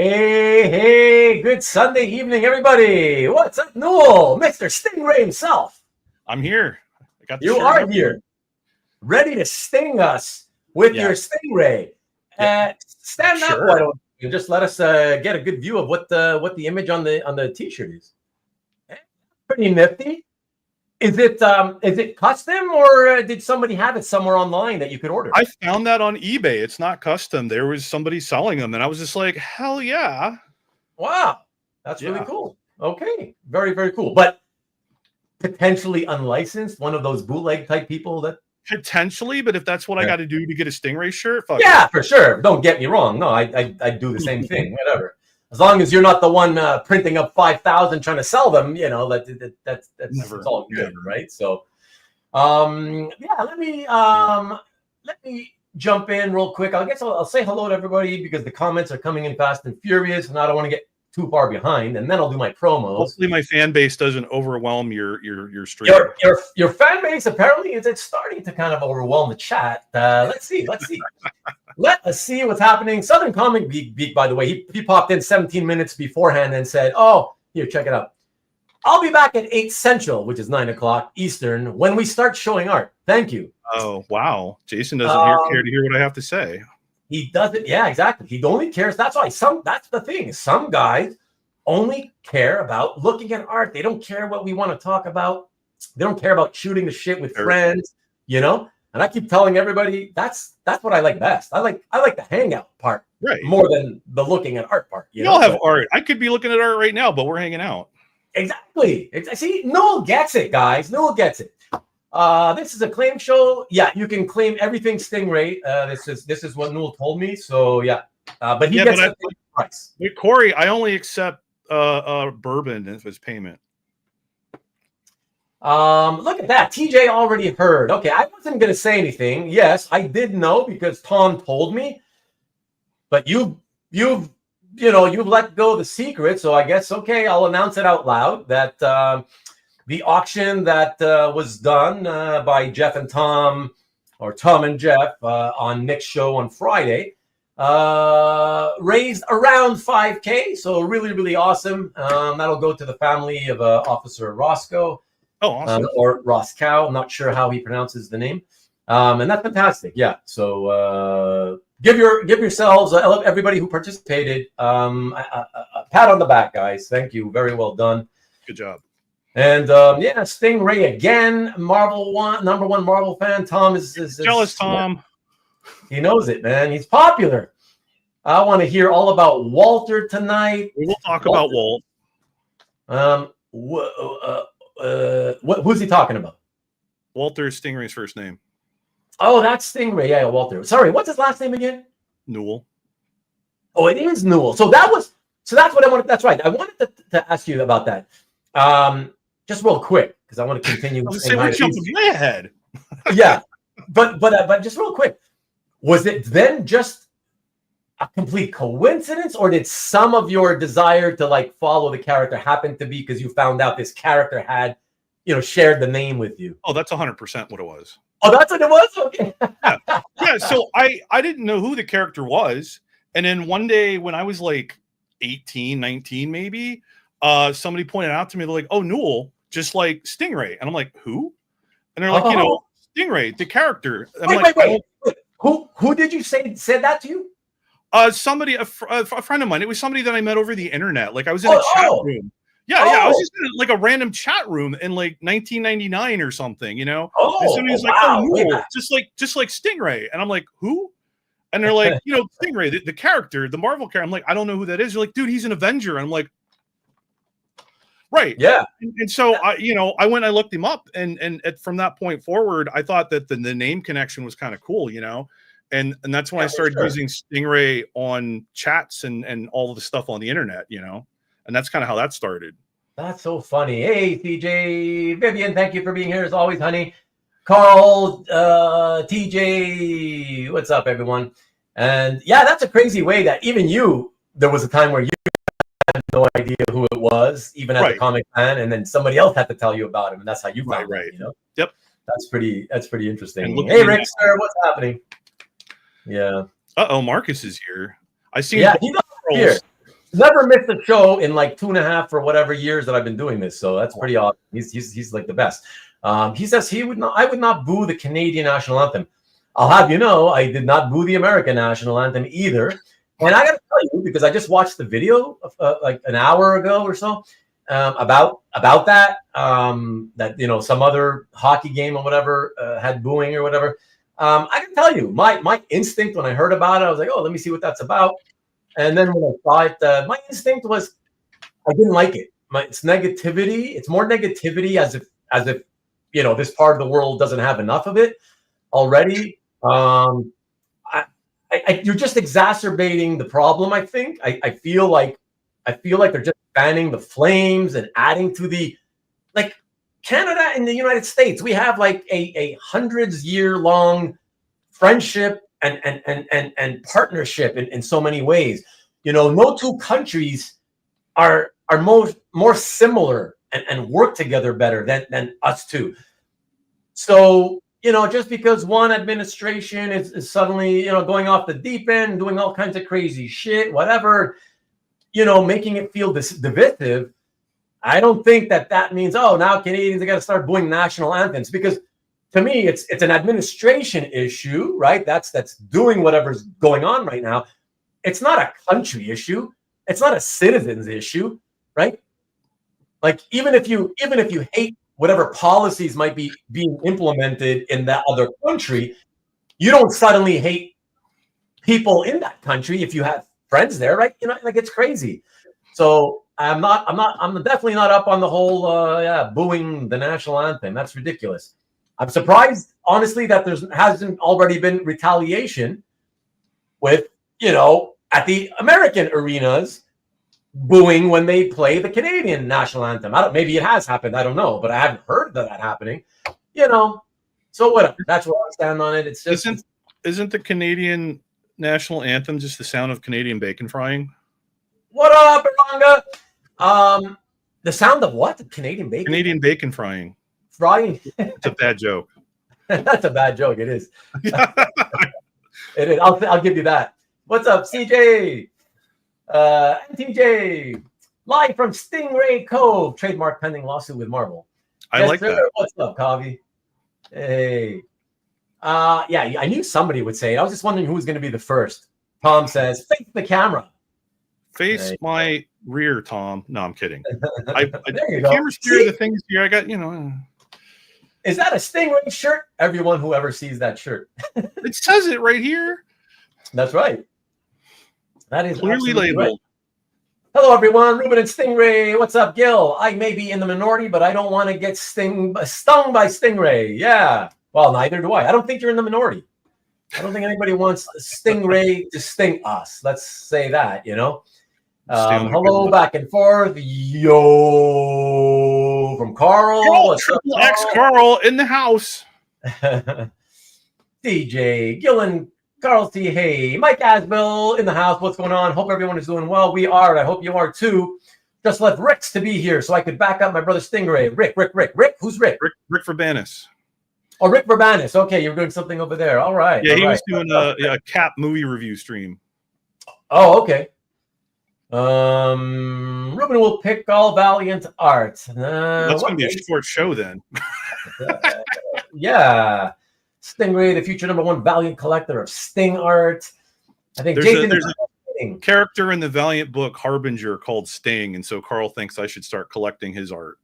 Hey, good Sunday evening, everybody. What's up, Newell? Mr. Stingray himself. I'm here. You are here, ready to sting us with your Stingray. Stand up, why don't you just let us get a good view of what the image on the t-shirt is. Pretty nifty. Is it custom, or did somebody have it somewhere online that you could order? I found that on eBay. It's not custom. There was somebody selling them, and I was just like, hell yeah. Wow. That's really cool. Okay. Very, very cool. But potentially unlicensed, one of those bootleg type people that... Potentially, but if that's what I got to do to get a Stingray shirt, fuck yeah, for sure. Don't get me wrong. No, I do the same thing. Whatever. As long as you're not the one printing up 5,000 trying to sell them, you know, that's never, all good, never. Right? So, let me jump in real quick. I guess I'll say hello to everybody because the comments are coming in fast and furious, and I don't want to get too far behind. And then I'll do my promos. Hopefully, my fan base doesn't overwhelm your stream. Your fan base apparently it's starting to kind of overwhelm the chat. Let's see. Let us see what's happening. Southern Comic Geek, by the way, he popped in 17 minutes beforehand and said, "Oh, here, check it out. I'll be back at 8 Central, which is 9 o'clock Eastern, when we start showing art. Thank you." Oh, wow. Jason doesn't care to hear what I have to say. He doesn't. Yeah, exactly. He only cares. That's why that's the thing. Some guys only care about looking at art. They don't care what we want to talk about. They don't care about shooting the shit with friends, you know? And I keep telling everybody that's what I like best. I like the hangout part more than the looking at art part. You all have art. I could be looking at art right now, but we're hanging out. Exactly. See, Newell gets it, guys. Newell gets it. This is a claim show. Yeah, you can claim everything Stingray. This is what Newell told me. So yeah, but he gets the price. Wait, Corey, I only accept bourbon as payment. Look at that. TJ already heard. Okay, I wasn't gonna say anything. Yes, I did know because Tom told me. But you've let go of the secret. So I guess I'll announce it out loud that the auction that was done by Jeff and Tom, or Tom and Jeff, on Nick's show on Friday, raised around $5,000. So really, really awesome. That'll go to the family of Officer Roscoe. Oh, awesome. Or Roscoe. I'm not sure how he pronounces the name. And that's fantastic. Yeah. So give yourselves, everybody who participated, a pat on the back, guys. Thank you. Very well done. Good job. And Stingray again, number one Marvel fan. Tom is jealous. Tom, he knows it, man. He's popular. I want to hear all about Walter tonight. We will talk about Walt. Who's he talking about? Walter is Stingray's first name. Oh, that's Stingray. Yeah, Walter. Sorry, what's his last name again? Newell. Oh, it is Newell. So that's what I wanted. That's right. I wanted to ask you about that. Just real quick, because I want to continue. We're jumping way ahead. Yeah, but just real quick, was it then just a complete coincidence, or did some of your desire to follow the character happen to be because you found out this character had, shared the name with you? Oh, that's 100% what it was. Oh, that's what it was. Okay. Yeah. So I didn't know who the character was, and then one day when I was like 18, 19, maybe. Somebody pointed out to me, they're like, "Oh, Newell, just like Stingray," and I'm like, "Who?" And they're like, Stingray, the character. Wait. Who did you said that to you? Somebody, a friend of mine. It was somebody that I met over the internet. Like I was in a chat room. Yeah, I was just in a random chat room in 1999 or something, and somebody was like, "Oh, Newell, just like Stingray," and I'm like, "Who?" And they're like, Stingray, the character, the Marvel character. I'm like, "I don't know who that is." They're like, "Dude, he's an Avenger," and I'm like. Right. Yeah. And so I went, I looked him up, and from that point forward, I thought that the name connection was kind of cool, and that's when I started using Stingray on chats and all of the stuff on the internet, and that's kind of how that started. That's so funny. Hey, CJ, Vivian, thank you for being here as always, honey. Carl, TJ, what's up, everyone? And yeah, that's a crazy way that even there was a time where you had no idea who it was, even as a comic fan, and then somebody else had to tell you about him, and that's how you found it, Yep. That's pretty interesting. Hey, Rick, sir, what's happening? Yeah. Marcus is here. I see. Yeah, he's here. Never missed a show in like 2.5 or whatever years that I've been doing this. So that's pretty awesome. He's like the best. He says I would not boo the Canadian national anthem. I'll have you know, I did not boo the American national anthem either. And I got to tell you, because I just watched the video like an hour ago or so about that, that, you know, some other hockey game or whatever had booing or whatever. I can tell you, my instinct when I heard about it, I was like, oh, let me see what that's about. And then when I saw it, my instinct was I didn't like it. It's negativity. It's more negativity as if you know, this part of the world doesn't have enough of it already. You're just exacerbating the problem. I think. I feel like they're just fanning the flames and adding to the, like, Canada and the United States. We have like a hundreds-year-long friendship and partnership in so many ways. You know, no two countries are more similar and work together better than us two. So, you know, just because one administration is suddenly, you know, going off the deep end, doing all kinds of crazy shit, whatever, you know, making it feel divisive, I don't think that means, oh, now Canadians are going to start booing national anthems, because to me, it's an administration issue, right? That's doing whatever's going on right now. It's not a country issue. It's not a citizens issue, right? Like, even if you hate whatever policies might be being implemented in that other country, you don't suddenly hate people in that country if you have friends there, right? You know, like, it's crazy. So I'm definitely not up on the whole booing the national anthem. That's ridiculous. I'm surprised, honestly, that hasn't already been retaliation with, you know, at the American arenas booing when they play the Canadian national anthem. Maybe it has happened. I don't know, but I haven't heard of that happening. You know, so what? That's where I stand on it. It's just isn't the Canadian national anthem just the sound of Canadian bacon frying? What up, Bergara? The sound of what? Canadian bacon? Canadian bacon frying. Frying? It's a bad joke. That's a bad joke. It is. It is. I'll give you that. What's up, CJ? NTJ, live from Stingray Cove, trademark pending lawsuit with Marvel. I like that. What's up, Kavi? Hey. Yeah, I knew somebody would say it. I was just wondering who was going to be the first. Tom says, face the camera. Face my rear, Tom. No, I'm kidding. The go. camera's here, the thing's here. I got, you know. Is that a Stingray shirt? Everyone who ever sees that shirt. It says it right here. That's right. That is clearly labeled. Right. Hello, everyone. Ruben and Stingray. What's up, Gil? I may be in the minority, but I don't want to get stung by Stingray. Yeah. Well, neither do I. I don't think you're in the minority. I don't think anybody wants Stingray to sting us. Let's say that, you know. Hello, back and forth. Yo, from Carl. Triple X Carl in the house. DJ, Gillen, Carl T. Hey, Mike Asbell in the house. What's going on? Hope everyone is doing well. We are. I hope you are too. Just left Rick's to be here so I could back up my brother Stingray. Rick. Who's Rick? Rick Verbanis. Oh, Rick Verbanis. Okay, you're doing something over there. All right. Yeah, he was doing a Cap movie review stream. Oh, okay. Ruben will pick all Valiant art. That's going to be a short show then. Yeah. Stingray, the future #1 Valiant collector of Sting art. I think there's a character in the Valiant book Harbinger called Sting, and so Carl thinks I should start collecting his art.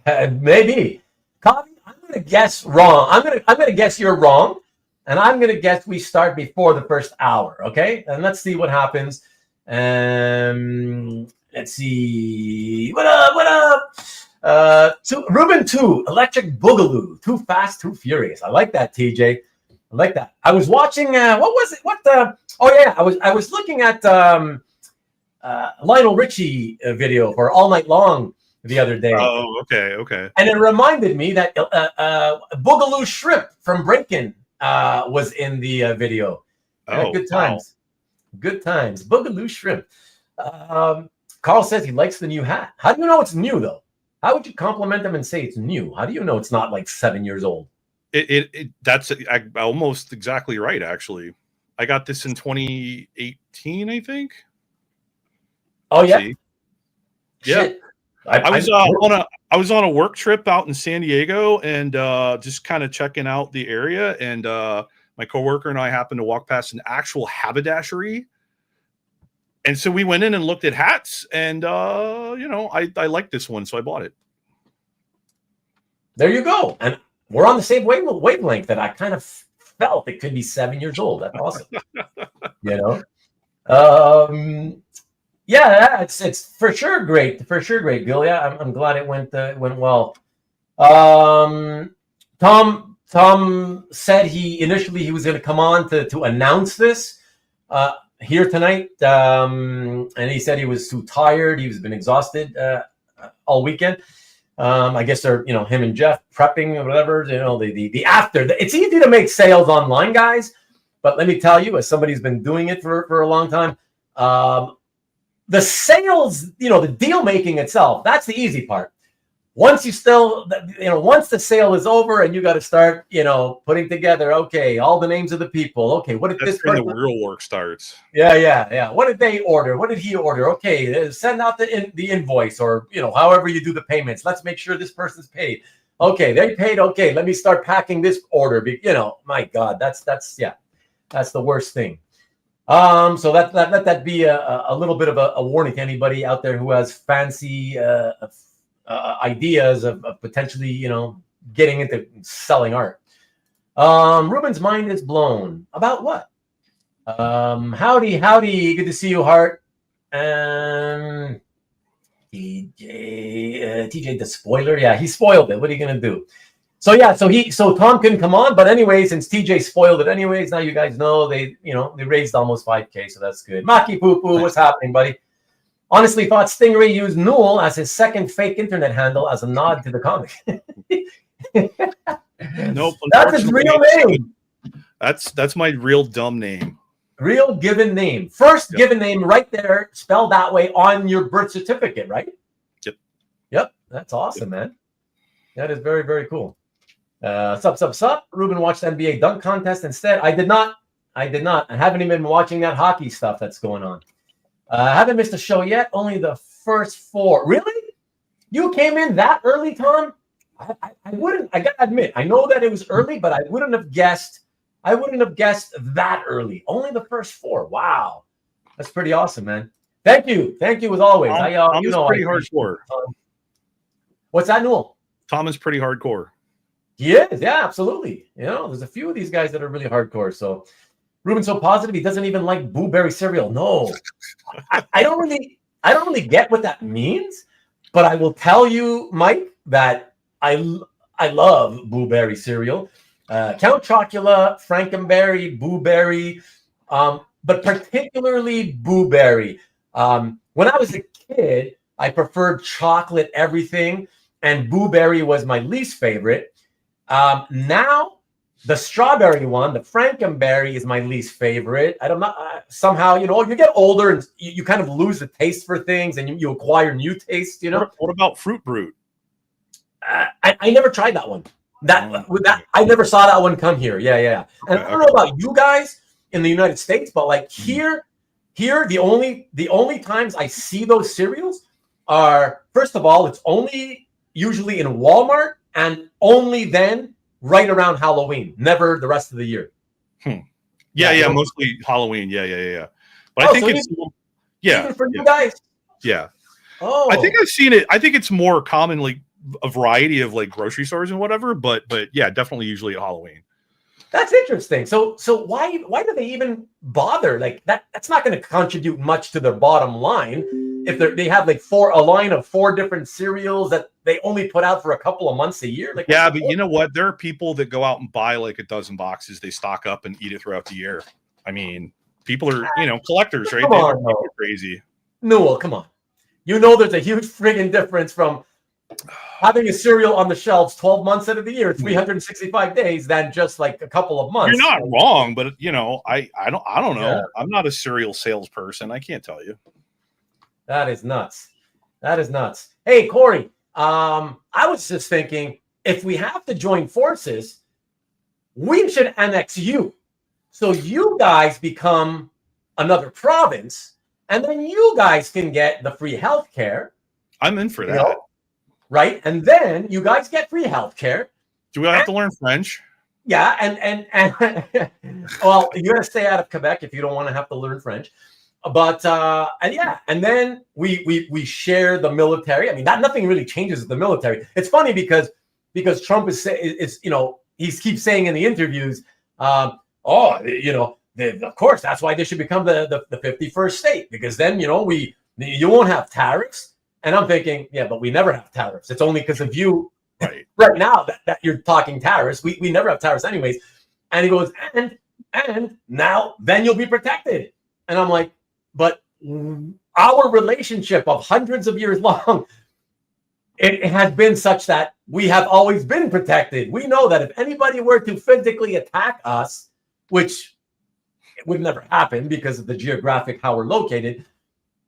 Maybe. Copy, I'm going to guess wrong. I'm going to guess you're wrong, and I'm going to guess we start before the first hour, okay? And let's see what happens. Let's see. What up? Ruben 2, Electric Boogaloo. Too Fast, Too Furious. I like that, TJ. I like that. I was watching, what was it? I was looking at Lionel Richie video for All Night Long the other day. Oh, okay. And it reminded me that Boogaloo Shrimp from Breakin' was in the video. Good times. Wow. Good times. Boogaloo Shrimp. Carl says he likes the new hat. How do you know it's new, though? How would you compliment them and say it's new? How do you know it's not like 7 years old? That's almost exactly right, actually. I got this in 2018, I think. Oh yeah. See? Yeah. Shit. I was on a work trip out in San Diego and just kind of checking out the area. And my coworker and I happened to walk past an actual haberdashery. And so we went in and looked at hats, and I liked this one, so I bought it. There you go. And we're on the same wavelength that I kind of felt it could be 7 years old. That's awesome. Yeah, it's for sure great. For sure great, Bill. Yeah, I'm glad it went well. Tom said he initially was going to come on to announce this here tonight, and he said he was too tired. He's been exhausted all weekend. I guess they're him and Jeff prepping or whatever. The after. It's easy to make sales online, guys, but let me tell you, as somebody who's been doing it for a long time, the sales, the deal making itself, that's the easy part. Once once the sale is over and you got to start, putting together, okay, all the names of the people. Okay, what did this person? The real work starts. Yeah. What did they order? What did he order? Okay, send out the invoice, or however you do the payments. Let's make sure this person's paid. Okay, they paid. Okay, let me start packing this order. My God, that's the worst thing. So let that be a little bit of a warning to anybody out there who has fancy ideas of potentially, getting into selling art. Ruben's mind is blown. About what? Howdy. Good to see you, Hart. TJ, the spoiler. Yeah, he spoiled it. What are you gonna do? So Tom couldn't come on, but anyway, since TJ spoiled it anyways, now you guys know they raised almost 5K, so that's good. Maki Poo Poo, what's happening, buddy? Honestly thought Stingray used Newell as his second fake internet handle as a nod to the comic. Nope. That's his real name. That's my real dumb name. Real given name. First given name right there, spelled that way on your birth certificate, right? Yep. That's awesome, man. That is very, very cool. Sup. Ruben watched the NBA dunk contest instead. I did not. I haven't even been watching that hockey stuff that's going on. I haven't missed a show yet. Only the first 4. Really? You came in that early, Tom? I wouldn't. I gotta admit, I know that it was early, but I wouldn't have guessed. That early. Only the first 4. Wow, that's pretty awesome, man. Thank you as always. Tom is pretty hardcore. What's that, Newell? Tom is pretty hardcore. He is, yeah, absolutely. There's a few of these guys that are really hardcore. So Ruben's so positive he doesn't even like blueberry cereal. No, I don't really get what that means, but I will tell you, Mike, that I love blueberry cereal. Count Chocula, Frankenberry, Blueberry, but particularly Blueberry. When I was a kid, I preferred chocolate everything, and Blueberry was my least favorite. Now, the strawberry one, the Frankenberry, is my least favorite. I don't know. Somehow, you get older and you kind of lose the taste for things, and you acquire new tastes. What about Fruit Brute? I never tried that one. That I never saw that one come here. Yeah. And I don't know about you guys in the United States, but like here, the only times I see those cereals are, first of all, it's only usually in Walmart, and only then right around Halloween, never the rest of the year. Yeah, mostly Halloween. Yeah. But I think it's even for you guys. Yeah. Oh, I think I've seen it. I think it's more commonly a variety of like grocery stores and whatever, but yeah, definitely usually at Halloween. That's interesting. So why do they even bother? Like that's not going to contribute much to their bottom line if they have like a line of 4 different cereals that they only put out for a couple of months a year. Like, yeah, but you know what? There are people that go out and buy like a dozen boxes. They stock up and eat it throughout the year. I mean, people are collectors, right? They're crazy. Newell, come on. There's a huge friggin' difference from having a cereal on the shelves 12 months out of the year, 365 days, than just like a couple of months. You're not wrong, but I don't know. Yeah. I'm not a cereal salesperson. I can't tell you. That is nuts. Hey, Corey, I was just thinking, if we have to join forces, we should annex you. So you guys become another province, and then you guys can get the free healthcare. I'm in for that. Right? And then you guys get free healthcare. Do we have to learn French? Yeah, and well, you got to stay out of Quebec if you don't want to have to learn French. But and then we share the military. I mean, nothing really changes with the military. It's funny because Trump is he keeps saying in the interviews, of course that's why they should become the 51st state, because then you won't have tariffs. And I'm thinking, yeah, but we never have tariffs. It's only because of you right now that you're talking tariffs. We never have tariffs anyways. And he goes, and now then you'll be protected. And I'm like, but our relationship of hundreds of years long, it has been such that we have always been protected. We know that if anybody were to physically attack us, which it would never happen because of the geographic how we're located,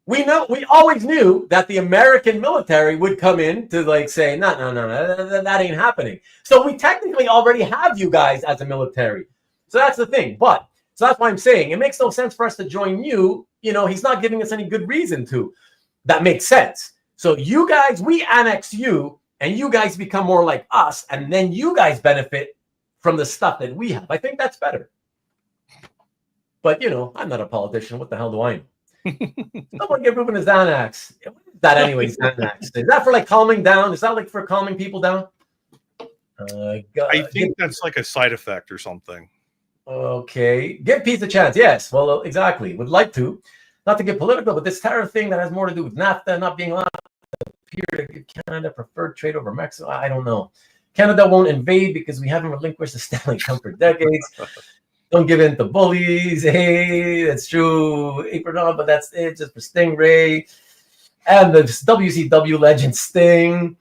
we always knew that the American military would come in to say, no, that ain't happening. So we technically already have you guys as a military. So that's the thing. So that's why I'm saying it makes no sense for us to join you. He's not giving us any good reason to. That makes sense. So you guys, we annex you, and you guys become more like us, and then you guys benefit from the stuff that we have. I think that's better. But, I'm not a politician. What the hell do I know? Someone give Ruben a Xanax. What is that anyway, Xanax? Is that for calming down? Is that for calming people down? I think that's like a side effect or something. Okay. Give peace a chance. Yes. Well, exactly. Would like to. Not to get political, but this tariff thing that has more to do with NAFTA not being allowed to appear to give Canada preferred trade over Mexico. I don't know. Canada won't invade because we haven't relinquished the Stanley Cup for decades. Don't give in to bullies. Hey, that's true. April, but that's it. Just for Stingray and the WCW legend Sting.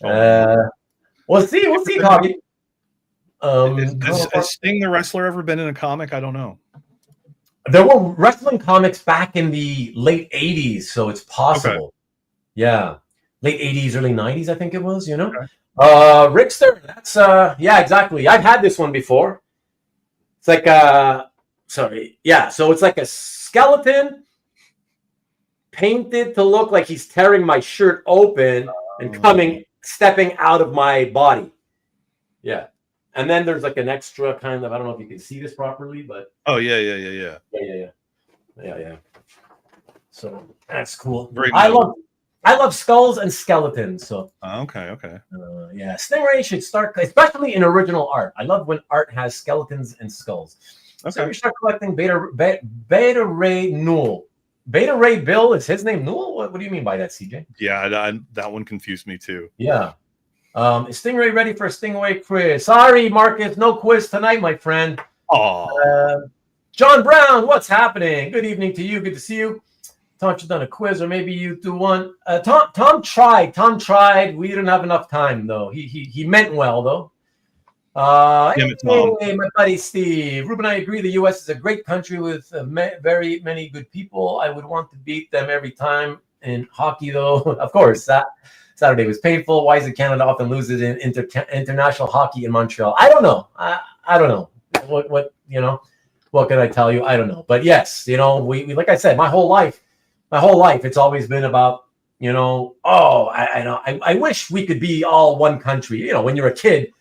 We'll see. Hobby. Has Sting the wrestler ever been in a comic? I don't know. There were wrestling comics back in the late 80s, so it's possible. Okay. Yeah. Late 80s, early 90s, I think it was, Okay. Rickster, that's exactly. I've had this one before. It's like so it's like a skeleton painted to look like he's tearing my shirt open and stepping out of my body. Yeah. And then there's an extra kind of, I don't know if you can see this properly, but yeah. So that's cool. I love skulls and skeletons. So okay. Stingray should start, especially in original art. I love when art has skeletons and skulls. Okay. So we start collecting Beta Ray Newell. Beta Ray Bill, is his name Newell? What do you mean by that, CJ? Yeah, that one confused me too. Yeah. Is Stingray ready for a Stingray quiz? Sorry, Marcus, no quiz tonight, my friend. John Brown, what's happening? Good evening to you. Good to see you. Thought you'd done a quiz, or maybe you do one. Tom tried. We didn't have enough time, though. He meant well, though. Hey, my buddy Steve. Ruben, I agree. The U.S. is a great country with very many good people. I would want to beat them every time in hockey, though. Of course, Saturday was painful. Why is it Canada often loses in international hockey in Montreal? I don't know. I don't know. What can I tell you? I don't know. But yes, we like I said, my whole life, it's always been about, I wish we could be all one country. When you're a kid,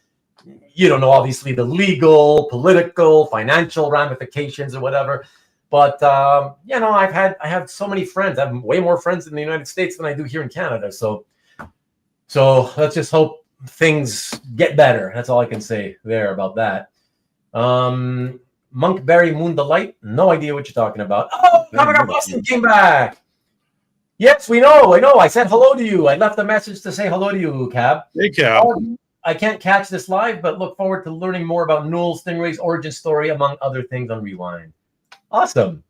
you don't know, obviously, the legal, political, financial ramifications or whatever. But, I have so many friends. I have way more friends in the United States than I do here in Canada. So let's just hope things get better. That's all I can say there about that. Monkberry Moon Delight. No idea what you're talking about. Oh, Comic Boston came back. Yes, we know. I know. I said hello to you. I left a message to say hello to you, Cab. Hey, Cab. I can't catch this live, but look forward to learning more about Newell Stingray's origin story, among other things, on Rewind. Awesome.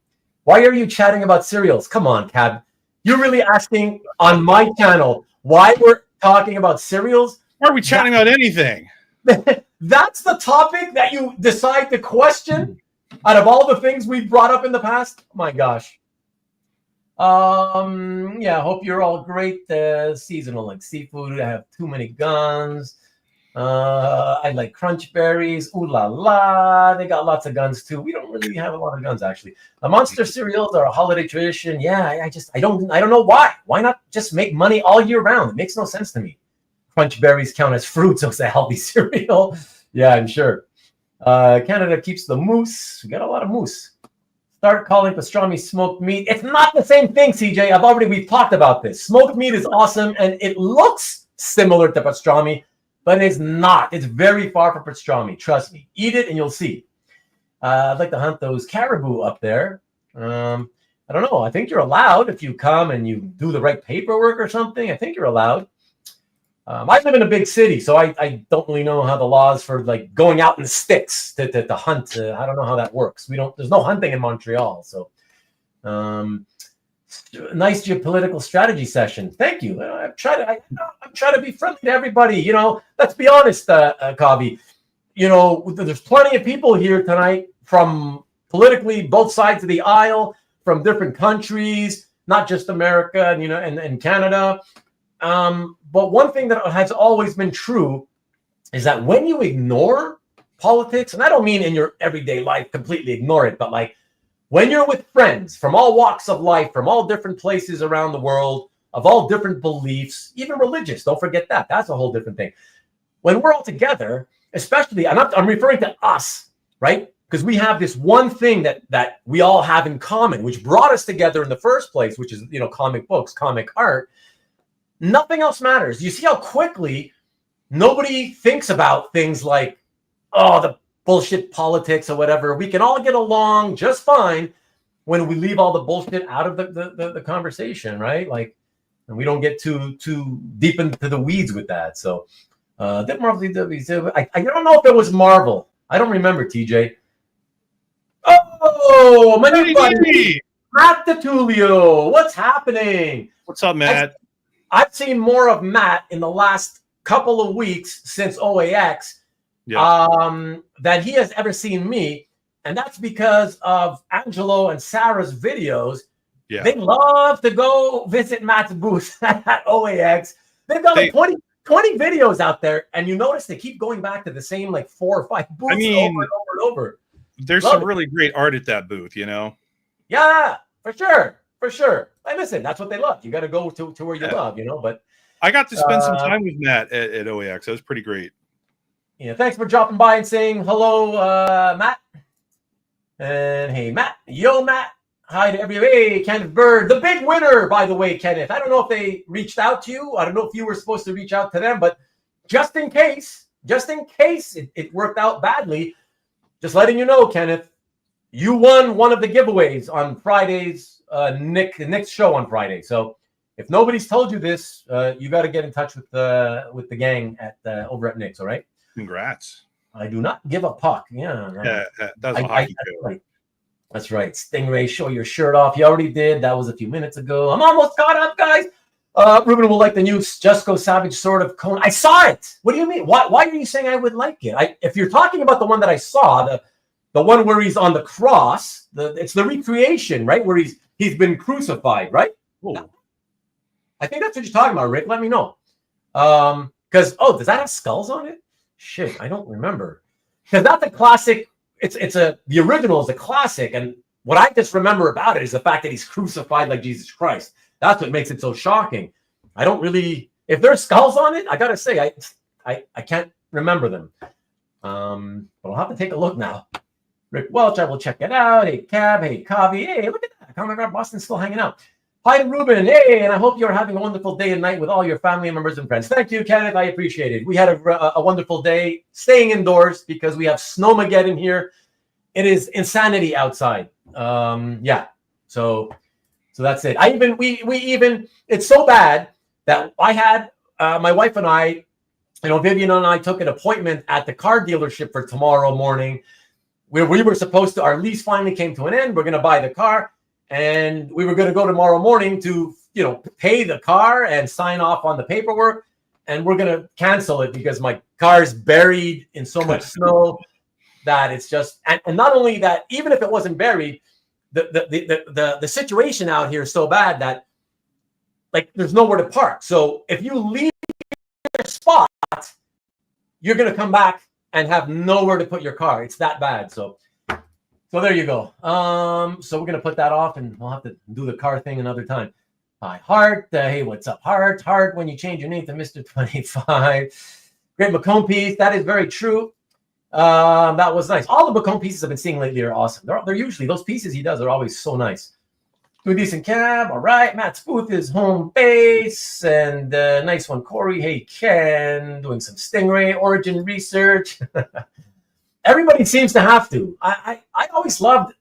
Why are you chatting about cereals? Come on, Cab. You're really asking on my channel why we're talking about cereals? Why are we chatting about anything? That's the topic that you decide to question out of all the things we've brought up in the past? Oh my gosh. Hope you're all great. Seasonal like seafood. I have too many guns. I like crunch berries. Ooh la la. They got lots of guns too. We don't really have a lot of guns actually. The monster cereals are a holiday tradition. Yeah, I don't know why. Why not just make money all year round? It makes no sense to me. Crunch berries count as fruit, so it's a healthy cereal. Yeah, I'm sure. Canada keeps the moose. We got a lot of moose. Start calling pastrami smoked meat. It's not the same thing, CJ. We've talked about this. Smoked meat is awesome, and it looks similar to pastrami, but it's not. It's very far from pastrami. Trust me. Eat it, and you'll see. I'd like to hunt those caribou up there. I don't know. I think you're allowed if you come and you do the right paperwork or something. I think you're allowed. I live in a big city, so I don't really know how the laws for like going out in the sticks to hunt. I don't know how that works. There's no hunting in Montreal. So, nice geopolitical strategy session. Thank you. I'm trying to be friendly to everybody. You know, let's be honest, Kavi. You know, there's plenty of people here tonight from politically both sides of the aisle, from different countries, not just America and and Canada. But one thing that has always been true is that when you ignore politics, and I don't mean in your everyday life completely ignore it, but like when you're with friends from all walks of life, from all different places around the world, of all different beliefs, even religious, don't forget that. That's a whole different thing. When we're all together, especially, I'm referring to us, right? Because we have this one thing that we all have in common, which brought us together in the first place, which is, comic books, comic art. Nothing else matters. You see how quickly nobody thinks about things like, oh, the bullshit politics or whatever. We can all get along just fine when we leave all the bullshit out of the conversation, right? Like, and we don't get too deep into the weeds with that. So, that Marvel I don't know if it was Marvel. I don't remember, TJ. Oh, my new buddy, Matt DeTulio. What's happening? What's up, Matt? I've seen more of Matt in the last couple of weeks since OAX than he has ever seen me. And that's because of Angelo and Sarah's videos. Yeah. They love to go visit Matt's booth at OAX. They've got like 20 videos out there. And you notice they keep going back to the same like 4 or 5 booths over and over and over. There's some really great art at that booth, Yeah, for sure. For sure. Hey, listen, that's what they love. You got to go to where you love, but I got to spend some time with Matt at OAX. That was pretty great. Yeah, thanks for dropping by and saying hello, Matt. And hey, Matt. Yo, Matt. Hi to everybody. Hey, Kenneth Bird, the big winner, by the way, Kenneth. I don't know if they reached out to you. I don't know if you were supposed to reach out to them, but just in case it worked out badly, just letting you know, Kenneth, you won one of the giveaways on Friday's Nick's show on Friday. So if nobody's told you this, you got to get in touch with the gang at over at Nick's. All right. Congrats. I do not give a puck. Yeah. That's a hockey show. That's right. Stingray, show your shirt off. You already did. That was a few minutes ago. I'm almost caught up, guys. Ruben will like the new Just Go Savage sort of cone. I saw it. What do you mean? Why are you saying I would like it? If you're talking about the one that I saw, the one where he's on the cross, it's the recreation, right? Where he's been crucified, right? Ooh. I think that's what you're talking about, Rick. Let me know. Because does that have skulls on it? Shit, I don't remember. Because that's a classic. The original is a classic, and what I just remember about it is the fact that he's crucified like Jesus Christ. That's what makes it so shocking. I don't really. If there's skulls on it, I gotta say I can't remember them. But I'll have to take a look now. Rick Welch, I will check it out. Hey, Cab. Hey, Kavi. Hey, look at that. Comic Art Boston's still hanging out. Hi to Ruben. Hey, and I hope you're having a wonderful day and night with all your family members and friends. Thank you, Kenneth. I appreciate it. We had a wonderful day staying indoors because we have Snowmageddon here. It is insanity outside. Yeah. So that's it. We even it's so bad that I had my wife and I, Vivian and I took an appointment at the car dealership for tomorrow morning. We were supposed to, our lease finally came to an end. We're going to buy the car, and we were going to go tomorrow morning to, pay the car and sign off on the paperwork. And we're going to cancel it because my car is buried in so much snow that it's just, and not only that, even if it wasn't buried, the situation out here is so bad that like there's nowhere to park. So if you leave your spot, you're going to come back and have nowhere to put your car. It's that bad. So there you go. So we're going to put that off, and we'll have to do the car thing another time. Hi, Hart. Hey, what's up, Hart? Hart, when you change your name to Mr. 25. Great Macomb piece. That is very true. That was nice. All the Macomb pieces I've been seeing lately are awesome. They're usually, those pieces he does are always so nice. Do a decent cab. All right. Matt Spooth is home base. And nice one, Corey. Hey, Ken. Doing some Stingray origin research. Everybody seems to have to. I always loved,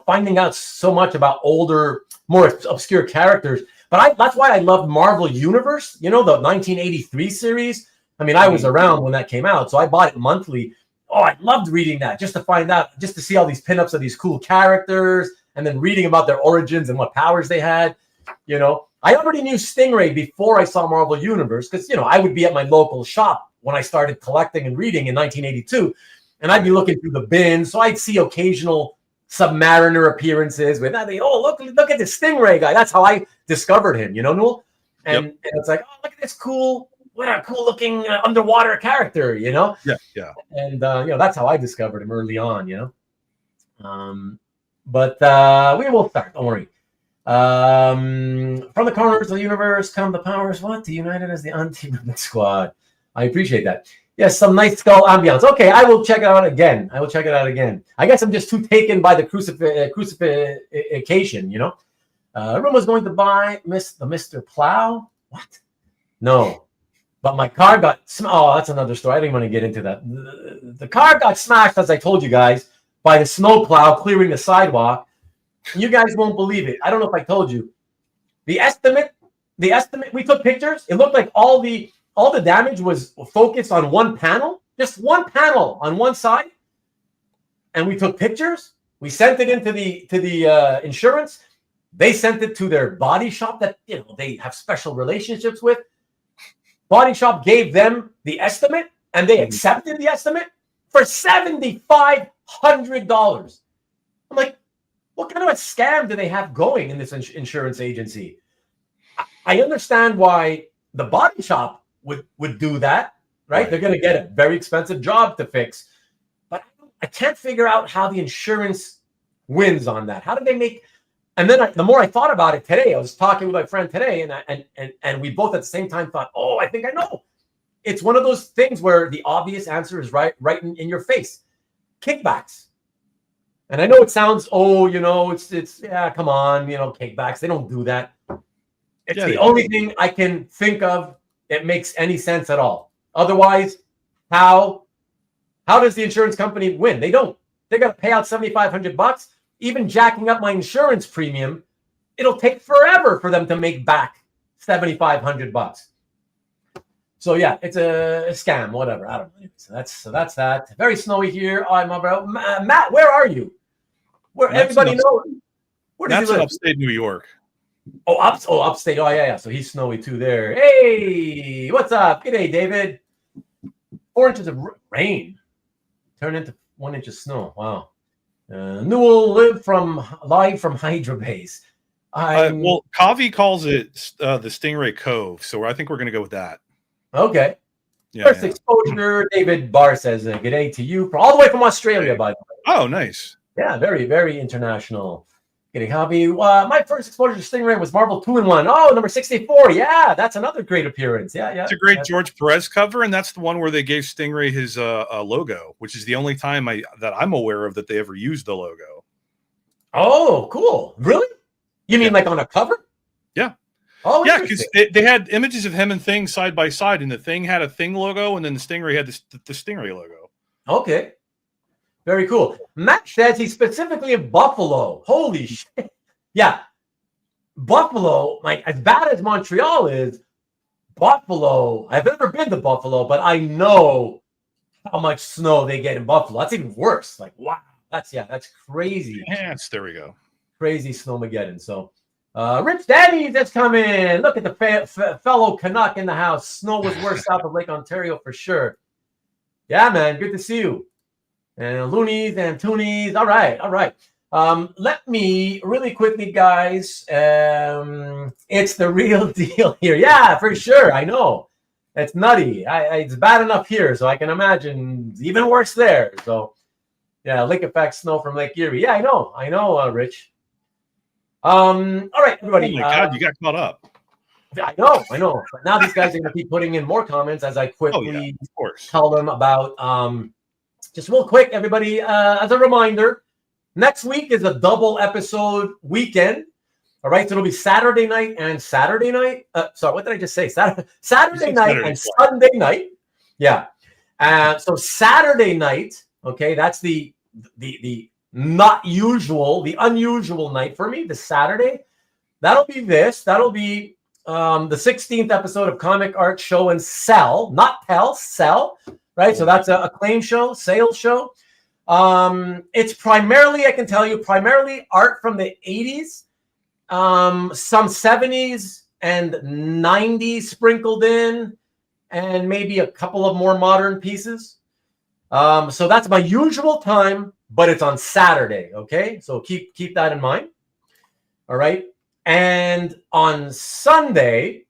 finding out so much about older, more obscure characters. But that's why I loved Marvel Universe, the 1983 series. I mean, I was around when that came out, so I bought it monthly. Oh, I loved reading that just to find out, just to see all these pinups of these cool characters, and then reading about their origins and what powers they had. I already knew Stingray before I saw Marvel Universe because, I would be at my local shop when I started collecting and reading in 1982, and I'd be looking through the bins, so I'd see occasional Submariner appearances with, look at this Stingray guy. That's how I discovered him, Newell? And it's like, oh, look at this cool. What a cool looking underwater character, Yeah. And, that's how I discovered him early on, But we will start. Don't worry. From the corners of the universe come the powers. What? United as the anti-movement squad. I appreciate that. Yes, some nice skull ambiance. Okay, I will check it out again. I guess I'm just too taken by the crucifixion, Everyone was going to buy the Mr. Plow. What? No. But my car got that's another story. I didn't want to get into that. The car got smashed, as I told you guys, by the snowplow clearing the sidewalk. You guys won't believe it. I don't know if I told you. The estimate, we took pictures. It looked like all the damage was focused on one panel, just one panel on one side. And we took pictures. We sent it into the insurance. They sent it to their body shop that they have special relationships with. Body shop gave them the estimate, and they accepted the estimate for $7,500. I'm like, what kind of a scam do they have going in this insurance agency? I understand why the body shop would do that, right? They're going to get a very expensive job to fix. But I can't figure out how the insurance wins on that. How did they make... And then the more I thought about it today, I was talking with my friend today, and we both at the same time thought, oh, I think I know. It's one of those things where the obvious answer is right in your face. Kickbacks. And I know it sounds, it's come on, kickbacks. They don't do that. It's the only thing I can think of that makes any sense at all. Otherwise, how does the insurance company win? They don't. They got to pay out $7,500. Even jacking up my insurance premium, it'll take forever for them to make back $7,500. So yeah, it's a scam, whatever. I don't know. So that's that. Very snowy here. I'm about Matt. Where are you? Where everybody knows? Where that's in upstate New York. Upstate. Oh yeah. So he's snowy too there. Hey, what's up? G'day, David. 4 inches of rain turned into 1 inch of snow. Wow. Newell live from Hydra Base. Kavi calls it the Stingray Cove, so I think we're going to go with that. Okay. First exposure. David Barr says, "Good day to you, all the way from Australia, by the way." Oh, nice. Yeah, very, very international. Getting hobby. My first exposure to Stingray was Marvel 2-in-1. Oh, number 64. Yeah, that's another great appearance. Yeah. It's a great George Perez cover, and that's the one where they gave Stingray his logo, which is the only time that I'm aware of that they ever used the logo. Oh, cool. Really? You mean like on a cover? Yeah. Oh, yeah, because they had images of him and Thing side by side, and the Thing had a Thing logo, and then the Stingray had the Stingray logo. Okay. Very cool. Matt says he's specifically in Buffalo. Holy shit. Yeah. Buffalo, like as bad as Montreal is, Buffalo. I've never been to Buffalo, but I know how much snow they get in Buffalo. That's even worse. Like, wow. That's crazy. Yes, there we go. Crazy snowmageddon. So Rich Daddy just come in. Look at the fellow Canuck in the house. Snow was worse south of Lake Ontario for sure. Yeah, man. Good to see you. And loonies and toonies. All right. Let me really quickly, guys. It's the real deal here. Yeah, for sure. I know. It's nutty. It's bad enough here, so I can imagine it's even worse there. So, yeah, lake effect snow from Lake Erie. Yeah, I know, Rich. All right, everybody. Oh my God, you got caught up. I know. But now these guys are going to keep putting in more comments as I quickly tell them about. Just real quick, everybody, as a reminder, next week is a double episode weekend. All right, so it'll be Saturday night and Saturday night. Sorry, what did I just say? Saturday night and Sunday night. Yeah. So Saturday night, okay, that's the not usual, the unusual night for me. The Saturday, that'll be the 16th episode of Comic Art Show and Sell, not Tell, Sell, right? So that's a claim show, sales show. It's primarily, I can tell you, primarily art from the 80s, some 70s and 90s sprinkled in, and maybe a couple of more modern pieces. So that's my usual time, but it's on Saturday, okay? So keep that in mind. All right. And on Sunday,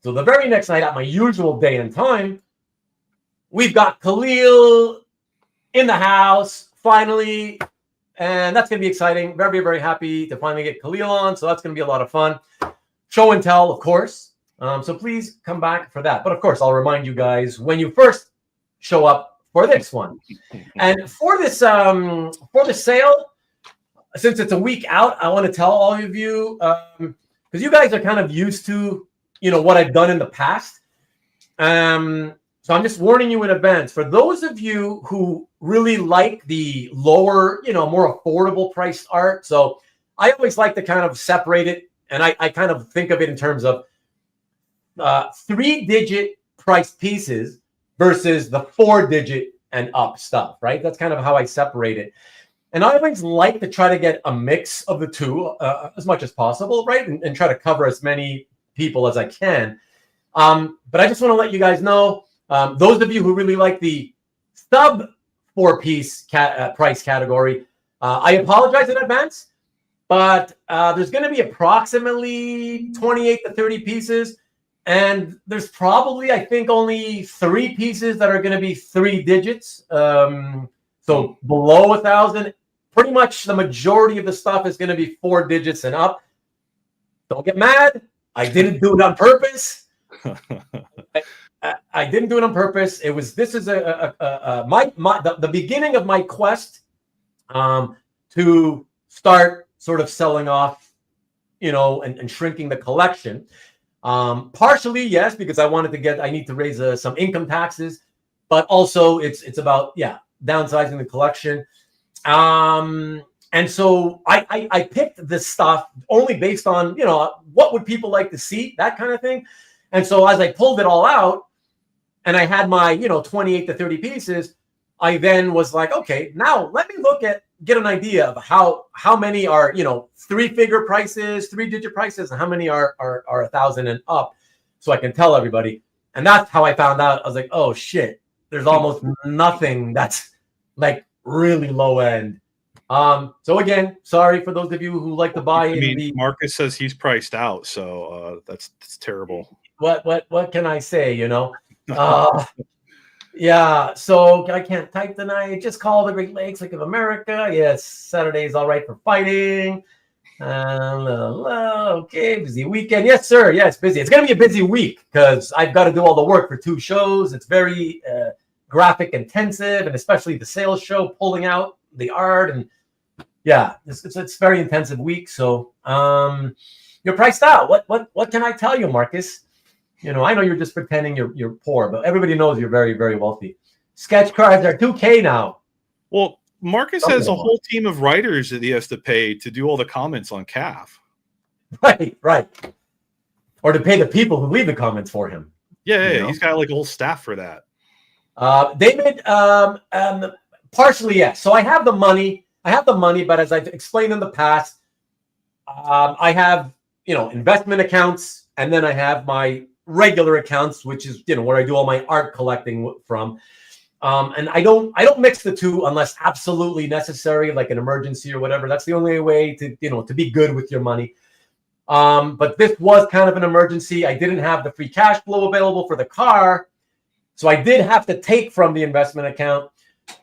so the very next night at my usual day and time, we've got Khalil in the house finally, and that's going to be exciting. Very, very happy to finally get Khalil on, so that's going to be a lot of fun. Show and tell, of course. So please come back for that. But of course, I'll remind you guys when you first show up for this one. And for this for the sale, since it's a week out, I want to tell all of you, because you guys are kind of used to, what I've done in the past. So I'm just warning you in advance. For those of you who really like the lower, more affordable priced art, so I always like to kind of separate it, and I kind of think of it in terms of 3-digit price pieces versus the 4-digit and up stuff, right? That's kind of how I separate it. And I always like to try to get a mix of the two as much as possible, right? And try to cover as many people as I can. But I just want to let you guys know, those of you who really like the sub 4-piece price category, I apologize in advance, but there's going to be approximately 28 to 30 pieces. And there's probably, I think, only 3 pieces that are going to be 3 digits. So below 1,000, pretty much the majority of the stuff is going to be 4 digits and up. Don't get mad. I didn't do it on purpose. I didn't do it on purpose. This is the beginning of my quest to start sort of selling off, and shrinking the collection. Partially, yes, because I need to raise some income taxes, but also it's about, downsizing the collection. And so I picked this stuff only based on, what would people like to see, that kind of thing. And so as I pulled it all out and I had my, 28 to 30 pieces, I then was like, okay, now let me get an idea of how many are, 3-figure prices, 3-digit prices, and how many are 1,000 and up, so I can tell everybody. And that's how I found out. I was like, oh shit, there's almost nothing that's like really low end. So again, sorry for those of you who like to buy. Marcus says he's priced out, so that's terrible. What can I say? Yeah. So I can't type tonight. Just call the Great Lakes Lake of America. Yes, Saturday is all right for fighting. Okay, busy weekend. Yes, sir. Yeah, it's busy. It's gonna be a busy week because I've got to do all the work for 2 shows. It's very graphic intensive, and especially the sales show, pulling out the art, and it's very intensive week. So you're priced out. What can I tell you, Marcus? I know you're just pretending you're poor, but everybody knows you're very, very wealthy. Sketch cards are $2K now. Well, Marcus has a whole team of writers that he has to pay to do all the comments on CAF. Right. Or to pay the people who leave the comments for him. Yeah, he's got like a whole staff for that. David, partially, yes. So I have the money, but as I've explained in the past, I have, investment accounts, and then I have my regular accounts, which is, where I do all my art collecting from. And I don't mix the two unless absolutely necessary, like an emergency or whatever. That's the only way to be good with your money. But this was kind of an emergency. I didn't have the free cash flow available for the car, so I did have to take from the investment account.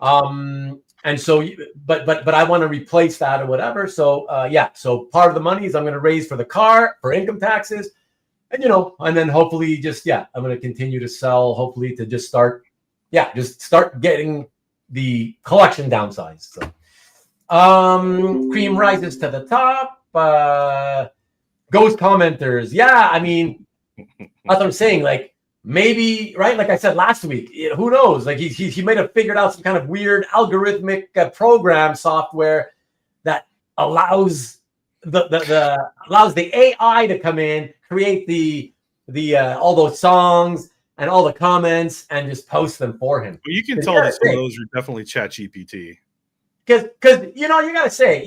And so, but I want to replace that or whatever. So yeah, so part of the money is I'm going to raise for the car, for income taxes, and and then hopefully I'm going to continue to sell. Hopefully to just start getting the collection downsized. So, cream rises to the top. Ghost commenters, yeah. I mean, that's what I'm saying. Like maybe, right? Like I said last week, who knows? Like he might have figured out some kind of weird algorithmic program software that allows the AI to come in, create the all those songs and all the comments and just post them for him. Well, you can tell that some of those are definitely ChatGPT. Because you got to say,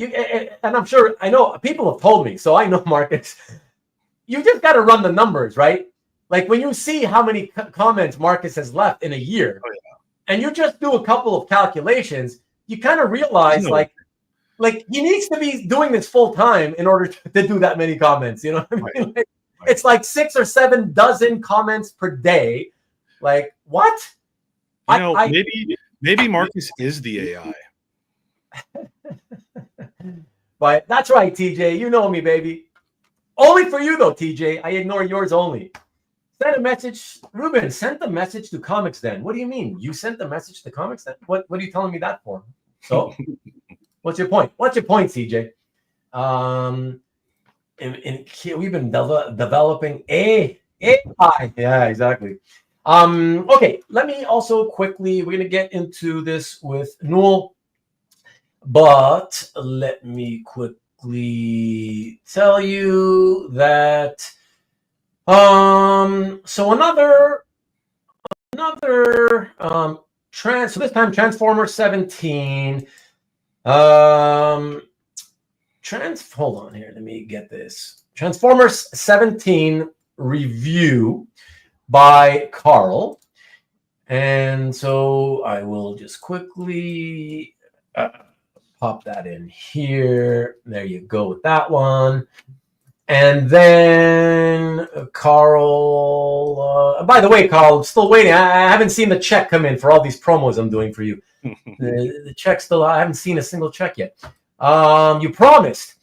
and I'm sure, I know people have told me, so I know, Marcus, you just got to run the numbers, right? Like when you see how many comments Marcus has left in a year, and you just do a couple of calculations, you kind of realize like he needs to be doing this full time in order to do that many comments. You know what I mean? Like, it's like 6 or 7 dozen comments per day. Like what? Maybe Marcus is the AI. But that's right, TJ. You know me, baby. Only for you, though, TJ. I ignore yours only. Send a message. Ruben, send the message to Comics Den. What do you mean? You sent the message to Comics Den? What are you telling me that for? So, what's your point? What's your point, CJ? We've been developing AI. Yeah, exactly. Okay, let me also quickly, we're going to get into this with Newell. But let me quickly tell you that so another so this time Transformer 17 hold on here, let me get this. Transformers 17 review by Carl. And so I will just quickly pop that in here. There you go with that one. And then Carl, by the way, Carl, I'm still waiting. I haven't seen the check come in for all these promos I'm doing for you. The check still, I haven't seen a single check yet. You promised.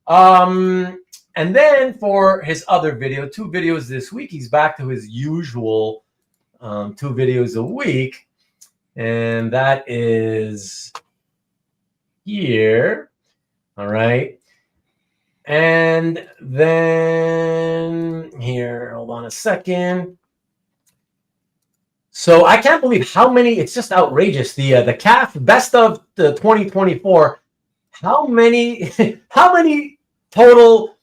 And then for his other video, 2 videos this week, he's back to his usual 2 videos a week. And that is here. All right. And then here, hold on a second. So I can't believe how many, it's just outrageous. The CAF best of the 2024. How many total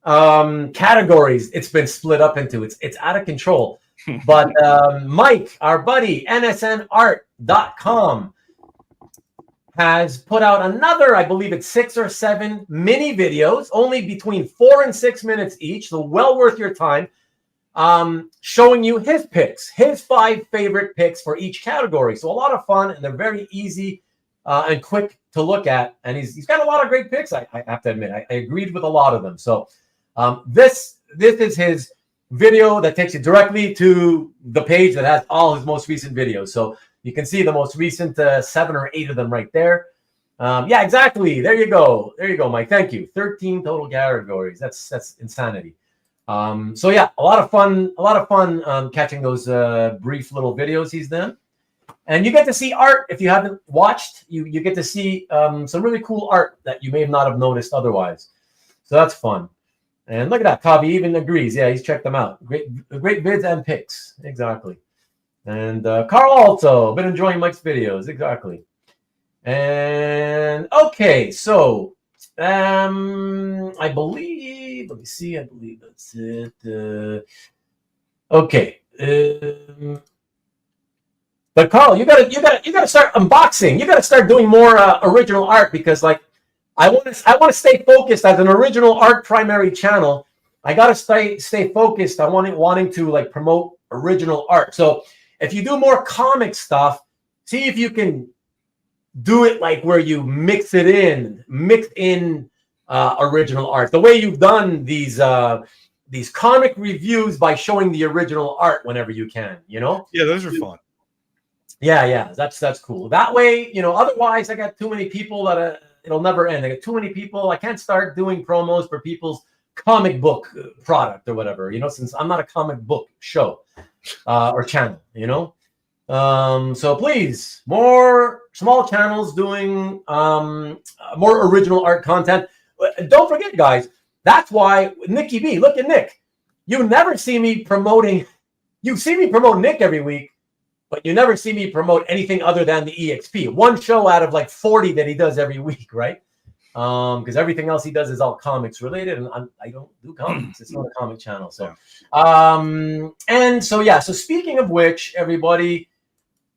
categories it's been split up into? It's out of control. But Mike, our buddy, nsnart.com, has put out another, I believe it's 6 or 7 mini videos, only between 4 and 6 minutes each, so well worth your time, showing you his picks, his 5 favorite picks for each category. So a lot of fun, and they're very easy and quick to look at. And he's got a lot of great picks, I have to admit. I agreed with a lot of them. So this is his video that takes you directly to the page that has all his most recent videos. So you can see the most recent 7 or 8 of them right there. Yeah, exactly. There you go. There you go, Mike. Thank you. 13 total categories. That's insanity. So yeah, a lot of fun catching those brief little videos he's done. And you get to see art. If you haven't watched, you get to see some really cool art that you may not have noticed otherwise. So that's fun. And look at that. Kavi even agrees. Yeah, he's checked them out. Great vids and picks. Exactly. And Carl also been enjoying Mike's videos. Exactly. And okay, so I believe, let me see, I believe that's it. Okay. But Carl, you gotta start unboxing. You gotta start doing more original art, because like I want to stay focused as an original art primary channel. I gotta stay focused. I wanting to like promote original art. So if you do more comic stuff, see if you can do it like where you mix in original art. The way you've done these comic reviews by showing the original art whenever you can, you know? Yeah, those are fun. Yeah, that's cool. That way, you know, otherwise I got too many people that it'll never end. I got too many people. I can't start doing promos for people's comic book product or whatever, you know, since I'm not a comic book show or channel, you know? So please, more small channels doing more original art content. Don't forget, guys, that's why Nicky B, look at Nick. You never see me promoting, you see me promote Nick every week, but you never see me promote anything other than the EXP. One show out of like 40 that he does every week, right? Because everything else he does is all comics related, and I don't do comics. It's not a comic channel. So, and so, yeah. So speaking of which, everybody,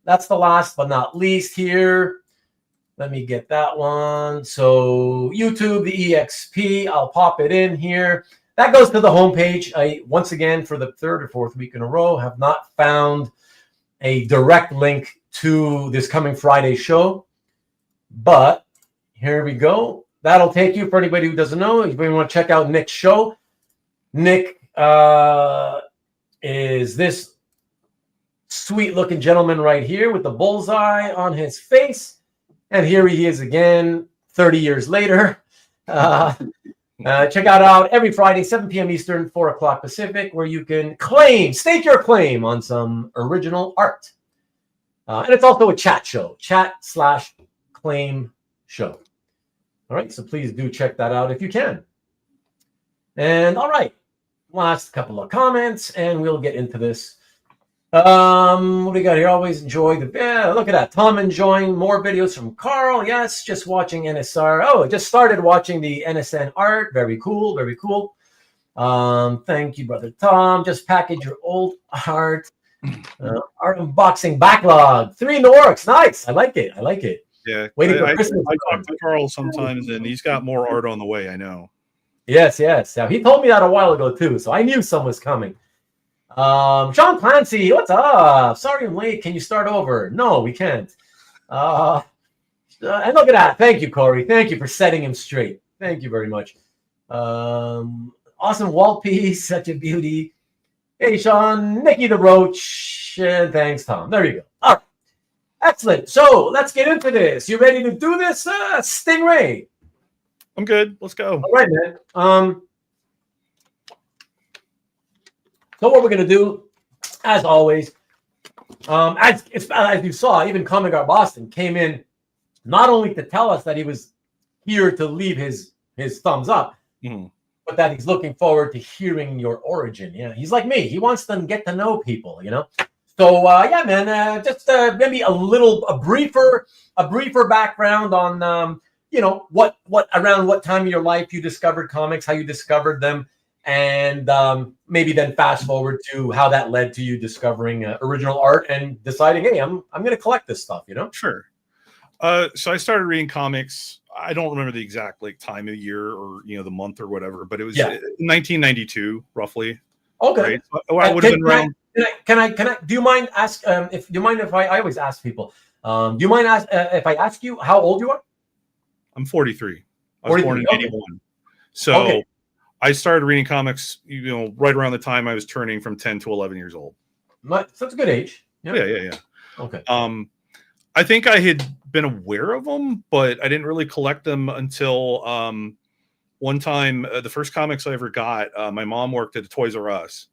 that's the last but not least here. Let me get that one. So YouTube, the EXP, I'll pop it in here. That goes to the homepage. I, once again, for the third or fourth week in a row, have not found a direct link to this coming Friday show. But here we go. That'll take you, for anybody who doesn't know, if you want to check out Nick's show. Nick is this sweet-looking gentleman right here with the bullseye on his face. And here he is again, 30 years later. Check out every Friday, 7 p.m. Eastern, 4 o'clock Pacific, where you can state your claim on some original art. And it's also a chat show, chat/claim show. All right, so please do check that out if you can. And all right, last couple of comments, and we'll get into this. What do we got here? Always enjoy the, look at that. Tom enjoying more videos from Carl. Yes, just watching NSR. Oh, I just started watching the NSN art. Very cool, very cool. Thank you, brother Tom. Just package your old art. Art unboxing backlog. 3 in the works. Nice. I like it. I like it. Yeah. I talk to Carl sometimes, and he's got more art on the way, I know. Yes. Now, he told me that a while ago, too, so I knew some was coming. Sean Clancy, what's up? Sorry I'm late. Can you start over? No, we can't. And look at that. Thank you, Corey. Thank you for setting him straight. Thank you very much. Awesome wall piece. Such a beauty. Hey, Sean. Nikki the Roach. And thanks, Tom. There you go. All right. Excellent. So let's get into this. You ready to do this, Stingray? I'm good. Let's go. All right, man. So what we're going to do, as always, as you saw, even Comic Art Boston came in not only to tell us that he was here to leave his thumbs up, but that he's looking forward to hearing your origin. Yeah, he's like me. He wants to get to know people, you know. So yeah, man, just maybe a briefer background on you know what around what time of your life you discovered comics, how you discovered them. And maybe then fast forward to how that led to you discovering original art and deciding, hey, I'm going to collect this stuff, you know? Sure. So I started reading comics. I don't remember the exact like time of year or the month or whatever, but it was 1992 roughly. Okay. Right? So I would have been around. Can I? Do you mind if I always ask people? Do you mind if I ask you how old you are? I'm 43. I was born in 81. So. Okay. I started reading comics, right around the time I was turning from 10 to 11 years old. So that's a good age. Yeah. Okay. I think I had been aware of them, but I didn't really collect them until one time. The first comics I ever got, my mom worked at a Toys R Us.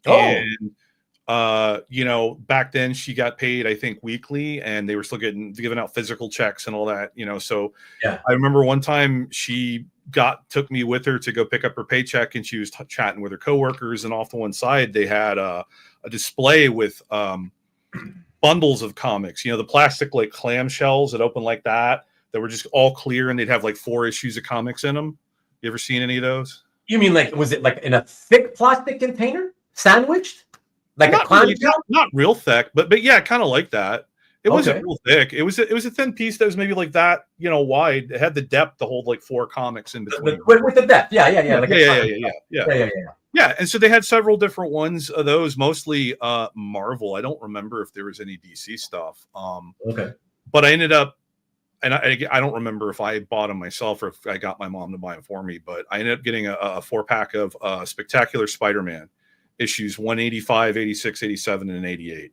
And, back then she got paid, I think, weekly, and they were still giving out physical checks and all that, So yeah. I remember one time she took me with her to go pick up her paycheck, and she was chatting with her coworkers, and off to one side they had a display with bundles of comics, the plastic like clamshells that open like that were just all clear, and they'd have like 4 issues of comics in them. You ever seen any of those? You mean was it like in a thick plastic container sandwiched like not a clam really, not real thick, but yeah, kind of like that. It wasn't real thick. It was a thin piece that was maybe like that, wide. It had the depth to hold like 4 comics in between. With the depth, yeah. Yeah, and so they had several different ones of those, mostly Marvel. I don't remember if there was any DC stuff. Okay. But I ended up and I don't remember if I bought them myself or if I got my mom to buy them for me, but I ended up getting a 4-pack of Spectacular Spider-Man issues 185, 86, 87, and 88.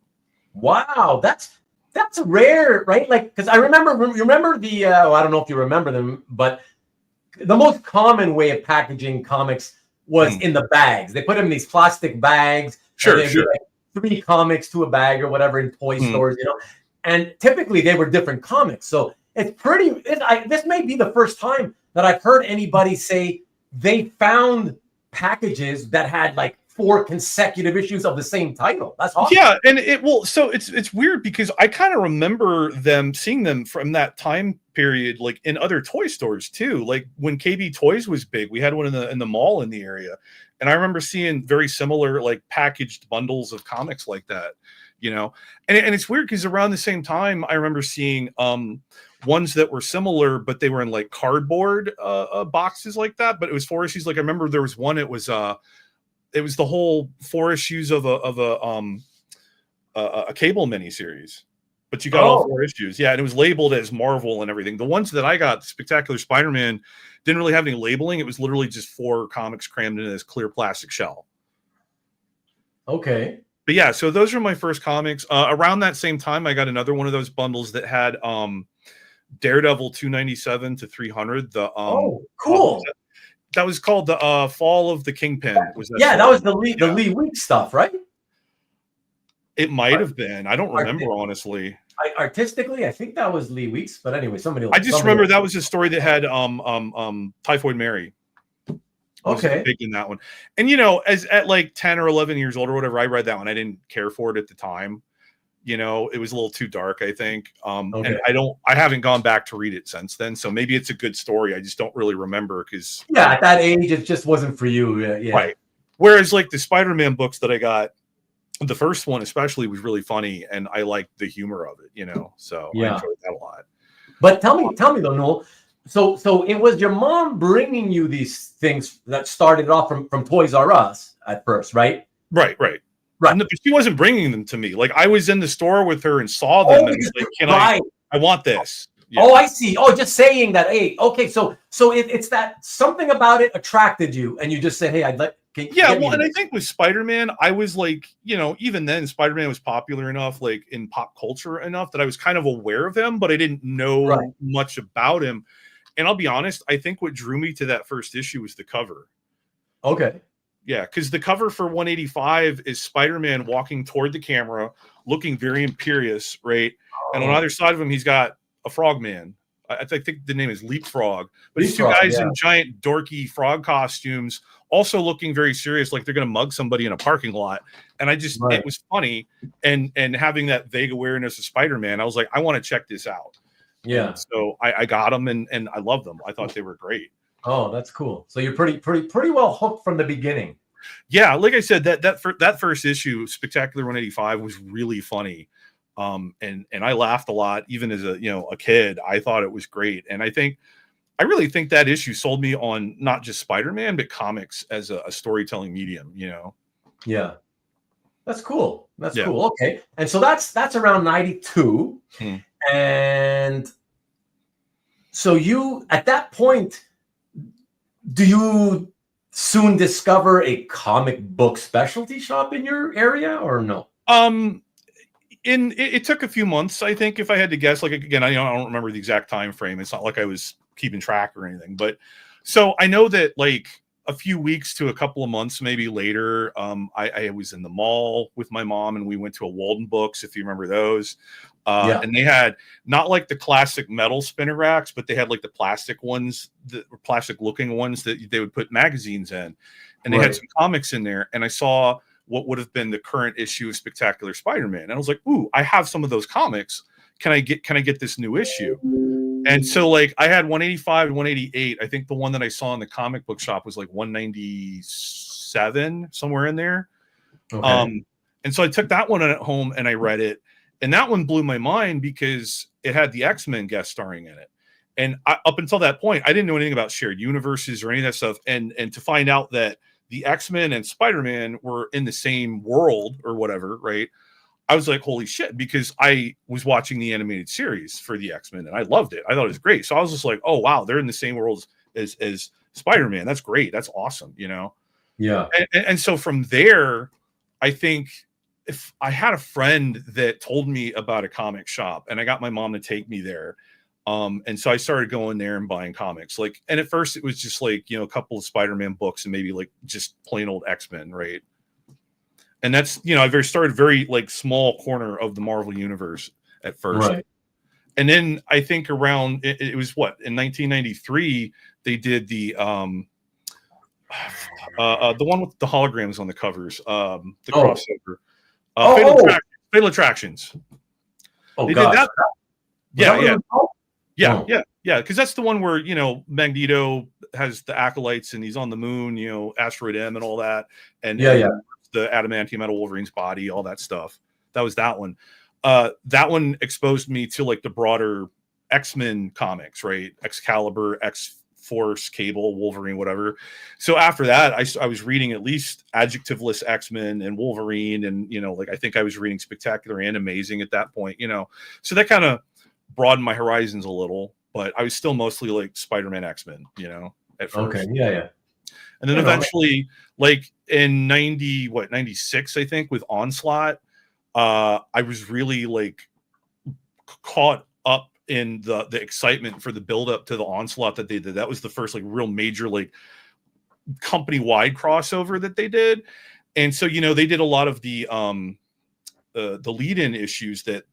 Wow, that's rare, right? Like, because I remember the I don't know if you remember them, but the most common way of packaging comics was in the bags. They put them in these plastic bags. Sure. Like 3 comics to a bag or whatever in toy stores, And typically they were different comics. So it's this may be the first time that I've heard anybody say they found packages that had like 4 consecutive issues of the same title. That's awesome. Yeah, and so it's weird because I kind of remember seeing them from that time period, like in other toy stores too. Like when KB Toys was big, we had one in the mall in the area, and I remember seeing very similar like packaged bundles of comics like that, And it's weird because around the same time, I remember seeing ones that were similar, but they were in like cardboard boxes like that. But it was 4 issues. Like I remember there was one. It was the whole 4 issues of a Cable miniseries, but you got all 4 issues. Yeah, and it was labeled as Marvel and everything. The ones that I got, Spectacular Spider-Man, didn't really have any labeling. It was literally just 4 comics crammed into this clear plastic shell. Okay. But yeah, so those are my first comics. Around that same time, I got another one of those bundles that had Daredevil 297 to 300. Cool. That was called the Fall of the Kingpin. That was the Lee Weeks stuff, right? It might have been. I don't remember, honestly. Artistically, I think that was Lee Weeks, but anyway, I just remember that was a story that had Typhoid Mary. Okay. Big in that one. And as at like 10 or 11 years old or whatever, I read that one. I didn't care for it at the time. It was a little too dark, I think. And I haven't gone back to read it since then. So maybe it's a good story. I just don't really remember because at that age, it just wasn't for you. Yeah. Right. Whereas like the Spider-Man books that I got, the first one especially was really funny, and I liked the humor of it, So I enjoyed that a lot. But tell me though, Newell. So it was your mom bringing you these things that started off from Toys R Us at first, right? Right. But she wasn't bringing them to me. Like I was in the store with her and saw them, and was like, I want this. Yeah. Oh, I see. Oh, just saying that. Hey, okay. So it's that something about it attracted you, and you just said, "Hey, I'd like." And I think with Spider-Man, I was like, even then, Spider-Man was popular enough, like in pop culture enough, that I was kind of aware of him, but I didn't know much about him. And I'll be honest, I think what drew me to that first issue was the cover. Okay. Yeah, because the cover for 185 is Spider-Man walking toward the camera, looking very imperious, right? And on either side of him, he's got a frogman. I think the name is Leapfrog. But these 2 guys in giant dorky frog costumes, also looking very serious, like they're going to mug somebody in a parking lot. And it was funny. And having that vague awareness of Spider-Man, I was like, I want to check this out. Yeah. And so I got them and I loved them. I thought they were great. Oh, that's cool. So you're pretty well hooked from the beginning. Yeah, like I said, that first issue, Spectacular 185, was really funny. And I laughed a lot, even as a kid. I thought it was great. And I really think that issue sold me on not just Spider-Man, but comics as a storytelling medium, Yeah. That's cool. That's cool. Okay. And so that's around 92. And so you, at that point, do you soon discover a comic book specialty shop in your area or no? It took a few months, I think, if I had to guess. Like, again, I don't remember the exact time frame. It's not like I was keeping track or anything. But so I know that like a few weeks to a couple of months, maybe later, I was in the mall with my mom and we went to a Walden Books, if you remember those. And they had not like the classic metal spinner racks, but they had like the plastic ones, the plastic looking ones that they would put magazines in. And they had some comics in there. And I saw what would have been the current issue of Spectacular Spider-Man. And I was like, ooh, I have some of those comics. Can I get this new issue? And so like I had 185 and 188. I think the one that I saw in the comic book shop was like 197, somewhere in there. Okay. And so I took that one at home and I read it. And that one blew my mind because it had the X-Men guest starring in it. And up until that point, I didn't know anything about shared universes or any of that stuff. And to find out that the X-Men and Spider-Man were in the same world or whatever, right? I was like, holy shit, because I was watching the animated series for the X-Men and I loved it. I thought it was great. So I was just like, oh wow, they're in the same world as Spider-Man. That's great. That's awesome, you know? Yeah. And so from there, I think if I had a friend that told me about a comic shop and I got my mom to take me there. And so I started going there and buying comics. Like, and at first it was just like, you know, a couple of Spider-Man books and maybe like just plain old X-Men, right? And that's, you know, I started very like small corner of the Marvel universe at first. Right. And then I think around it was what, in 1993 they did the one with the holograms on the covers, the crossover. Fatal Attractions. Oh, they did that. Yeah. Because that's the one where, you know, Magneto has the acolytes and he's on the moon, you know, Asteroid M and all that. And the adamantium metal Wolverine's body, all that stuff. That was that one. That one exposed me to like the broader X-Men comics, right? Excalibur, X-Force, Cable, Wolverine, whatever. So after that, I was reading at least adjectiveless X-Men and Wolverine. And, you know, like I think I was reading Spectacular and Amazing at that point, you know. So that kind of broadened my horizons a little, but I was still mostly like Spider-Man, X-Men, you know, at first. Okay, yeah. And then eventually, like in 96, I think, with Onslaught, I was really like caught up in the excitement for the build up to the Onslaught that they did. That was the first like real major like company-wide crossover that they did. And so, you know, they did a lot of the lead-in issues that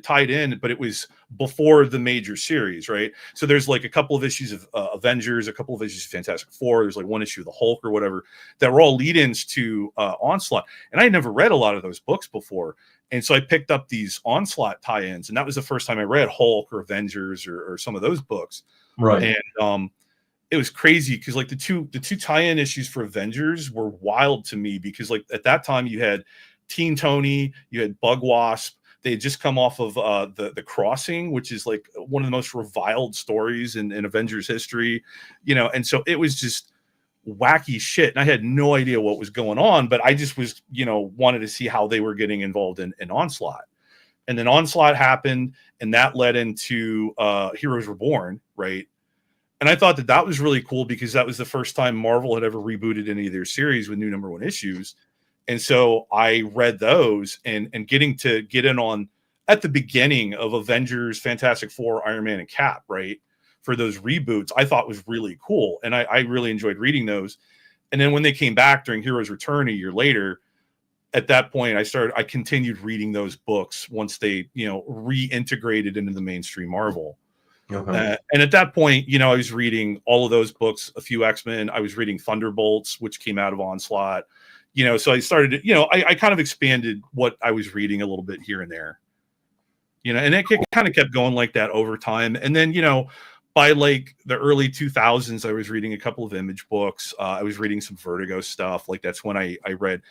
tied in, but it was before the major series, right? So there's like a couple of issues of Avengers, a couple of issues of Fantastic Four. There's like one issue of the Hulk or whatever that were all lead-ins to Onslaught. And I had never read a lot of those books before. And so I picked up these Onslaught tie-ins, and that was the first time I read Hulk or Avengers or some of those books. Right. And it was crazy because like the two tie-in issues for Avengers were wild to me because like at that time you had Teen Tony, you had Bug Wasp. They had just come off of the Crossing, which is like one of the most reviled stories in Avengers history, you know. And so it was just wacky shit, and I had no idea what was going on, but I just was, you know, wanted to see how they were getting involved in Onslaught. And then Onslaught happened, and that led into Heroes Reborn, right? And I thought that was really cool because that was the first time Marvel had ever rebooted any of their series with new #1 issues. And so I read those and getting to get in on at the beginning of Avengers, Fantastic Four, Iron Man, and Cap, right? For those reboots, I thought was really cool. And I really enjoyed reading those. And then when they came back during Heroes Return a year later, at that point, I continued reading those books once they, you know, reintegrated into the mainstream Marvel. Okay. And at that point, you know, I was reading all of those books, a few X-Men. I was reading Thunderbolts, which came out of Onslaught. You know, so I started, you know, I kind of expanded what I was reading a little bit here and there, you know, and it kind of kept going like that over time. And then, you know, by like the early 2000s, I was reading a couple of Image books. I was reading some Vertigo stuff. Like that's when I read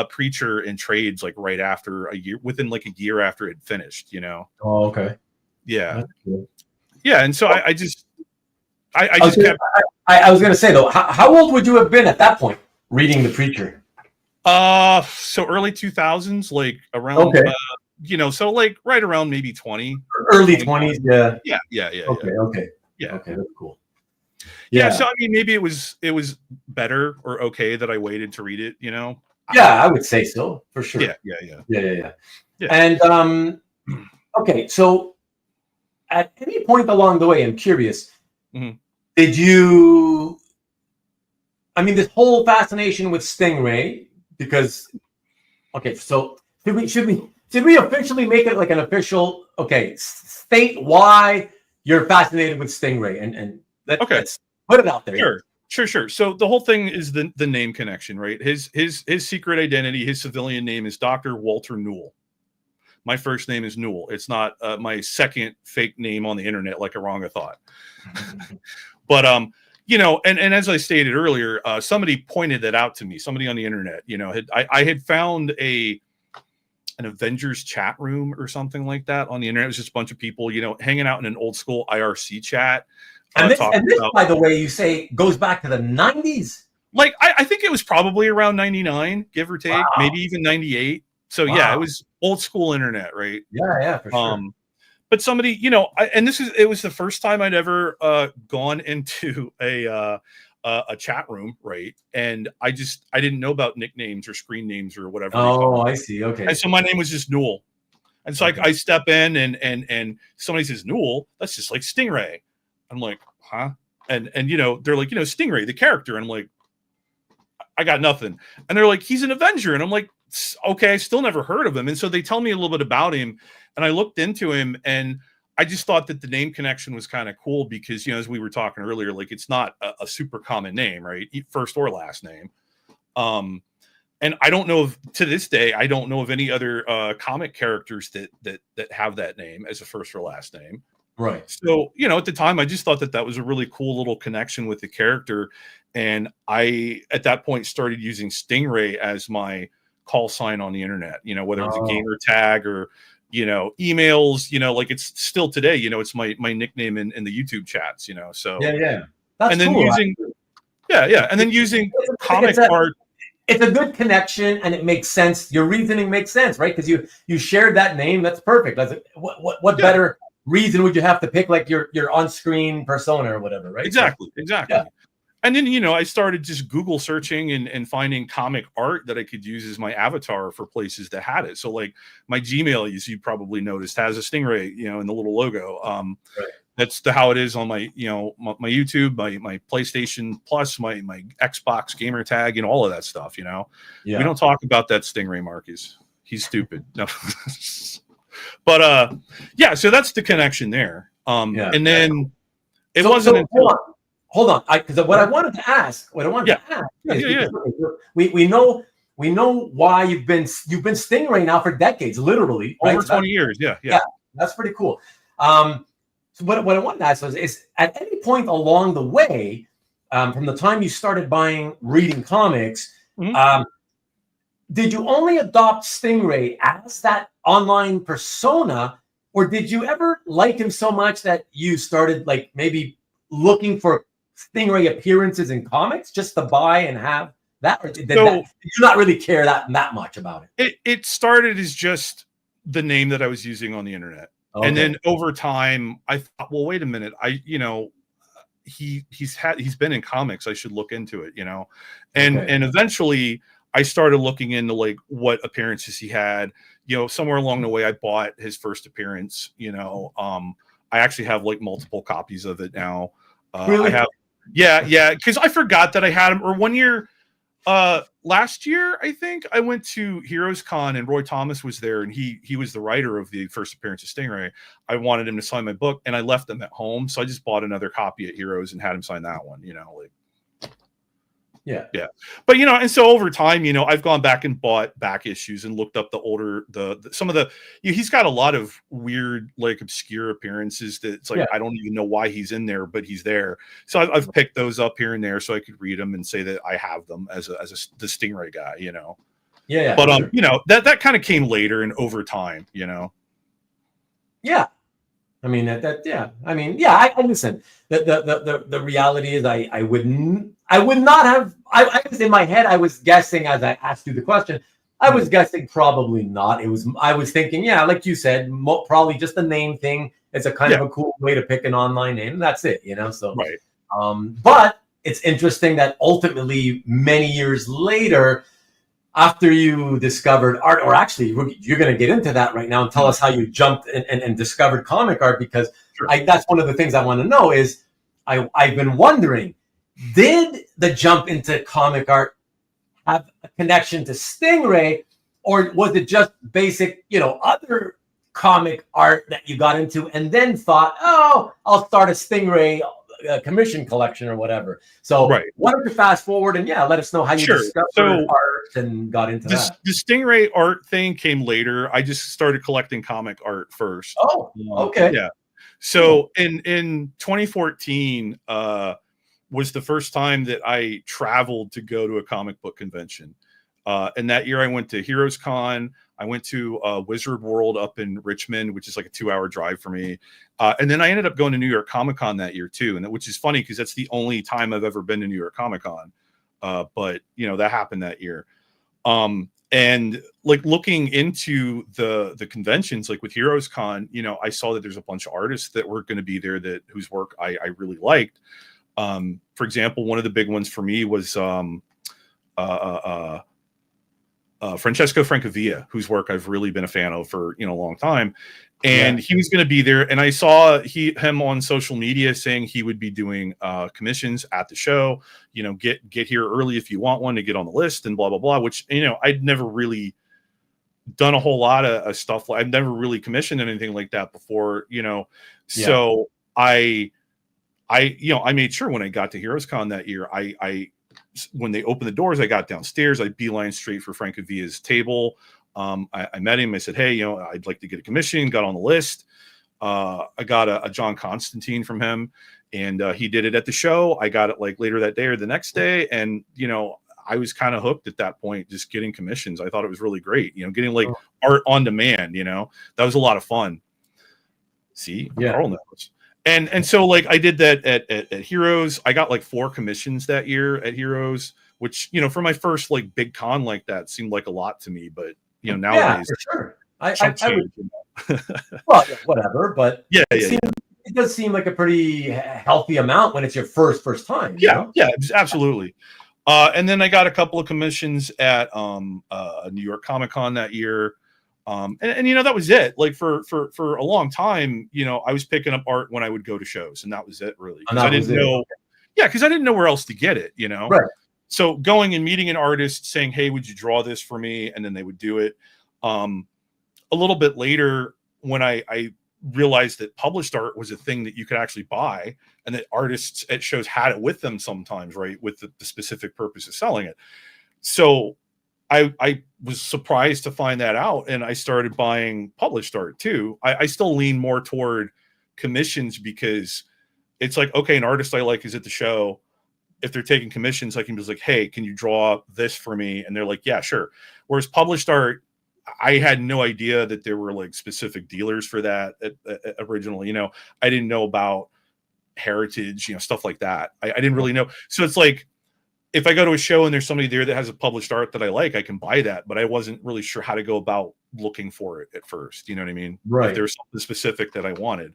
Preacher and Trades like right after within like a year after it finished, you know? Oh, okay. Yeah. Cool. Yeah. And so I was going to say though, how old would you have been at that point? Reading The Preacher. So early 2000s, like around, you know, so like right around maybe 20. Early 20s, yeah. Yeah. Okay, that's cool. Yeah, so I mean, maybe it was better or okay that I waited to read it, you know? Yeah, I would say so, for sure. Yeah. And, okay, so at any point along the way, I'm curious, did you... I mean, this whole fascination with Stingray, because, okay, so should we officially make it like an official, state why you're fascinated with Stingray and let's put it out there. Sure. So the whole thing is the name connection, right? His secret identity, his civilian name is Dr. Walter Newell. My first name is Newell. It's not my second fake name on the internet like Aranga thought. But you know, and as I stated earlier, somebody pointed that out to me. Somebody on the internet, you know, I had found an Avengers chat room or something like that on the internet. It was just a bunch of people, you know, hanging out in an old school IRC chat. And this, by the way, you say goes back to the 90s. Like I think it was probably around 99, give or take, maybe even 98. So yeah, it was old school internet, right? Yeah, for sure. But somebody, it was the first time I'd ever gone into a chat room, right? And I didn't know about nicknames or screen names or whatever. Oh, I see. Okay. And so my name was just Newell. And so I step in and somebody says, Newell, that's just like Stingray. I'm like, huh? And they're like, Stingray, the character. And I'm like, I got nothing. And they're like, he's an Avenger. And I'm like, okay, I still never heard of him. And so they tell me a little bit about him. And I looked into him, and I just thought that the name connection was kind of cool because, as we were talking earlier, like it's not a super common name, right? First or last name. And I don't know to this day, I don't know of any other comic characters that have that name as a first or last name. Right. So, at the time, I just thought that was a really cool little connection with the character. And I, at that point, started using Stingray as my call sign on the internet, whether it's a gamer tag or, emails, like it's still today, it's my nickname in the YouTube chats, so. Yeah. That's and then cool, using, and then using comic art. It's a good connection, and it makes sense. Your reasoning makes sense, right? Because you shared that name. That's perfect. What better reason would you have to pick, like your on-screen persona or whatever, right? Exactly. Yeah. And then, I started just Google searching and finding comic art that I could use as my avatar for places that had it. So like my Gmail, as you probably noticed, has a Stingray, in the little logo. Right. That's how it is on my, my YouTube, my PlayStation Plus, my Xbox gamer tag, all of that stuff, Yeah. We don't talk about that Stingray, Marcus. He's stupid. No. But so that's the connection there. And then it wasn't until hold on. Because what I wanted to ask is we know why you've been Stingray now for decades, literally over 20 years. Yeah, that's pretty cool. So what I wanted to ask is at any point along the way, from the time you started reading comics, did you only adopt Stingray as that online persona, or did you ever like him so much that you started like maybe looking for Stingray appearances in comics just to buy and have that? Or did you not really care that much about it? It started as just the name that I was using on the internet. Okay. And then over time, I thought, well, wait a minute. He's been in comics. I should look into it, and eventually I started looking into like what appearances he had, somewhere along the way, I bought his first appearance, I actually have like multiple copies of it now. Really? I have, yeah. Cause I forgot that I had him, or one year, last year, I think I went to Heroes Con and Roy Thomas was there, and he was the writer of the first appearance of Stingray. I wanted him to sign my book, and I left him at home, so I just bought another copy at Heroes and had him sign that one. Yeah. But and so over time, I've gone back and bought back issues and looked up the older some of the he's got a lot of weird, like obscure appearances that it's like I don't even know why he's in there, but he's there. So I've picked those up here and there so I could read them and say that I have them as the Stingray guy, Yeah. But that kind of came later and over time, Yeah. I mean I listen. The reality is I would not have. I was in my head. I was guessing as I asked you the question. I was guessing probably not. I was thinking, like you said, probably just a name thing. It's a kind of a cool way to pick an online name. And that's it, So right. But it's interesting that ultimately, many years later, after you discovered art, or actually you're going to get into that right now and tell us how you jumped and discovered comic art, because that's one of the things I want to know is I've been wondering, did the jump into comic art have a connection to Stingray, or was it just basic, other comic art that you got into and then thought, I'll start a Stingray commission collection or whatever? So why don't you fast forward and let us know how you discovered art and got into that. The Stingray art thing came later. I just started collecting comic art first. Oh, okay. Yeah. So in 2014 was the first time that I traveled to go to a comic book convention. And that year I went to Heroes Con. I went to Wizard World up in Richmond, which is like a 2-hour drive for me. And then I ended up going to New York Comic Con that year too. Which is funny because that's the only time I've ever been to New York Comic Con. But that happened that year. And like looking into the conventions, like with Heroes Con, you know, I saw that there's a bunch of artists that were going to be there that whose work I really liked. For example, one of the big ones for me was Francesco Francavilla, whose work I've really been a fan of for, you know, a long time. And he was going to be there, and I saw him on social media saying he would be doing commissions at the show. You know, get here early if you want one to get on the list, and blah blah blah. Which, you know, I'd never really done a whole lot of stuff. I've never really commissioned anything like that before. You know, so I made sure when I got to Heroes Con that year, I when they opened the doors, I got downstairs. I beeline straight for Francavilla's table. I met him. I said, hey, you know, I'd like to get a commission. Got on the list. I got a John Constantine from him, and he did it at the show. I got it like later that day or the next day. And, you know, I was kind of hooked at that point, just getting commissions. I thought it was really great. You know, getting like art on demand, you know, that was a lot of fun. See, Carl knows. And so like I did that at Heroes. I got like 4 commissions that year at Heroes, which, you know, for my first like big con like that seemed like a lot to me, but you know, nowadays, for sure. I would, well, whatever, but it does seem like a pretty healthy amount when it's your first time. Yeah, absolutely. And then I got a couple of commissions at New York Comic Con that year. And you know, that was it. Like for a long time, you know, I was picking up art when I would go to shows, and that was it really. Because I didn't know, because I didn't know where else to get it, you know. Right. So going and meeting an artist saying, hey, would you draw this for me? And then they would do it. A little bit later, when I realized that published art was a thing that you could actually buy, and that artists at shows had it with them sometimes, right, with the specific purpose of selling it. So I was surprised to find that out, and I started buying published art too. I still lean more toward commissions because it's like, okay, an artist I like is at the show. If they're taking commissions, I can just like, hey, can you draw this for me? And they're like, yeah, sure. Whereas published art, I had no idea that there were like specific dealers for that originally. You know, I didn't know about Heritage, you know, stuff like that. I didn't really know. So it's like, if I go to a show and there's somebody there that has a published art that I like, I can buy that, but I wasn't really sure how to go about looking for it at first. You know what I mean? Right. If there's something specific that I wanted.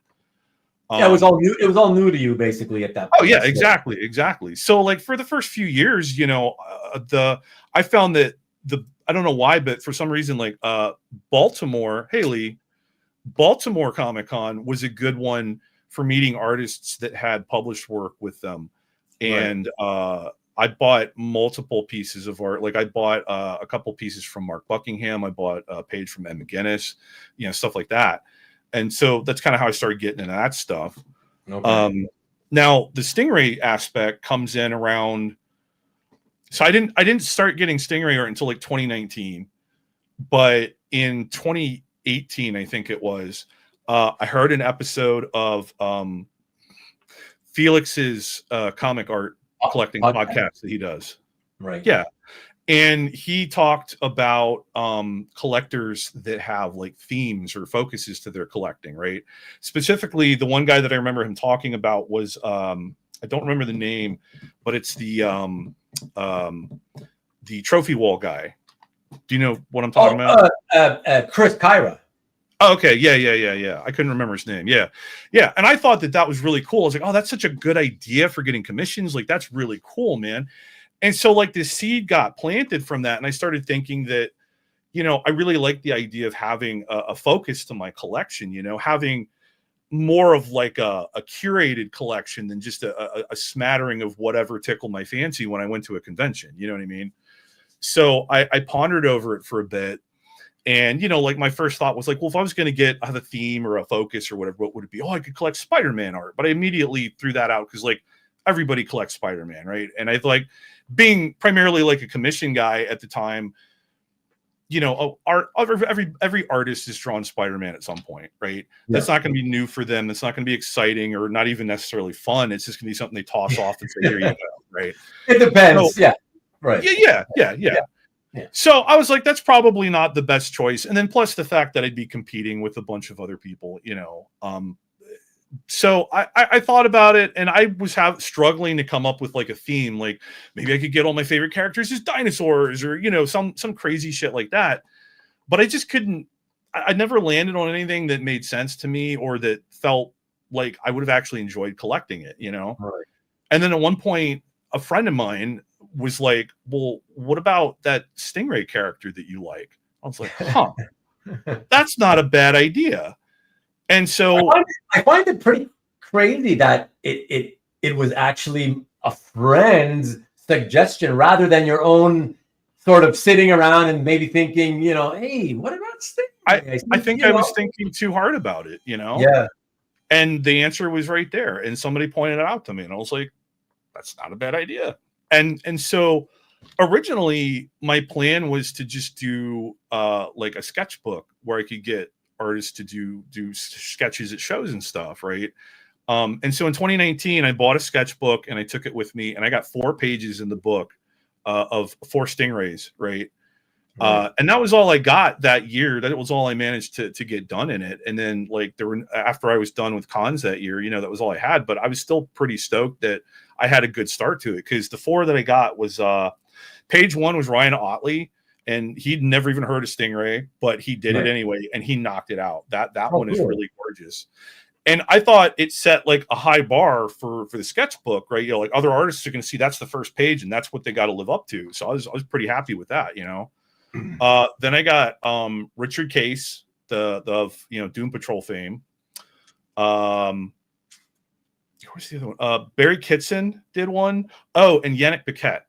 Yeah, it was all new. It was all new to you, basically, at that point. Oh yeah, exactly. So like for the first few years, you know, I found that I don't know why, but for some reason, like Baltimore Comic Con was a good one for meeting artists that had published work with them, and I bought multiple pieces of art. Like I bought a couple pieces from Mark Buckingham. I bought a page from McGuinness, you know, stuff like that. And so that's kind of how I started getting into that stuff. Okay. Now the Stingray aspect comes in around. So I didn't start getting Stingray art until like 2019, but in 2018, I think it was, I heard an episode of Felix's comic art collecting podcast that he does. Right. Yeah. And he talked about collectors that have like themes or focuses to their collecting, right? Specifically, the one guy that I remember him talking about was, I don't remember the name, but it's the trophy wall guy. Do you know what I'm talking about? Chris Kyra. Oh, okay. Yeah. I couldn't remember his name. Yeah. And I thought that was really cool. I was like, oh, that's such a good idea for getting commissions. Like, that's really cool, man. And so like this seed got planted from that. And I started thinking that, you know, I really like the idea of having a focus to my collection, you know, having more of like a curated collection than just a smattering of whatever tickled my fancy when I went to a convention. You know what I mean? So I pondered over it for a bit. And, you know, like my first thought was like, well, if I was going to have a theme or a focus or whatever, what would it be? Oh, I could collect Spider-Man art. But I immediately threw that out because like everybody collects Spider-Man, right? And I like being primarily like a commission guy at the time, you know, every artist has drawn Spider-Man at some point, right? Yeah. That's not going to be new for them. It's not going to be exciting or not even necessarily fun. It's just going to be something they toss off and say, here you go, right? It depends. So, yeah. Right. Yeah. So I was like, that's probably not the best choice. And then plus the fact that I'd be competing with a bunch of other people, you know, So I thought about it, and I was struggling to come up with like a theme. Like maybe I could get all my favorite characters as dinosaurs, or some crazy shit like that. But I just couldn't. I never landed on anything that made sense to me, or that felt like I would have actually enjoyed collecting it. Right. And then at one point, a friend of mine was like, "Well, what about that Stingray character that you like?" I was like, "Huh, that's not a bad idea." And so I find it pretty crazy that it was actually a friend's suggestion rather than your own sort of sitting around and maybe thinking, hey, what about Stingray? I think I was thinking too hard about it, Yeah. And the answer was right there. And somebody pointed it out to me, and I was like, that's not a bad idea. And so originally my plan was to just do like a sketchbook where I could get artists to do sketches at shows and stuff, right? And so in 2019 I bought a sketchbook and I took it with me, and I got 4 pages in the book of 4 Stingrays, right? And that was all I got that year. That was all I managed to get done in it. And then like after I was done with cons that year, that was all I had, but I was still pretty stoked that I had a good start to it, because the 4 that I got was page 1 was Ryan Otley, and he'd never even heard of Stingray, but he did it anyway, and he knocked it out. That one is really gorgeous. And I thought it set like a high bar for the sketchbook, right? Like other artists are going to see that's the first page, and that's what they got to live up to. So I was pretty happy with that, Then I got Richard Case, the Doom Patrol fame. Where's the other one? Barry Kitson did one. Oh, and Yannick Paquette.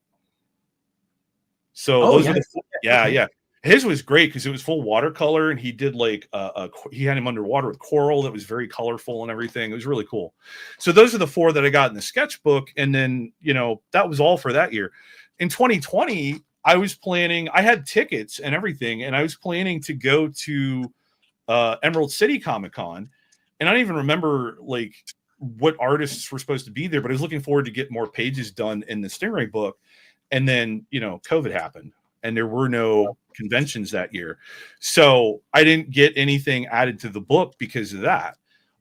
So those are yeah. His was great because it was full watercolor, and he did like he had him underwater with coral that was very colorful and everything. It was really cool. So those are the 4 that I got in the sketchbook, and then that was all for that year. In 2020, I was planning. I had tickets and everything, and I was planning to go to Emerald City Comic Con, and I don't even remember like what artists were supposed to be there, but I was looking forward to get more pages done in the Stingray book. And then, COVID happened, and there were no conventions that year. So I didn't get anything added to the book because of that.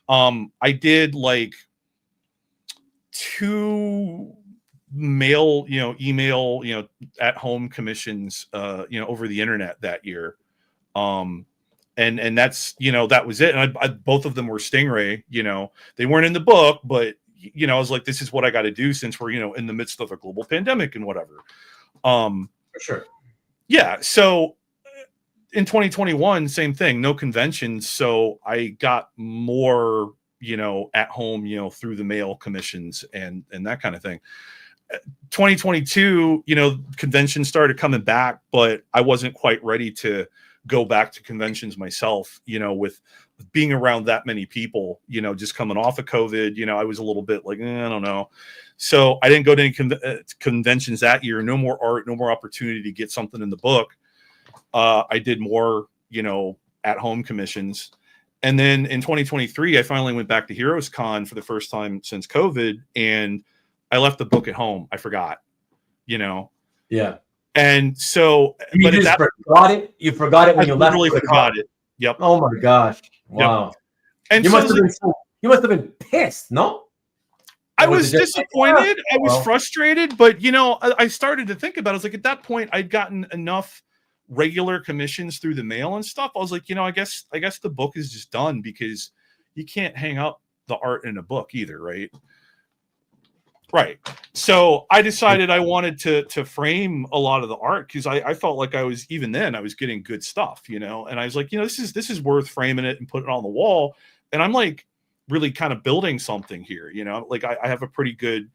I did like 2 mail, email, at home commissions, over the internet that year. And that's, that was it. And I both of them were Stingray, they weren't in the book, but I was like, this is what I got to do since we're, in the midst of a global pandemic and whatever. For sure. Yeah. So in 2021, same thing, no conventions. So I got more, at home, through the mail commissions and that kind of thing. 2022, conventions started coming back, but I wasn't quite ready to go back to conventions myself, with being around that many people, just coming off of COVID, I was a little bit like, I don't know. So I didn't go to any conventions that year. No more art, no more opportunity to get something in the book. I did more, at home commissions. And then in 2023, I finally went back to Heroes Con for the first time since COVID, and I left the book at home. I forgot, Yeah. And so, you just forgot it. You forgot it when you left. Literally forgot it. Yep. Oh my gosh! Wow. Yep. And you must have been pissed, no? I was disappointed. I was frustrated, but I started to think about it. I was like, at that point, I'd gotten enough regular commissions through the mail and stuff. I was like, I guess the book is just done, because you can't hang up the art in a book either, right? Right. So I decided I wanted to frame a lot of the art, because I felt like I was getting good stuff, and I was like, this is worth framing it and putting it on the wall. And I'm like really kind of building something here, like I have a pretty good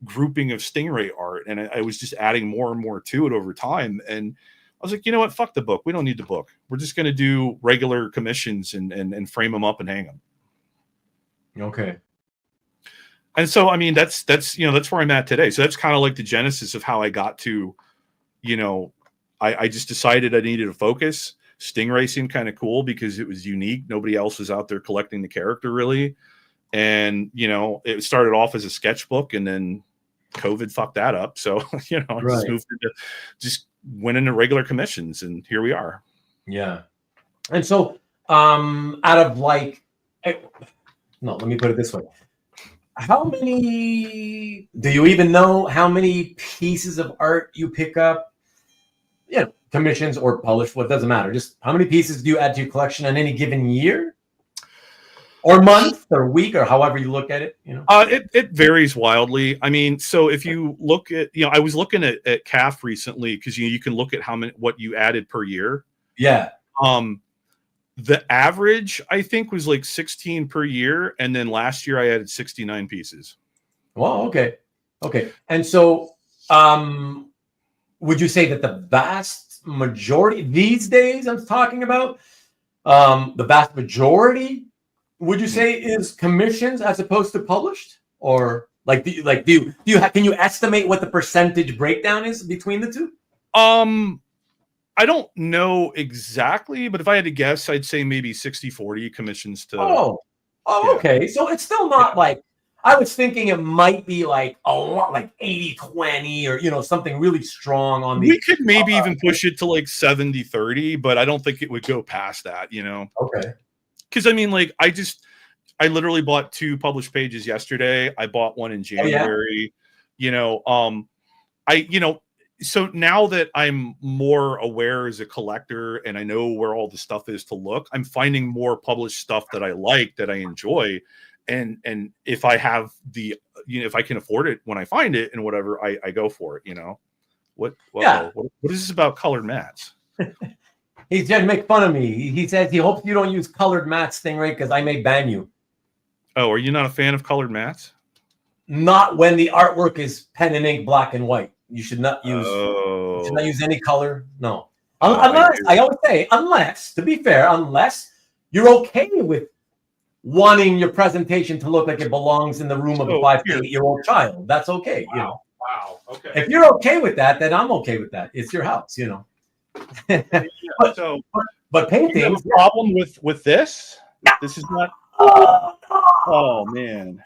grouping of Stingray art, and I was just adding more and more to it over time. And I was like, you know what? Fuck the book. We don't need the book. We're just going to do regular commissions and frame them up and hang them. Okay. And so, I mean, that's where I'm at today. So that's kind of like the genesis of how I got to, I just decided I needed a focus. Stingray seemed kind of cool because it was unique. Nobody else was out there collecting the character really. And, it started off as a sketchbook, and then COVID fucked that up. So, I just went into regular commissions, and here we are. Yeah. And so, out of like, No, let me put it this way. How many, do you even know how many pieces of art you pick up? You know, commissions or published, what doesn't matter. Just how many pieces do you add to your collection in any given year? Or month or week or however you look at it, you know? It varies wildly. I mean, so if you look at, I was looking at CAF recently because you can look at what you added per year. Yeah. The average, I think, was like 16 per year. And then last year I added 69 pieces. Well, okay. Okay. And so would you say that the vast majority these days I'm talking about, the vast majority, would you say is commissions as opposed to published? Or can you estimate what the percentage breakdown is between the two? I don't know exactly, but if I had to guess, I'd say maybe 60-40 commissions to. Okay. So it's still not like, I was thinking it might be like a lot, like 80-20 or, something really strong on the. We could maybe even push it to like 70-30, but I don't think it would go past that, Okay. Because I mean, like, I literally bought 2 published pages yesterday. I bought one in January, so now that I'm more aware as a collector and I know where all the stuff is to look, I'm finding more published stuff that I like, that I enjoy. And if I have if I can afford it when I find it and whatever, I go for it, What is this about colored mats? He's trying to make fun of me. He says he hopes you don't use colored mats, Stingray, because I may ban you. Oh, are you not a fan of colored mats? Not when the artwork is pen and ink, black and white. You should not use. You should not use any color. No, unless I always say, to be fair, unless you're okay with wanting your presentation to look like it belongs in the room of a 5 to 8-year-old child. That's okay. Wow. Okay. If you're okay with that, then I'm okay with that. It's your house, But painting. You have a problem with this? This is not. Oh man.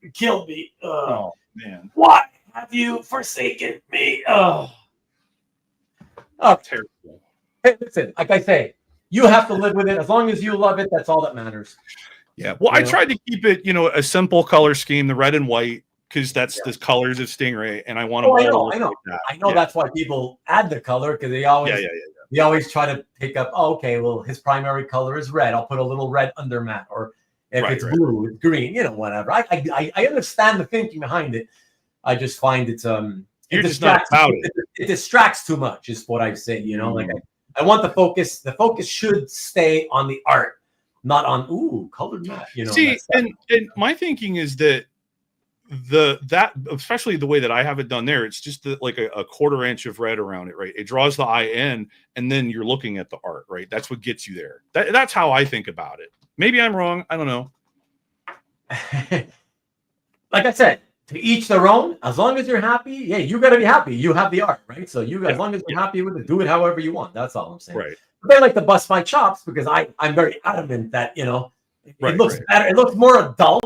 You killed me. Oh man. Why have you forsaken me? Oh, terrible. Hey, listen, like I say, you have to live with it. As long as you love it, that's all that matters. Yeah. Well, I tried to keep it, a simple color scheme, the red and white, because that's the colors of Stingray, and I want to. I know that's why people add the color, because they always they always try to pick up. Oh, okay, well, his primary color is red. I'll put a little red undermat, or if it's blue, it's green. Whatever. I understand the thinking behind it. I just find it's You're just not about it. It distracts too much, is what I say. Like I want the focus. The focus should stay on the art, not on colored mat. See, and my thinking is that that especially the way that I have it done there, it's just like a 1/4 inch of red around it, right? It draws the eye in, and then you're looking at the art, right? That's what gets you there. That's how I think about it. Maybe I'm wrong. I don't know. Like I said, to each their own. As long as you're happy, you got to be happy. You have the art, right? So as long as you're happy with it, do it however you want. That's all I'm saying. Right. But they like to bust my chops because I'm very adamant that it looks better. It looks more adult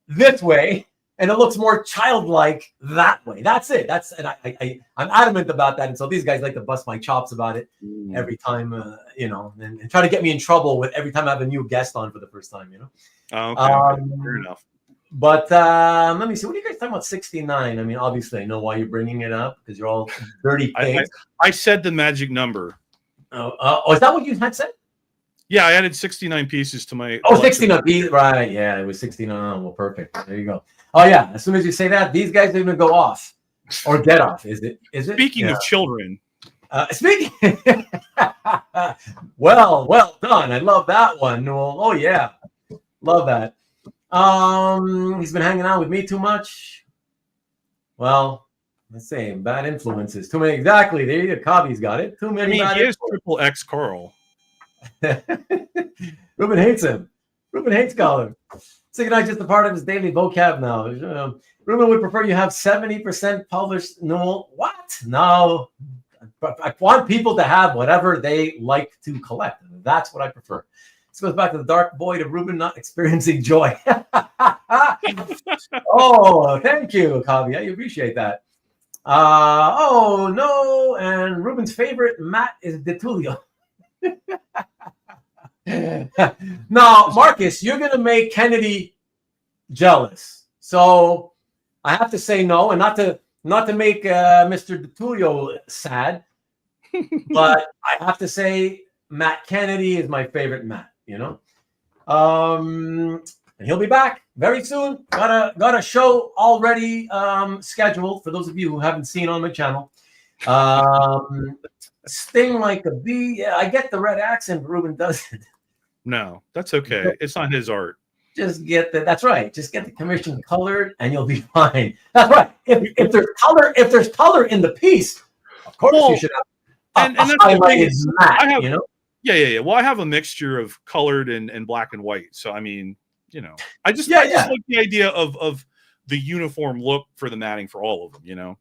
this way, and it looks more childlike that way. That's it. I'm adamant about that, and so these guys like to bust my chops about it every time, and try to get me in trouble with every time I have a new guest on for the first time. Okay. Fair enough. But let me see. What are you guys talking about? 69. I mean, obviously, I know why you're bringing it up because you're all dirty pigs. I said the magic number. Is that what you had said? Yeah, I added 69 pieces to my. 69 pieces. Right. Yeah, it was 69. Oh, well, perfect. There you go. Oh, yeah. As soon as you say that, these guys are going to go off or get off. Is it? Speaking of children. Speaking. well done. I love that one, Newell. Oh, yeah. Love that. He's been hanging out with me too much. Well, let's say bad influences. Too many. Exactly. There you go. Cobby's got it. Too many. He is triple X Carl. Ruben hates him. Ruben hates Collar. Signifies just a part of his daily vocab now. Ruben would prefer you have 70% published. No, what? No. I want people to have whatever they like to collect. That's what I prefer. This goes back to the dark void of Ruben not experiencing joy. Oh, thank you, Kavi. I appreciate that. Oh, no. And Ruben's favorite mat is Detulio. No, Marcus, you're gonna make Kennedy jealous. So I have to say no, and not to make Mr. DiTullio sad, but I have to say Matt Kennedy is my favorite Matt. You know, and he'll be back very soon. Got a show already scheduled for those of you who haven't seen on my channel. Sting like a bee. Yeah, I get the red accent. Ruben doesn't. No, that's okay. It's not his art. Just get the. That's right. Just get the commission colored, and you'll be fine. That's right. If there's color in the piece, of course you should have. And that's highlighted matte. You know. Yeah. Well, I have a mixture of colored and black and white. So I mean, you know, I just like the idea of the uniform look for the matting for all of them. You know.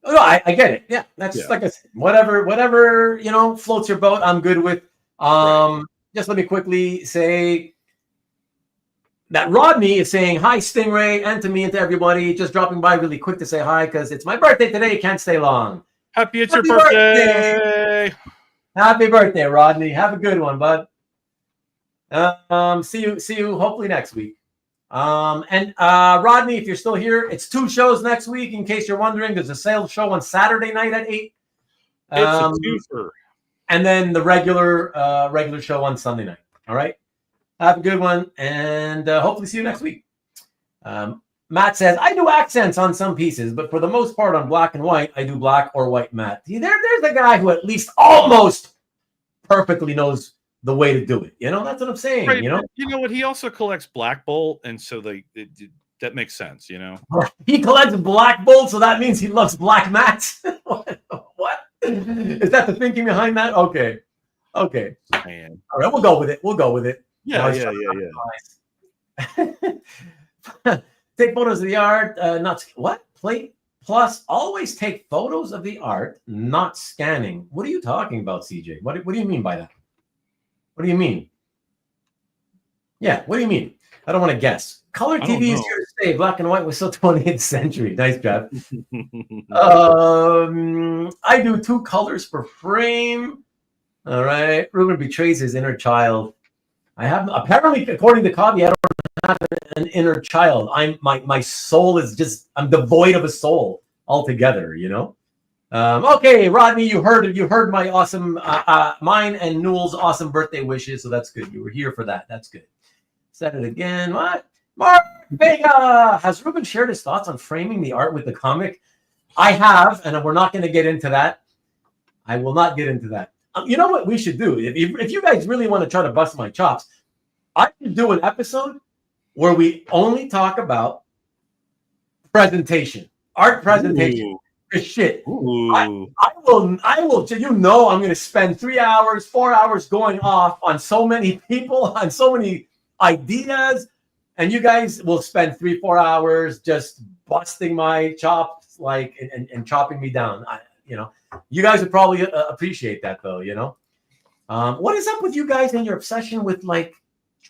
No, I get it. Yeah, that's like I said. Whatever you know floats your boat. I'm good with. Just let me quickly say that Rodney is saying hi, Stingray, and to me and to everybody. Just dropping by really quick to say hi because it's my birthday today. Can't stay long. Happy it's your birthday. Happy birthday, Rodney. Have a good one, bud. See you hopefully next week. And Rodney, if you're still here, it's 2 shows next week. In case you're wondering, there's a sales show on Saturday night at 8. It's a twofer. And then the regular show on Sunday night. All right. Have a good one, and hopefully see you next week. Matt says, I do accents on some pieces, but for the most part on black and white, I do black or white matte. There's a guy who at least almost perfectly knows the way to do it. You know, that's what I'm saying. Right. You know what? He also collects Black Bolt, and so that makes sense. You know, he collects Black Bolt, so that means he loves black mattes. What? Is that the thinking behind that? Okay. Man. All right, we'll go with it. Yeah. Take photos of the art, not what? Plate plus always take photos of the art, not scanning. What are you talking about, CJ? What do you mean by that? What do you mean? Yeah, what do you mean? I don't want to guess. Color TV is here to stay. Black and white was still 20th century. Nice job. I do 2 colors per frame. All right. Ruben betrays his inner child. I have apparently, according to Cobby, I don't have an inner child. My soul is just I'm devoid of a soul altogether. You know. Okay, Rodney, you heard my awesome mine and Newell's awesome birthday wishes, so that's good. You were here for that. That's good. Said it again. What? Mark Vega, has Ruben shared his thoughts on framing the art with the comic? I have, and we're not going to get into that. I will not get into that. You know what we should do? If you guys really want to try to bust my chops, I should do an episode where we only talk about presentation, art presentation. Shit. I will. You know, I'm going to spend 3 hours, 4 hours going off on so many people, on so many ideas, and you guys will spend 3-4 hours just busting my chops, like and chopping me down. You guys would probably appreciate that, though. You know, what is up with you guys and your obsession with like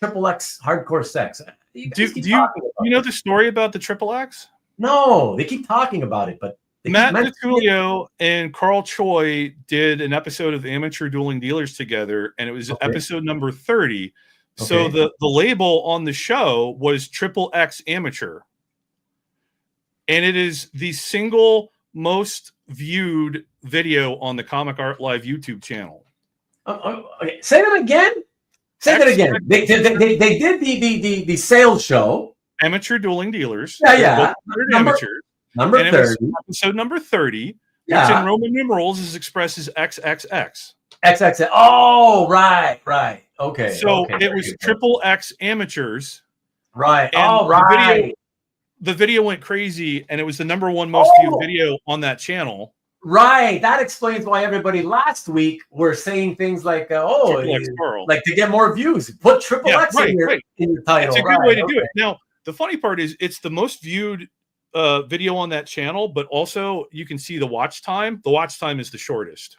XXX hardcore sex? Do you know the story about the XXX? No, they keep talking about it, but. Matt DiTullio and Carl Choi did an episode of Amateur Dueling Dealers together, and it was episode number 30. Okay. So the label on the show was XXX Amateur. And it is the single most viewed video on the Comic Art Live YouTube channel. Okay. Say that again. They did the sales show. Amateur Dueling Dealers. Yeah. Amateurs. Number 30. Episode number 30, which in Roman numerals is expressed as XXX. XXX. Oh, right. Okay. So it was XXX Amateurs. Right. And the video went crazy, and it was the number 1 most viewed video on that channel. Right. That explains why everybody last week were saying things like, like to get more views, put XXX in your title. It's a good way to do it. Now, the funny part is it's the most viewed video on that channel, but also you can see the watch time. The watch time is the shortest.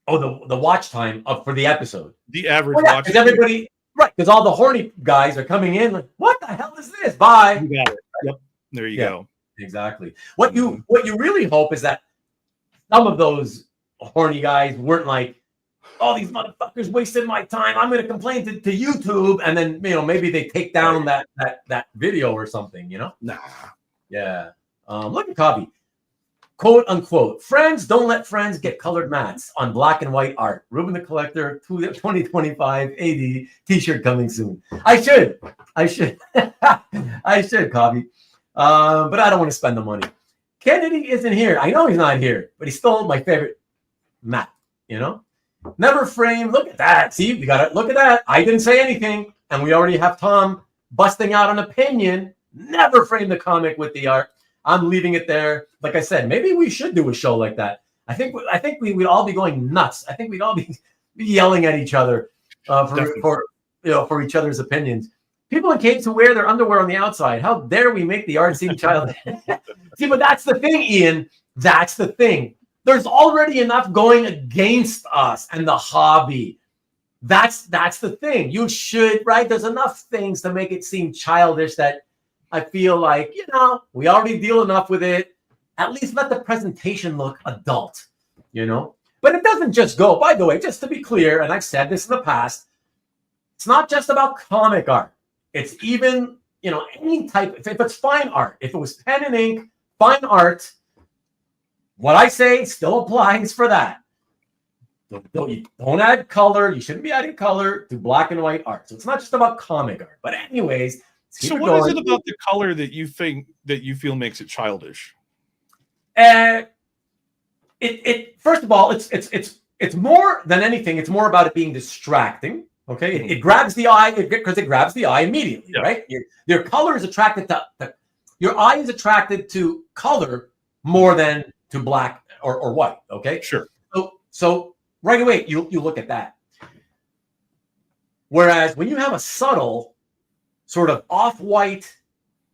Oh, the watch time for the episode. The average watch. Because everybody, because all the horny guys are coming in like, what the hell is this? Bye. You got it. Yep. There you go. Exactly. What you really hope is that some of those horny guys weren't like all these motherfuckers wasted my time. I'm going to complain to YouTube. And then, maybe they take down that video or something, Nah. Yeah. Look at Cobby. Quote unquote, friends, don't let friends get colored mats on black and white art. Ruben the Collector 2025 AD t-shirt coming soon. I should. I should, Cobby. But I don't want to spend the money. Kennedy isn't here. I know he's not here, but he stole my favorite mat, Never frame. Look at that. See, we got to look at that. I didn't say anything. And we already have Tom busting out an opinion. Never frame the comic with the art. I'm leaving it there. Like I said, maybe we should do a show like that. I think we would all be going nuts. I think we'd all be yelling at each other for each other's opinions. People in capes who wear their underwear on the outside. How dare we make the art seem childish? See, but that's the thing, Ian. That's the thing. There's already enough going against us and the hobby. That's the thing. You should, right? There's enough things to make it seem childish that I feel like, we already deal enough with it. At least let the presentation look adult, But it doesn't just go, by the way, just to be clear, and I've said this in the past, it's not just about comic art. It's even, any type, if it's fine art, if it was pen and ink, fine art, what I say still applies for that. Don't add color. You shouldn't be adding color to black and white art. So it's not just about comic art. But anyways, so what is it about the color that you feel makes it childish? It first of all, it's more than anything. It's more about it being distracting. Okay, it grabs the eye because it grabs the eye immediately, right? Your color is attracted to your eye is attracted to color more than to black or white. Okay, sure. So right away you look at that. Whereas when you have a subtle sort of off-white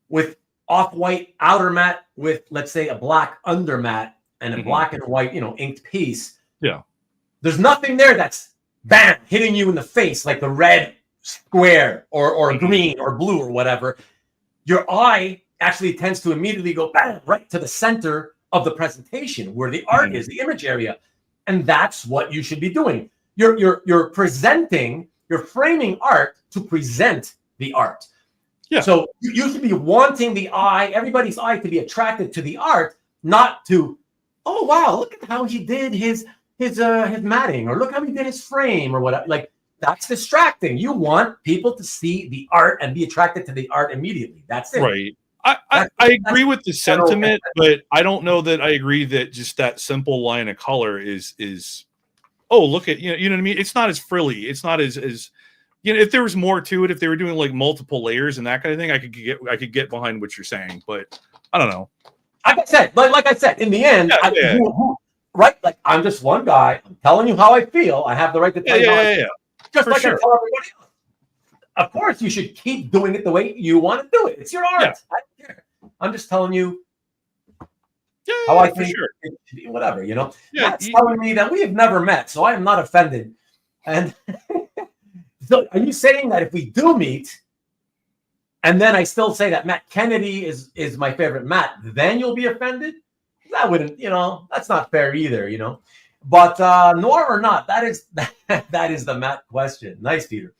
with off-white outer mat with, let's say, a black under mat and a black and white, inked piece. Yeah. There's nothing there that's bam hitting you in the face like the red square or green or blue or whatever. Your eye actually tends to immediately go bam right to the center of the presentation where the art is, the image area. And that's what you should be doing. You're presenting, you're framing art to present the art. Yeah. So you should be wanting the eye, everybody's eye, to be attracted to the art, not to, oh wow, look at how he did his matting, or look how he did his frame, or whatever. Like, that's distracting. You want people to see the art and be attracted to the art immediately. That's it. Right. I agree with the sentiment, but I don't know that I agree that just that simple line of color is oh, look at, you know what I mean? It's not as frilly. It's not as if there was more to it, if they were doing like multiple layers and that kind of thing, I could get behind what you're saying, but I don't know. Like I said, in the end, right? Like, I'm just one guy. I'm telling you how I feel. I have the right to tell you how I feel. Just like I tell everybody else. Of course, you should keep doing it the way you want to do it. It's your art. Yeah. I don't care. I'm just telling you how I think it should be, whatever, Yeah, that's telling me that we have never met, so I am not offended. And so are you saying that if we do meet, and then I still say that Matt Kennedy is my favorite Matt, then you'll be offended? That wouldn't, that's not fair either, But noir or not, that is the Matt question. Nice, Peter.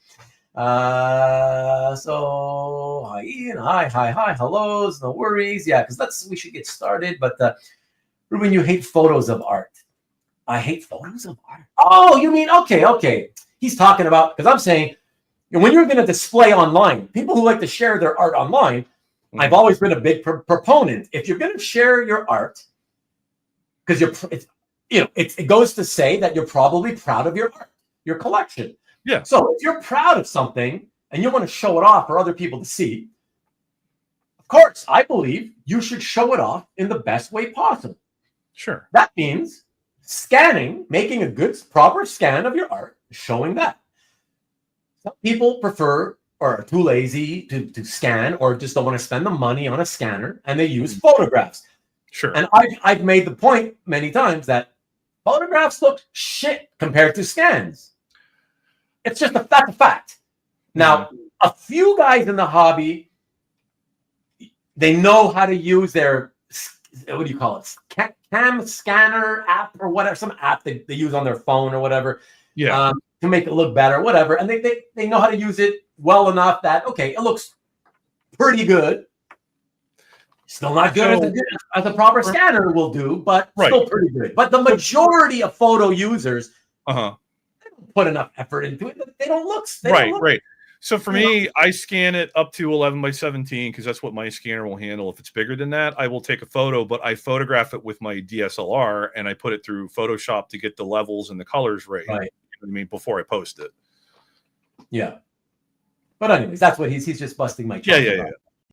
So hi Ian, hi, hellos, no worries. Yeah, because we should get started. But Ruben, you hate photos of art. I hate photos of art. Oh, you mean okay. He's talking about, because I'm saying, when you're going to display online, people who like to share their art online, I've always been a big proponent. If you're going to share your art, because it goes to say that you're probably proud of your art, your collection. Yeah. So if you're proud of something and you want to show it off for other people to see, of course, I believe you should show it off in the best way possible. Sure. That means scanning, making a good, proper scan of your art, showing that. Some people prefer or are too lazy to scan, or just don't want to spend the money on a scanner, and they use photographs. Sure. And I've made the point many times that photographs look shit compared to scans. It's just that's a fact. Now, a few guys in the hobby, they know how to use their, what do you call it? Cam scanner app or whatever, some app they use on their phone or whatever. to make it look better, whatever. And they know how to use it well enough that, okay, it looks pretty good. Still not good as a proper scanner will do, but still pretty good. But the majority of photo users they don't put enough effort into it. They don't look right. So for me, I scan it up to 11 by 17 because that's what my scanner will handle. If it's bigger than that, I will take a photo, but I photograph it with my DSLR and I put it through Photoshop to get the levels and the colors right. You know what I mean, before I post it. Yeah. But anyways, that's what he's just busting my chest.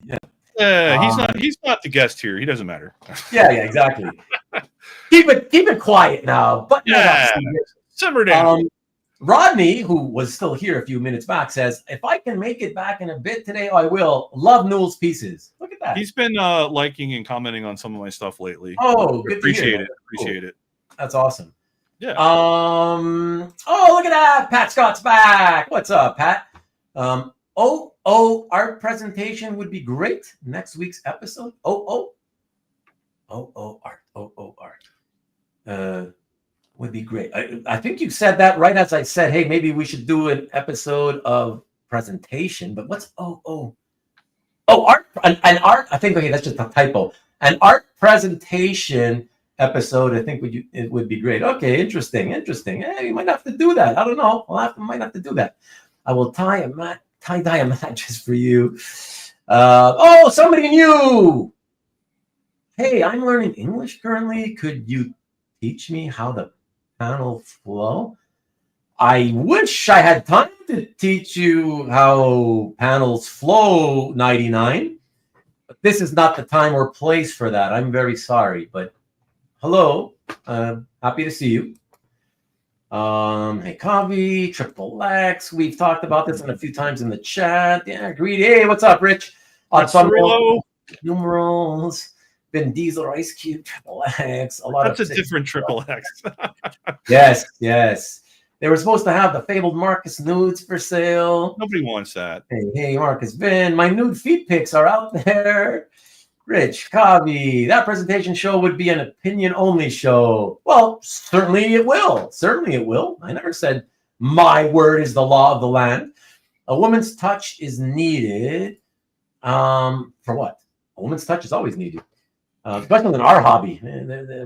Yeah. He's not the guest here. He doesn't matter. Yeah, exactly. keep it quiet now. But simmer down. Rodney, who was still here a few minutes back, says, if I can make it back in a bit today, I will. Love Newell's pieces. Look at that. He's been liking and commenting on some of my stuff lately. Oh, good Appreciate it. That's awesome. Yeah. Oh, look at that. Pat Scott's back. What's up, Pat? Art presentation would be great. Next week's episode. Art. Would be great. I think you said that right as I said, hey, maybe we should do an episode of presentation. But what's art? An art. I think that's just a typo. An art presentation episode. I think it would be great. Okay, interesting. Hey, you might have to do that. I don't know. Might have to do that. I will tie dye a mattress for you. Somebody new. Hey, I'm learning English currently. Could you teach me how the panel flow? I wish I had time to teach you how panels flow, 99. But this is not the time or place for that. I'm very sorry. But hello. Happy to see you. Hey, Coffee, Triple X. We've talked about this a few times in the chat. Yeah, greedy. Hey, what's up, Rich? Numerals. Vin Diesel, Ice Cube, Triple X. That's a different Triple X. Yes. They were supposed to have the fabled Marcus nudes for sale. Nobody wants that. Hey, Marcus Vin. My nude feet pics are out there. Rich, Kavi. That presentation show would be an opinion-only show. Well, certainly it will. I never said my word is the law of the land. A woman's touch is needed. For what? A woman's touch is always needed. Especially in our hobby.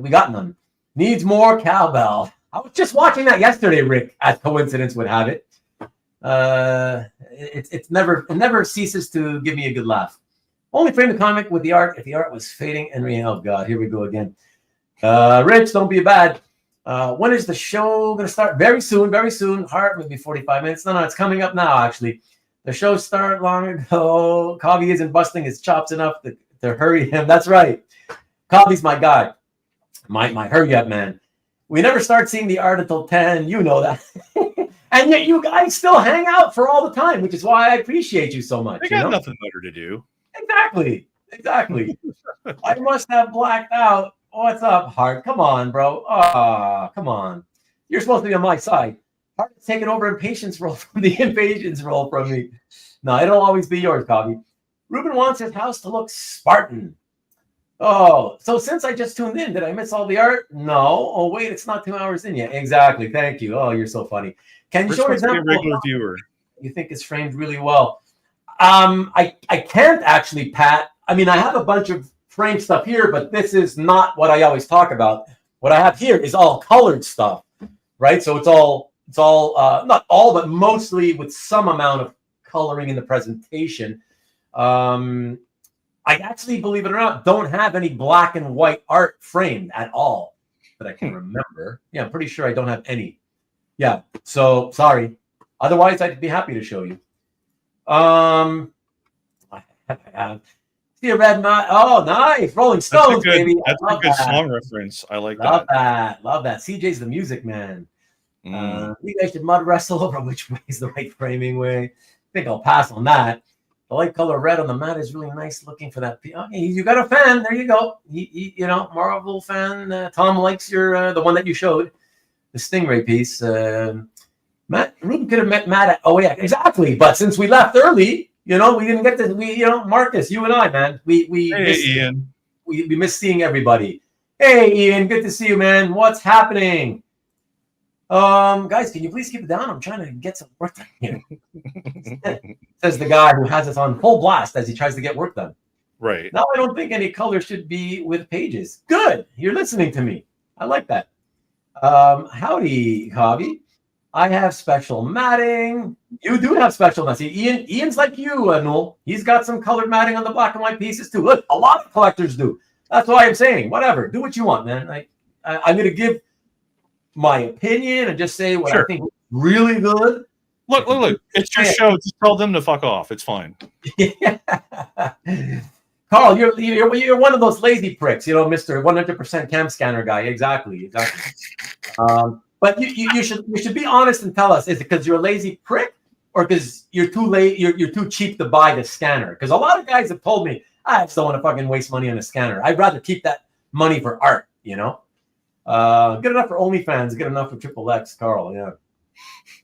We got none. Needs more cowbell. I was just watching that yesterday, Rick, as coincidence would have it. It never ceases to give me a good laugh. Only frame the comic with the art if the art was fading and oh God, here we go again. Rich, don't be bad. When is the show going to start? Very soon. Heart, maybe 45 minutes. No, it's coming up now, actually. The show started long ago. Kavi isn't busting his chops enough to hurry him. That's right. Kavi's my guy. My hurry up man. We never start seeing the art until 10. You know that. And yet you guys still hang out for all the time, which is why I appreciate you so much. I got nothing better to do. Exactly. I must have blacked out. What's up, Hart? Come on, bro. Come on. You're supposed to be on my side. Hart is taking over impatience role from me. No, it'll always be yours, Kavi. Ruben wants his house to look Spartan. Oh, so since I just tuned in, did I miss all the art? No. Oh, wait, it's not 2 hours in yet. Exactly. Thank you. Oh, you're so funny. Can you show an example? A regular viewer. You think it's framed really well? I can't actually, Pat. I mean, I have a bunch of frame stuff here, but this is not what I always talk about. What I have here is all colored stuff, right? So it's all not all, but mostly with some amount of coloring in the presentation. I actually, believe it or not, don't have any black and white art framed at all that I can remember. Yeah, I'm pretty sure I don't have any. Yeah, so sorry. Otherwise, I'd be happy to show you. I have. See a red knot. Oh, nice. Rolling Stones, baby. That's a good song reference. I like that. Love that. CJ's the music man. You guys should mud wrestle over which way is the right framing way. I think I'll pass on that. The light color red on the mat is really nice looking for that. Okay, you got a fan. There you go. You know, Marvel fan. Tom likes your the one that you showed, the Stingray piece. Matt Ruben could have met Matt at. Oh yeah, exactly. But since we left early, you know, we didn't get to. Marcus, you and I, man, Ian. We miss seeing everybody. Hey, Ian, good to see you, man. What's happening? Guys, can you please keep it down? I'm trying to get some work done here. Says the guy who has us on full blast as he tries to get work done. Right. Now I don't think any color should be with pages. Good. You're listening to me. I like that. Howdy, Javi. I have special matting. You do have special matting. Ian's like you, Newell. He's got some colored matting on the black and white pieces too. Look, a lot of collectors do. That's why I'm saying, whatever. Do what you want, man. I'm going to give my opinion and just say what I think is really good. Look. It's your show. Just tell them to fuck off. It's fine. Yeah. Carl, you're one of those lazy pricks, Mr. 100% cam scanner guy. Exactly. But you should be honest and tell us: is it because you're a lazy prick, or because you're too late? You're too cheap to buy the scanner? Because a lot of guys have told me, I just don't want to fucking waste money on a scanner. I'd rather keep that money for art. Good enough for OnlyFans. Good enough for XXX, Carl. Yeah.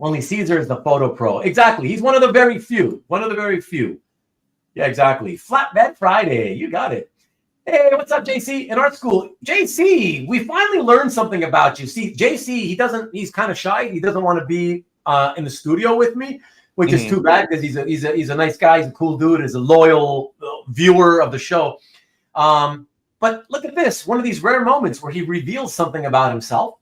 Only Caesar is the photo pro. Exactly. He's one of the very few. Yeah, exactly. Flatbed Friday. You got it. Hey, what's up, JC? In art school, JC, we finally learned something about you. See, JC, he's kind of shy. He doesn't want to be in the studio with me, which is too bad because he's a nice guy. He's a cool dude. He's a loyal viewer of the show. But look at this. One of these rare moments where he reveals something about himself.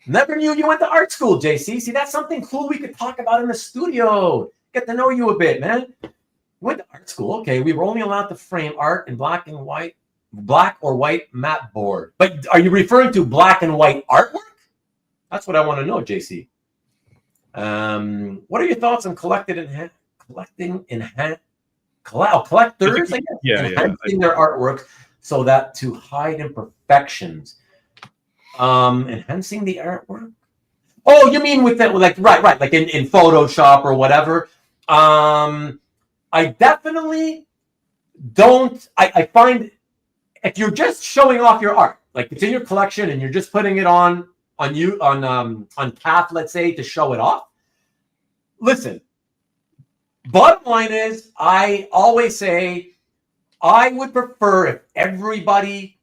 Never knew you went to art school, JC. See, that's something cool we could talk about in the studio. Get to know you a bit, man. Went to art school. Okay, we were only allowed to frame art in black or white matte board. But are you referring to black and white artwork? That's what I want to know, JC. What are your thoughts on collectors, I guess, enhancing their artwork so that to hide imperfections? Enhancing the artwork? Oh, you mean with that, right, like in Photoshop or whatever. I definitely don't. I find if you're just showing off your art, like it's in your collection and you're just putting it on CAF, let's say, to show it off. Listen, bottom line is, I always say I would prefer if everybody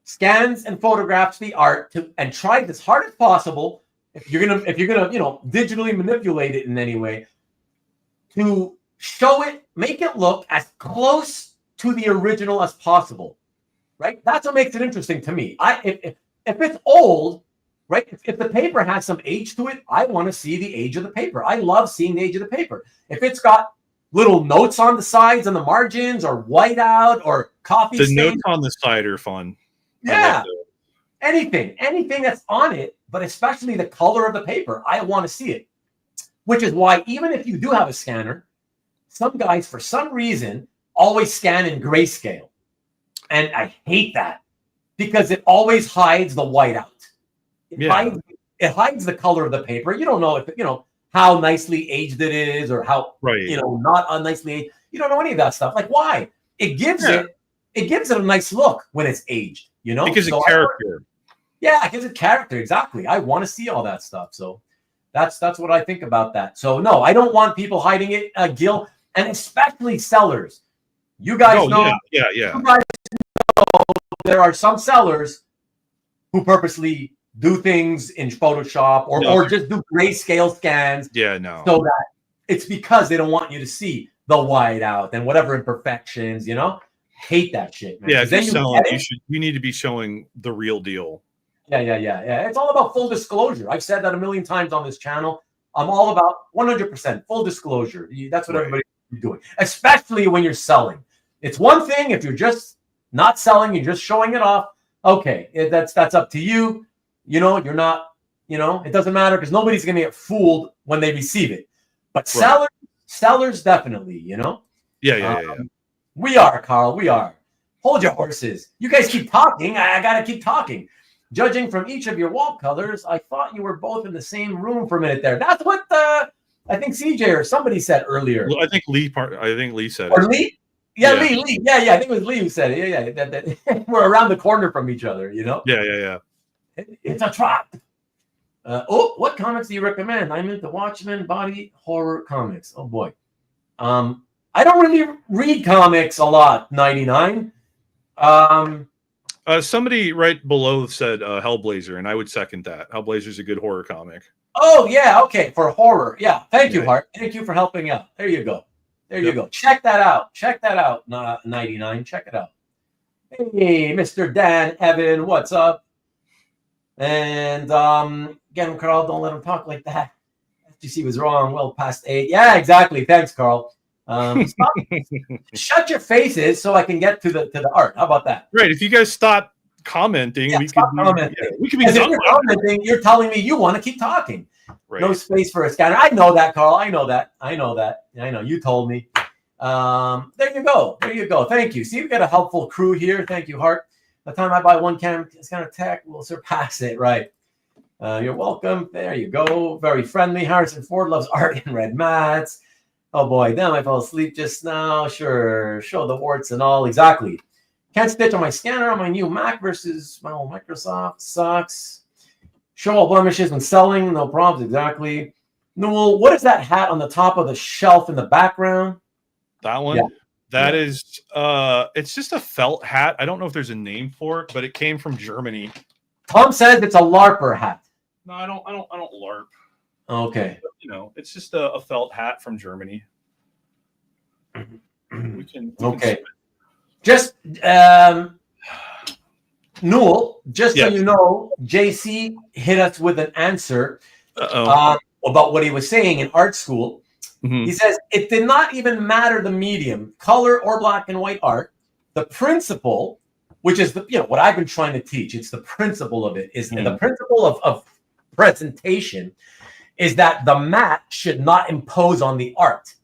scans and photographs the art and tries as hard as possible. If you're gonna digitally manipulate it in any way, to show it, make it look as close to the original as possible, right? That's what makes it interesting to me. If it's old, right? If the paper has some age to it, I want to see the age of the paper. I love seeing the age of the paper. If it's got little notes on the sides and the margins, or white out, or coffee the stains, notes on the side are fun. Yeah, anything that's on it, but especially the color of the paper, I want to see it. Which is why even if you do have a scanner, some guys, for some reason, always scan in grayscale. And I hate that because it always hides the whiteout. It hides the color of the paper. You don't know if how nicely aged it is, or how not unnicely aged. You don't know any of that stuff. Like, why? It gives it a nice look when it's aged. It gives it character. It gives it character. Exactly. I want to see all that stuff. So that's what I think about that. So no, I don't want people hiding it, Gil. And especially sellers. You guys know. Yeah. You guys know there are some sellers who purposely do things in Photoshop or just do grayscale scans. Yeah, no. So that it's because they don't want you to see the whiteout and whatever imperfections, Hate that shit, man. Yeah, if you're selling, you need to be showing the real deal. Yeah. It's all about full disclosure. I've said that a million times on this channel. I'm all about 100% full disclosure. That's what everybody doing, especially when you're selling. It's one thing if you're just not selling, you're just showing it off. Okay, that's up to you. You're not. It doesn't matter because nobody's gonna get fooled when they receive it. But sellers definitely. Yeah. We are, Carl. We are. Hold your horses. You guys keep talking. I gotta keep talking. Judging from each of your wall colors, I thought you were both in the same room for a minute there. That's what I think CJ or somebody said earlier. Well, I think Lee said or it. Lee? Yeah, Lee. Yeah. I think it was Lee who said it. Yeah. That we're around the corner from each other, Yeah. It's a trap. What comics do you recommend? I'm into Watchmen, body horror comics. Oh boy. I don't really read comics a lot, 99. Somebody right below said Hellblazer, and I would second that. Hellblazer's a good horror comic. Oh, yeah. Okay. For horror. Yeah. Thank you, Hart. Thank you for helping out. There you go. There you go. Check that out. Check that out. 99. Check it out. Hey, Mr. Dan Evan. What's up? And get him, Carl. Don't let him talk like that. FGC was wrong. Well past 8. Yeah, exactly. Thanks, Carl. Shut your faces so I can get to the art. How about that? Right. If you guys stop commenting, we could be done. You're commenting. You're telling me you want to keep talking. Right. No space for a scanner. I know that, Carl. I know that. I know. You told me. There you go. There you go. Thank you. See, we got a helpful crew here. Thank you, Hart. By the time I buy one scanner tech, we'll surpass it. Right. You're welcome. There you go. Very friendly. Harrison Ford loves art and red mats. Oh boy, damn, I fell asleep just now. Sure. Show the warts and all. Exactly. Can't stitch on my scanner on my new Mac versus my old Microsoft. Sucks. Show all blemishes when selling. No problems. Exactly. Newell, what is that hat on the top of the shelf in the background? That one? Yeah. That is, it's just a felt hat. I don't know if there's a name for it, but it came from Germany. Tom says it's a LARPer hat. No, I don't LARP. Okay. But, it's just a felt hat from Germany. We can okay. Just Newell, just so you know, JC hit us with an answer about what he was saying in art school. Mm-hmm. He says it did not even matter the medium, color or black and white art. The principle, which is what I've been trying to teach, it's the principle of it, is the principle of presentation is that the mat should not impose on the art.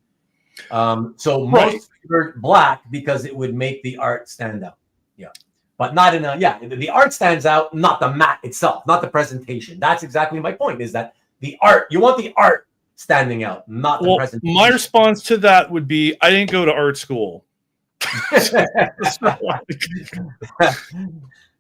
So most favored black because it would make the art stand out. Yeah. But not in the art stands out, not the mat itself, not the presentation. That's exactly my point, is that the art, you want the art standing out, not the presentation. My response to that would be, I didn't go to art school.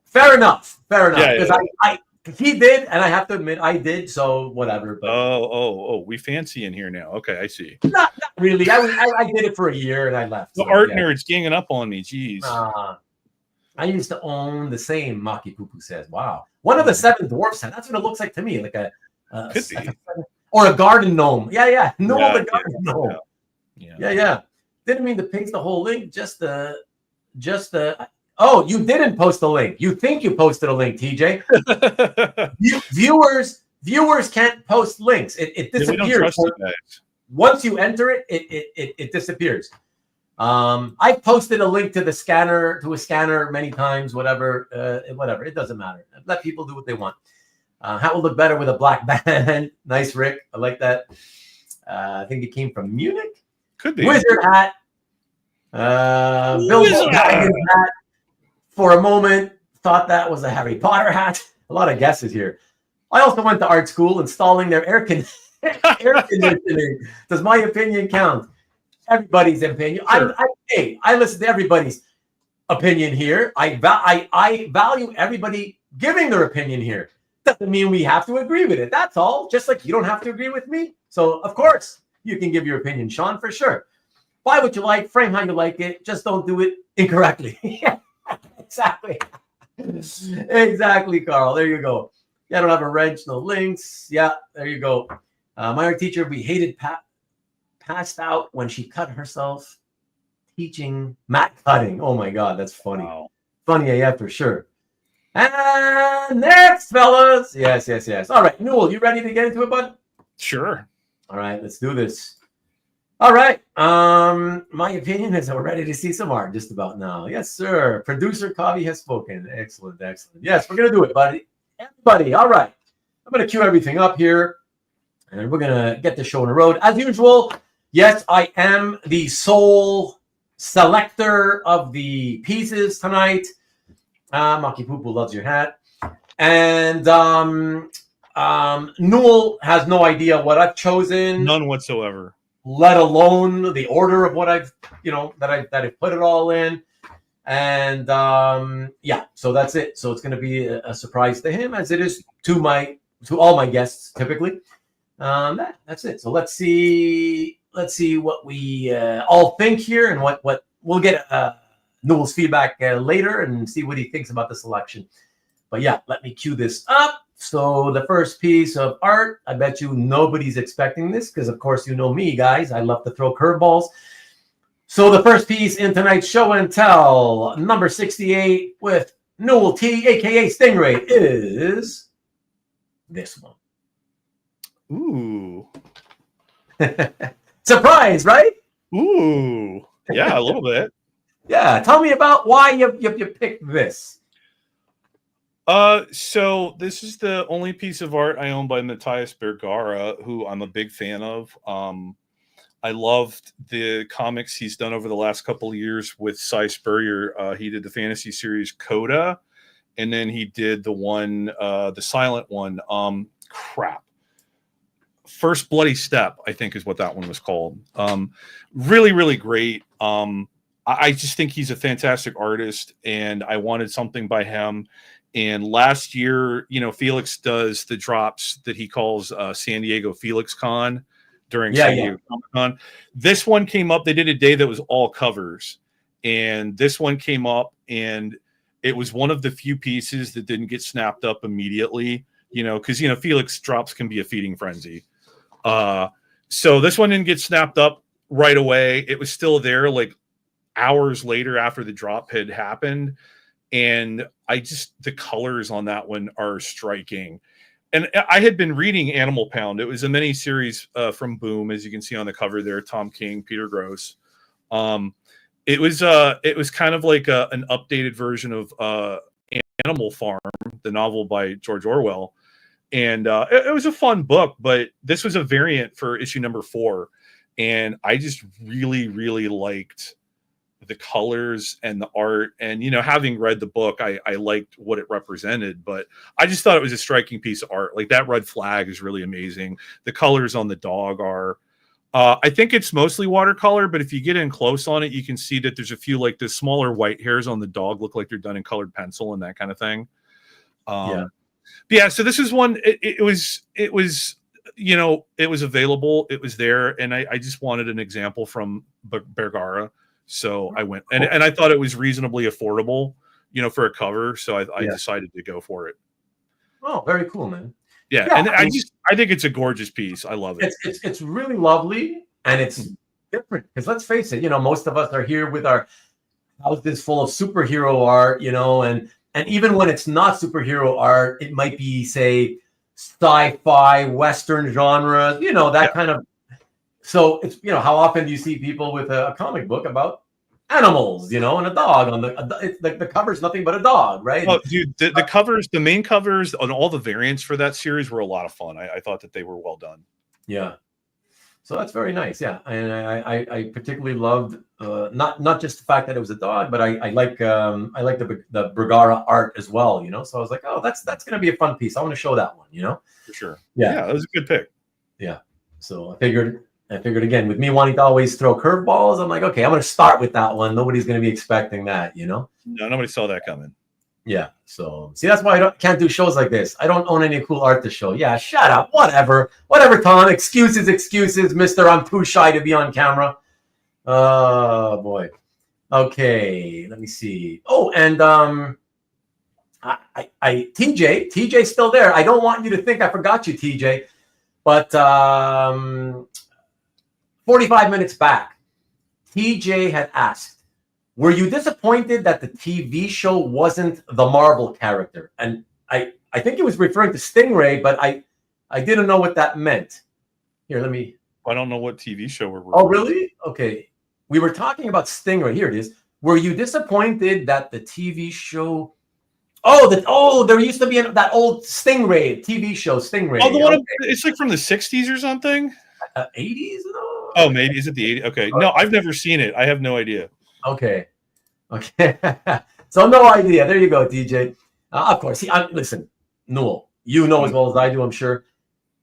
Fair enough. Because yeah. He did, and I have to admit, I did. So whatever. But we fancy in here now. Okay, I see. Not really. I did it for a year and I left. The art nerds ganging up on me. Jeez. I used to own the same. Maki Pupu says, "Wow, one of the 7 dwarfs. That's what it looks like to me, like or a garden gnome. Yeah. No, the garden gnome. Yeah. Didn't mean to paste the whole link. Just the. Oh, you didn't post a link. You think you posted a link, TJ. Viewers can't post links. It disappears. Once you enter it, it disappears. I've posted a link to a scanner many times, whatever. It doesn't matter. Let people do what they want. Hat will look better with a black band. Nice, Rick. I like that. I think it came from Munich. Could be. Wizard hat. Bill hat. For a moment, thought that was a Harry Potter hat. A lot of guesses here. I also went to art school installing their air conditioning. Does my opinion count? Everybody's opinion. Sure. I listen to everybody's opinion here. I value everybody giving their opinion here. Doesn't mean we have to agree with it. That's all. Just like you don't have to agree with me. So, of course, you can give your opinion, Sean, for sure. Buy what you like, frame how you like it. Just don't do it incorrectly. Exactly, Carl. There you go. Yeah, I don't have a wrench, no links. Yeah, there you go. My art teacher, we hated passed out when she cut herself teaching mat cutting. Oh my God, that's funny. Wow. Funny AF for sure. And next, fellas. Yes. All right, Newell, you ready to get into it, bud? Sure. All right, let's do this. All right. My opinion is we're ready to see some art just about now. Yes, sir. Producer Kavi has spoken. Excellent. Yes, we're going to do it, buddy. Everybody. All right. I'm going to cue everything up here, and we're going to get the show on the road. As usual, yes, I am the sole selector of the pieces tonight. Maki Pupu loves your hat. And Newell has no idea what I've chosen. None whatsoever. Let alone the order of what I've, that I've put it all in. And so that's it. So it's going to be a surprise to him, as it is to all my guests typically. That's it. So let's see what we all think here, and what we'll get Newell's feedback later and see what he thinks about the selection. But yeah, let me cue this up. So the first piece of art, I bet you nobody's expecting this because, of course, you know me, guys. I love to throw curveballs. So the first piece in tonight's show and tell, number 68 with Newell T, a.k.a. Stingray, is this one. Ooh. Surprise, right? Ooh. Yeah, a little bit. Yeah, tell me about why you picked this. So this is the only piece of art I own by Matías Bergara, who I'm a big fan of. I loved the comics he's done over the last couple of years with Cy Spurrier. He did the fantasy series Coda, and then he did the one, the silent one. First Bloody Step, I think is what that one was called. Really, really great. I just think he's a fantastic artist, and I wanted something by him. And last year, Felix does the drops that he calls San Diego Felix Con during San Diego Comic Con. This one came up. They did a day that was all covers. And this one came up, and it was one of the few pieces that didn't get snapped up immediately, because, Felix drops can be a feeding frenzy. So this one didn't get snapped up right away. It was still there like hours later after the drop had happened. And the colors on that one are striking. And I had been reading Animal Pound. It was a mini series from Boom, as you can see on the cover there. Tom King, Peter Gross. It was kind of like an updated version of Animal Farm, the novel by George Orwell. And it was a fun book, but this was a variant for issue number 4. And I just really, really liked the colors and the art, and having read the book, I liked what it represented, but I just thought it was a striking piece of art. Like that red flag is really amazing. The colors on the dog are I think it's mostly watercolor, but if you get in close on it, you can see that there's a few like the smaller white hairs on the dog look like they're done in colored pencil and that kind of thing. So this is one. It was available, it was there, and I just wanted an example from Bergara. So I went, and I thought it was reasonably affordable, for a cover. So I decided to go for it. Oh, very cool, man. Yeah, and I think it's a gorgeous piece. I love it. It's really lovely, and it's different. Because let's face it, most of us are here with our houses full of superhero art, and even when it's not superhero art, it might be, say, sci-fi, Western genre, that kind of. So it's, how often do you see people with a comic book about animals, and a dog on the cover's nothing but a dog, right? Oh, dude, the covers, the main covers on all the variants for that series were a lot of fun. I thought that they were well done. Yeah. So that's very nice. Yeah. And I particularly loved, not just the fact that it was a dog, but I like the Bergara art as well, So I was like, oh, that's going to be a fun piece. I want to show that one, For sure. Yeah. It was a good pick. Yeah. So I figured again, with me wanting to always throw curveballs, I'm like, okay, I'm going to start with that one. Nobody's going to be expecting that, No, nobody saw that coming. Yeah. So see, that's why I can't do shows like this. I don't own any cool art to show. Yeah, shut up. Whatever, Tom. Excuses. Mister, I'm too shy to be on camera. Oh boy. Okay, let me see. Oh, and TJ's still there. I don't want you to think I forgot you, TJ. But 45 minutes back, TJ had asked, were you disappointed that the TV show wasn't the Marvel character? And I think he was referring to Stingray, but I didn't know what that meant. Here, let me. I don't know what TV show we're. Oh, really? Okay. We were talking about Stingray. Here it is. Were you disappointed that the TV show? There used to be that old Stingray TV show, Stingray. Oh, the one it's like from the 60s or something. 80s? No. Oh, maybe is it the 80s? Okay, no, I've never seen it. I have no idea. Okay. So no idea. There you go, DJ. Of course. Listen, Newell, as well as I do, I'm sure.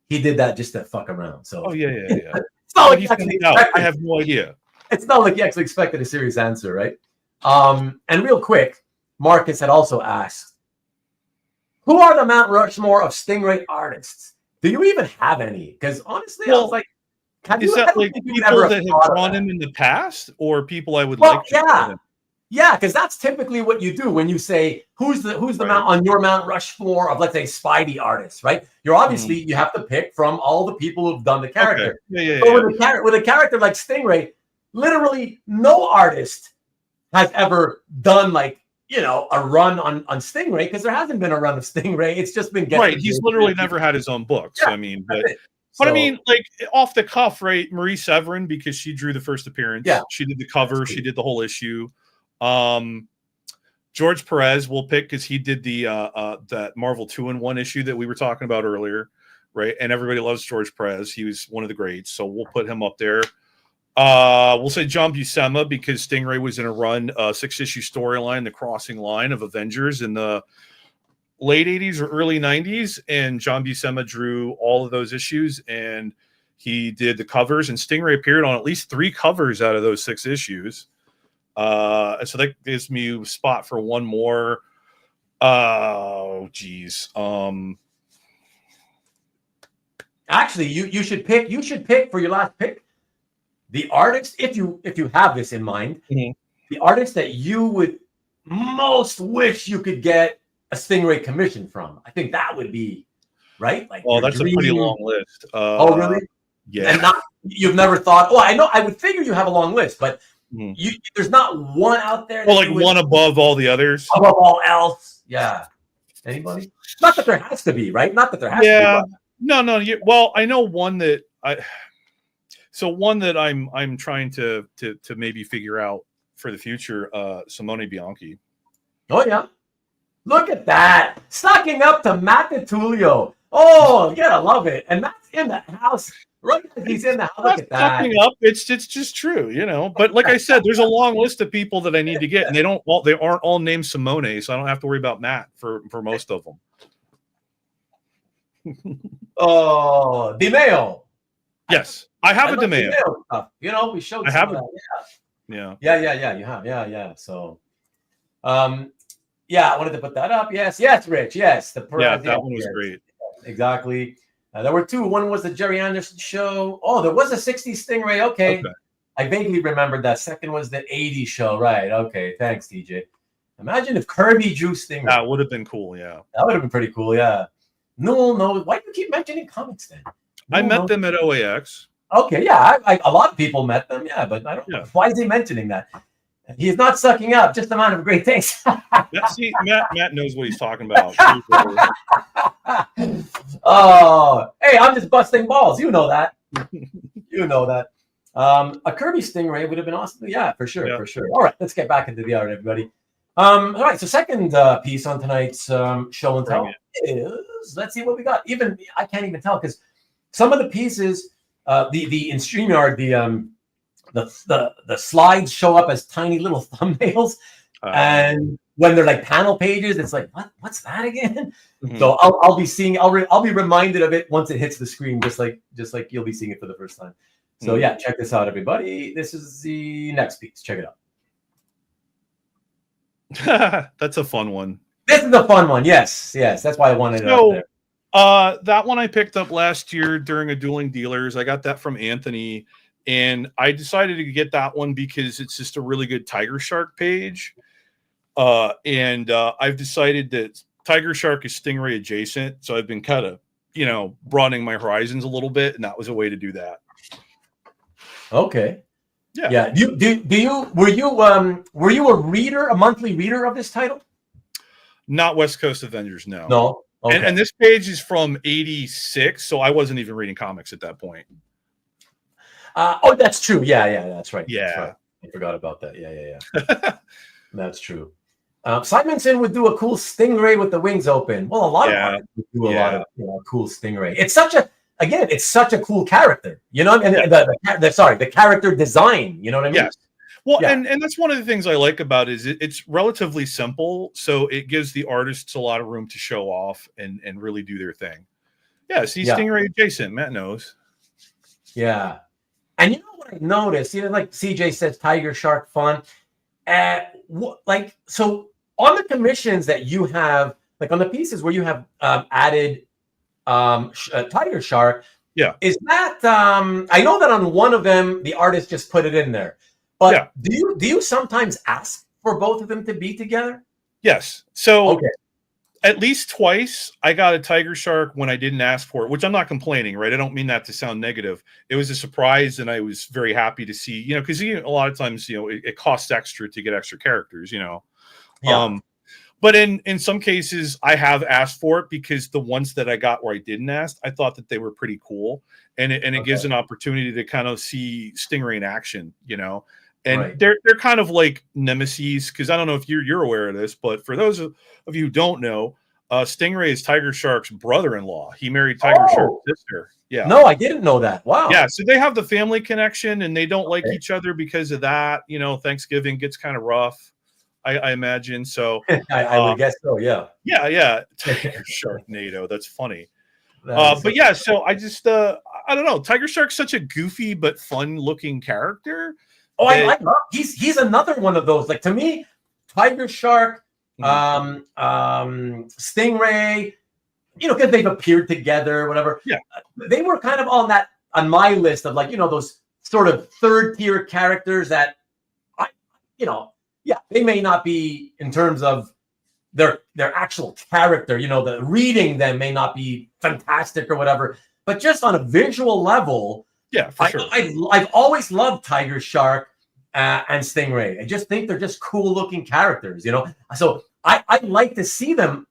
He did that just to fuck around. So. Oh yeah. It's not like he actually I have no idea. It's not like he actually expected a serious answer, right? And real quick, Marcus had also asked, who are the Mount Rushmore of Stingray artists? Do you even have any? Because honestly, I was like, is that like people that have drawn him in the past, or people I would like to? Yeah, because that's typically what you do when you say who's the mount on your Mount Rushmore of, let's say, Spidey artists, right? You're obviously you have to pick from all the people who've done the character. Okay. With a character like Stingray, literally no artist has ever done like a run on Stingray, because there hasn't been a run of Stingray. It's just been right. He's literally never had his own books. Yeah, I mean, but I mean, like off the cuff, right? Marie Severin, because she drew the first appearance. Yeah, she did the cover. She did the whole issue. George Perez we'll pick because he did the that Marvel 2-in-1 issue that we were talking about earlier, right? And everybody loves George Perez. He was one of the greats, so we'll put him up there. We'll say John Buscema because Stingray was in a run 6-issue storyline, The Crossing Line of Avengers in the late 80s or early 90s, and John Buscema drew all of those issues, and he did the covers, and Stingray appeared on at least 3 covers out of those 6 issues. So that gives me a spot for one more. Oh, geez. Actually, you should pick for your last pick the artist, if you have this in mind, the artist that you would most wish you could get a Stingray commission from. I think that would be right. Like, that's a pretty long list. Oh, really? Yeah. And you've never thought. Well, I know. I would figure you have a long list, but there's not one out there. Well, like one above all the others. Above all else. Yeah. Anybody? Not that there has to be, right? Not that there has to be. Yeah. No. Well, I know one that I'm trying to maybe figure out for the future. Simone Bianchi. Oh yeah. Look at that. Stocking up to Matt DiTullio. Oh, you gotta love it. And Matt's in the house. Right, he's in the house. Look at that. Up, it's just true, But like I said, there's a long list of people that I need to get, and they aren't all named Simone, so I don't have to worry about Matt for most of them. Oh, DiMeo. Yes, I have a DiMeo. We showed. I have it. Yeah. You have. Yeah. So, I wanted to put that up. Yes, Rich. Yes, that one was great. Exactly. There were 2. One was the Jerry Anderson show. Oh, there was a 60s Stingray. Okay. I vaguely remembered that. Second was the 80s show. Right. Okay. Thanks, TJ. Imagine if Kirby drew Stingray. That would have been cool. Yeah. That would have been pretty cool. Yeah. No. Why do you keep mentioning comics then? I met them at OAX. Okay. Yeah. A lot of people met them. Yeah. But I don't know. Why is he mentioning that? He's not sucking up, just a man of great taste. See, Matt knows what he's talking about. Oh, hey, I'm just busting balls. You know that. A Kirby Stingray would have been awesome. Yeah, for sure. All right, let's get back into the art, everybody. All right, so second piece on tonight's show and tell is, let's see what we got. Even I can't even tell because some of the pieces, the in StreamYard, the slides show up as tiny little thumbnails, and when they're like panel pages, it's like what's that again? So I'll be seeing. I'll be reminded of it once it hits the screen, just like you'll be seeing it for the first time. So yeah, check this out, everybody. This is the next piece. Check it out. That's a fun one. This is a fun one. Yes. That's why I wanted it up there. That one I picked up last year during a Dueling Dealers. I got that from Anthony. And I decided to get that one because it's just a really good Tiger Shark page. And I've decided that Tiger Shark is Stingray adjacent. So I've been kind of, broadening my horizons a little bit. And that was a way to do that. Okay. Yeah. Were you a monthly reader of this title? Not West Coast Avengers, no. No. Okay. And this page is from 86. So I wasn't even reading comics at that point. That's true. Yeah, that's right. Yeah. That's right. I forgot about that. Yeah. That's true. Simonson would do a cool Stingray with the wings open. Well, a lot of artists would do a lot of cool Stingray. It's such a cool character, and the character design, you know what I mean? Yes. Well, and that's one of the things I like about it is it's relatively simple, so it gives the artists a lot of room to show off and really do their thing. Yeah, see Stingray adjacent, Matt knows. Yeah. And you know what I noticed? Like CJ says, Tiger Shark fun. So on the commissions that you have, like on the pieces where you have added Tiger Shark, is that I know that on one of them the artist just put it in there, but do you sometimes ask for both of them to be together? Yes. So okay. At least twice I got a tiger shark when I didn't ask for it, which I'm not complaining, right? I don't mean that to sound negative. It was a surprise, and I was very happy to see, because a lot of times, it costs extra to get extra characters, Yeah. But in some cases, I have asked for it because the ones that I got where I didn't ask, I thought that they were pretty cool, and it gives an opportunity to kind of see Stingray in action, And Right. they're kind of like nemesis, because I don't know if you're aware of this, but for those of you who don't know, Stingray is Tiger Shark's brother-in-law. He married Tiger Shark's sister. Yeah. No, I didn't know that. Wow. Yeah, so they have the family connection, and they don't like each other because of that. Thanksgiving gets kind of rough, I imagine. So I would guess so. Yeah. Yeah. Tiger Sharknado. That's funny. But yeah, so I just I don't know. Tiger Shark's such a goofy but fun-looking character. Oh, I like him. He's another one of those. Like, to me, Tiger Shark, Stingray, because they've appeared together, whatever. Yeah, they were kind of on my list of, like, those sort of third tier characters that they may not be in terms of their actual character. The reading them may not be fantastic or whatever, but just on a visual level. Yeah, for sure. I've always loved Tiger Shark and Stingray. I just think they're just cool looking characters, So I like to see them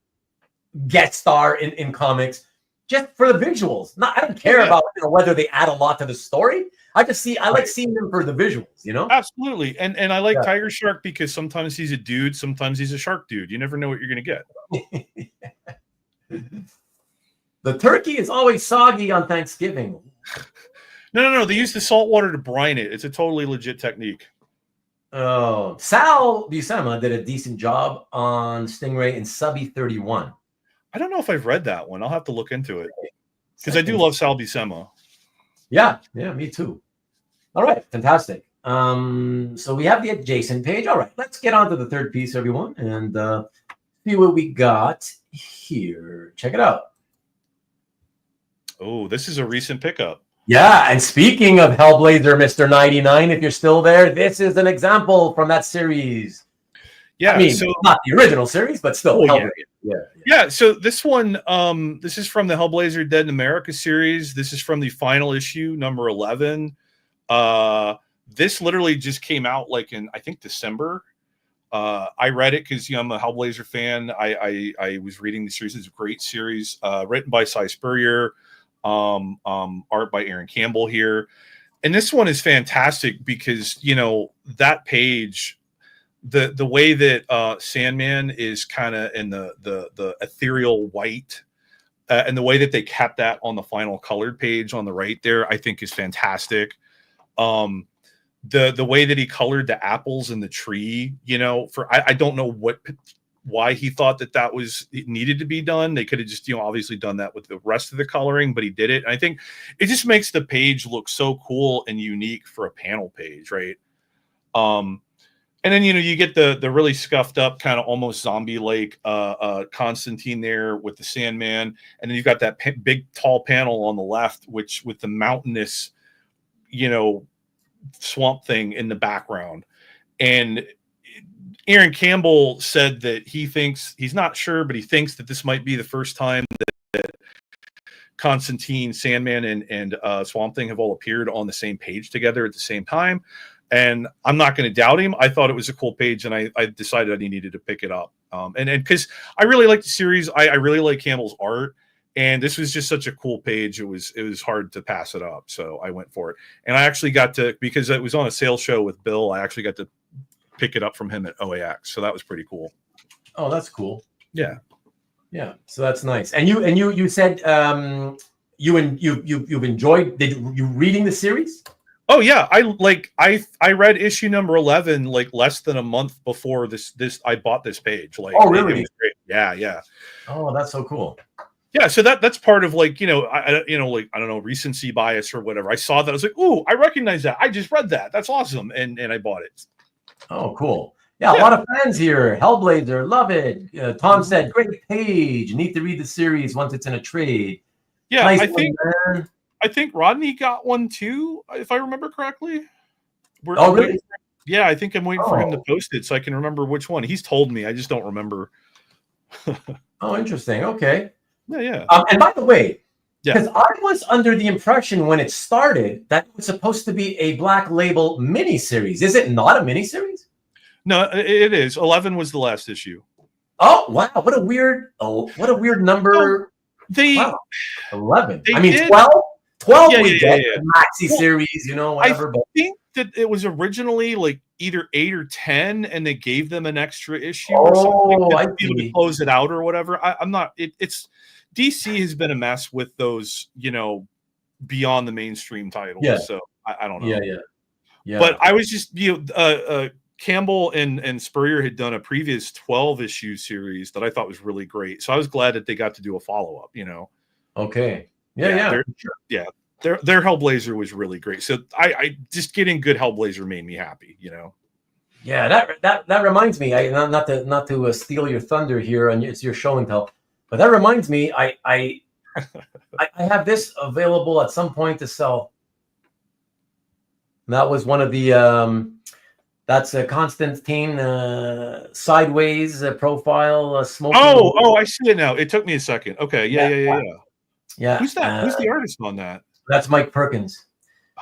guest star in comics just for the visuals. I don't care about whether they add a lot to the story. I like seeing them for the visuals, Absolutely. And I like Tiger Shark because sometimes he's a dude, sometimes he's a shark dude. You never know what you're gonna get. The turkey is always soggy on Thanksgiving. No. They use the salt water to brine it. It's a totally legit technique. Oh, Sal Buscema did a decent job on Stingray in Subby 31. I don't know if I've read that one. I'll have to look into it because I do love Sal Buscema. Yeah, me too. All right, fantastic. So we have the adjacent page. All right, let's get on to the third piece, everyone, and see what we got here. Check it out. Oh, this is a recent pickup. Yeah, and speaking of Hellblazer, Mr. 99, if you're still there, this is an example from that series. Yeah, I mean, so not the original series, but still. Yeah. So this one, this is from the Hellblazer Dead in America series. This is from the final issue, number 11. This literally just came out like in, I think, December. I read it because I'm a Hellblazer fan. I was reading the series. It's a great series, written by Cy Spurrier. Art by Aaron Campbell here, and this one is fantastic because that page, the way that Sandman is kind of in the ethereal white, and the way that they kept that on the final colored page on the right there, I think is fantastic. The way that he colored the apples in the tree, I don't know why he thought that was it needed to be done. They could have just obviously done that with the rest of the coloring, but he did it. And I think it just makes the page look so cool and unique for a panel page, right? And then you get the really scuffed up kind of almost zombie like Constantine there with the Sandman, and then you've got that big tall panel on the left, which with the mountainous Swamp Thing in the background. And Aaron Campbell said that he's not sure, but he thinks that this might be the first time that Constantine, Sandman, and Swamp Thing have all appeared on the same page together at the same time. And I'm not going to doubt him. I thought it was a cool page, and I decided I needed to pick it up. And because I really like the series, I really like Campbell's art, and this was just such a cool page. It was hard to pass it up, so I went for it. And I actually got to, because it was on a sales show with Bill, I actually got to pick it up from him at OAX, so that was pretty cool. Oh, that's cool. Yeah. So that's nice. And you said you've enjoyed you reading the series? Oh yeah, I read issue number 11 like less than a month before this I bought this page. Like, oh really? It was great. Yeah. Oh, that's so cool. Yeah, so that's part of like I don't know, recency bias or whatever. I saw that, I was like, ooh, I recognize that. I just read that. That's awesome, and I bought it. Oh, cool. Yeah, a lot of fans here. Hellblazer, love it. Tom said, great page. Need to read the series once it's in a trade. Yeah, nice I think Rodney got one too, if I remember correctly. Really? Yeah, I think I'm waiting for him to post it so I can remember which one. He's told me. I just don't remember. Oh, interesting. Okay. Yeah. And by the way, yeah, because I was under the impression when it started that it was supposed to be a Black Label miniseries. Is it not a miniseries? No, it is. 11 was the last issue. Oh wow! What a weird number. Wow, 11. I mean, 12. 12 we get maxi series, whatever. I think that it was originally like either 8 or 10, and they gave them an extra issue or something to close it out or whatever. I'm not. It's DC has been a mess with those, beyond the mainstream titles. Yeah. So I don't know. Yeah. But I was just Campbell and Spurrier had done a previous 12-issue series that I thought was really great. So I was glad that they got to do a follow-up, Okay. Their Hellblazer was really great. So I just getting good Hellblazer made me happy, Yeah, that reminds me. Not to steal your thunder here, and it's your show and tell, but that reminds me. I have this available at some point to sell. That was one of the. That's a Constantine sideways profile smoking. Oh, I see it now. It took me a second. Okay, yeah. Who's that? Who's the artist on that? That's Mike Perkins.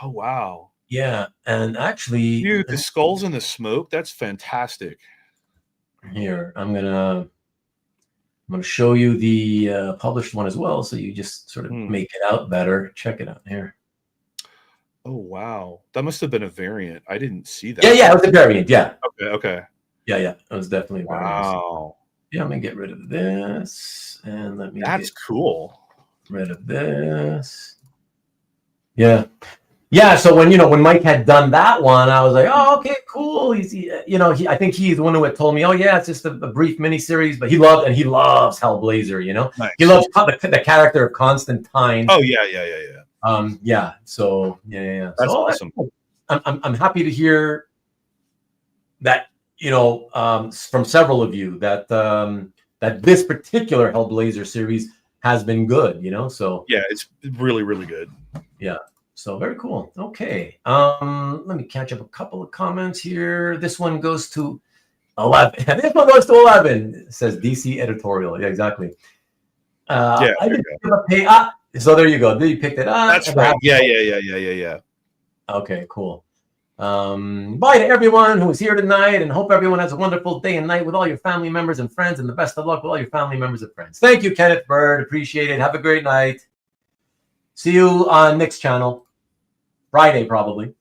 Oh wow. Yeah, and actually, dude, the skulls and the smoke. That's fantastic. Here, I'm gonna show you the published one as well, so you just sort of make it out better. Check it out here. Oh wow, that must have been a variant. I didn't see that. Yeah, it was a variant. Yeah. Okay. Yeah, it was definitely a variant. Wow. Yeah, let me get rid of this, and let me. That's cool. Rid of this. Yeah. So when Mike had done that one, I was like, oh, okay, cool. I think he's the one who had told me, oh yeah, it's just a brief miniseries, but he loves Hellblazer. Nice. He loves the character of Constantine. Oh yeah. So yeah. That's awesome. I'm happy to hear that, from several of you that this particular Hellblazer series has been good, so yeah, it's really, really good. Yeah. So very cool. Okay. Let me catch up a couple of comments here. This one goes to 11. This one goes to 11. It says DC editorial. Yeah, exactly. I didn't pay. So there you go. There you picked it up. That's right. Yeah. Okay, cool. Bye to everyone who is here tonight, and hope everyone has a wonderful day and night with all your family members and friends, and the best of luck with all your family members and friends. Thank you, Kenneth Bird. Appreciate it. Have a great night. See you on next channel. Friday, probably.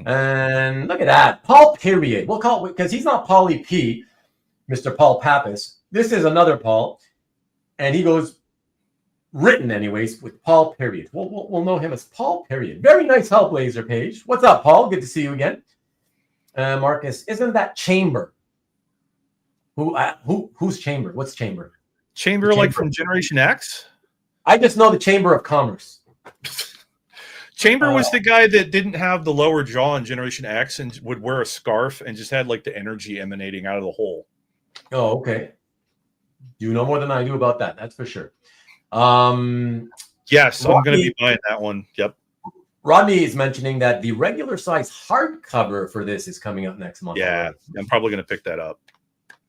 And look at that. Paul Period. We'll call it, because he's not Paulie P, Mr. Paul Pappas. This is another Paul. And he goes, written anyways, with Paul Period. We'll know him as Paul Period. Very nice Hellblazer page. What's up, Paul? Good to see you again. Marcus, isn't that Chamber? Who's Chamber? What's Chamber? Chamber, like from Generation X? I just know the Chamber of Commerce. Chamber was the guy that didn't have the lower jaw in Generation X and would wear a scarf and just had like the energy emanating out of the hole. Oh, okay. You know more than I do about that. That's for sure. Yes, I'm going to be buying that one. Yep. Rodney is mentioning that the regular size hardcover for this is coming up next month. Yeah, I'm probably going to pick that up.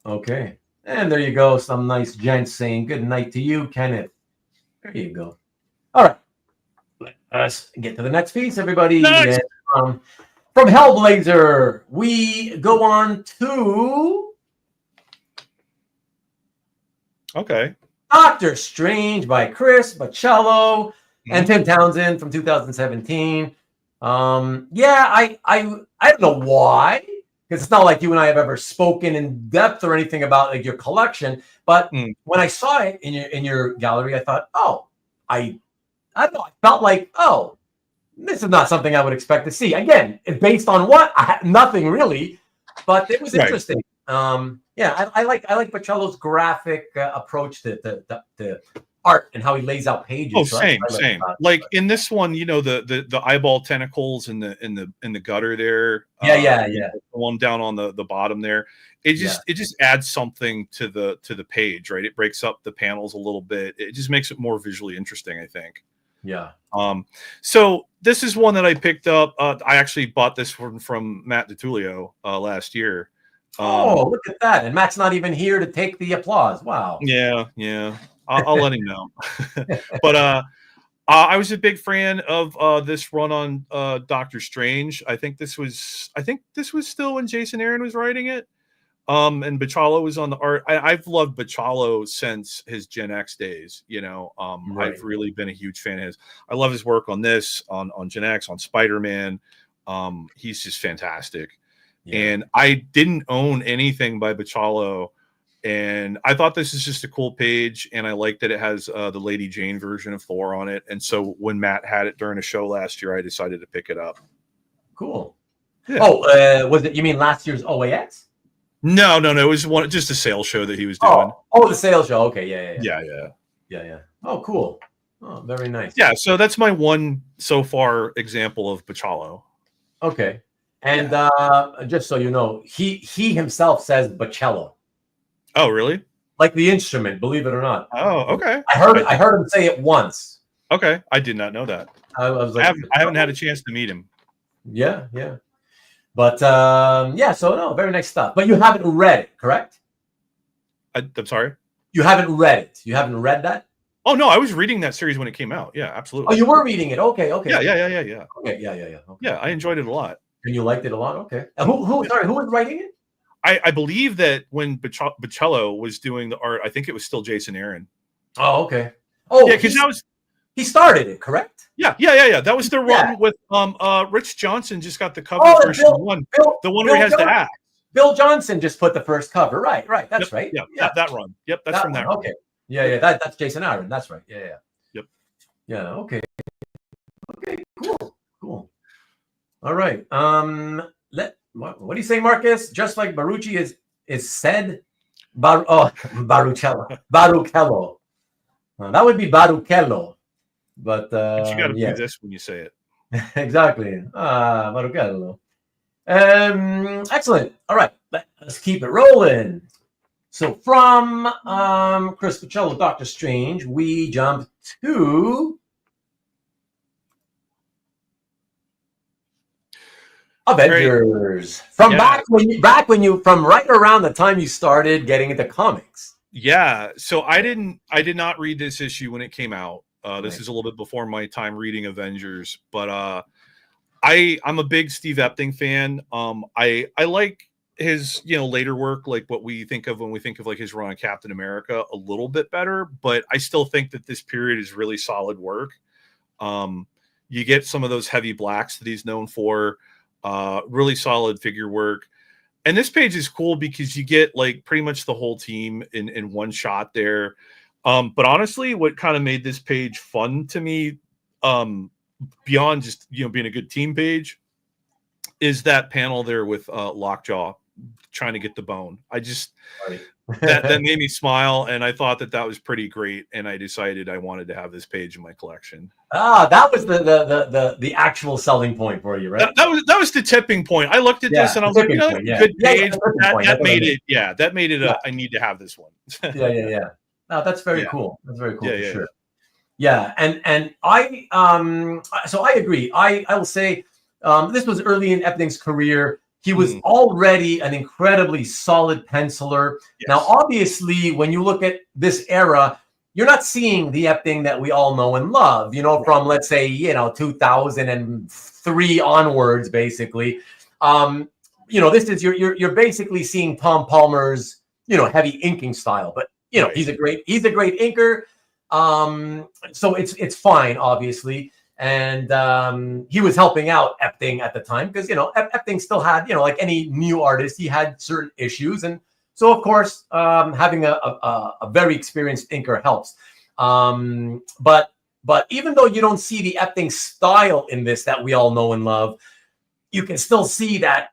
Okay. And there you go. Some nice gents saying good night to you, Kenneth. There you go. All right. Let's get to the next piece, everybody. And, from Hellblazer, we go on to Doctor Strange by Chris Bachalo and Tim Townsend from 2017. I don't know why, because it's not like you and I have ever spoken in depth or anything about like your collection. But when I saw it in your gallery, I thought, I don't know. I felt like, this is not something I would expect to see. Again, it's based on what? Nothing really, but it was interesting. I like Bachalo's graphic approach to art and how he lays out pages. Oh, same. Like in this one, the eyeball tentacles in the gutter there. The one down on the bottom there. It just adds something to the page, right? It breaks up the panels a little bit. It just makes it more visually interesting, I think. Yeah. So this is one that I picked up. I actually bought this one from Matt DiTullio last year. Look at that. And Matt's not even here to take the applause. Wow. Yeah. I'll let him know. But I was a big fan of this run on Doctor Strange. I think this was still when Jason Aaron was writing it. And Bachalo was on the art. I've loved Bachalo since his Gen X days. Right. I've really been a huge fan of his. I love his work on this, on Gen X, on Spider-Man. He's just fantastic. Yeah. And I didn't own anything by Bachalo, and I thought this is just a cool page, and I like that it has the Lady Jane version of Thor on it. And so when Matt had it during a show last year, I decided to pick it up. Cool. Yeah. Was it? You mean last year's OAX? No. It was just a sales show that he was doing. Oh, the sales show. Okay, yeah. Oh, cool. Oh, very nice. Yeah, so that's my one so far example of Bachalo. Okay, and just so you know, he himself says Bachalo. Oh, really? Like the instrument, believe it or not. Oh, okay. I heard him say it once. Okay, I did not know that. I was like, I haven't had a chance to meet him. Yeah. But so no, very nice stuff. But you haven't read it, correct? I'm sorry? You haven't read it. You haven't read that? Oh no, I was reading that series when it came out. Yeah, absolutely. Oh, you were reading it. Okay. Yeah. Okay, yeah. Okay. Yeah, I enjoyed it a lot. And you liked it a lot? Okay. Who was writing it? I believe that when Bachalo was doing the art, I think it was still Jason Aaron. Oh, okay. Oh, yeah, because he started it, correct? Yeah. That was the run with Rich Johnson just got the cover first one. The one where he has the axe. Bill Johnson just put the first cover. Right. That's right. Yeah, that run. Yep, that's from that run. Okay. Yeah. That's Jason Aaron. That's right. Yeah. Yep. Yeah. Okay. Cool. All right. What do you say, Marcus? Just like Barucci is said. Baruchello. That would be Baruchello. But you got to do this when you say it. Exactly. Baruchello. Excellent. All right. Let's keep it rolling. So from Chris Bachalo, Doctor Strange, we jump to Avengers. From back when you from right around the time you started getting into comics. Yeah. So I did not read this issue when it came out. This is a little bit before my time reading Avengers, but I'm a big Steve Epting fan. I like his later work, like what we think of when we think of like his run on Captain America, a little bit better, but I still think that this period is really solid work. You get some of those heavy blacks that he's known for, really solid figure work. And this page is cool because you get like pretty much the whole team in one shot there. But honestly, what kind of made this page fun to me, beyond just being a good team page, is that panel there with Lockjaw trying to get the bone. I just that made me smile, and I thought that was pretty great, and I decided I wanted to have this page in my collection. That was the actual selling point for you, right? That was the tipping point. I looked at this and I was like, good page. That made it. Yeah, that made it. I need to have this one. Yeah. No, that's very cool. That's very cool. Yeah, sure. Yeah, and I so I agree. I will say this was early in Epting's career. He was already an incredibly solid penciler. Yes. Now, obviously, when you look at this era, you're not seeing the Epting that we all know and love, from, let's say, 2003 onwards, basically. This is you're basically seeing Tom Palmer's, heavy inking style. But, he's a great inker. So it's fine, obviously. And he was helping out Epting at the time because, Epting still had, like any new artist, he had certain issues. And so, of course, having a very experienced inker helps. But even though you don't see the Epting style in this that we all know and love, you can still see that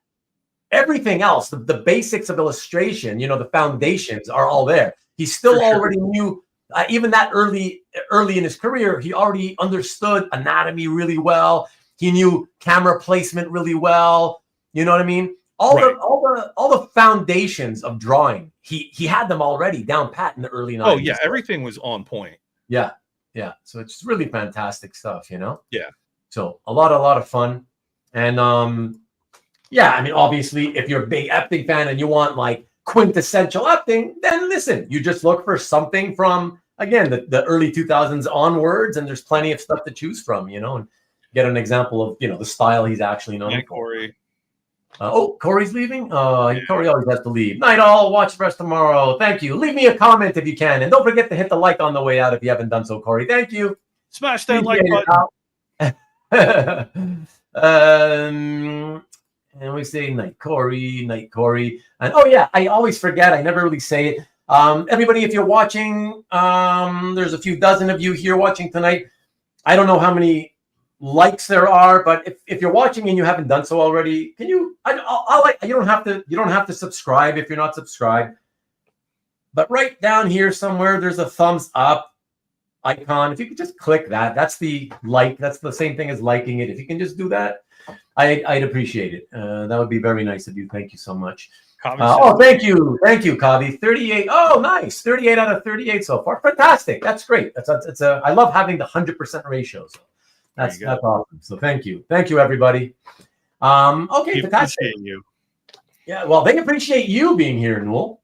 everything else, the basics of illustration, the foundations are all there. He still already knew. Even that early in his career, he already understood anatomy really well. He knew camera placement really well. You know what I mean? All the foundations of drawing, he had them already down pat in the early 90s. Oh yeah, everything was on point. Yeah. Yeah. So it's really fantastic stuff, you know? Yeah. So a lot of fun. And yeah, I mean, obviously, if you're a big Epting fan and you want like quintessential Epting, then listen, you just look for something from, again, the early 2000s onwards, and there's plenty of stuff to choose from, you know, and get an example of, you know, the style he's actually known for. Corey. Corey's leaving? Corey always has to leave. Night all. Watch the rest tomorrow. Thank you. Leave me a comment if you can. And don't forget to hit the like on the way out if you haven't done so, Corey. Thank you. Smash that like button. And we say night, Corey. And oh, yeah, I always forget. I never really say it. Everybody, if you're watching, there's a few dozen of you here watching tonight. I don't know how many likes there are, but if you're watching and you haven't done so already, can you? You don't have to subscribe if you're not subscribed. But right down here somewhere, there's a thumbs up icon. If you could just click that, that's the like. That's the same thing as liking it. If you can just do that, I'd appreciate it. That would be very nice of you. Thank you so much. Thank you, Kavi. 38. Oh, nice. 38 out of 38 so far. Fantastic. That's great. I love having the 100% ratio. So that's awesome. So thank you, everybody. Okay, fantastic. You. Yeah, well, they appreciate you being here, Newell.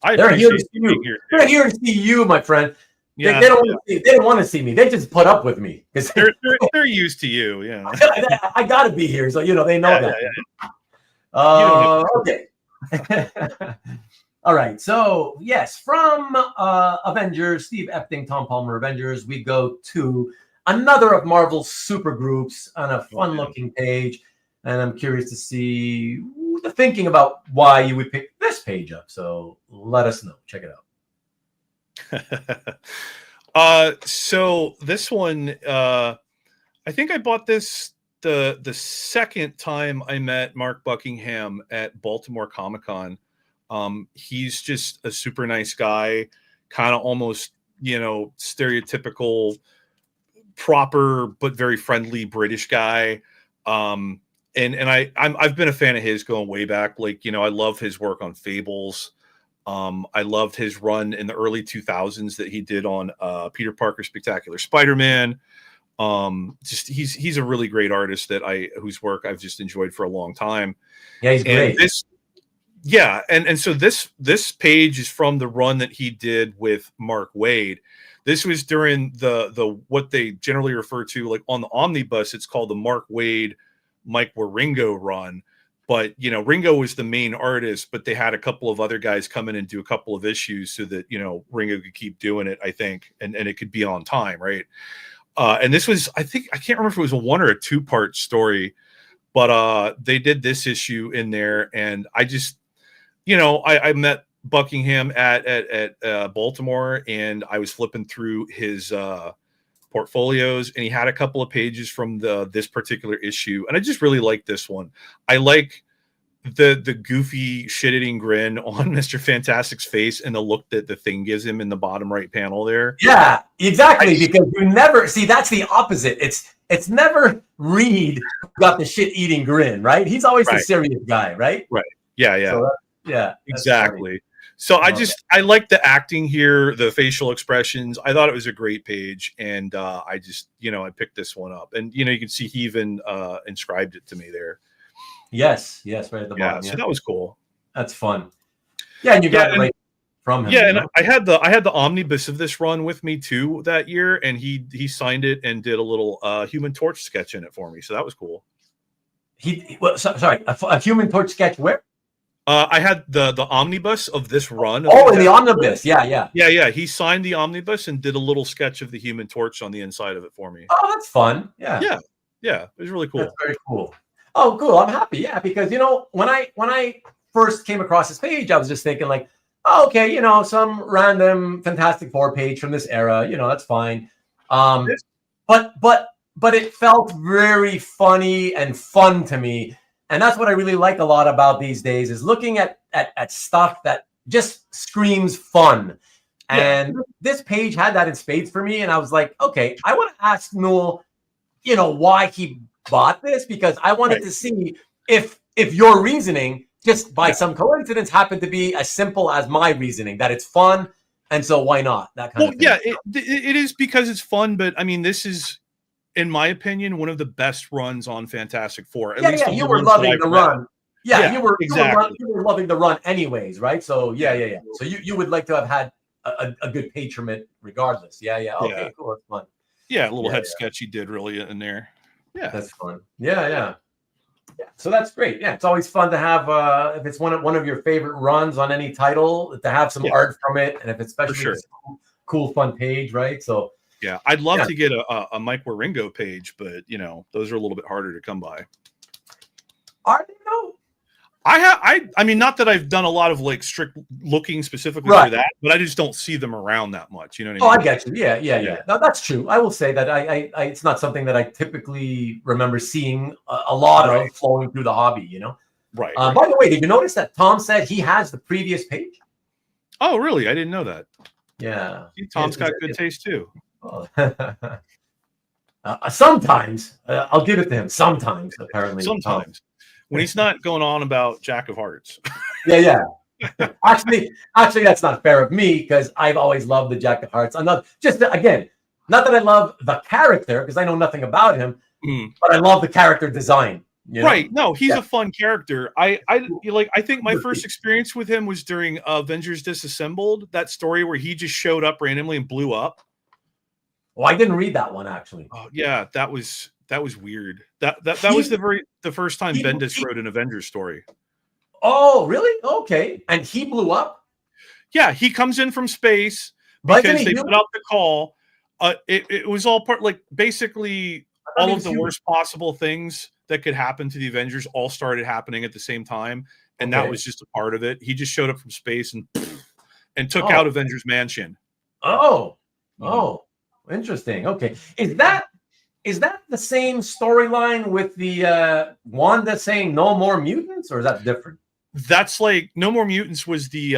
They're here to see you. They're here to see you, my friend. Yeah, they don't want to see me. They just put up with me because they're used to you. Yeah, I got to be here, so you know they know that. Okay. All right. So yes, from Avengers, Steve Epting, Tom Palmer, Avengers, we go to another of Marvel's super groups on a fun-looking page, and I'm curious to see the thinking about why you would pick this page up. So let us know. Check it out. So this one, I think I bought this the second time I met Mark Buckingham at Baltimore Comic-Con. He's just a super nice guy, kind of almost, you know, stereotypical, proper but very friendly British guy. And I've been a fan of his going way back. Like, you know, I love his work on Fables. I loved his run in the early 2000s that he did on Peter Parker's Spectacular Spider-Man. Just he's a really great artist whose work I've just enjoyed for a long time. Yeah, he's great. And so this page is from the run that he did with Mark Waid. This was during the what they generally refer to, like on the omnibus, it's called the Mark Waid, Mike Wieringo run. But, you know, Ringo was the main artist, but they had a couple of other guys come in and do a couple of issues so that, you know, Ringo could keep doing it, I think, and it could be on time, right? And this was, I can't remember if it was a 1 or a 2-part story, but they did this issue in there, and I just, you know, I met Buckingham at Baltimore, and I was flipping through his portfolios, and he had a couple of pages from this particular issue, and I just really like this one. I like the goofy shit-eating grin on Mr. Fantastic's face and the look that the Thing gives him in the bottom right panel there. Yeah, exactly. Because you never see, that's the opposite. It's never Reed who got the shit-eating grin, right? He's always the serious guy, right? Right. Yeah. So Exactly. Funny. So I like the acting here, the facial expressions. I thought it was a great page, and I just, you know, I picked this one up, and you know, you can see he even inscribed it to me there. Yes, right at the bottom. So that was cool. That's fun. Yeah, and you got it right from him. Yeah, and I had the omnibus of this run with me too that year, and he signed it and did a little Human Torch sketch in it for me. So that was cool. A Human Torch sketch where? I had the omnibus of this run. In the omnibus. Yeah. He signed the omnibus and did a little sketch of the Human Torch on the inside of it for me. Oh, that's fun. Yeah. It was really cool. That's very cool. Oh, cool. I'm happy. Yeah, because, you know, when I first came across this page, I was just thinking like, oh, okay, you know, some random Fantastic Four page from this era, you know, that's fine. But it felt very funny and fun to me. And that's what I really like a lot about these days is looking at stuff that just screams fun. And this page had that in spades for me. And I was like, okay, I want to ask Newell, you know, why he bought this, because I wanted to see if your reasoning just by some coincidence happened to be as simple as my reasoning, that it's fun And so why not? That kind of thing. Yeah, it is because it's fun, but I mean, this is, in my opinion, one of the best runs on Fantastic Four. At least you were loving the run. Yeah, exactly. You were loving the run anyways, right? So yeah. So you would like to have had a good patronage regardless. Yeah. Okay, cool. That's fun. Yeah, a little head sketch he did really in there. Yeah, that's fun. Yeah. So that's great. Yeah, it's always fun to have if it's one of your favorite runs on any title, to have some art from it, and if it's especially cool fun page, right? So yeah, I'd love to get a Mike Waringo page, but those are a little bit harder to come by. Are they though? I mean, not that I've done a lot of like strict looking specifically for that, but I just don't see them around that much. You know what I mean? I get you. Yeah. No, that's true. I will say that I it's not something that I typically remember seeing a lot of flowing through the hobby. Right. By the way, did you notice that Tom said he has the previous page? Oh, really? I didn't know that. Yeah. Tom's got good taste too. Oh. Sometimes I'll give it to him. Sometimes, apparently. Sometimes. When he's not going on about Jack of Hearts. Yeah. Actually, that's not fair of me, because I've always loved the Jack of Hearts. I'm not again, not that I love the character, because I know nothing about him, but I love the character design. Right? No, he's a fun character. I think my first experience with him was during Avengers Disassembled. That story where he just showed up randomly and blew up. Well, I didn't read that one actually. Oh yeah, that was weird. That was the first time Bendis wrote an Avengers story. Oh, really? Okay. And he blew up? Yeah, he comes in from space because they put out the call. It was all part, like, basically all of the worst possible things that could happen to the Avengers all started happening at the same time, and that was just a part of it. He just showed up from space and took out Avengers Mansion. Oh, interesting. Okay. Is that the same storyline with the Wanda saying no more mutants, or is that different? That's like No More Mutants was the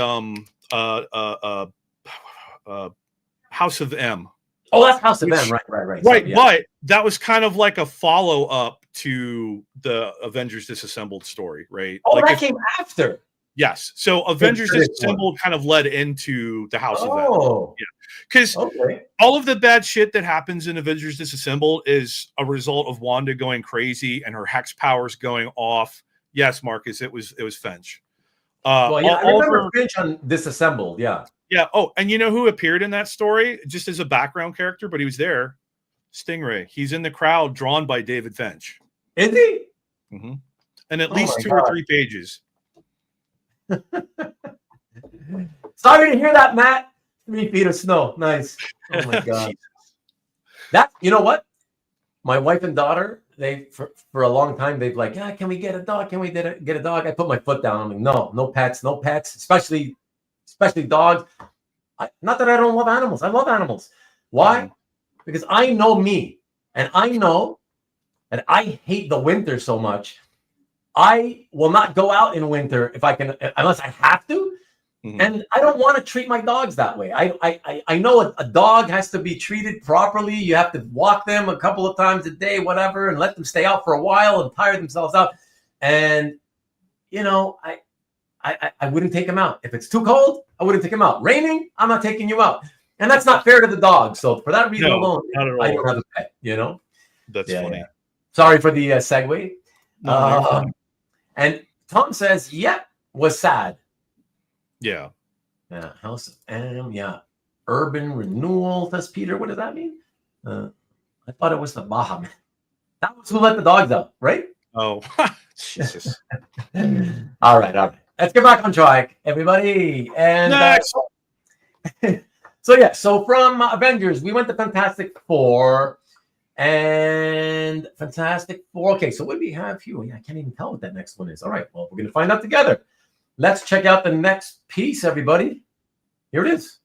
House of M. Oh, that's House of M, right. Right, so, but that was kind of like a follow-up to the Avengers Disassembled story, right? Oh, like that came after. Yes. So Avengers Disassembled kind of led into the House of M. Yeah. Because all of the bad shit that happens in Avengers Disassembled is a result of Wanda going crazy and her hex powers going off. Yes, Marcus, it was Finch. I remember Finch on Disassembled, yeah. Yeah. Oh, and you know who appeared in that story just as a background character, but he was there? Stingray. He's in the crowd, drawn by David Finch. Is he? Mm-hmm. And at least 2 or 3 pages. Sorry to hear that, Matt. 3 feet of snow. Nice. Oh my God. You know what? My wife and daughter, they for a long time, they've like, can we get a dog? Can we get a dog? I put my foot down. I'm like, no pets, especially dogs. Not that I don't love animals. I love animals. Why? Because I know me, and I know that I hate the winter so much. I will not go out in winter if I can, unless I have to. And I don't want to treat my dogs that way. I know a dog has to be treated properly. You have to walk them a couple of times a day, whatever, and let them stay out for a while and tire themselves out. And, I wouldn't take them out. If it's too cold, I wouldn't take them out. Raining, I'm not taking you out. And that's not fair to the dog. So for that reason alone, I don't have a pet, That's funny. Yeah. Sorry for the segue. And Tom says, was sad. Yeah. House of M. Yeah. Urban renewal. Says Peter. What does that mean? I thought it was the Bahaman. That was who let the dogs out, right? Oh, Jesus. All right. Let's get back on track, everybody. And so from Avengers, we went to Fantastic Four. And Fantastic Four. Okay, so what do we have here? I can't even tell what that next one is. All right, well, we're going to find out together. Let's check out the next piece, everybody. Here it is.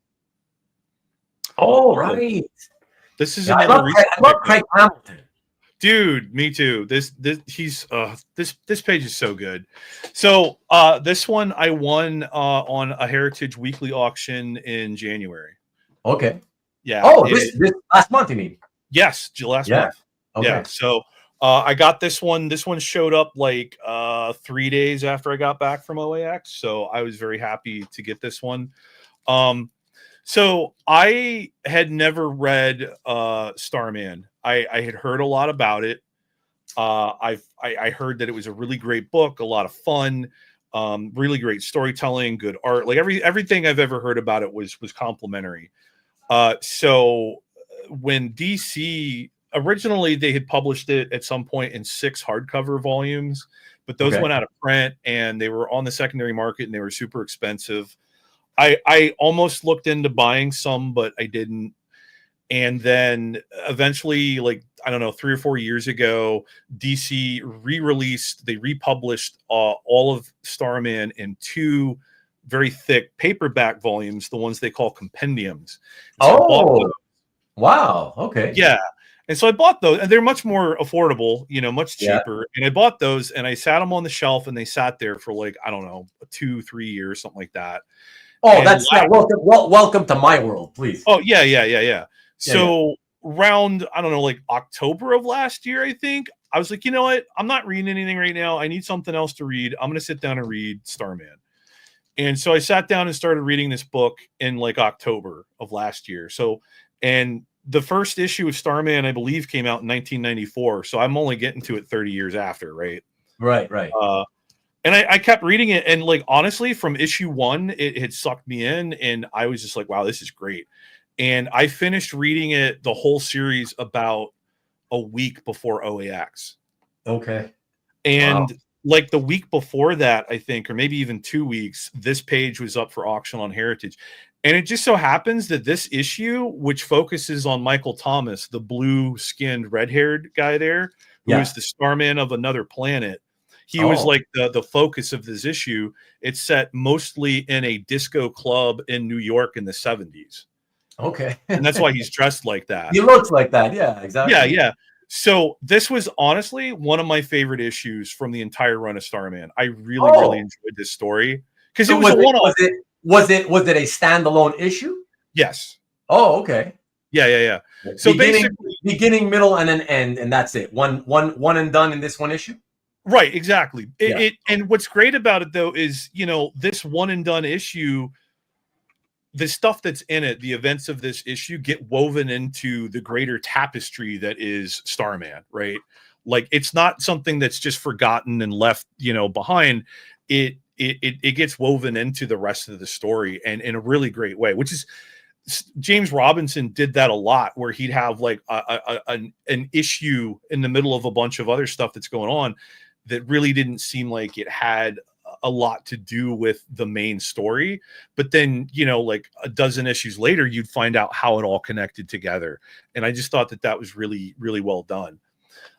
All right. This is I love Craig Hamilton. Dude, me too. This page is so good. So this one I won on a Heritage Weekly auction in January. Okay. Yeah. Oh, this last month, you mean? Yes, last month. Okay. Yeah. So I got this one. This one showed up like 3 days after I got back from OAX. So I was very happy to get this one. So I had never read Starman. I had heard a lot about it. I heard that it was a really great book, a lot of fun, really great storytelling, good art. Like everything I've ever heard about it was complimentary. So when DC originally, they had published it at some point in 6 hardcover volumes, but those went out of print and they were on the secondary market and they were super expensive. I almost looked into buying some, but I didn't. And then eventually, like, I don't know, 3 or 4 years ago, DC they republished all of Starman in 2 very thick paperback volumes, the ones they call compendiums. So wow. Okay. Yeah. And so I bought those, and they're much more affordable, much cheaper. And I bought those and I sat them on the shelf and they sat there for like, I don't know, 2-3 years, something like that. Oh, and that's welcome to my world, please. Oh, yeah. So around, I don't know, like October of last year, I think, I was like, you know what? I'm not reading anything right now. I need something else to read. I'm going to sit down and read Starman. And so I sat down and started reading this book in like October of last year. So, and the first issue of Starman, I believe, came out in 1994. So I'm only getting to it 30 years after, right? Right. And I kept reading it, and like honestly, from issue 1, it had sucked me in, and I was just like, wow, this is great. And I finished reading it, the whole series, about a week before OAX. Okay. And like the week before that, I think, or maybe even 2 weeks, this page was up for auction on Heritage. And it just so happens that this issue, which focuses on Michael Thomas, the blue-skinned, red-haired guy there, who is the Starman of another planet, he was like the focus of this issue. It's set mostly in a disco club in New York in the 70s. Okay. And that's why he's dressed like that. He looks like that. Yeah, exactly. Yeah. So this was honestly one of my favorite issues from the entire run of Starman. I really enjoyed this story because it was a one-off. Was it a standalone issue? Yes. Oh, okay. Yeah. So beginning, middle, and an end, and that's it. One and done in this one issue. Right, exactly. And what's great about it though is, this one and done issue, the stuff that's in it, the events of this issue get woven into the greater tapestry that is Starman, right? Like it's not something that's just forgotten and left, behind. It gets woven into the rest of the story, and in a really great way, which is James Robinson did that a lot, where he'd have like an issue in the middle of a bunch of other stuff that's going on that really didn't seem like it had a lot to do with the main story. But then, like a dozen issues later, you'd find out how it all connected together. And I just thought that was really, really well done.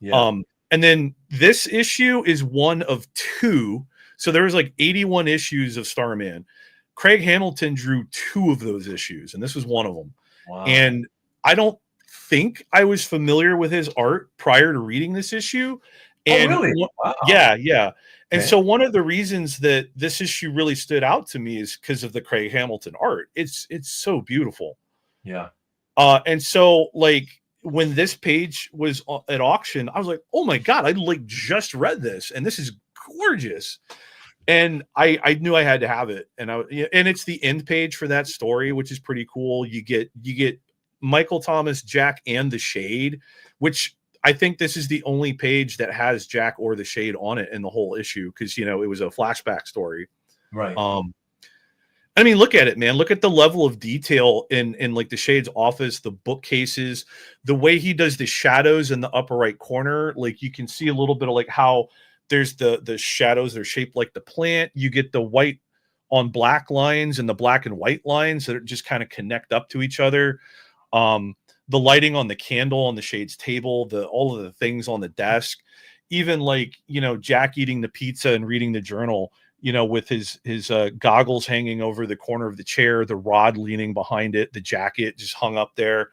Yeah. And then this issue is one of 2. So there was like 81 issues of Starman. Craig Hamilton drew 2 of those issues, and this was one of them. Wow. And I don't think I was familiar with his art prior to reading this issue. And really? Wow. Yeah. And so one of the reasons that this issue really stood out to me is because of the Craig Hamilton art. It's so beautiful. Yeah. And so like when this page was at auction, I was like, oh my God, I like just read this and this is gorgeous. And I knew I had to have it. And it's the end page for that story, which is pretty cool. You get Michael Thomas, Jack, and the Shade, which I think this is the only page that has Jack or the Shade on it in the whole issue, because it was a flashback story. Right. I mean, look at it, man. Look at the level of detail in like the Shade's office, the bookcases, the way he does the shadows in the upper right corner. Like you can see a little bit of like how there's the shadows that are shaped like the plant. You get the white on black lines and the black and white lines that just kind of connect up to each other. The lighting on the candle on the Shade's table, all of the things on the desk, even like, Jack eating the pizza and reading the journal, with his goggles hanging over the corner of the chair, the rod leaning behind it, the jacket just hung up there.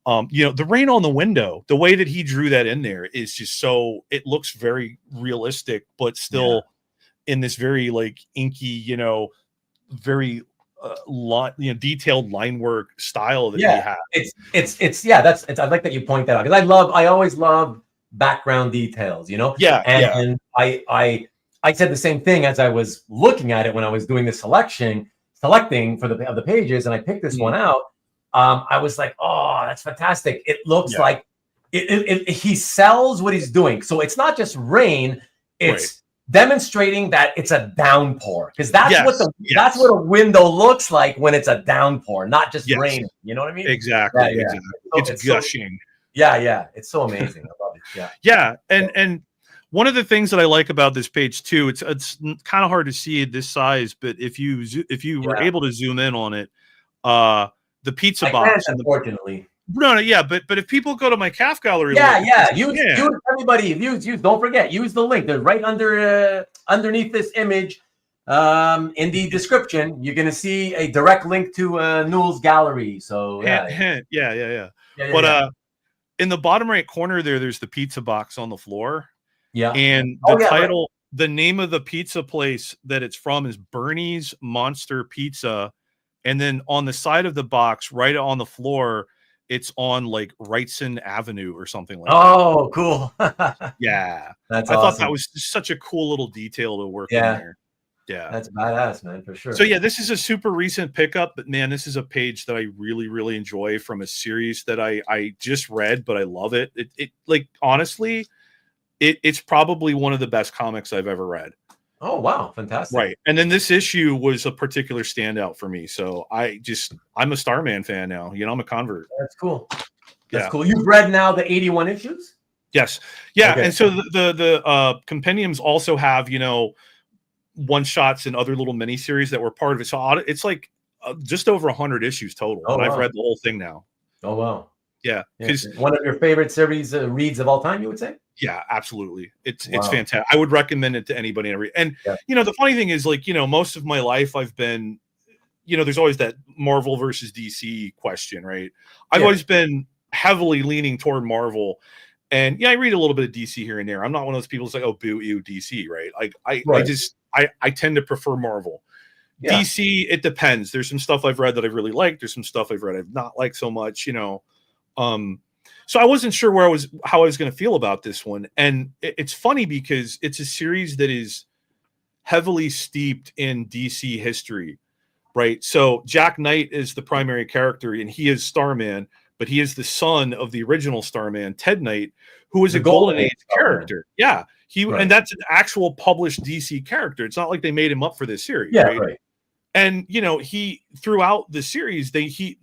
The rain on the window, the way that he drew that in there is just it looks very realistic, but still in this very like inky, very detailed line work style that he has. I like that you point that out, because I always love background details, and I said the same thing as I was looking at it when I was doing the selection. selecting for the pages, and I picked this one out. I was like, oh, that's fantastic. It looks like he sells what he's doing. So it's not just rain, it's demonstrating that it's a downpour, because that's that's what a window looks like when it's a downpour, not just rain. You know what I mean? Exactly. Exactly. It's gushing. It's so amazing. I love it. And one of the things that I like about this page too, it's kind of hard to see at this size, but if you were able to zoom in on it, the pizza box. Unfortunately. But if people go to my calf gallery, use everybody. Use. Don't forget. Use the link. They're right underneath this image. In the description, you're gonna see a direct link to Newell's gallery. So But in the bottom right corner there's the pizza box on the floor. Yeah. And the title, the name of the pizza place that it's from is Bernie's Monster Pizza. And then on the side of the box, right on the floor, it's on like Wrightson Avenue or something like that. Oh, cool. Yeah. I thought that was such a cool little detail to work in there. Yeah. That's badass, man, for sure. So this is a super recent pickup, but man, this is a page that I really, really enjoy from a series that I just read, but I love it. It like, honestly, it's probably one of the best comics I've ever read. Oh, wow. Fantastic. Right. And then this issue was a particular standout for me. So I'm a Starman fan now. You know, I'm a convert. That's cool. That's cool. You've read now the 81 issues? Yes. Yeah. Okay. And so the compendiums also have, one shots and other little mini series that were part of it. So it's like just over 100 issues total. Oh, and I've read the whole thing now. Oh, wow. Yeah. One of your favorite series reads of all time, you would say? Yeah, absolutely. It's fantastic. I would recommend it to anybody. And the funny thing is, like, most of my life I've been, there's always that Marvel versus DC question, right? I've always been heavily leaning toward Marvel. And I read a little bit of DC here and there. I'm not one of those people who's like, oh, boo you, DC, right? Like I tend to prefer Marvel. Yeah. DC, it depends. There's some stuff I've read that I really liked. There's some stuff I've read I've not liked so much, So I wasn't sure how I was going to feel about this one. And it's funny because it's a series that is heavily steeped in DC history, right? So Jack Knight is the primary character, and he is Starman, but he is the son of the original Starman, Ted Knight, who was a Golden Age character. Yeah. And that's an actual published DC character. It's not like they made him up for this series. Yeah, right. And he throughout the series,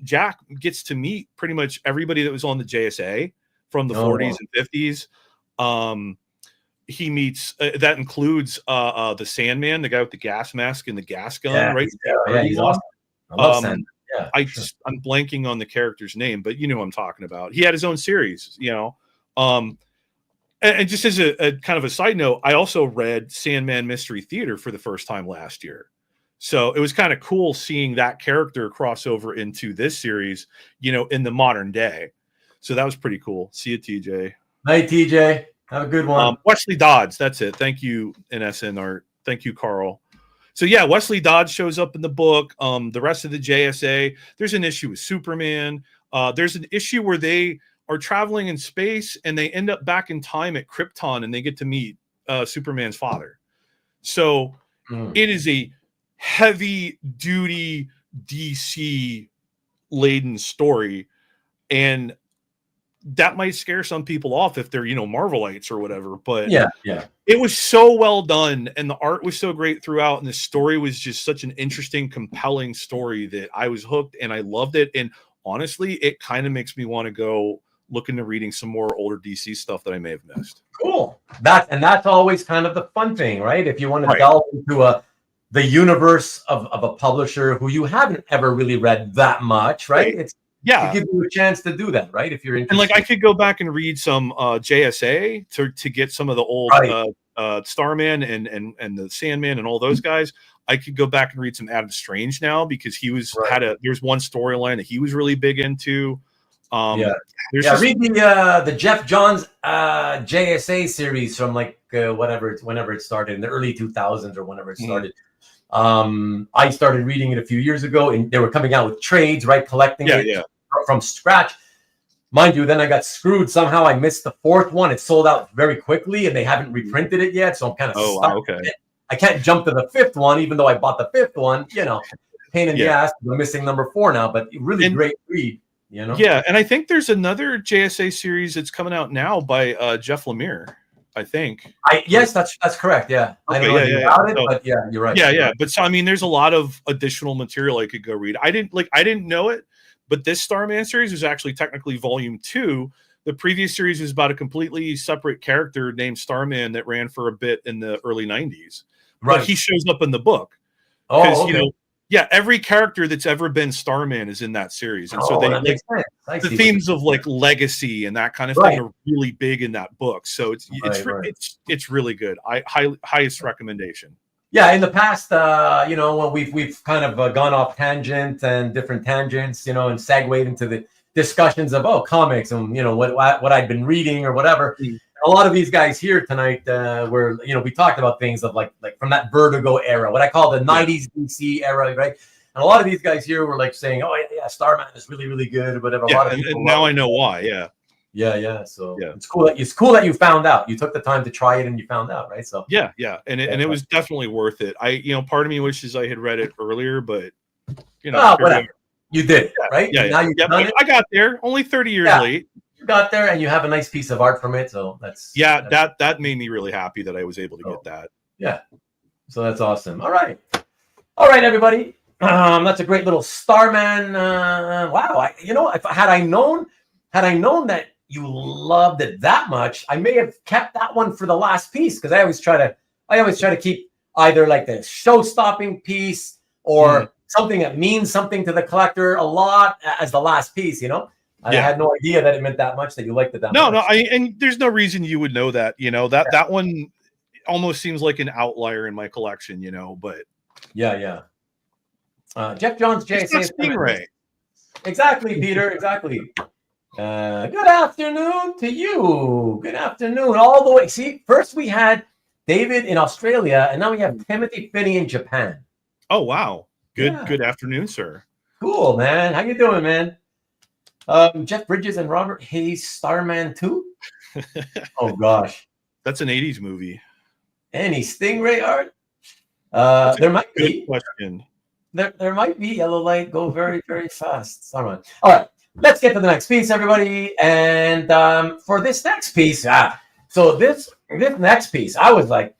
Jack gets to meet pretty much everybody that was on the JSA from the 40s and 50s. He meets that includes the Sandman, the guy with the gas mask and the gas gun, right? Yeah, he's awesome. I love Sandman. Yeah, I'm blanking on the character's name, but you know what I'm talking about. He had his own series, And just as a kind of a side note, I also read Sandman Mystery Theater for the first time last year. So it was kind of cool seeing that character cross over into this series, in the modern day. So that was pretty cool. See you, TJ. Night, TJ. Have a good one. Wesley Dodds. That's it. Thank you, NSN Art. Thank you, Carl. So Wesley Dodds shows up in the book. The rest of the JSA. There's an issue with Superman. There's an issue where they are traveling in space and they end up back in time at Krypton and they get to meet Superman's father. So it is a heavy duty DC laden story, and that might scare some people off if they're Marvelites or whatever, but it was so well done and the art was so great throughout, and the story was just such an interesting, compelling story that I was hooked and I loved it. And honestly, it kind of makes me want to go look into reading some more older DC stuff that I may have missed. Cool. That's always kind of the fun thing, right? If you want to delve into the universe of a publisher who you haven't ever really read that much, right? It's to give you a chance to do that, right? If you're interested. And like I could go back and read some JSA to get some of the old Starman and the Sandman and all those guys. I could go back and read some Adam Strange now because he was there's one storyline that he was really big into. Read the Jeff Johns JSA series from whenever it started in the early 2000s or whenever it started. I started reading it a few years ago, and they were coming out with trades, right? Collecting it from scratch. Mind you, then I got screwed. Somehow I missed the fourth one. It sold out very quickly, and they haven't reprinted it yet, so I'm kind of stuck. Okay. I can't jump to the fifth one, even though I bought the fifth one. pain in the ass. We're missing number 4 now, but really great read. You know? Yeah, and I think there's another JSA series that's coming out now by Jeff Lemire. I think. Yes, that's correct. Yeah, okay, I don't know anything about it, but yeah, you're right. Yeah, you're yeah. right. But so I mean, there's a lot of additional material I could go read. I didn't know it, but this Starman series was actually technically volume 2. The previous series was about a completely separate character named Starman that ran for a bit in the early 90s. Right. But he shows up in the book. Because you know, every character that's ever been Starman is in that series, and so the themes of like legacy and that kind of thing are really big in that book. So it's really good. Highest recommendation. Yeah, in the past, you know, when we've kind of gone off tangent and different tangents, you know, and segued into the discussions of comics and you know what I'd been reading or whatever. A lot of these guys here tonight were, you know, we talked about things of like from that Vertigo era, what I call the 90s DC era, right? And a lot of these guys here were like saying, oh, yeah, Starman is really, really good or whatever. Yeah, and now I know why, Yeah. So it's cool that you found out. You took the time to try it and you found out, right? So yeah. And it was definitely worth it. Part of me wishes I had read it earlier, but you know, whatever. You did, right? Yeah. Now you've done it. I got there, only 30 years late. Got there and you have a nice piece of art from it, so that's that made me really happy that I was able to get that. Yeah, so that's awesome. All right, everybody. That's a great little Starman. Wow, had I known that you loved it that much, I may have kept that one for the last piece because I always try to keep either like the show-stopping piece or something that means something to the collector a lot as the last piece. You know. I had no idea that it meant that much, that you liked it that much. No, and there's no reason you would know that. You know, that one almost seems like an outlier in my collection, you know, but yeah. Jeff Johns, JSA Stingray. Exactly, Peter, exactly. Good afternoon to you. Good afternoon. All the way. See, first we had David in Australia, and now we have Timothy Finney in Japan. Oh, wow. Good afternoon, sir. Cool, man. How you doing, man? Jeff Bridges and Robert Hayes, Starman 2. Oh gosh, that's an 80s movie. Any Stingray art? There might be. Question. There might be. Yellow light, go very, very fast. Starman. All right, let's get to the next piece, everybody. And for this next piece, so this next piece, I was like,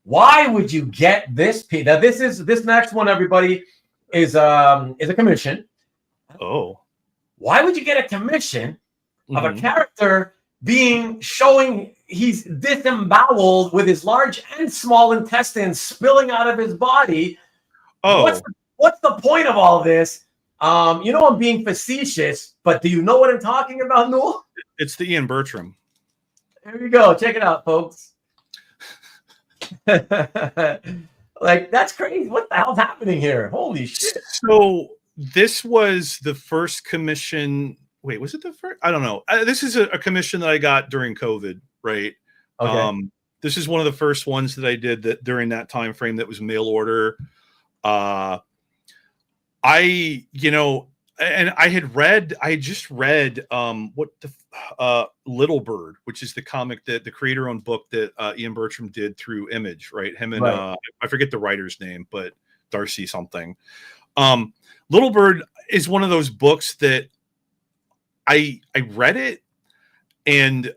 why would you get this piece? Now this next one, everybody, is a commission. Oh. Why would you get a commission of a character showing he's disemboweled with his large and small intestines spilling out of his body? Oh, what's the point of all this? You know, I'm being facetious, but do you know what I'm talking about, Newell? It's the Ian Bertram. Here we go. Check it out, folks. Like, that's crazy. What the hell's happening here? Holy shit. So this was the first commission. Wait, was it the first? I don't know. This is a commission that I got during COVID, right? Okay. This is one of the first ones that I did that during that time frame that was mail order. I had just read Little Bird, which is the comic that the creator-owned book that Ian Bertram did through Image, right? Him and I forget the writer's name, but Darcy something. Little Bird is one of those books that I read it, and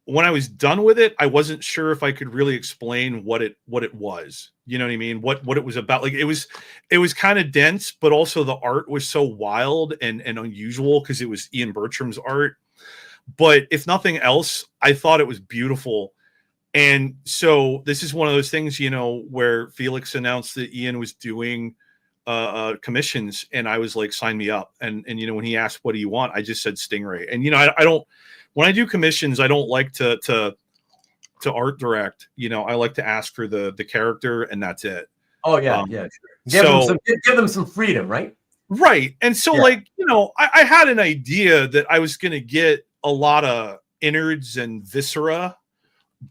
when I was done with it, I wasn't sure if I could really explain what it was. You know what I mean? What it was about. Like it was kind of dense, but also the art was so wild and unusual because it was Ian Bertram's art. But if nothing else, I thought it was beautiful. And so this is one of those things, you know, where Felix announced that Ian was doing commissions, and I was like, sign me up. And you know, when he asked, what do you want? I just said Stingray. And you know, I don't, when I do commissions, I don't like to art direct. You know, I like to ask for the character, and that's it. Oh yeah, sure. Give them some freedom, right? Right. And so like, you know, I had an idea that I was gonna get a lot of innards and viscera,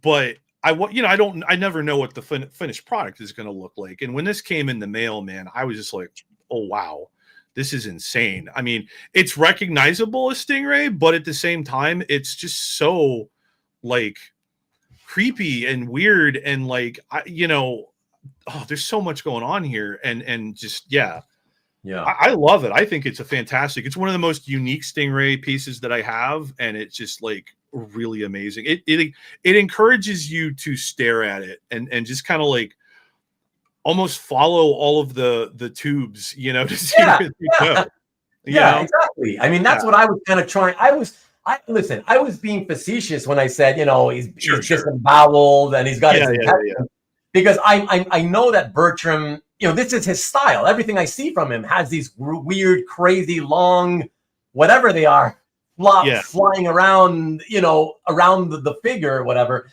but I never know what the finished product is going to look like. And when this came in the mail, man, I was just like, oh, wow, this is insane. I mean, it's recognizable as Stingray, but at the same time, it's just so like creepy and weird. And like, there's so much going on here. And just, yeah. Yeah. I love it. I think it's it's one of the most unique Stingray pieces that I have, and it's just like really amazing. It encourages you to stare at it and just kind of like almost follow all of the tubes, you know, to see where they go. Yeah, exactly. I mean, that's what I was kind of trying. I was being facetious when I said, you know, he's disemboweled and he's got his intestines, because I know that Bertram, you know, this is his style. Everything I see from him has these weird, crazy, long, whatever they are, flying around, you know, around the figure or whatever.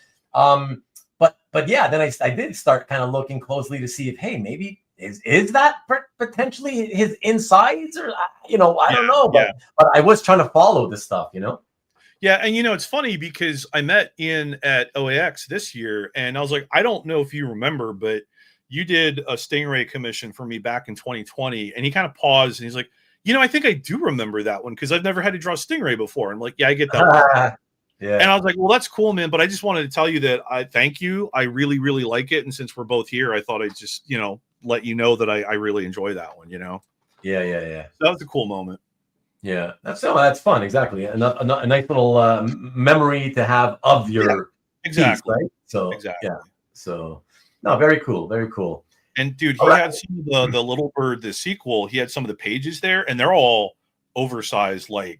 But yeah, then I did start kind of looking closely to see if, hey, maybe is that potentially his insides, or you know, I don't know, but I was trying to follow this stuff, you know. Yeah, and you know, it's funny because I met Ian at OAX this year, and I was like, I don't know if you remember, but you did a Stingray commission for me back in 2020, and he kind of paused and he's like, you know, I think I do remember that one because I've never had to draw Stingray before. And like, yeah, I get that. Yeah. And I was like, well, that's cool, man. But I just wanted to tell you that I thank you. I really, really like it. And since we're both here, I thought I'd just, you know, let you know that I really enjoy that one, you know? Yeah. So that was a cool moment. Yeah. That's fun. Exactly. A nice little memory to have of your piece, right? So, yeah. So, no, very cool. Very cool. And dude, he had some of the Little Bird, the sequel. He had some of the pages there, and they're all oversized, like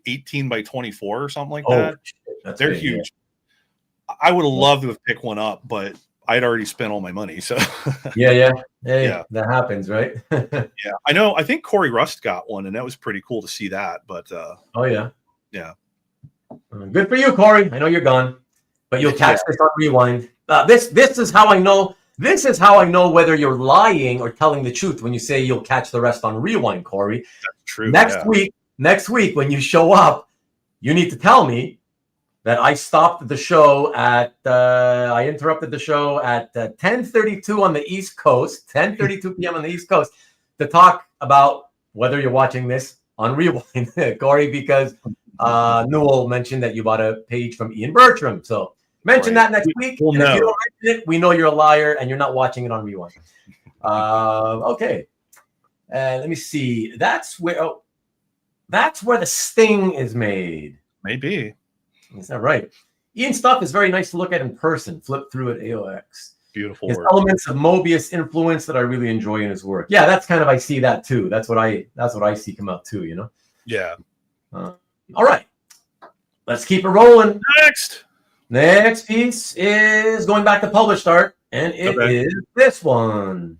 18 by 24 or something like that. They're huge. Yeah. I would have loved to have picked one up, but I'd already spent all my money. So yeah, that happens, right? Yeah, I know. I think Corey Rust got one, and that was pretty cool to see that. But yeah, good for you, Corey. I know you're gone, but you'll catch this on Rewind. This is how I know. This is how I know whether you're lying or telling the truth when you say you'll catch the rest on Rewind, Corey. That's true. Next week when you show up, you need to tell me that I stopped the show at I interrupted the show at 10:32 on the East Coast, 10:32 p.m. on the East Coast, to talk about whether you're watching this on Rewind, Corey, because Newell mentioned that you bought a page from Ian Bertram. So mention that next week. We'll and if you don't mention it, we know you're a liar and you're not watching it on Rewind. Okay. Let me see. That's where the Sting is made. Maybe. Is that right? Ian's stuff is very nice to look at in person. Flip through at AOX. Beautiful. His elements of Mobius influence that I really enjoy in his work. Yeah, that's kind of, I see that too. That's what I see come out too, you know? Yeah. All right. Let's keep it rolling. Next piece is going back to published art, and it is this one.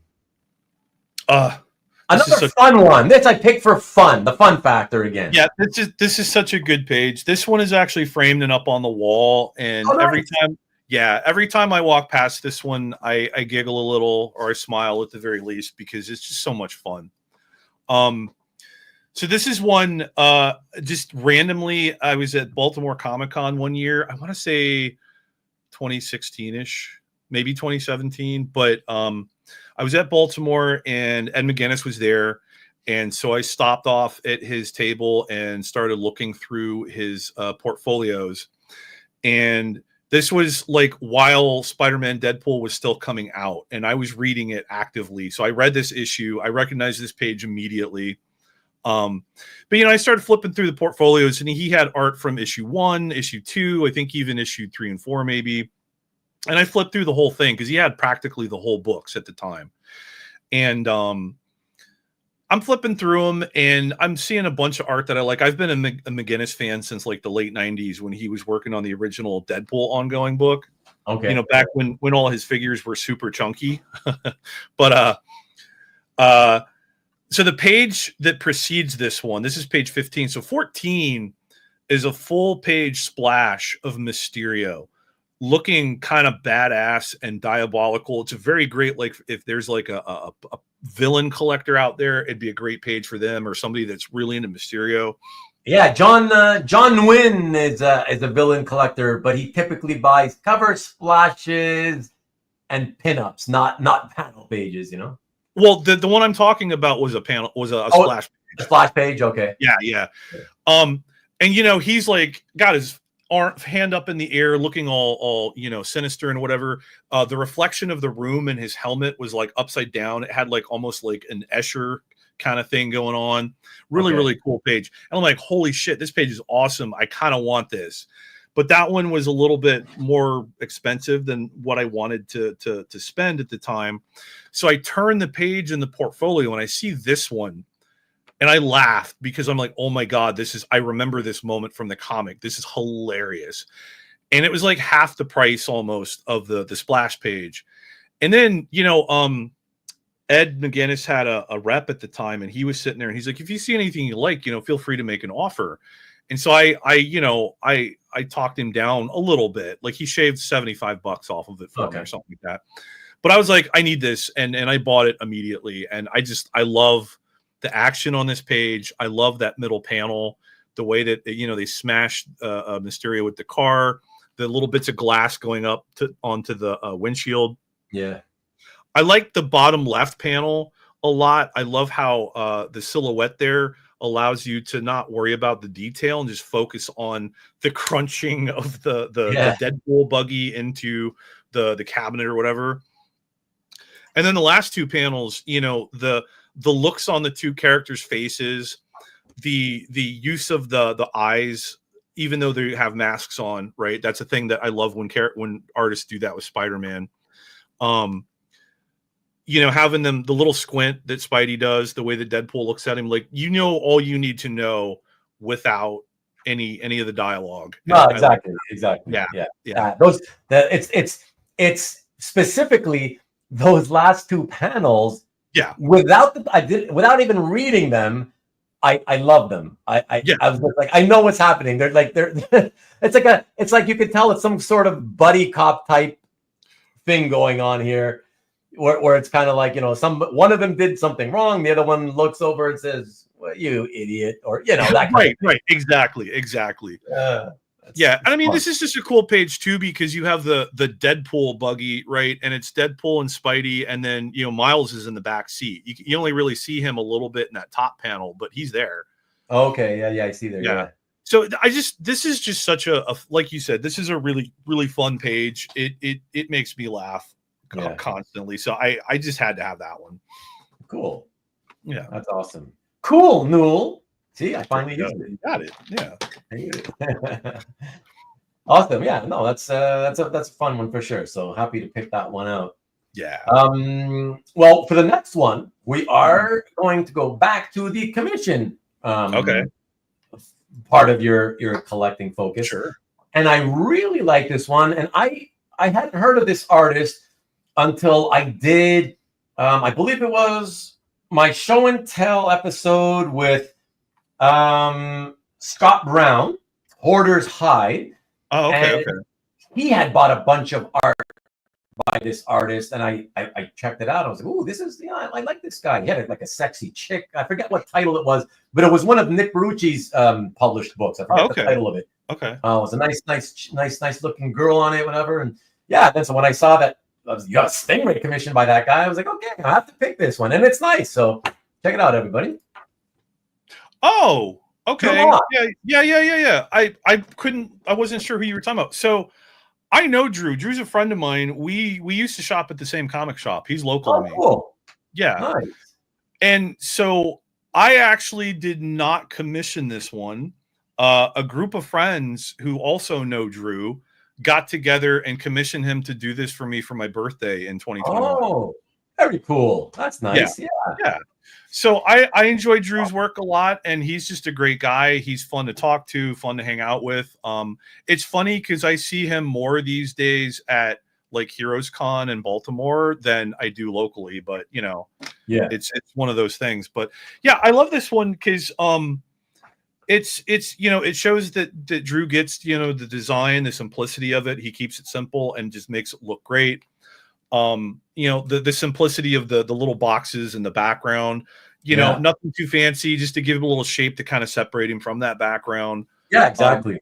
Another fun one. This I picked for fun, the fun factor again. Yeah, this is such a good page. This one is actually framed and up on the wall, and every time I walk past this one, I giggle a little or I smile at the very least because it's just so much fun. So this is one just randomly. I was at Baltimore Comic-Con one year. I want to say 2016-ish, maybe 2017, but I was at Baltimore and Ed McGuinness was there. And so I stopped off at his table and started looking through his portfolios. And this was like while Spider-Man Deadpool was still coming out, and I was reading it actively. So I read this issue. I recognized this page immediately. But, you know, I started flipping through the portfolios, and he had art from issue 1, issue 2, I think even issue 3 and 4 maybe. And I flipped through the whole thing because he had practically the whole books at the time. And I'm flipping through them, and I'm seeing a bunch of art that I like. I've been a McGuinness fan since like the late 90s when he was working on the original Deadpool ongoing book. Okay. You know, back when all his figures were super chunky. But so the page that precedes this one, this is page 15. So 14 is a full page splash of Mysterio looking kind of badass and diabolical. It's a very great, like if there's like a villain collector out there, it'd be a great page for them, or somebody that's really into Mysterio. Yeah, John Nguyen is a villain collector, but he typically buys cover splashes and pinups, not panel pages, you know. Well, the one I'm talking about was a splash page. A splash page, okay. Yeah. And you know, he's like got his hand up in the air, looking all you know, sinister and whatever. The reflection of the room in his helmet was like upside down. It had like almost like an Escher kind of thing going on. Really cool page. And I'm like, holy shit, this page is awesome. I kind of want this. But that one was a little bit more expensive than what I wanted to spend at the time. So I turned the page in the portfolio and I see this one and I laughed because I'm like, oh my God, I remember this moment from the comic. This is hilarious. And it was like half the price almost of the splash page. And then, Ed McGuinness had a rep at the time and he was sitting there and he's like, if you see anything you like, feel free to make an offer. And so I talked him down a little bit. Like he shaved $75 off of it for me or something like that. But I was like, I need this. And I bought it immediately. And I love the action on this page. I love that middle panel, the way that, they smashed Mysterio with the car, the little bits of glass going up onto the windshield. Yeah. I like the bottom left panel a lot. I love how the silhouette there allows you to not worry about the detail and just focus on the crunching of the Deadpool buggy into the cabinet or whatever. And then the last two panels, the looks on the two characters' faces, the use of the eyes, even though they have masks on, right? That's a thing that I love when artists do that with Spider-Man. Having them, the little squint that Spidey does, the way that Deadpool looks at him, like, all you need to know without any of the dialogue. No, exactly. Yeah. It's specifically those last two panels. Yeah. Without even reading them, I love them. I was like, I know what's happening. They're it's like you could tell it's some sort of buddy cop type thing going on here. Where it's kind of like, one of them did something wrong, the other one looks over and says, well, you idiot, or that kind of right, exactly. And I mean, this is just a cool page too, because you have the Deadpool buggy, right? And it's Deadpool and Spidey, and then Miles is in the back seat. You only really see him a little bit in that top panel, but he's there. Okay, yeah, I see there. Yeah. So this is just such a like you said, this is a really, really fun page. It makes me laugh constantly. So I just had to have that one. Cool. Yeah, that's awesome. Cool, Newell. See, I finally used it. Got it. Yeah. Awesome. Yeah. No, that's a fun one for sure. So happy to pick that one out. Yeah. Well, for the next one, we are going to go back to the commission. Part of your collecting focus. Sure. And I really like this one. And I hadn't heard of this artist until I did, I believe it was my show and tell episode with Scott Brown, Hoarder's Hide. Oh, okay. He had bought a bunch of art by this artist, and I checked it out. I was like, "Ooh, this is I like this guy." He had like a sexy chick. I forget what title it was, but it was one of Nick Barucci's published books. I forget the title of it. Okay. It was a nice looking girl on it, whatever. And yeah, then so when I saw that you got a Stingray commissioned by that guy, I was like, okay, I have to pick this one, and it's nice. So check it out, everybody. Oh, okay. Yeah. I wasn't sure who you were talking about. So I know Drew. Drew's a friend of mine. We used to shop at the same comic shop. He's local to me. Cool. Yeah. Nice. And so I actually did not commission this one. A group of friends who also know Drew got together and commissioned him to do this for me for my birthday in 2021. Oh, very cool. That's nice. Yeah. So I enjoy Drew's work a lot, and he's just a great guy. He's fun to talk to, fun to hang out with. It's funny because I see him more these days at like Heroes Con in Baltimore than I do locally, but it's one of those things. But yeah, I love this one because it's it shows that Drew gets the design, the simplicity of it. He keeps it simple and just makes it look great. The simplicity of the little boxes in the background, nothing too fancy, just to give him a little shape to kind of separate him from that background. Yeah, exactly.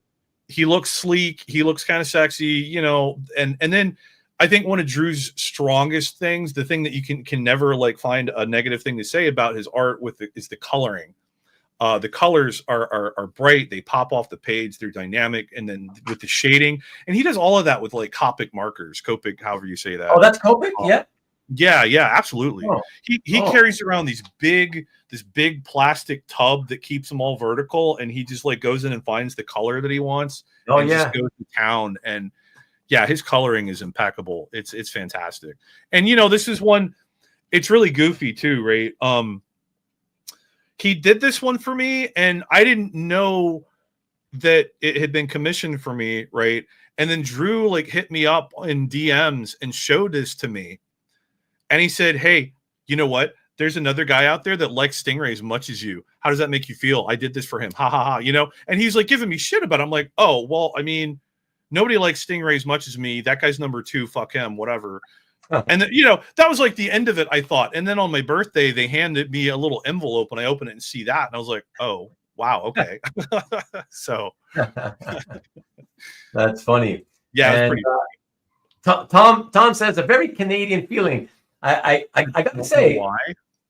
He looks sleek, he looks kind of sexy, and then I think one of Drew's strongest things, the thing that you can never like find a negative thing to say about his art is the coloring. The colors are bright, they pop off the page, they're dynamic, and then with the shading, and he does all of that with like Copic markers, however you say that. Oh, that's Copic? Yeah. Yeah, absolutely. Oh. He carries around this big plastic tub that keeps them all vertical, and he just like goes in and finds the color that he wants. Oh, and yeah. just goes to town. And yeah, his coloring is impeccable. It's fantastic. And you know, this is one. It's really goofy too, right? He did this one for me, and I didn't know that it had been commissioned for me, right? And then Drew like hit me up in DMs and showed this to me. And he said, "Hey, you know what? There's another guy out there that likes Stingray as much as you. How does that make you feel? I did this for him. Ha ha ha." You know? And he's like giving me shit about it. I'm like, "Oh, well, I mean, nobody likes Stingray as much as me. That guy's number 2. Fuck him, whatever." And then, you know, that was like the end of it, I thought. And then on my birthday, they handed me a little envelope, and I opened it and see that, and I was like, "Oh, wow, okay." So that's funny. Yeah, and, it's pretty Tom says a very Canadian feeling. I gotta say, why?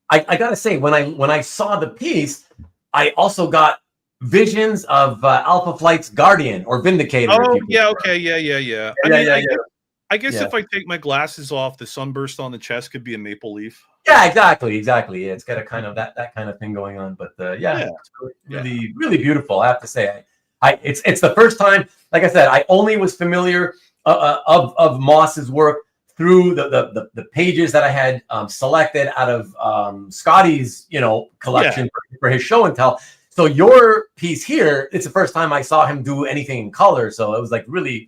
I gotta say, when I saw the piece, I also got visions of Alpha Flight's Guardian or Vindicator. Oh yeah, okay, yeah. I guess if I take my glasses off, the sunburst on the chest could be a maple leaf. Yeah, exactly. Yeah, it's got a kind of that kind of thing going on. But it's really beautiful. I have to say, it's the first time. Like I said, I only was familiar of Moss's work through the pages that I had selected out of Scotty's collection for his show and tell. So your piece here, it's the first time I saw him do anything in color. So it was like really.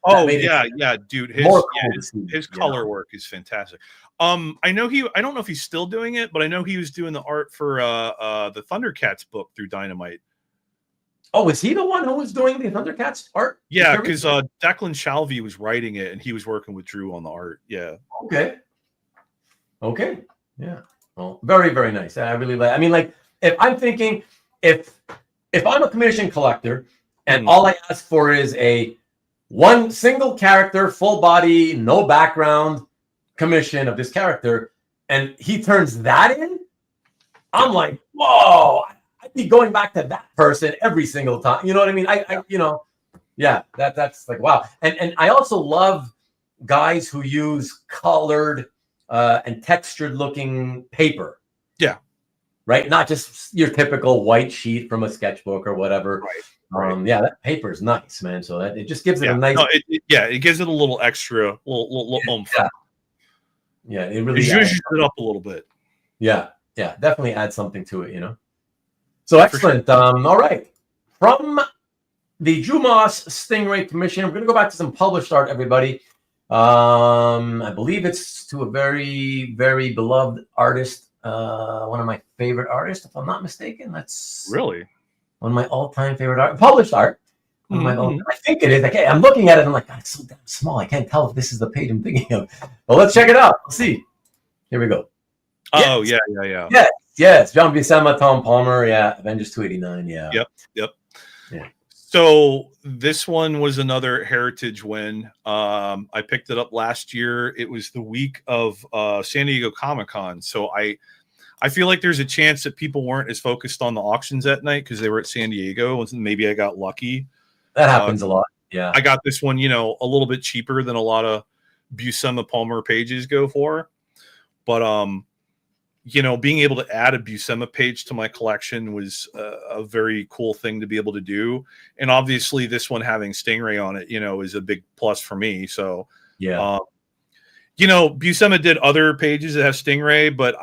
Oh yeah, dude. His color work is fantastic. I don't know if he's still doing it, but I know he was doing the art for the Thundercats book through Dynamite. Oh, is he the one who was doing the Thundercats art? Yeah, because Declan Shalvey was writing it, and he was working with Drew on the art. Yeah. Okay. Yeah. Well, very, very nice. I really like. I mean, like, if I'm thinking, if I'm a commission collector, and all I ask for is one single character, full body, no background commission of this character, and he turns that in, I'm like, whoa, I'd be going back to that person every single time. You know what I mean? That's like, wow. And I also love guys who use colored and textured looking paper. Yeah. Right? Not just your typical white sheet from a sketchbook or whatever. Right. That paper is nice, man. So that it just gives it a nice. No, it gives it a little extra, little oomph. Yeah, it really zhuzhes it up a little bit. Yeah, definitely adds something to it, So excellent. Sure. All right, from the Drew Moss Stingray commission, we're going to go back to some published art, everybody. I believe it's to a very, very beloved artist, one of my favorite artists, if I'm not mistaken. That's really one of my all-time favorite art, published art. I think it is. Okay, I'm looking at it. I'm like, God, it's so damn small. I can't tell if this is the page I'm thinking of. Well, let's check it out. Let's see. Here we go. Oh, yeah. Yes. John Buscema, Tom Palmer. Yeah. Avengers 289. Yeah. Yep. Yeah. So this one was another heritage win. I picked it up last year. It was the week of San Diego Comic-Con. So I feel like there's a chance that people weren't as focused on the auctions that night because they were at San Diego. And maybe I got lucky. That happens a lot. Yeah. I got this one, a little bit cheaper than a lot of Buscema Palmer pages go for. But, being able to add a Buscema page to my collection was a very cool thing to be able to do. And obviously this one having Stingray on it, is a big plus for me. So, yeah. Buscema did other pages that have Stingray, but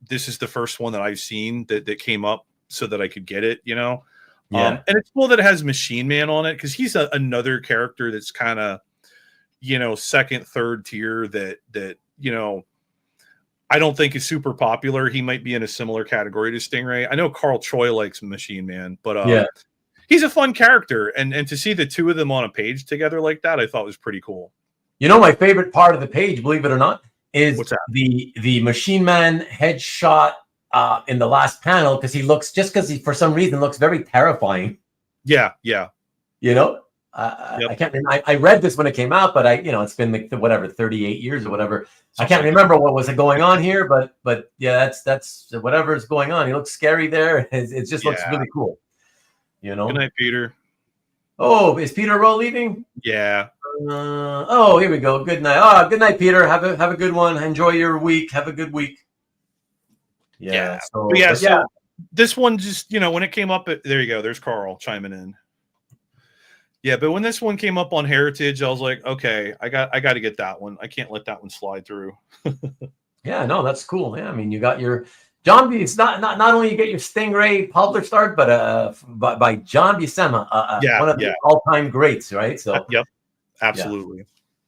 this is the first one that I've seen that came up so that I could get it, Yeah. And it's cool that it has Machine Man on it because he's another character that's kind of, second, third tier that I don't think is super popular. He might be in a similar category to Stingray. I know Carl Choi likes Machine Man, but he's a fun character. And to see the two of them on a page together like that, I thought was pretty cool. My favorite part of the page, believe it or not, is what's that? The Machine Man headshot in the last panel because he for some reason looks very terrifying. Yeah. I can't remember. I read this when it came out, but it's been like 38 years or whatever. I can't remember what was going on here, but yeah, that's whatever's going on. He looks scary there. It just looks really cool. Good night, Peter. Oh, is Peter Rowe leaving? Yeah. Oh, here we go. Good night. Good night, Peter. Have a good one. Enjoy your week. Have a good week. Yeah. So this one just, when it came up, there you go. There's Carl chiming in. Yeah, but when this one came up on Heritage, I was like, okay, I got to get that one. I can't let that one slide through. Yeah, no, that's cool. Yeah, I mean, you got your John B. It's not only you get your Stingray published start, but by John Buscema, one of the all-time greats, right? So yep, absolutely.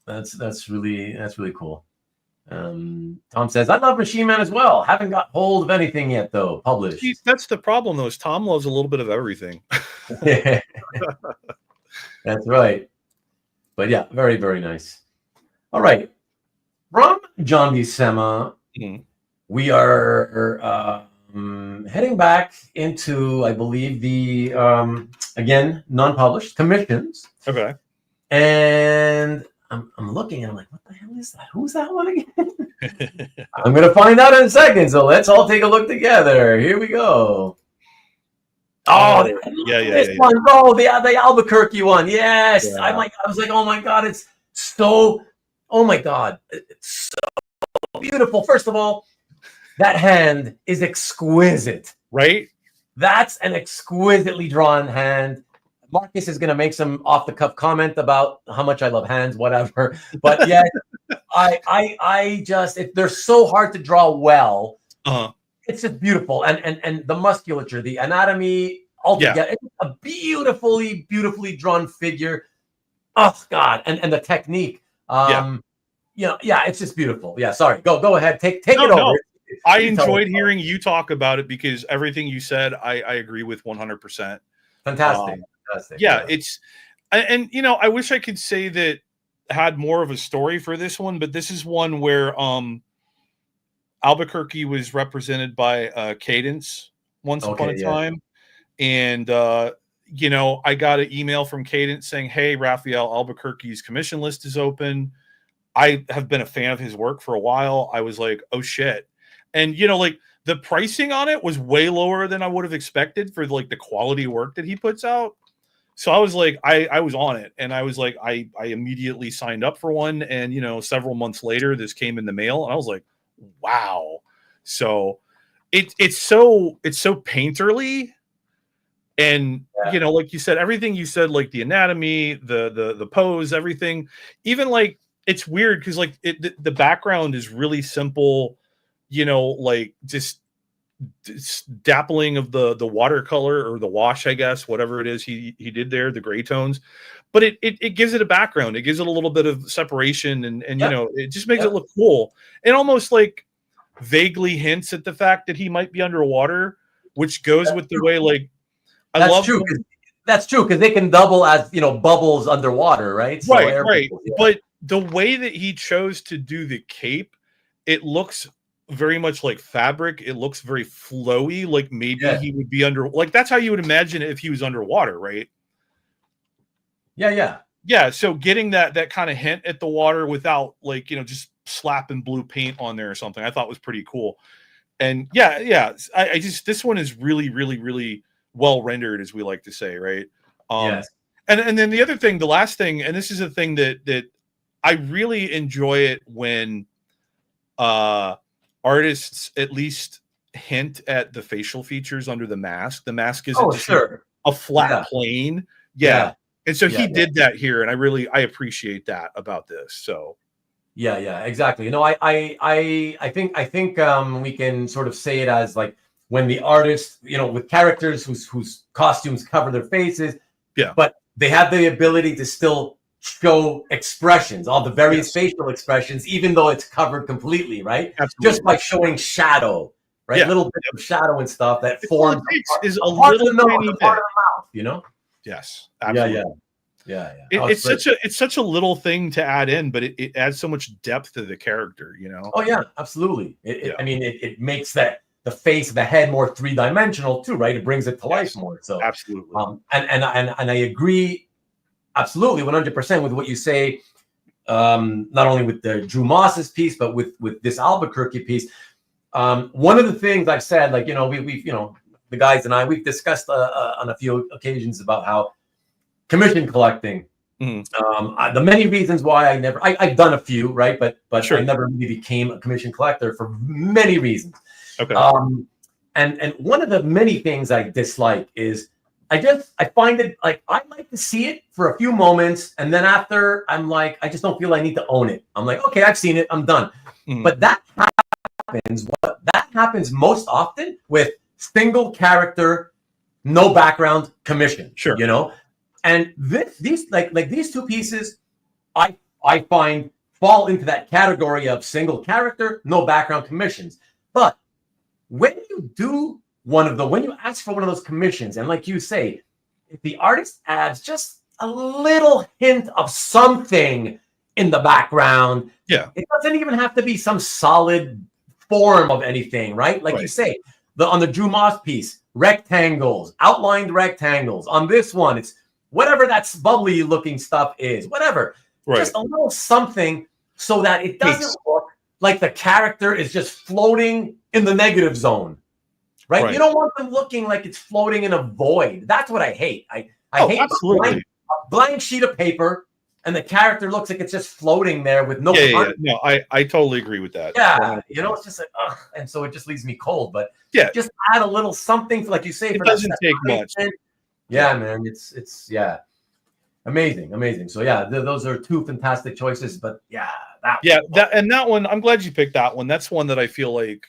Yeah. That's really cool. Tom says, I love Machine Man as well. Haven't got hold of anything yet, though, published. See, that's the problem, though, is Tom loves a little bit of everything. That's right. But yeah, very, very nice. All right. From John Buscema, we are heading back into, I believe, the, again, non-published commissions. Okay. And I'm looking and I'm like, what the hell is that? Who's that one again? I'm going to find out in a second. So let's all take a look together. Here we go. Oh, this one. Oh, the Albuquerque one. Yes. Yeah. I was like, oh my God, it's so, oh my God. It's so beautiful. First of all, that hand is exquisite. Right? That's an exquisitely drawn hand. Marcus is going to make some off-the-cuff comment about how much I love hands, whatever. But yeah, I just, they're so hard to draw well. It's just beautiful. And the musculature, the anatomy, altogether, it's a beautifully drawn figure. Oh, God. And the technique. It's just beautiful. Yeah, sorry. Go ahead. Take it over. No. I enjoyed hearing you talk about it because everything you said, I agree with 100%. Fantastic. Yeah, it's, and I wish I could say that had more of a story for this one, but this is one where Albuquerque was represented by Cadence once upon a time. And, I got an email from Cadence saying, hey, Rafael, Albuquerque's commission list is open. I have been a fan of his work for a while. I was like, oh, shit. And, the pricing on it was way lower than I would have expected for the quality work that he puts out. So I was like, I was on it, and I was like, I immediately signed up for one. And, several months later, this came in the mail, and I was like, wow. So it's so painterly. And, like you said, everything you said, like the anatomy, the pose, everything, even it's weird because the background is really simple, just dappling of the watercolor or the wash, I guess, whatever it is he did there, the gray tones, but it gives it a background. It gives it a little bit of separation and it just makes it look cool. It almost vaguely hints at the fact that he might be underwater, which goes with the way That's true because they can double as bubbles underwater, right? So right. But the way that he chose to do the cape, it looks very much like fabric. It looks very flowy, like maybe he would be under, that's how you would imagine it if he was underwater, right? Yeah. So getting that kind of hint at the water without just slapping blue paint on there or something, I thought was pretty cool. And I just, this one is really, really, really well rendered, as we like to say, right? And then the other thing, the last thing, and this is a thing that I really enjoy it when artists at least hint at the facial features under the mask. The mask isn't a flat plane. And so he did that here, and I appreciate that about this. So exactly. I think we can sort of say it as when the artist, with characters whose costumes cover their faces, but they have the ability to still show expressions, all the various facial expressions, even though it's covered completely, right? Absolutely. Just by showing shadow, right? A little bit of shadow and stuff that forms is a little tiny bit. Part of the mouth, Yes, absolutely. Yeah. It's such a little thing to add in, but it adds so much depth to the character, Oh yeah, absolutely. I mean, it makes the face, the head more three-dimensional too, right? It brings it to life more. So absolutely. And I agree absolutely 100% with what you say. Not only with the Drew Moss's piece, but with this Albuquerque piece. One of the things I've said, we've the guys and I, we've discussed on a few occasions about how commission collecting Mm-hmm. The many reasons why I've done a few, right? But Sure. I never really became a commission collector for many reasons. Okay. And one of the many things I dislike is I find it like I like to see it for a few moments, and then after I'm like, I just don't feel I need to own it. I'm like, okay, I've seen it, I'm done. Mm-hmm. But that happens most often with single character, no background commission. Sure. You know, and these two pieces, I find fall into that category of single character, no background commissions. But when you ask for one of those commissions, and like you say, if the artist adds just a little hint of something in the background, it doesn't even have to be some solid form of anything, right? Like you say, on the Drew Moss piece, rectangles, outlined rectangles. On this one, it's whatever that bubbly looking stuff is, whatever. Just a little something so that it doesn't look like the character is just floating in the negative zone, right? You don't want them looking like it's floating in a void. That's what I hate. I hate a blank sheet of paper and the character looks like it's just floating there with no content. No, I totally agree with that. Yeah, you know, it's just like, ugh, and so it just leaves me cold. But just add a little something, like you say. It doesn't take much. Yeah, man, it's amazing. So those are two fantastic choices. But that one, I'm glad you picked that one. That's one that I feel like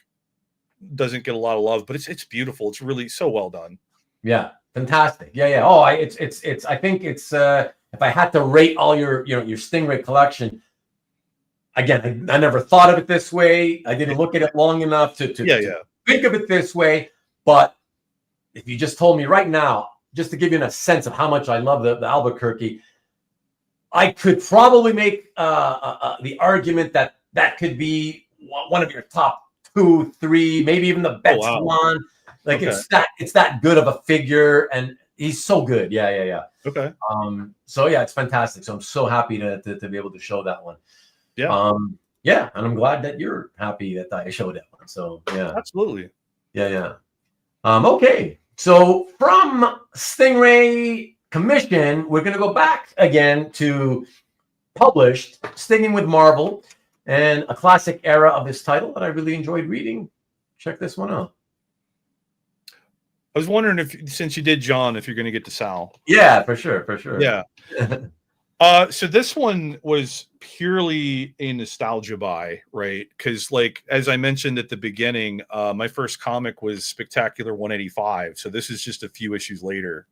doesn't get a lot of love, but it's beautiful. It's really so well done. Yeah, fantastic. Yeah. Oh, I think it's if I had to rate all your Stingray collection, again, I never thought of it this way. I didn't look at it long enough to think of it this way. But if you just told me right now, just to give you a sense of how much I love the Albuquerque, I could probably make the argument that could be one of your top 2, 3, maybe even the best one. Like it's that good of a figure, and he's so good. Yeah. Okay. So it's fantastic. So I'm so happy to be able to show that one. Yeah. And I'm glad that you're happy that I showed that one. So absolutely. Yeah. Okay. So from Stingray commission, we're gonna go back again to published, sticking with Marvel, and a classic era of this title that I really enjoyed reading. Check this one out. I was wondering if, since you did John, if you're going to get to Sal. Yeah, for sure. Yeah. So this one was purely a nostalgia buy, right? Because, like, as I mentioned at the beginning, my first comic was Spectacular 185. So this is just a few issues later.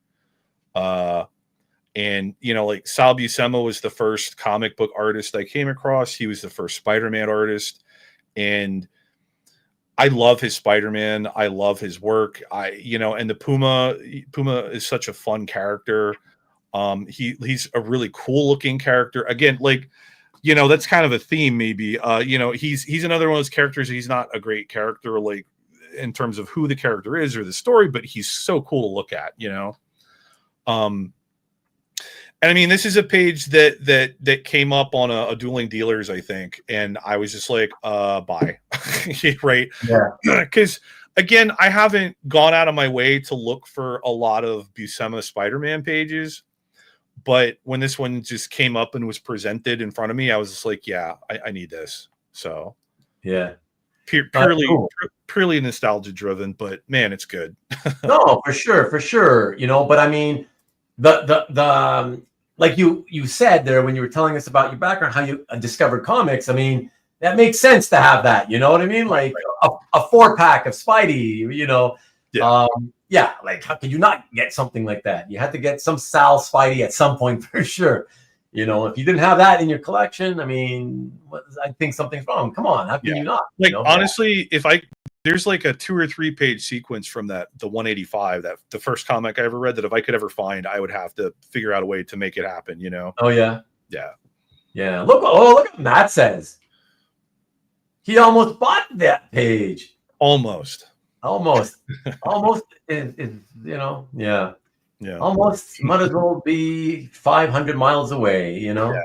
And, you know, like, Sal Buscema was the first comic book artist I came across. He was the first Spider-Man artist. And I love his Spider-Man. I love his work. And the Puma is such a fun character. He's a really cool looking character. Again, like, you know, that's kind of a theme maybe. He's another one of those characters. He's not a great character, like, in terms of who the character is or the story, but he's so cool to look at, you know? And I mean, this is a page that came up on a Dueling Dealers, I think. And I was just like, bye. Right. Yeah. Because again, I haven't gone out of my way to look for a lot of Buscema Spider-Man pages. But when this one just came up and was presented in front of me, I was just like, yeah, I need this. So yeah. Purely nostalgia driven, but man, it's good. No, for sure. You know, but I mean, the like you said there when you were telling us about your background, how you discovered comics. I mean, that makes sense to have that. You know what I mean? Like a 4-pack of Spidey. You know, like how could you not get something like that? You had to get some Sal Spidey at some point for sure. You know, if you didn't have that in your collection, I mean, I think something's wrong. Come on, how can you not? Like, you know? Honestly, there's like a 2 or 3 page sequence from the 185, that the first comic I ever read, that if I could ever find, I would have to figure out a way to make it happen, you know? Oh yeah. Look what Matt says. He almost bought that page. Almost is you know, yeah. Almost might as well be 500 miles away, you know.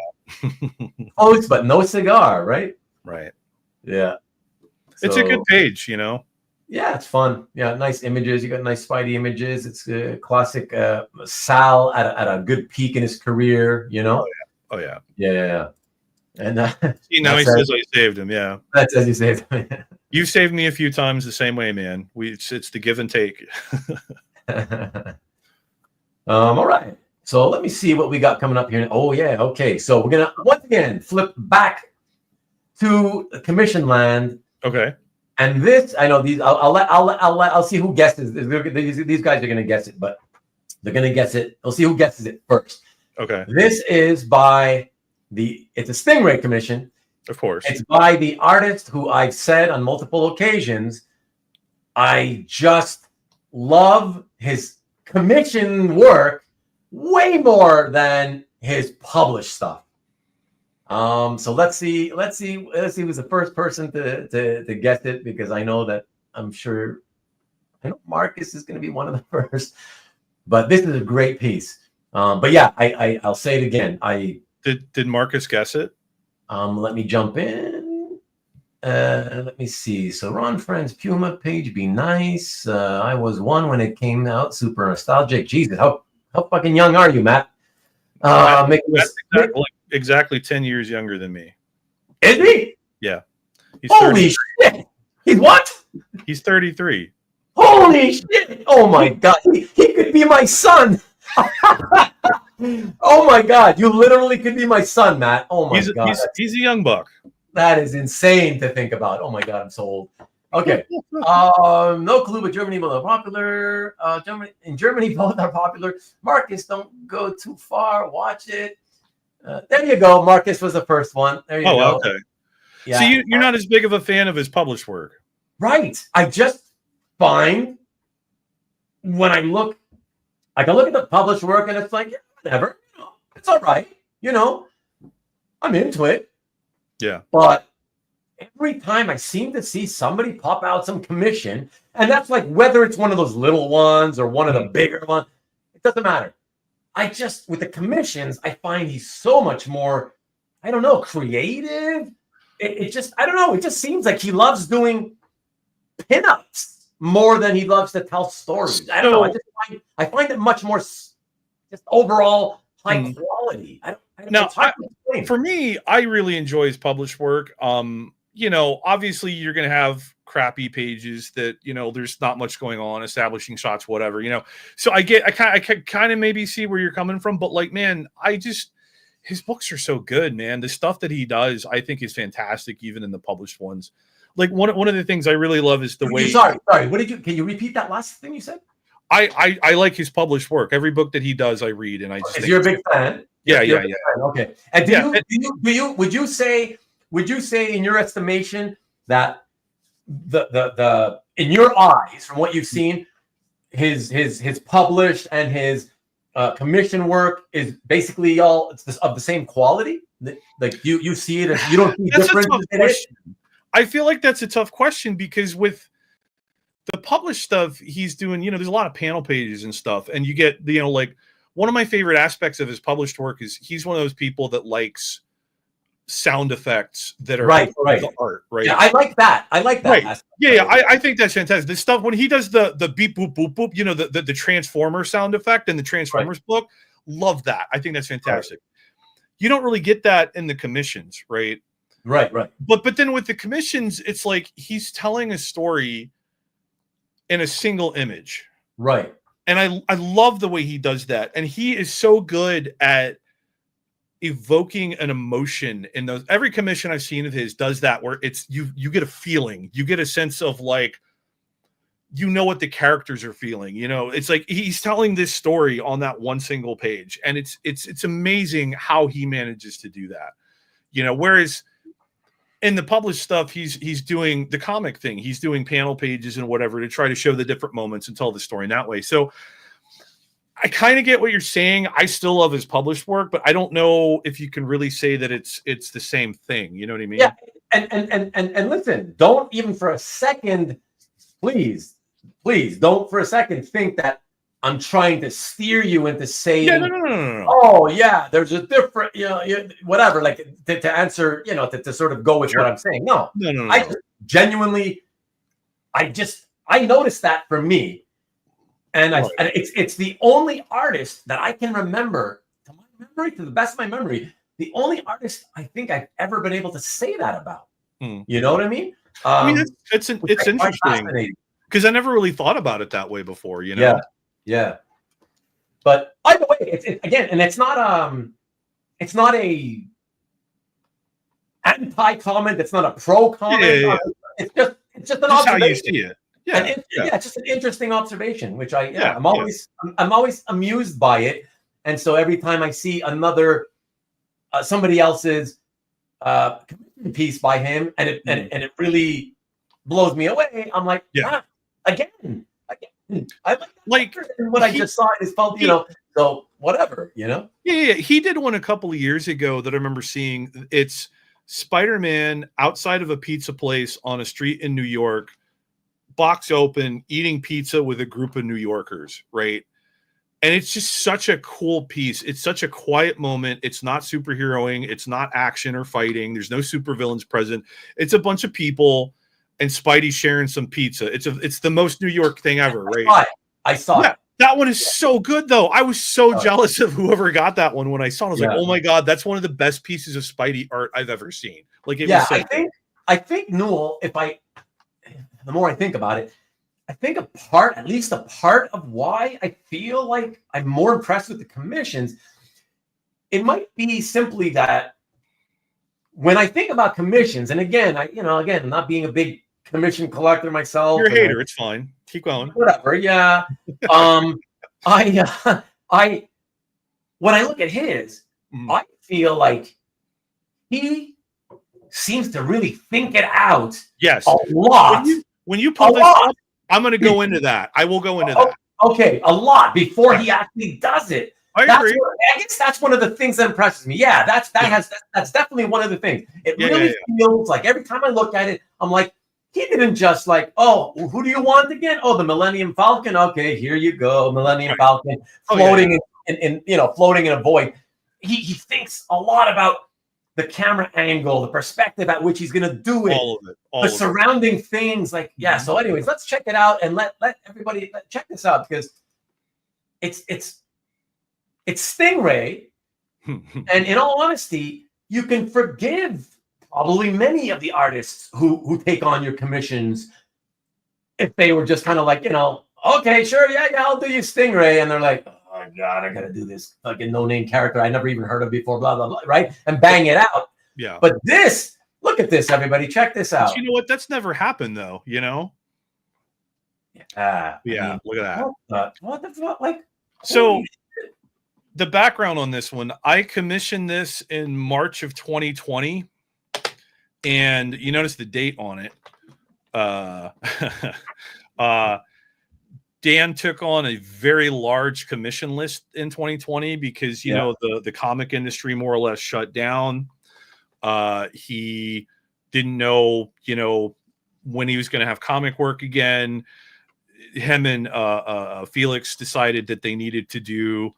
Close, but no cigar, right? Right. Yeah. It's a good page, you know. Yeah, it's fun. Yeah, nice images. You got nice Spidey images. It's a classic Sal at a good peak in his career. You know. Oh yeah. Yeah. And See, now he says I saved him. Yeah. That says you saved him. You've saved me a few times the same way, man. It's the give and take. All right. So let me see what we got coming up here. Oh yeah. Okay. So we're gonna once again flip back to commission land. Okay. And this, I know these. I'll see who guesses. These guys are gonna guess it, but they're gonna guess it. We'll see who guesses it first. Okay. This is by it's a Stingray commission. Of course. It's by the artist who I've said on multiple occasions, I just love his commission work way more than his published stuff. So let's see who's the first person to guess it, because I know Marcus is going to be one of the first. But this is a great piece. But yeah, I'll say it again. Did Marcus guess it? Let me jump in. Let me see. So Ron Friends Puma page be nice. I was one when it came out. Super nostalgic. Jesus, how fucking young are you, Matt? That's exactly 10 years younger than me. Is he? Yeah. He's Holy shit! He's what? He's 33. Holy shit! Oh my god, he could be my son. Oh my god, you literally could be my son, Matt. Oh my god, he's a young buck. That is insane to think about. Oh my god, I'm so old. Okay, no clue, but Germany both are popular. In Germany, both are popular. Marcus, don't go too far. Watch it. There you go. Marcus was the first one. There you go. Oh, okay. Yeah. So you're not as big of a fan of his published work, right? I just find when I can look at the published work and it's like, yeah, whatever, it's all right. I'm into it. Yeah. But every time I seem to see somebody pop out some commission, and that's like whether it's one of those little ones or one of the bigger ones, it doesn't matter. With the commissions, I find he's so much more, I don't know, creative. It just seems like he loves doing pinups more than he loves to tell stories. I don't know. I find it much more just overall high quality. For me, I really enjoy his published work. Obviously you're going to have crappy pages that, there's not much going on, establishing shots, whatever, So I kind of maybe see where you're coming from, but like, man, his books are so good, man. The stuff that he does, I think is fantastic, even in the published ones. Like one of the things I really love is the way. Sorry. Can you repeat that last thing you said? I like his published work. Every book that he does, I read, and I just. You're a big fan. Yeah. Okay. And would you say in your estimation that the in your eyes, from what you've seen, his published and his commission work is basically all of the same quality? Like you see it, and you don't see differences in it? I feel like that's a tough question, because with the published stuff he's doing, there's a lot of panel pages and stuff, and you get like one of my favorite aspects of his published work is he's one of those people that likes sound effects that are right. The art, right? Yeah, I like that. Right. Yeah, I think that's fantastic. This stuff when he does the beep boop boop boop, the Transformer sound effect in the Transformers book, love that. I think that's fantastic. Right. You don't really get that in the commissions, right? Right. But then with the commissions, it's like he's telling a story in a single image. Right. And I love the way he does that. And he is so good at evoking an emotion in those. Every commission I've seen of his does that, where it's you get a feeling, you get a sense of like, what the characters are feeling. It's like he's telling this story on that one single page. And it's amazing how he manages to do that. Whereas in the published stuff, he's doing the comic thing. He's doing panel pages and whatever to try to show the different moments and tell the story in that way. So I kind of get what you're saying. I still love his published work, but I don't know if you can really say that it's the same thing. You know what I mean? Yeah. And listen, don't even for a second, please don't for a second think that I'm trying to steer you into saying, no. Oh yeah, there's a different, whatever, like to answer, to sort of go with what I'm saying. No. No. I genuinely, I I noticed that for me, and and it's the only artist that I can remember to the best of my memory. The only artist I think I've ever been able to say that about. You know what I mean? I mean, it's interesting because I never really thought about it that way before. You know? Yeah. But either way, it's again, and it's not a anti-comment. It's not a pro comment. It's just an observation. How you see it. It's just an interesting observation, which I'm always amused by it. And so every time I see another somebody else's piece by him, and it really blows me away, I'm like, again. I like what I just saw is felt, so whatever, Yeah. He did one a couple of years ago that I remember seeing. It's Spider-Man outside of a pizza place on a street in New York, box open, eating pizza with a group of New Yorkers, right? And it's just such a cool piece. It's such a quiet moment. It's not superheroing. It's not action or fighting. There's no supervillains present. It's a bunch of people and Spidey sharing some pizza. It's the most New York thing ever, right? I saw it. That one is so good, though. I was so jealous of whoever got that one when I saw it. I was like, oh my God, that's one of the best pieces of Spidey art I've ever seen. Like, it was so I think Newell, the more I think about it, I think at least a part of why I feel like I'm more impressed with the commissions, it might be simply that when I think about commissions, and again, again, not being a big commission collector myself. You're a hater. It's fine. Keep going. Whatever. Yeah. When I look at his, I feel like he seems to really think it out. Yes. A lot. When you pull this up, I'm going to go into that. I will go into that. Okay, a lot before he actually does it. I agree. I guess that's one of the things that impresses me. Yeah, that's definitely one of the things. It really feels like every time I look at it, I'm like, he didn't just like, oh, who do you want again? Oh, the Millennium Falcon. Okay, here you go, Millennium Falcon, floating floating in a void. He thinks a lot about the camera angle, the perspective at which he's going to do it, all of it, the surrounding things. Like, So, anyways, let's check it out and let everybody check this out because it's Stingray, and in all honesty, you can forgive probably many of the artists who take on your commissions if they were just kind of like, okay, sure, yeah, I'll do you Stingray, and they're like, oh God, I gotta do this fucking no-name character I never even heard of before, blah blah blah, right? And bang it out. Yeah. But look at this, everybody, check this out. But you know what? That's never happened though. Yeah. Look at that. What the fuck? Like, so. The background on this one, I commissioned this in March of 2020, and you notice the date on it. Dan took on a very large commission list in 2020 because the comic industry more or less shut down. He didn't know when he was going to have comic work again. Him and Felix decided that they needed to do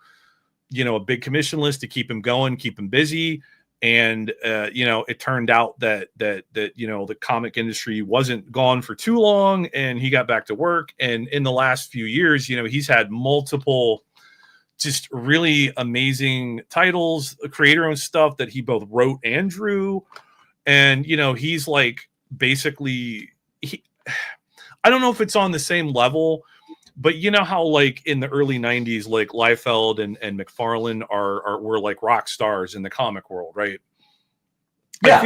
a big commission list to keep him going, keep him busy. And, it turned out that the comic industry wasn't gone for too long and he got back to work. And in the last few years, he's had multiple just really amazing titles, creator-owned stuff that he both wrote and drew. And, he's like, basically, I don't know if it's on the same level, but you know how like in the early 90s, like Liefeld and McFarlane were like rock stars in the comic world, right? Yeah.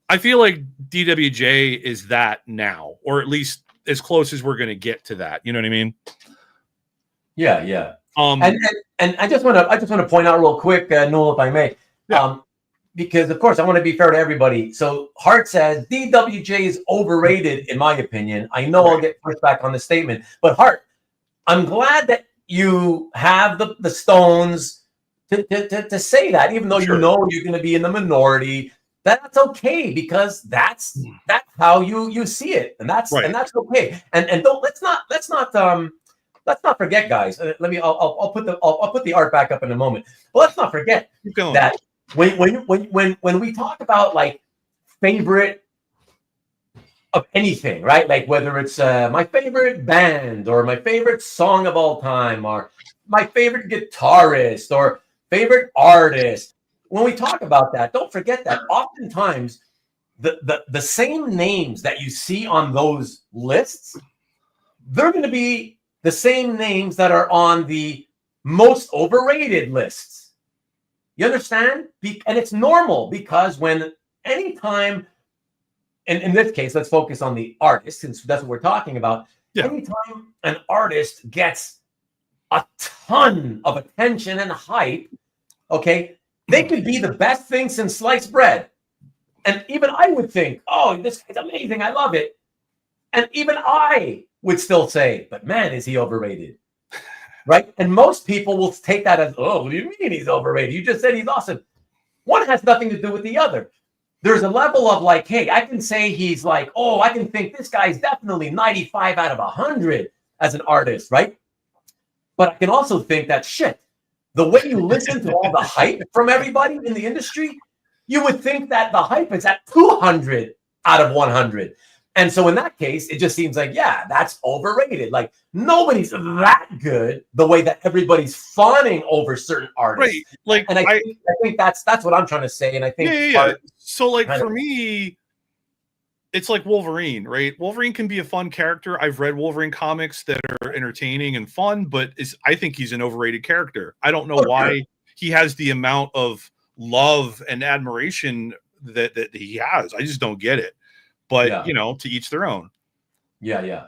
I feel like DWJ is that now, or at least as close as we're going to get to that. You know what I mean? Yeah. And I just want to point out real quick, Newell, if I may, because of course I want to be fair to everybody. So Hart says DWJ is overrated, in my opinion. I know I'll get pushback on the statement, but Hart, I'm glad that you have the stones to say that, even though you're going to be in the minority. That's okay because that's how you see it, and that's okay. And don't let's not forget, guys. I'll put the art back up in a moment. But let's not forget that when we talk about like favorite of anything, right? Like whether it's my favorite band or my favorite song of all time or my favorite guitarist or favorite artist. When we talk about that, don't forget that oftentimes the same names that you see on those lists, they're going to be the same names that are on the most overrated lists. You understand? And it's normal because when anytime, and in this case, let's focus on the artist since that's what we're talking about. Yeah. Anytime an artist gets a ton of attention and hype, okay, they could be the best thing since sliced bread. And even I would think, oh, this is amazing. I love it. And even I would still say, but man, is he overrated? Right? And most people will take that as, oh, what do you mean he's overrated? You just said he's awesome. One has nothing to do with the other. There's a level of like, hey, I can say he's like, oh, I can think this guy's definitely 95 out of 100 as an artist, right? But I can also think that shit, the way you listen to all the hype from everybody in the industry, you would think that the hype is at 200 out of 100. And so in that case, it just seems like, yeah, that's overrated. Like nobody's that good the way that everybody's fawning over certain artists. Right. Like, and I think that's what I'm trying to say. And I think So like for me, it's like Wolverine, right? Wolverine can be a fun character. I've read Wolverine comics that are entertaining and fun, but I think he's an overrated character. I don't know why he has the amount of love and admiration that he has. I just don't get it. But you know, to each their own. Yeah.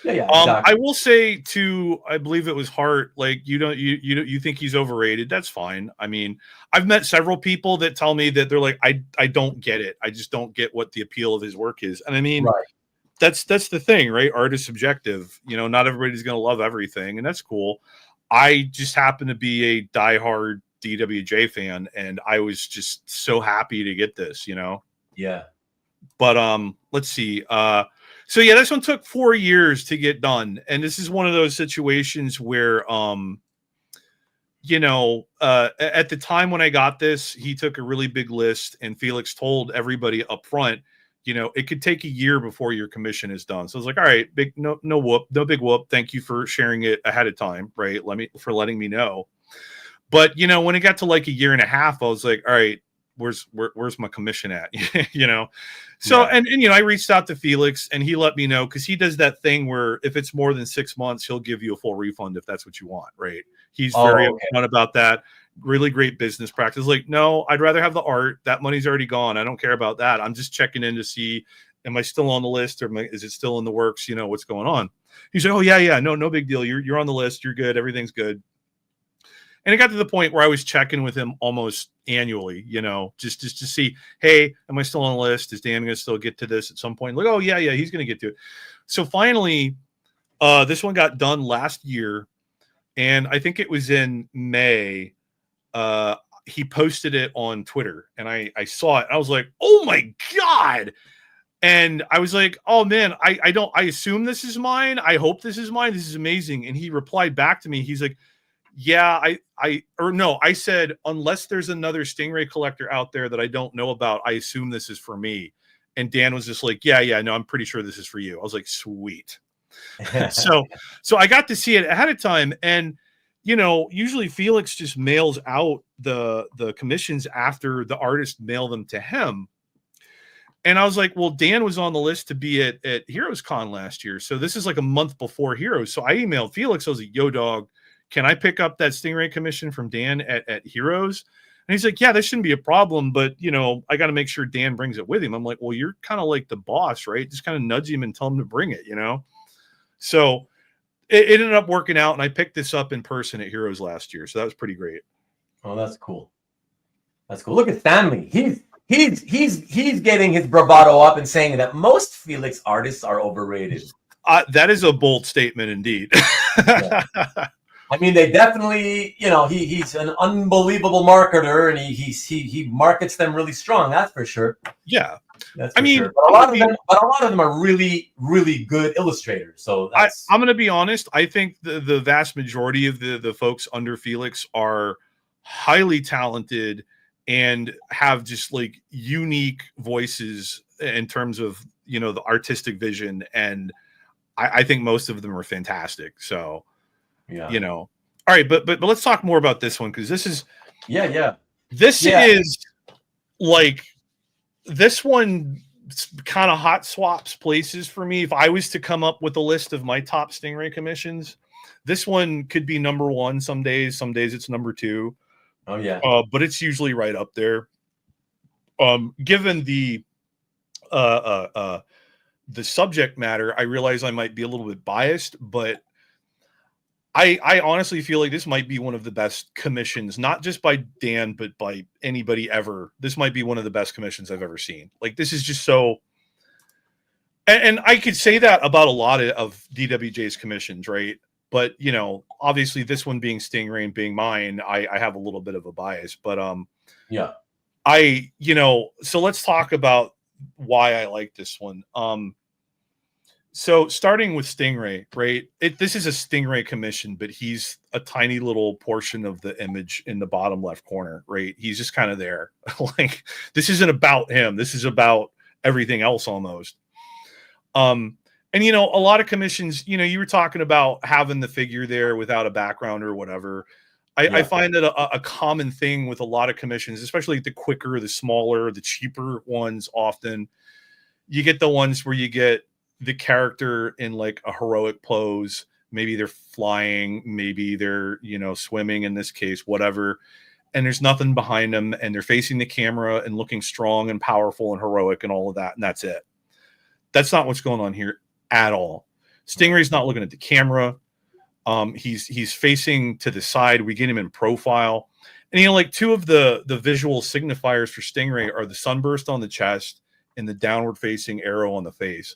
Exactly. I will say too, I believe it was Hart. Like you think he's overrated. That's fine. I mean, I've met several people that tell me that they're like, I don't get it. I just don't get what the appeal of his work is. And I mean, that's the thing, right? Art is subjective. You know, not everybody's going to love everything, and that's cool. I just happen to be a diehard DWJ fan, and I was just so happy to get this. You know. Yeah. But let's see. So yeah, this one took 4 years to get done, and this is one of those situations where, you know, at the time when I got this, he took a really big list, and Felix told everybody up front, you know, it could take a year before your commission is done. So I was like, all right, no big whoop. Thank you for sharing it ahead of time, right? For letting me know. But you know, when it got to like a year and a half, I was like, all right, where's my commission at? You know? So, and you know, I reached out to Felix and he let me know, cause he does that thing where if it's more than 6 months, he'll give you a full refund if that's what you want. Right. He's very upfront about that. Really great business practice. Like, no, I'd rather have the art. That money's already gone. I don't care about that. I'm just checking in to see, am I still on the list or is it still in the works? You know, what's going on? He's like, oh yeah. No big deal. You're on the list. You're good. Everything's good. And it got to the point where I was checking with him almost annually, you know, just to see, hey, am I still on the list? Is Dan going to still get to this at some point? Like, oh, yeah, he's going to get to it. So finally, this one got done last year. And I think it was in May. He posted it on Twitter and I saw it. I was like, oh, my God. And I was like, oh, man, I assume this is mine. I hope this is mine. This is amazing. And he replied back to me. He's like, yeah, I said, unless there's another Stingray collector out there that I don't know about, I assume this is for me. And Dan was just like, yeah, no, I'm pretty sure this is for you. I was like, sweet. so I got to see it ahead of time. And, you know, usually Felix just mails out the commissions after the artist mail them to him. And I was like, well, Dan was on the list to be at Heroes Con last year. So this is like a month before Heroes. So I emailed Felix. I was like, yo, dog, can I pick up that Stingray commission from Dan at Heroes? And he's like, yeah, this shouldn't be a problem, but, you know, I got to make sure Dan brings it with him. I'm like, well, you're kind of like the boss, right? Just kind of nudge him and tell him to bring it, you know? So it ended up working out, and I picked this up in person at Heroes last year. So that was pretty great. Oh, that's cool. That's cool. Look at Stanley. He's getting his bravado up and saying that most Felix artists are overrated. That is a bold statement indeed. Yeah. I mean, they definitely, you know, he's an unbelievable marketer, and he markets them really strong. That's for sure. Yeah, that's for sure. But a lot of them are really, really good illustrators. So I'm going to be honest. I think the vast majority of the folks under Felix are highly talented and have just like unique voices in terms of, the artistic vision, and I think most of them are fantastic. So, all right, but let's talk more about this one, because this is is like, this one kind of hot swaps places for me. If I was to come up with a list of my top Stingray commissions, this one could be number one some days it's number two. But it's usually right up there. Given the subject matter, I realize I might be a little bit biased, but I honestly feel like this might be one of the best commissions, not just by Dan, but by anybody ever. This might be one of the best commissions I've ever seen. Like, this is just so, and I could say that about a lot of DWJ's commissions, right? But, obviously this one being Stingray and being mine, I have a little bit of a bias, but so let's talk about why I like this one. So starting with Stingray, right? This is a Stingray commission, but he's a tiny little portion of the image in the bottom left corner, right? He's just kind of there. Like, this isn't about him. This is about everything else almost. And, a lot of commissions, you were talking about having the figure there without a background or whatever. I find that a common thing with a lot of commissions, especially the quicker, the smaller, the cheaper ones, often you get the ones where you get the character in like a heroic pose. Maybe they're flying, maybe they're, swimming in this case, whatever. And there's nothing behind them, and they're facing the camera and looking strong and powerful and heroic and all of that. And that's it. That's not what's going on here at all. Stingray's not looking at the camera. He's facing to the side. We get him in profile. And, like, two of the visual signifiers for Stingray are the sunburst on the chest and the downward facing arrow on the face.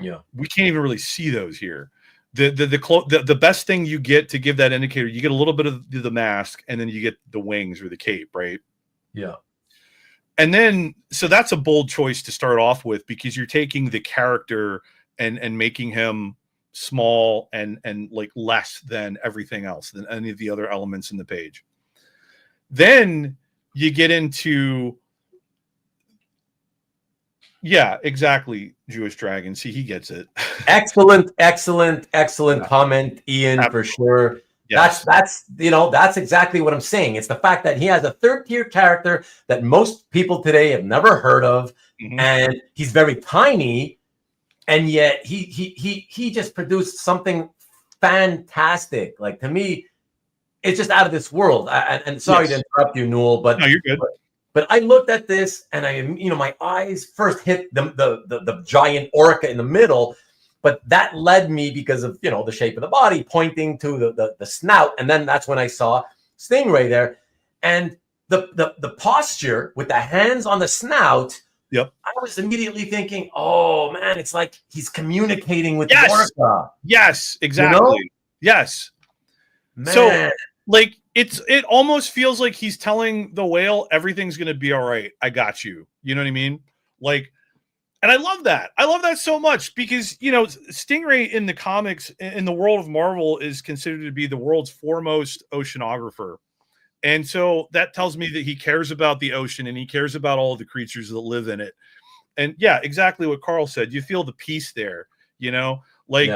Yeah, we can't even really see those here. The best thing you get to give that indicator, you get a little bit of the mask, and then you get the wings or the cape, right? Yeah. And then, so that's a bold choice to start off with, because you're taking the character and making him small and like less than everything else, than any of the other elements in the page. Then you get into, yeah, exactly, Jewish Dragon. See, he gets it. Excellent comment, Ian, for sure. Yes. That's exactly what I'm saying. It's the fact that he has a third-tier character that most people today have never heard of, and he's very tiny, and yet he just produced something fantastic. Like, to me, it's just out of this world. And sorry to interrupt you, Newell, but no, you're good. But I looked at this, and my eyes first hit the giant orca in the middle, but that led me, because of the shape of the body pointing to the snout, and then that's when I saw Stingray there, and the posture with the hands on the snout. Yep. I was immediately thinking, oh man, it's like he's communicating with the orca. Yes, exactly. Yes. Man. So, like, it almost feels like he's telling the whale, everything's going to be all right. I got you. You know what I mean? Like, and I love that. I love that so much, because, Stingray in the comics, in the world of Marvel, is considered to be the world's foremost oceanographer. And so that tells me that he cares about the ocean, and he cares about all of the creatures that live in it. And yeah, exactly what Carl said. You feel the peace there, like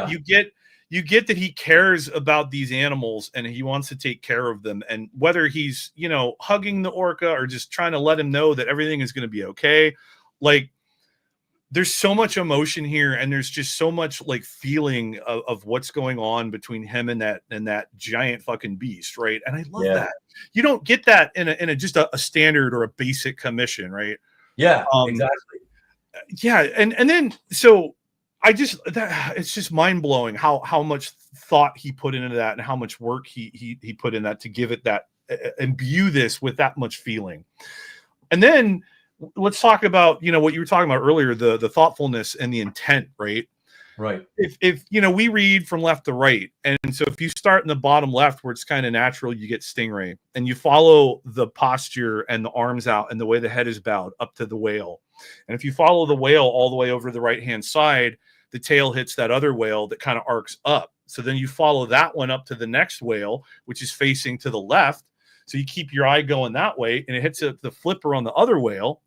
you get that he cares about these animals, and he wants to take care of them. And whether he's, hugging the orca or just trying to let him know that everything is going to be okay, like, there's so much emotion here, and there's just so much like feeling of what's going on between him and that giant fucking beast, right? And I love that. You don't get that in a just a standard or a basic commission, right? Yeah, exactly. Yeah, and then so it's just mind blowing how much thought he put into that, and how much work he put in that to give it that, imbue this with that much feeling. And then let's talk about, what you were talking about earlier, the thoughtfulness and the intent, right? Right. If we read from left to right, and so if you start in the bottom left where it's kind of natural, you get Stingray, and you follow the posture and the arms out and the way the head is bowed up to the whale. And if you follow the whale all the way over to the right-hand side, the tail hits that other whale that kind of arcs up. So then you follow that one up to the next whale, which is facing to the left. So you keep your eye going that way, and it hits the flipper on the other whale,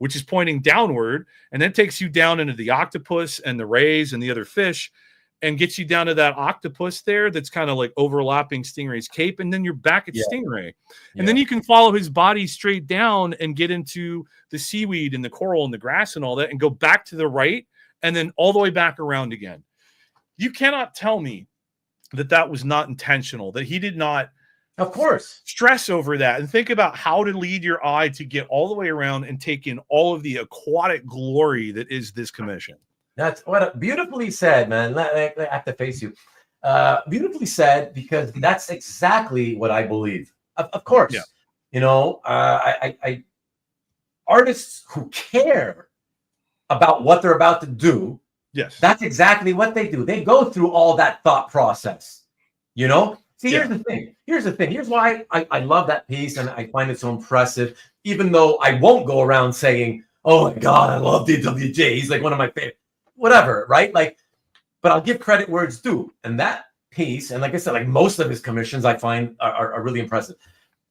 which is pointing downward, and then takes you down into the octopus and the rays and the other fish, and gets you down to that octopus there that's kind of like overlapping Stingray's cape, and then you're back at Stingray. And then you can follow his body straight down and get into the seaweed and the coral and the grass and all that, and go back to the right, and then all the way back around again. You cannot tell me that that was not intentional, that he did not, of course, stress over that and think about how to lead your eye to get all the way around and take in all of the aquatic glory that is this commission. That's what beautifully said, man. I have to face you. Beautifully said, because that's exactly what I believe. Of course, you know, I artists who care about what they're about to do. Yes, that's exactly what they do. They go through all that thought process, you know. See, here's the thing. Here's why I love that piece, and I find it so impressive, even though I won't go around saying, oh my God, I love DWJ. He's like one of my favorite, whatever, right? Like, but I'll give credit where it's due. And that piece, and like I said, like most of his commissions I find are really impressive.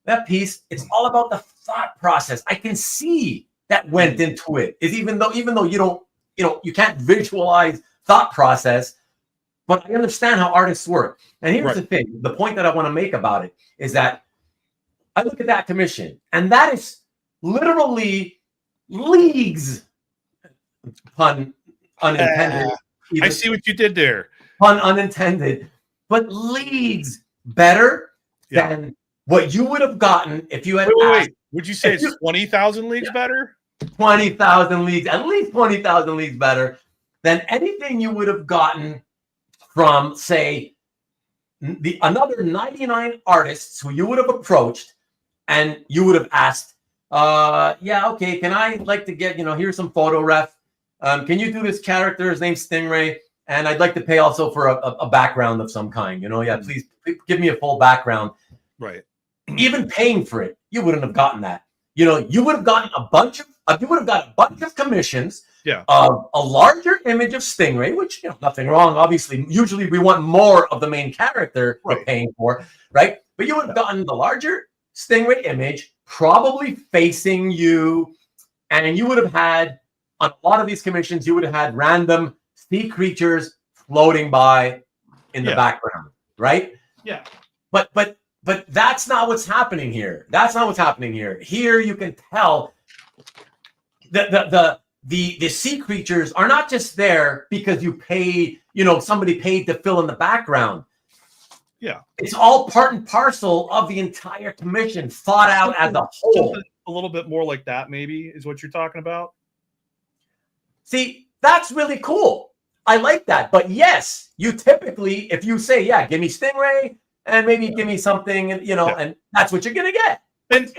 That piece, it's all about the thought process. I can see that went into it. Is even though you don't, you know, you can't visualize thought process, but I understand how artists work. And here's the thing. The point that I want to make about it is that I look at that commission, and that is literally leagues, pun unintended. I see what you did there. Pun unintended, but leagues better than what you would have gotten if you had wait. Would you say it's 20,000 leagues better? 20,000 leagues, at least 20,000 leagues better than anything you would have gotten from, say, another 99 artists who you would have approached, and you would have asked, okay, can I like to get, you know, here's some photo ref. Can you do this character? His name's Stingray, and I'd like to pay also for a background of some kind. You know, please give me a full background. Right. Even paying for it, you wouldn't have gotten that. You know, you would have gotten a bunch of commissions. Yeah. A larger image of Stingray, which, you know, nothing wrong. Obviously, usually we want more of the main character we're paying for, right? But you would have gotten the larger Stingray image, probably facing you, and you would have had, on a lot of these commissions, you would have had random sea creatures floating by in the background, right? Yeah. But that's not what's happening here. That's not what's happening here. Here you can tell the sea creatures are not just there because you pay, you know, somebody paid to fill in the background. Yeah. It's all part and parcel of the entire commission, thought out as a whole. A little bit more like that, maybe, is what you're talking about. See, that's really cool. I like that. But yes, you typically, if you say, give me Stingray and maybe give me something, and you know, and that's what you're gonna get. And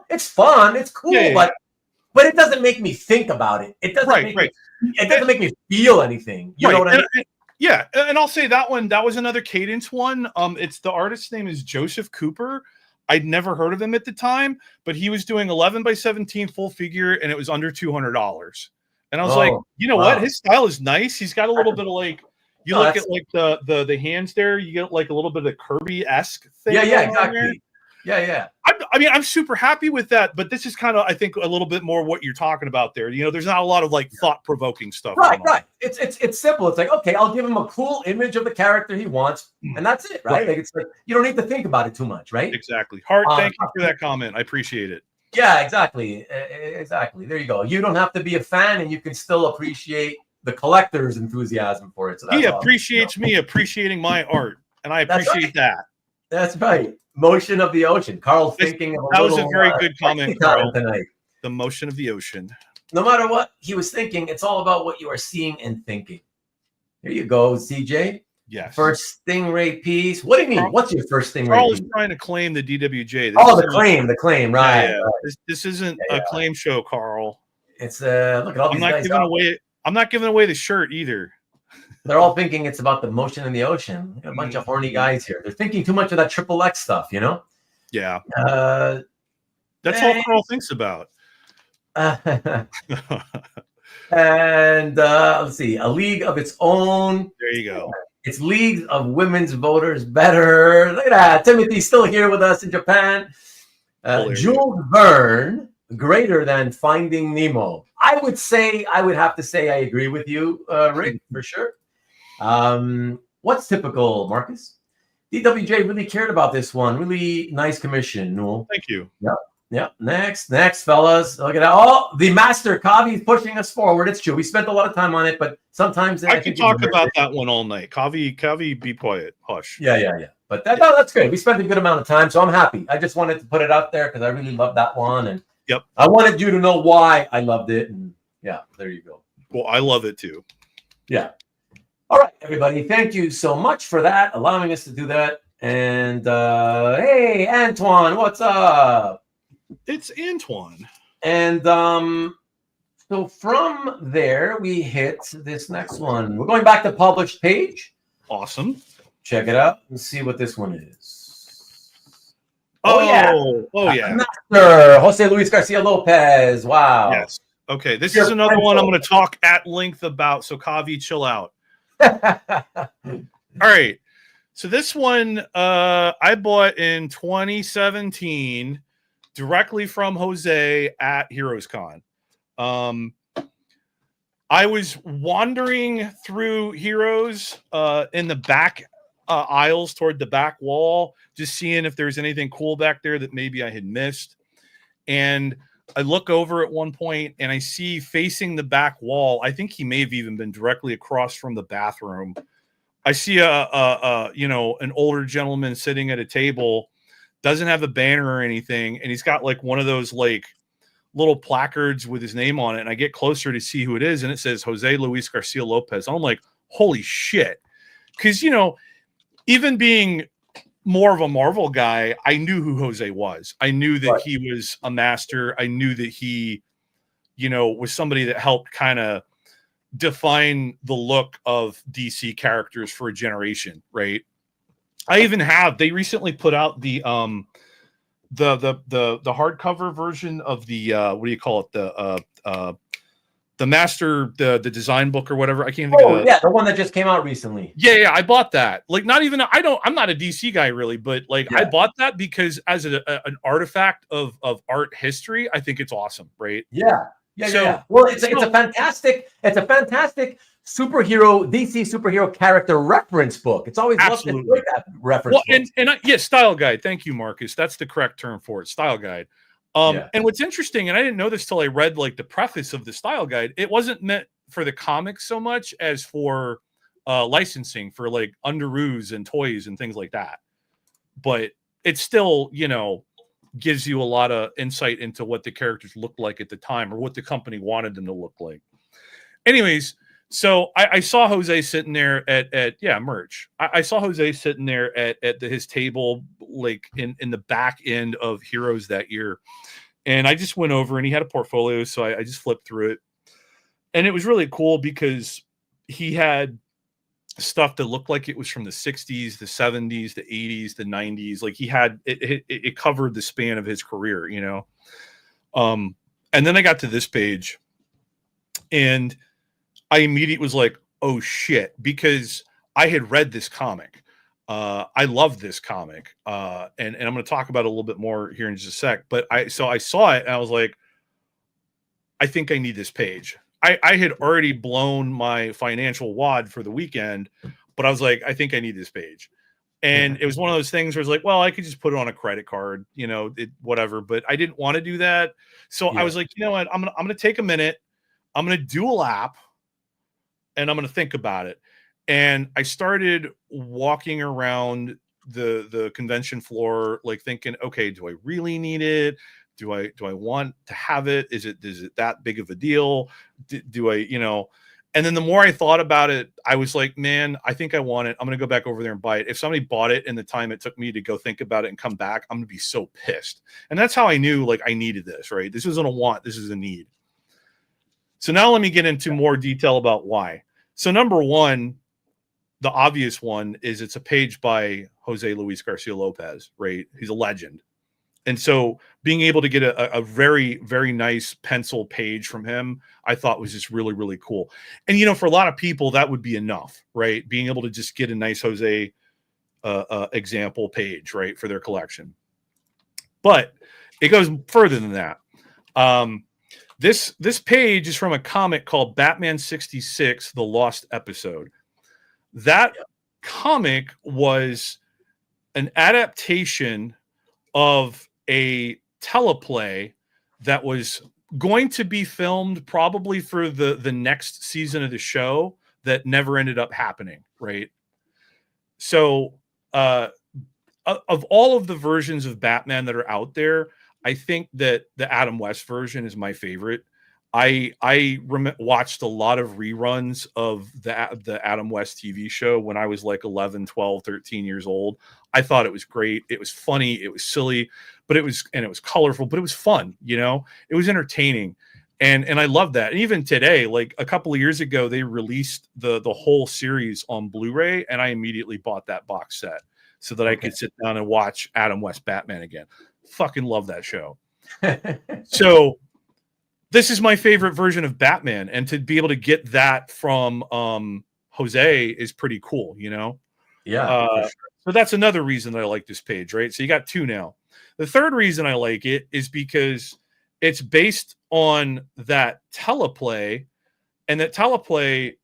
it's fun, it's cool, but it doesn't make me think about it. It doesn't it doesn't make me feel anything. You know what I mean? Yeah, and I'll say that was another Cadence one. It's the artist's name is Joseph Cooper. I'd never heard of him at the time, but he was doing 11 by 17 full figure, and it was under $200. And I was like, you know what? His style is nice. He's got a little bit of like, you look at like the hands there, you get like a little bit of Kirby-esque thing. Yeah, exactly. Yeah. I mean, I'm super happy with that, but this is kind of, I think, a little bit more what you're talking about there. You know, there's not a lot of like thought-provoking stuff. Right. It's simple. It's like, okay, I'll give him a cool image of the character he wants, and that's it, right? Like, it's like you don't need to think about it too much, right? Exactly. Hart, thank you for that comment. I appreciate it. Yeah, exactly. There you go. You don't have to be a fan, and you can still appreciate the collector's enthusiasm for it. So he appreciates me appreciating my art, and I appreciate that. That's right. Motion of the ocean. Carl thinking of that was a very good comment, Carl. Tonight. The motion of the ocean. No matter what he was thinking, it's all about what you are seeing and thinking. Here you go, CJ. Yes. First Stingray piece. What do you mean? Carl, what's your first Stingray Carl piece? is trying to claim the DWJ. The claim, right. Yeah. This isn't a claim show, Carl. It's look at all these guys. I'm not giving away the shirt either. They're all thinking it's about the motion in the ocean. A bunch of horny guys here. They're thinking too much of that XXX stuff, you know? Yeah. That's all Carl thinks about. And let's see, a league of its own. There you go. It's leagues of women's voters better. Look at that. Timothy's still here with us in Japan. Jules Verne. greater than Finding Nemo. I would have to say I agree with you, Rick, for sure. What's typical, Marcus? DWJ really cared about this one. Really nice commission, Newell. Thank you. Yep. Next, fellas. Look at that. Oh, the master Kavi is pushing us forward. It's true. We spent a lot of time on it, but sometimes I can talk about that one all night. Kavi, be quiet. Hush. Yeah. But that's great. We spent a good amount of time, so I'm happy. I just wanted to put it out there because I really love that one, and I wanted you to know why I loved it. And yeah, there you go. Well, I love it too. Yeah. All right, everybody. Thank you so much for that, allowing us to do that. And hey, Antoine, what's up? It's Antoine. And so from there, we hit this next one. We're going back to published page. Awesome. Check it out and see what this one is. Oh yeah. Master Jose Luis Garcia-Lopez. Wow. Yes. Okay. This is another one I'm going to talk at length about. So Kavi, chill out. All right. So this one I bought in 2017 directly from Jose at Heroes Con. I was wandering through Heroes in the back aisles toward the back wall, just seeing if there's anything cool back there that maybe I had missed. And I look over at one point and I see facing the back wall, I think he may have even been directly across from the bathroom. I see an older gentleman sitting at a table, doesn't have a banner or anything, and he's got like one of those like little placards with his name on it. And I get closer to see who it is, and it says Jose Luis Garcia-Lopez. I'm like, holy shit. Because, even being more of a Marvel guy, I knew who Jose was. I knew that he was a master. I knew that he, was somebody that helped kind of define the look of DC characters for a generation, right? They recently put out the hardcover version of the what do you call it, the master, the design book or whatever. I can't think of it. Yeah, the one that just came out recently. Yeah, I bought that. Like, I'm not a DC guy really, but I bought that because as an artifact of art history, I think it's awesome, right? Yeah. Well, it's a fantastic superhero, DC superhero character reference book. It's always loved that reference book. And style guide. Thank you, Marcus. That's the correct term for it. Style guide. And what's interesting, and I didn't know this till I read like the preface of the style guide, it wasn't meant for the comics so much as for licensing for like underoos and toys and things like that. But it still, gives you a lot of insight into what the characters looked like at the time or what the company wanted them to look like. Anyways, so I saw Jose sitting there at merch. I saw Jose sitting there at his table, like in the back end of Heroes that year. And I just went over and he had a portfolio. So I just flipped through it. And it was really cool because he had stuff that looked like it was from the 60s, the 70s, the 80s, the 90s. Like he had, it covered the span of his career, And then I got to this page and I immediately was like, oh shit, because I had read this comic. I love this comic. And I'm going to talk about it a little bit more here in just a sec. But I saw it and I was like, I think I need this page. I had already blown my financial wad for the weekend, but I was like, I think I need this page. And it was one of those things where it's like, well, I could just put it on a credit card, whatever, but I didn't want to do that. So I was like, you know what? I'm going to take a minute. I'm going to do a lap and I'm going to think about it. And I started walking around the convention floor, like thinking, okay, do I really need it? Do I want to have it? Is it that big of a deal? Do I, and then the more I thought about it, I was like, man, I think I want it. I'm going to go back over there and buy it. If somebody bought it in the time it took me to go think about it and come back, I'm going to be so pissed. And that's how I knew like I needed this, right? This isn't a want, this is a need. So now let me get into more detail about why. So number one, the obvious one is it's a page by Jose Luis Garcia-Lopez, right? He's a legend. And so being able to get a very, very nice pencil page from him, I thought was just really, really cool. And, for a lot of people, that would be enough, right? Being able to just get a nice Jose example page, right, for their collection. But it goes further than that. This page is from a comic called Batman 66, The Lost Episode. That comic was an adaptation of a teleplay that was going to be filmed probably for the next season of the show that never ended up happening, right? So of all of the versions of Batman that are out there, I think that the Adam West version is my favorite. I watched a lot of reruns of the Adam West TV show when I was like 11, 12, 13 years old. I thought it was great. It was funny. It was silly, but it was colorful, but it was fun. It was entertaining. And I love that. And even today, like a couple of years ago, they released the whole series on Blu-ray, and I immediately bought that box set so that I could sit down and watch Adam West Batman again. Fucking love that show. So this is my favorite version of Batman, and to be able to get that from Jose is pretty cool, Yeah. Sure. So that's another reason that I like this page, right? So you got two now. The third reason I like it is because it's based on that teleplay, and that teleplay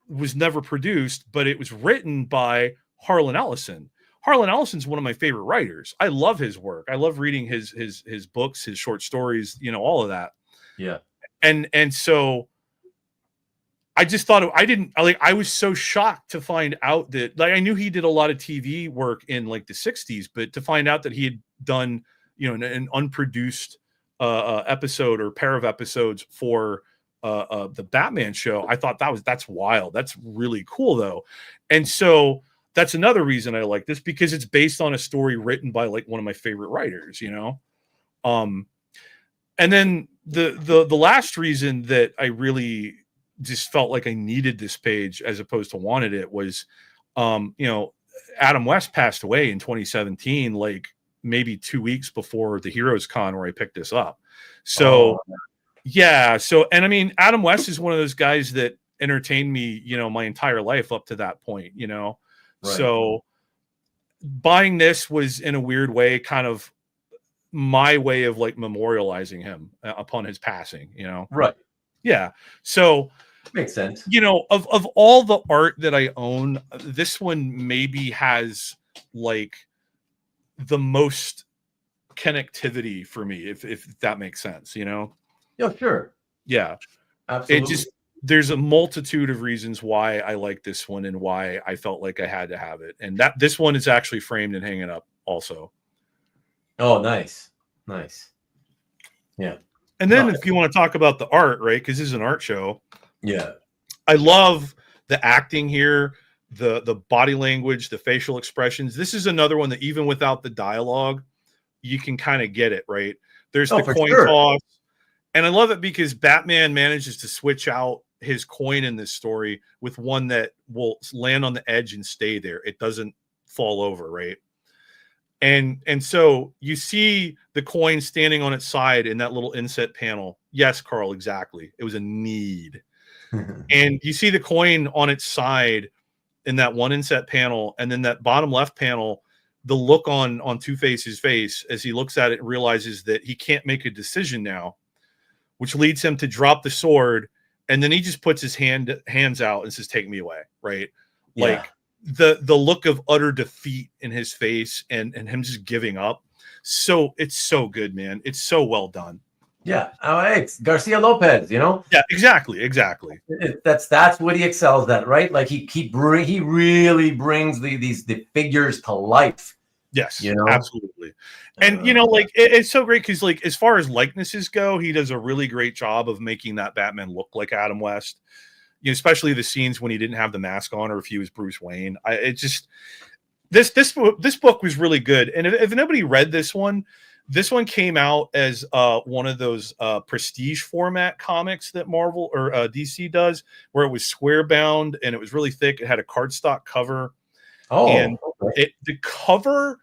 was never produced, but it was written by Harlan Ellison. Harlan Ellison's one of my favorite writers. I love his work. I love reading his books, his short stories, all of that. Yeah. And so I just thought I was so shocked to find out that, like, I knew he did a lot of TV work in like the 60s, but to find out that he had done, an unproduced episode or pair of episodes for the Batman show, I thought that's wild. That's really cool though. And so that's another reason I like this, because it's based on a story written by like one of my favorite writers, and then the last reason that I really just felt like I needed this page as opposed to wanted it was, Adam West passed away in 2017, like maybe 2 weeks before the Heroes Con where I picked this up. So, yeah. So, and I mean, Adam West is one of those guys that entertained me, my entire life up to that point, Right. So buying this was, in a weird way, kind of my way of like memorializing him upon his passing, Right. Yeah. So makes sense. Of all the art that I own, this one maybe has like the most connectivity for me, if that makes sense, Yeah, sure. Yeah. Absolutely. There's a multitude of reasons why I like this one and why I felt like I had to have it. And this one is actually framed and hanging up also. Oh, nice. Nice. Yeah. And then if you want to talk about the art, right? Because this is an art show. Yeah. I love the acting here, the body language, the facial expressions. This is another one that even without the dialogue, you can kind of get it, right? There's the coin toss. And I love it because Batman manages to switch out his coin in this story with one that will land on the edge and stay there. It doesn't fall over, right? And so you see the coin standing on its side in that little inset panel. Yes, Carl, exactly. It was a need. And you see the coin on its side in that one inset panel, and then that bottom left panel, the look on Two-Face's face as he looks at it and realizes that he can't make a decision now, which leads him to drop the sword, and then he just puts his hands out and says, "Take me away," right? Yeah. Like the look of utter defeat in his face and him just giving up. So it's so good, man. It's so well done. Yeah. It's García-López, Yeah, exactly. That's what he excels at, right? Like he really brings the figures to life. Yes, absolutely. And it's so great because, like, as far as likenesses go, he does a really great job of making that Batman look like Adam West. Especially the scenes when he didn't have the mask on, or if he was Bruce Wayne. This book was really good. And if nobody read this one came out as one of those prestige format comics that Marvel or DC does, where it was square bound and it was really thick. It had a cardstock cover. Oh, and okay. The cover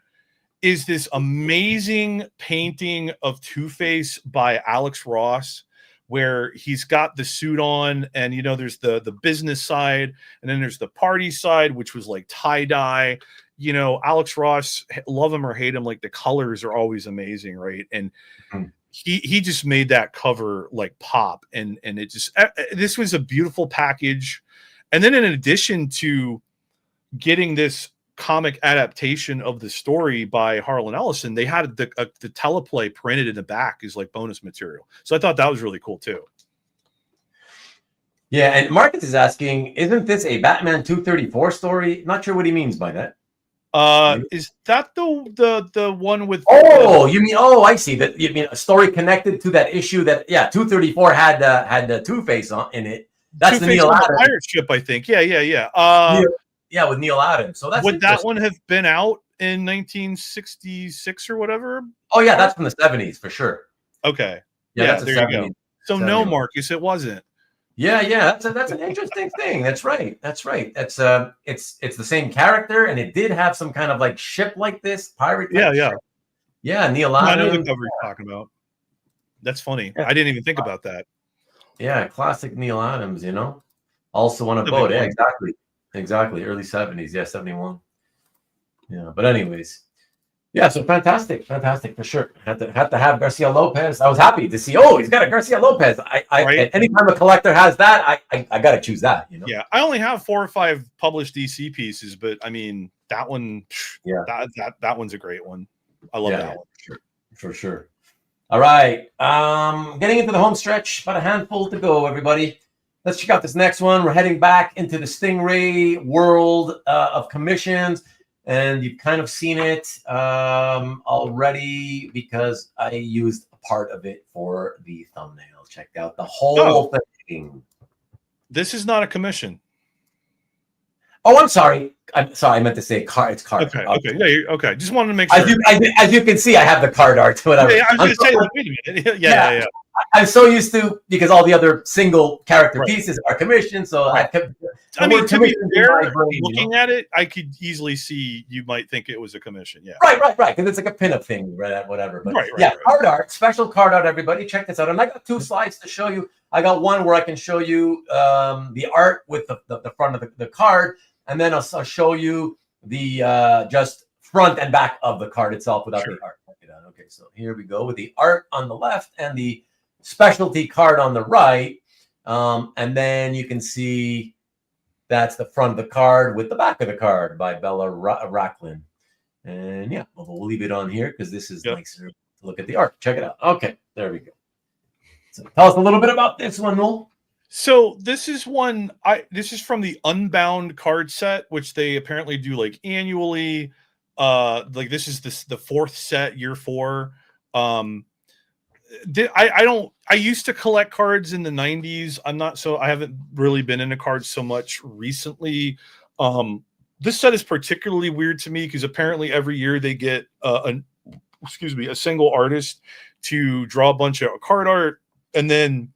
is this amazing painting of Two-Face by Alex Ross, where he's got the suit on, and you know, there's the business side, and then there's the party side, which was like tie-dye. You know, Alex Ross, love him or hate him, like the colors are always amazing, right? And he just made that cover like pop, and it just, this was a beautiful package. And then in addition to getting this comic adaptation of the story by Harlan Ellison, they had the teleplay printed in the back as like bonus material. So I thought that was really cool too. Yeah, and Marcus is asking, isn't this a Batman 234 story? Not sure what he means by that. Is that the one with? Oh, you mean? Oh, I see. That you mean a story connected to that issue that 234 had the Two-Face in it. That's the Neil Adams pirate ship, I think. Yeah. Yeah, with Neil Adams. So that's, would that one have been out in 1966 or whatever? Oh yeah, that's from the 70s for sure. Okay. Yeah, that's there you go. So no, Marcus, it wasn't. Yeah, that's an interesting thing. That's right. It's the same character, and it did have some kind of like ship like this pirate. Yeah. Neil Adams. I know the cover you're talking about. That's funny. Yeah. I didn't even think about that. Yeah, classic Neil Adams. You know, also on a boat. Yeah, exactly. Early 70s. Yeah, 71. Yeah, but anyways. Yeah, so fantastic for sure. Had to have García-López. I was happy to see. Oh, he's got a García-López. Right? Anytime a collector has that, I got to choose that. You know. Yeah, I only have 4 or 5 published DC pieces, but I mean that one. Yeah, that one's a great one. I love that one. For sure. All right, getting into the home stretch. About a handful to go, everybody. Let's check out this next one. We're heading back into the Stingray world of commissions. And you've kind of seen it already because I used a part of it for the thumbnail. Checked out the whole thing. This is not a commission. Oh, I'm sorry. I meant to say card. It's card. Okay. Yeah, okay. Just wanted to make sure. As you can see, I have the card art. Whatever. Yeah, I was going to say, like, wait a minute. Yeah. I'm so used to, because all the other single character pieces are commissioned. So I mean, to be fair, looking at it, I could easily see you might think it was a commission. Yeah. Right. Because it's like a pinup thing, right? Whatever. But card art, special card art, everybody. Check this out. And I got 2 slides to show you. I got one where I can show you the art with the front of the card. And then I'll show you the just front and back of the card itself without the art. Okay, so here we go with the art on the left and the specialty card on the right. And then you can see that's the front of the card with the back of the card by Bella Rachlin. And yeah, we'll leave it on here because this is nicer to look at the art. Check it out. Okay, there we go. So tell us a little bit about this one, Newell. So this is one. This is from the Unbound card set, which they apparently do like annually. Like this is the 4th set, year 4. I used to collect cards in the 90s. I haven't really been into cards so much recently. This set is particularly weird to me because apparently every year they get a single artist to draw a bunch of card art, and then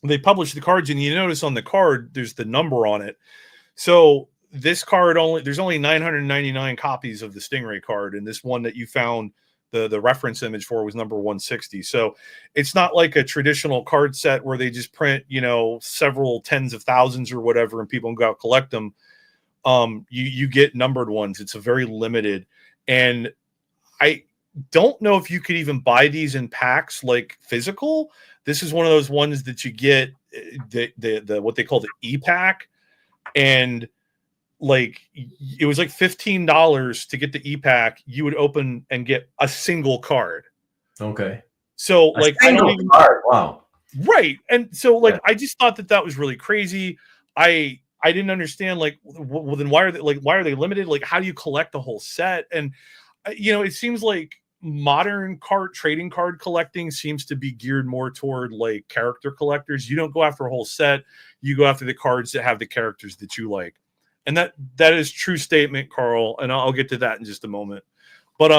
they publish the cards, and you notice on the card there's the number on it. So this card there's only 999 copies of the Stingray card, and this one that you found the reference image for was number 160. So it's not like a traditional card set where they just print, several tens of thousands or whatever, and people can go out and collect them. You get numbered ones. It's a very limited, and I don't know if you could even buy these in packs like physical. This is one of those ones that you get the what they call the e-pack, and like it was like $15 to get the e-pack. You would open and get a single card. Okay. So like I don't even card. Wow. Right. And so like I just thought that was really crazy. I didn't understand like well then why are they limited? Like how do you collect the whole set? And it seems like modern trading card collecting seems to be geared more toward like character collectors. You don't go after a whole set, you go after the cards that have the characters that you like. And that is true statement, Carl, and I'll get to that in just a moment. But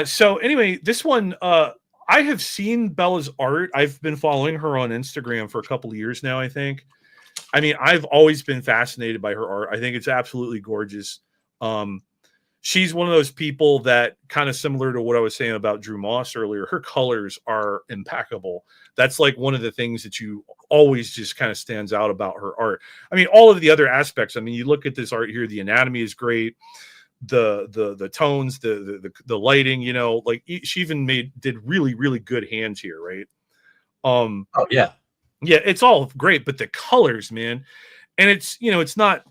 so anyway, this one I have seen Bella's art. I've been following her on Instagram for a couple of years now, I think. I mean, I've always been fascinated by her art. I think it's absolutely gorgeous. she's one of those people that kind of similar to what I was saying about Drew Moss earlier. Her colors are impeccable. That's like one of the things that you always just kind of stands out about her art. I mean, all of the other aspects. I mean, you look at this art here, the anatomy is great. The tones, the lighting, you know, like she even did really, really good hands here. Right. Oh yeah. Yeah. It's all great, but the colors, man. And it's, you know, it's not,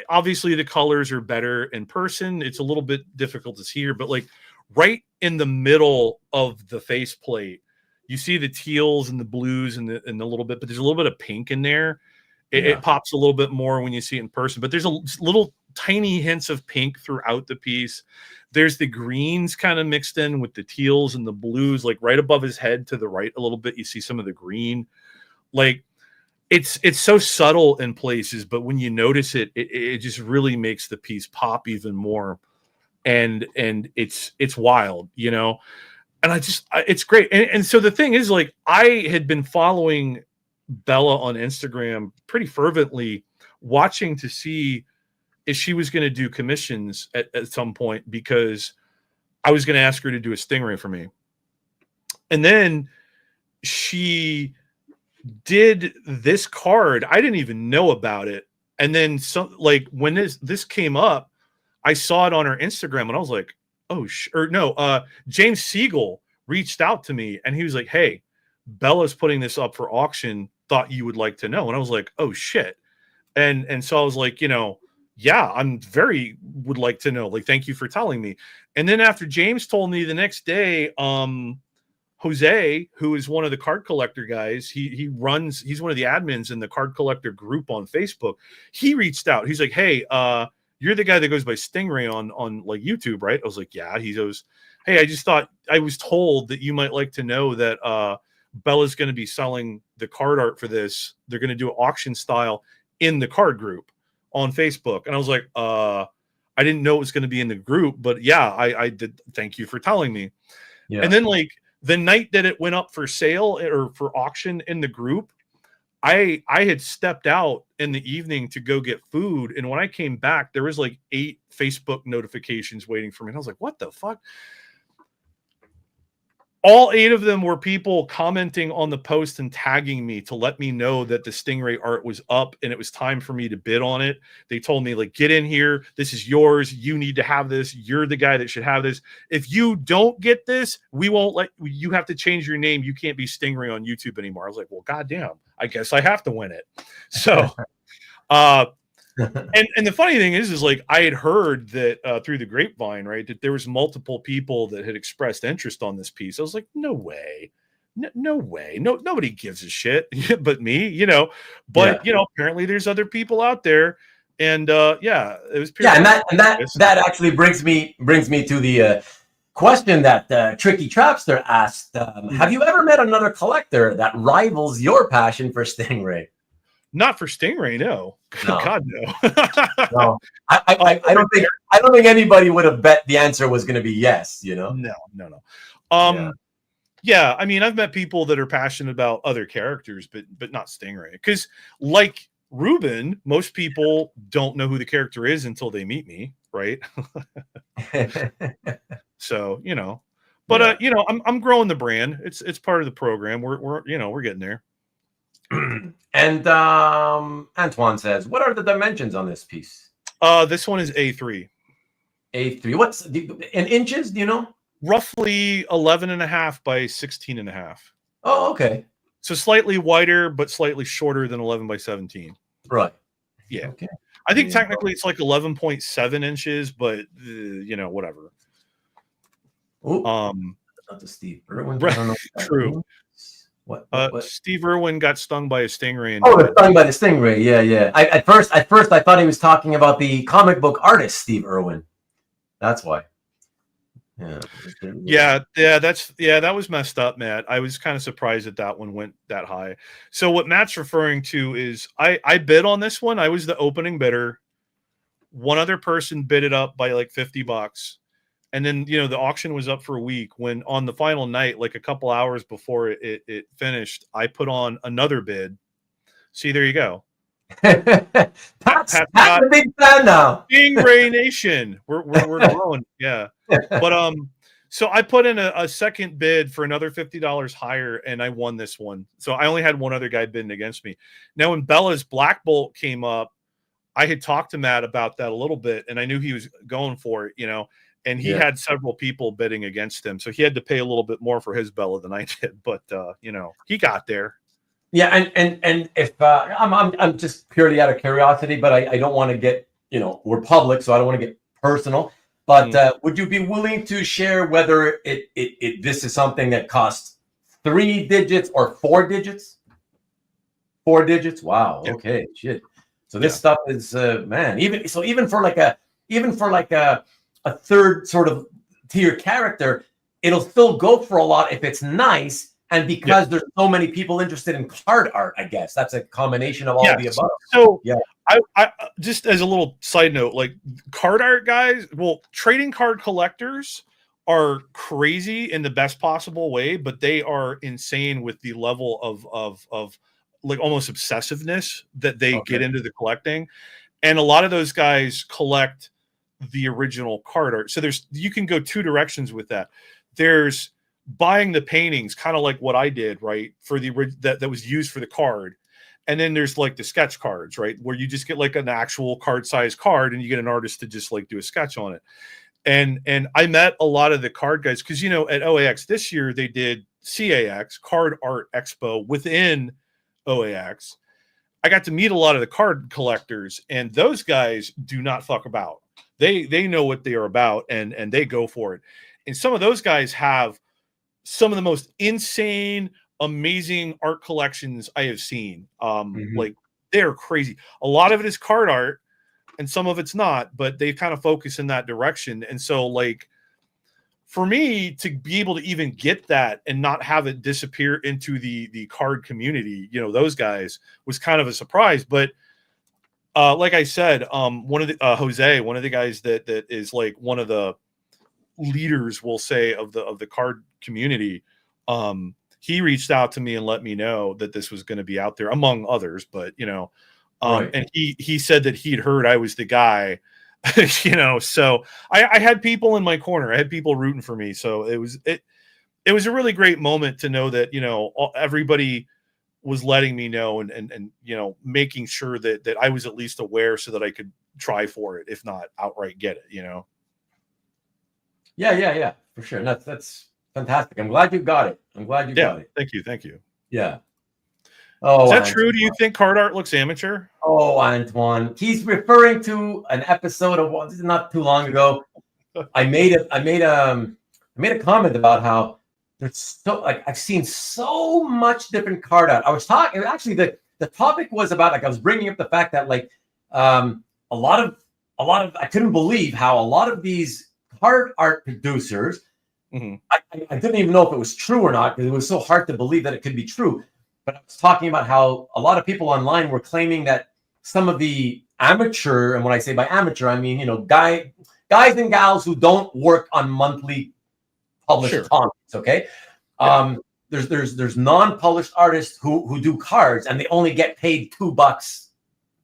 obviously the colors are better in person. It's a little bit difficult to see here, but like right in the middle of the faceplate, you see the teals and the blues and the little bit, but there's a little bit of pink in there. It pops a little bit more when you see it in person, but there's a little tiny hints of pink throughout the piece. There's the greens kind of mixed in with the teals and the blues, like right above his head to the right a little bit. You see some of the green, like, it's so subtle in places, but when you notice it, it just really makes the piece pop even more. And it's wild, you know, and it's great. And so the thing is, like, I had been following Bella on Instagram pretty fervently, watching to see if she was going to do commissions at some point, because I was going to ask her to do a Stingray for me. And then she did this card. I didn't even know about it. And then like when this came up, I saw it on her Instagram and I was like, oh, James Siegel reached out to me and he was like, hey, Bella's putting this up for auction. Thought you would like to know. And I was like, oh shit. And so I was like, you know, yeah, would like to know. Like, thank you for telling me. And then after James told me the next day, Jose, who is one of the card collector guys, he's one of the admins in the card collector group on Facebook. He reached out. He's like, hey, you're the guy that goes by Stingray on like YouTube, right? I was like, yeah. He goes, hey, I just thought, I was told that you might like to know that Bella's going to be selling the card art for this. They're going to do an auction style in the card group on Facebook. And I was like, I didn't know it was going to be in the group, but yeah, I did. Thank you for telling me. Yeah. And then like, the night that it went up for sale or for auction in the group, I had stepped out in the evening to go get food. And when I came back, there was like 8 Facebook notifications waiting for me. And I was like, what the fuck? All 8 of them were people commenting on the post and tagging me to let me know that the Stingray art was up and it was time for me to bid on it. They told me, like, get in here. This is yours. You need to have this. You're the guy that should have this. If you don't get this, we won't let you. Have to change your name. You can't be Stingray on YouTube anymore. I was like, well, goddamn, I guess I have to win it. So, and the funny thing is like I had heard that through the grapevine, right, that there was multiple people that had expressed interest on this piece. I was like, no way, no way, nobody gives a shit but me, you know. But you know, apparently there's other people out there, and yeah, it was and that actually brings me to the question that Tricky Trapster asked. Have you ever met another collector that rivals your passion for Stingray? Not for Stingray, no. God, no. No, I don't think anybody would have bet the answer was going to be yes. You know, no. Yeah, I mean, I've met people that are passionate about other characters, but not Stingray. Because, like Ruben, most people don't know who the character is until they meet me, right? So, you know, but you know, I'm growing the brand. It's part of the program. We're getting there. And Antoine says, what are the dimensions on this piece? This one is A3. A3. What's in inches? Do you know? Roughly 11.5 by 16.5. Oh, okay. So slightly wider, but slightly shorter than 11 by 17. Right. Yeah. Okay. I think technically it's like 11.7 inches, but you know, whatever. Ooh, not the Steve Irwin. True. What? Steve Irwin got stung by a stingray. Stung by the stingray. Yeah. At first, I thought he was talking about the comic book artist Steve Irwin. That's why. Yeah. That was messed up, Matt. I was kind of surprised that one went that high. So what Matt's referring to is I bid on this one. I was the opening bidder. One other person bid it up by like $50. And then, you know, the auction was up for a week. When on the final night, like a couple hours before it finished, I put on another bid. See, there you go. Pat's a big fan now. Stingray Nation. We're growing. Yeah. But so I put in a second bid for another $50 higher, and I won this one. So I only had one other guy bidding against me. Now, when Bella's Black Bolt came up, I had talked to Matt about that a little bit, and I knew he was going for it, and he had several people bidding against him. So he had to pay a little bit more for his Bella than I did, but he got there. Yeah. And if I'm just purely out of curiosity, but I don't want to get, we're public, so I don't want to get personal. But would you be willing to share whether this is something that costs 3 digits or 4 digits? 4 digits. Wow. Yeah. Okay. Shit. So this stuff is man. Even for like a third sort of tier character, it'll still go for a lot if it's nice. And because there's so many people interested in card art, I guess that's a combination of all the above. So I just as a little side note, like card art guys, trading card collectors are crazy in the best possible way, but they are insane with the level of like almost obsessiveness that they get into the collecting. And a lot of those guys collect the original card art. So you can go two directions with that. There's buying the paintings, kind of like what I did, right? For that was used for the card. And then there's like the sketch cards, right? Where you just get like an actual card size card and you get an artist to just like do a sketch on it. And I met a lot of the card guys because, at OAX this year, they did CAX, Card Art Expo within OAX. I got to meet a lot of the card collectors, and those guys do not fuck about. They know what they are about, and they go for it. And some of those guys have some of the most insane, amazing art collections I have seen. Like they're crazy. A lot of it is card art and some of it's not, but they kind of focus in that direction. And so like for me to be able to even get that and not have it disappear into the card community, those guys was kind of a surprise. But like I said, one of the Jose, one of the guys that is like one of the leaders, we'll say, of the card community, he reached out to me and let me know that this was going to be out there among others, but and he said that he'd heard I was the guy, so I had people in my corner. I had people rooting for me. So it was a really great moment to know that, everybody was letting me know and making sure that I was at least aware so that I could try for it, if not outright get it, Yeah, for sure. That's fantastic. I'm glad you got it. Got it. Thank you. Yeah. Oh, is that true? Do you think card art looks amateur? Oh, Antoine, he's referring to an episode of not too long ago. I made a comment about how there's so I've seen so much different card art. I was talking actually the topic was about I was bringing up the fact that a lot of I couldn't believe how a lot of these card art producers. I didn't even know if it was true or not because it was so hard to believe that it could be true. But I was talking about how a lot of people online were claiming that some of the amateur, and when I say by amateur, I mean, guys and gals who don't work on monthly published comics, okay? Yeah. There's non-published artists who do cards and they only get paid $2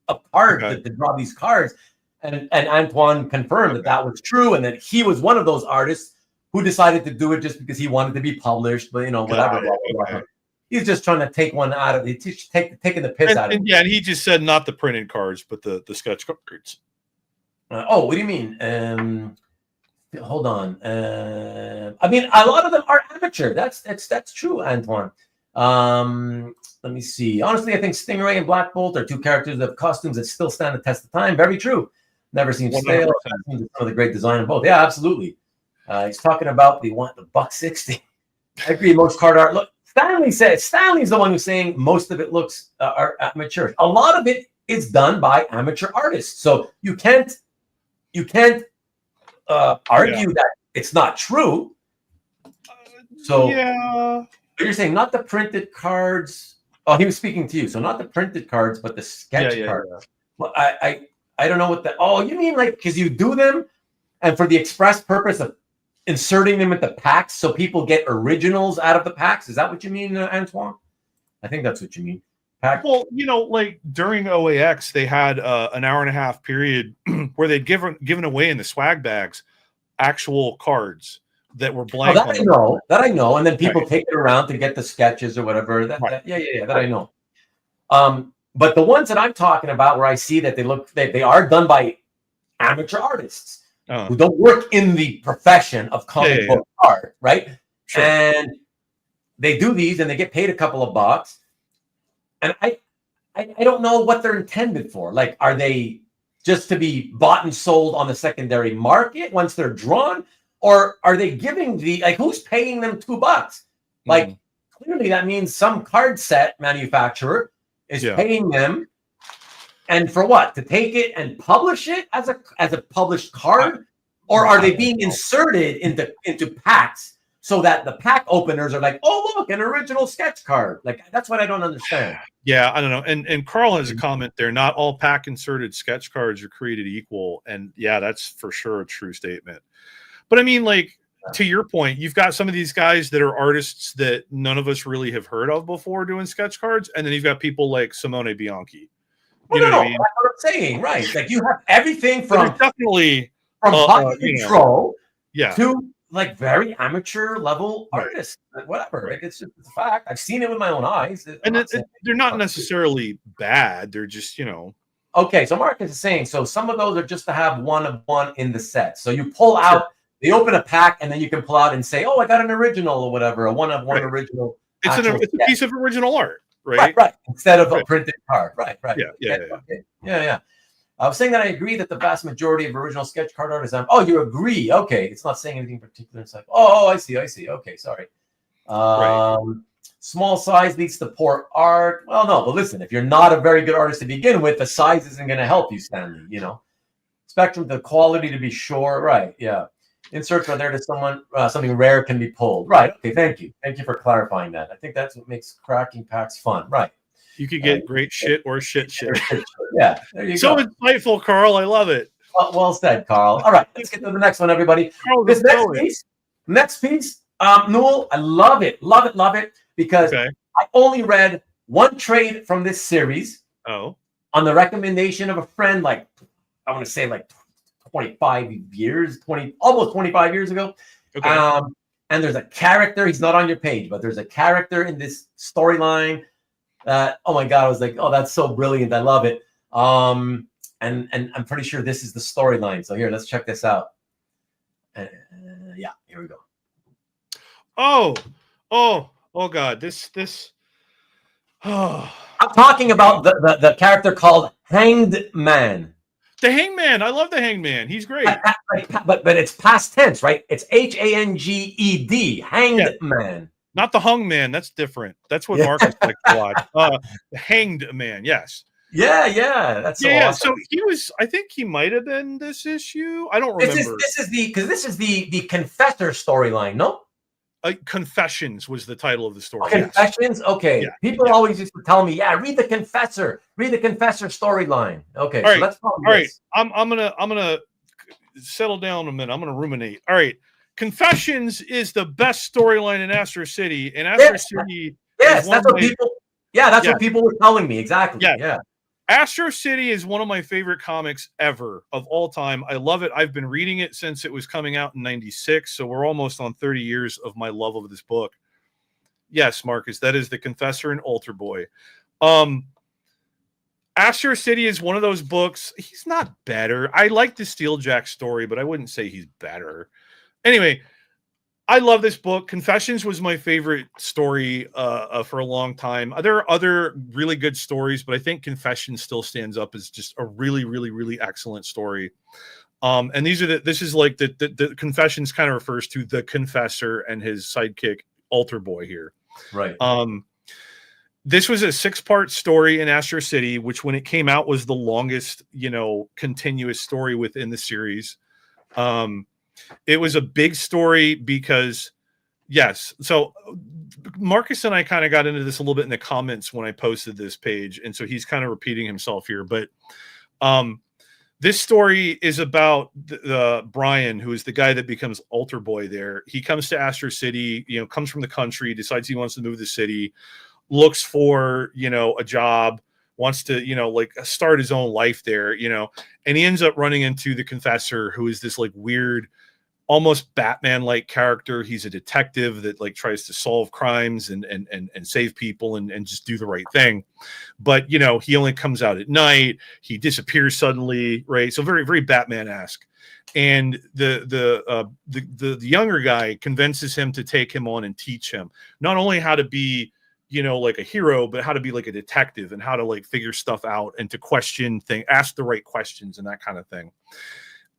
a card to draw these cards. And Antoine confirmed that was true and that he was one of those artists who decided to do it just because he wanted to be published, but whatever. Okay. He's just trying to take one out of it, taking the piss out of it. Yeah, and he just said not the printed cards, but the sketch cards. What do you mean? Hold on. I mean, a lot of them are amateur. That's true, Antoine. Let me see. Honestly, I think Stingray and Black Bolt are two characters that have costumes that still stand the test of time. Very true. Never seems stale. Some of the great design in both. Yeah, absolutely. He's talking about the $160. I agree. Most card art. Look, Stanley's the one who's saying most of it looks are amateur. A lot of it is done by amateur artists. So you can't argue that it's not true. So you're saying not the printed cards. Oh, he was speaking to you. So not the printed cards, but the sketch cards. Yeah. Well, I don't know what that. Oh, you mean like because you do them, and for the express purpose of inserting them into packs so people get originals out of the packs? Is that what you mean, Antoine? I think that's what you mean. Well, like during OAX, they had an hour and a half period where they'd given away in the swag bags actual cards that were blank. That I know, and then people take it around to get the sketches or whatever. That I know. But the ones that I'm talking about, where I see that they are done by amateur artists who don't work in the profession of comic book art, right? Sure. And they do these, and they get paid a couple of bucks. And I don't know what they're intended for. Like, are they just to be bought and sold on the secondary market once they're drawn? Or are they giving who's paying them $2? Like, clearly that means some card set manufacturer is paying them. And for what? To take it and publish it as a published card? Or are they being inserted into packs so that the pack openers are like, oh, look, an original sketch card? Like, that's what I don't understand. Yeah, I don't know. And Carl has a comment there. Not all pack inserted sketch cards are created equal. And yeah, that's for sure a true statement. But I mean, like, to your point, you've got some of these guys that are artists that none of us really have heard of before doing sketch cards. And then you've got people like Simone Bianchi. What I mean? That's what I'm saying, right? Like, you have everything from definitely high control to like very amateur level artists, whatever. Like, it's just a fact. I've seen it with my own eyes. And they're not necessarily bad. They're just, Okay, so Marcus is saying, so some of those are just to have one of one in the set. So you pull out, they open a pack, and then you can pull out and say, oh, I got an original or whatever, a one of one original. It's a piece of original art, right? Right. Instead of a printed card. Right. Yeah. I was saying that I agree that the vast majority of original sketch card art is on. Oh, you agree? Okay, it's not saying anything particular. It's like, oh, I see. Okay, sorry. Small size leads to poor art. Well, no, but listen, if you're not a very good artist to begin with, the size isn't going to help you, Stanley. Spectrum, the quality to be sure. Right? Yeah. Inserts are there to something rare can be pulled. Right. Okay. Thank you for clarifying that. I think that's what makes cracking packs fun. Right. You could get great shit or shit. Yeah, there you go. So insightful, Carl. I love it. Well said, Carl. All right, let's get to the next one, everybody. Carl, this next piece, Newell, I love it, because I only read one trade from this series. Oh. On the recommendation of a friend, like, I want to say like almost 25 years ago. Okay. And there's a character. He's not on your page, but there's a character in this storyline. Oh my God, I was like, oh, that's so brilliant. I love it. And I'm pretty sure this is the storyline. So here, let's check this out. Yeah, here we go. Oh God, this. Oh. I'm talking about the character called Hanged Man. The Hangman. I love the Hangman. He's great. But it's past tense, right? It's Hanged, Hanged Man. Not the Hung Man. That's different. That's what Marcus likes to watch. The Hanged Man. Yes. Yeah. That's so awesome. So he was. I think he might have been this issue. I don't remember. This is the Confessor storyline. No. Confessions was the title of the story. Confessions. Okay. Yeah. People always used to tell me, read the Confessor. Read the Confessor storyline. Okay. All right. So let's all right. I'm gonna settle down a minute. I'm gonna ruminate. All right. Confessions is the best storyline in Astro City, and Astro City. Yes, that's what people. Yeah, that's what people were telling me. Exactly. Yeah. Astro City is one of my favorite comics ever of all time. I love it. I've been reading it since it was coming out in '96, so we're almost on 30 years of my love of this book. Yes, Marcus, that is the Confessor and Altar Boy. Astro City is one of those books. He's not better. I like the Steeljack story, but I wouldn't say he's better. Anyway, I love this book. Confessions was my favorite story for a long time. There are other really good stories, but I think Confessions still stands up as just a really, really, really excellent story. And this is like the Confessions kind of refers to the Confessor and his sidekick Altar Boy here. Right. This was a 6-part story in Astro City, which when it came out was the longest, continuous story within the series. It was a big story because, so Marcus and I kind of got into this a little bit in the comments when I posted this page, and so he's kind of repeating himself here. But this story is about the Brian, who is the guy that becomes Altar Boy there. He comes to Astro City, comes from the country, decides he wants to move to the city. looks for, a job, wants to, like start his own life there, and he ends up running into the Confessor, who is this like weird, almost Batman-like character. He's a detective that like tries to solve crimes and save people and just do the right thing. But, he only comes out at night. He disappears suddenly, right? So very, very Batman-esque. And the younger guy convinces him to take him on and teach him not only how to be, like a hero, but how to be like a detective and how to like figure stuff out and to question things, ask the right questions and that kind of thing.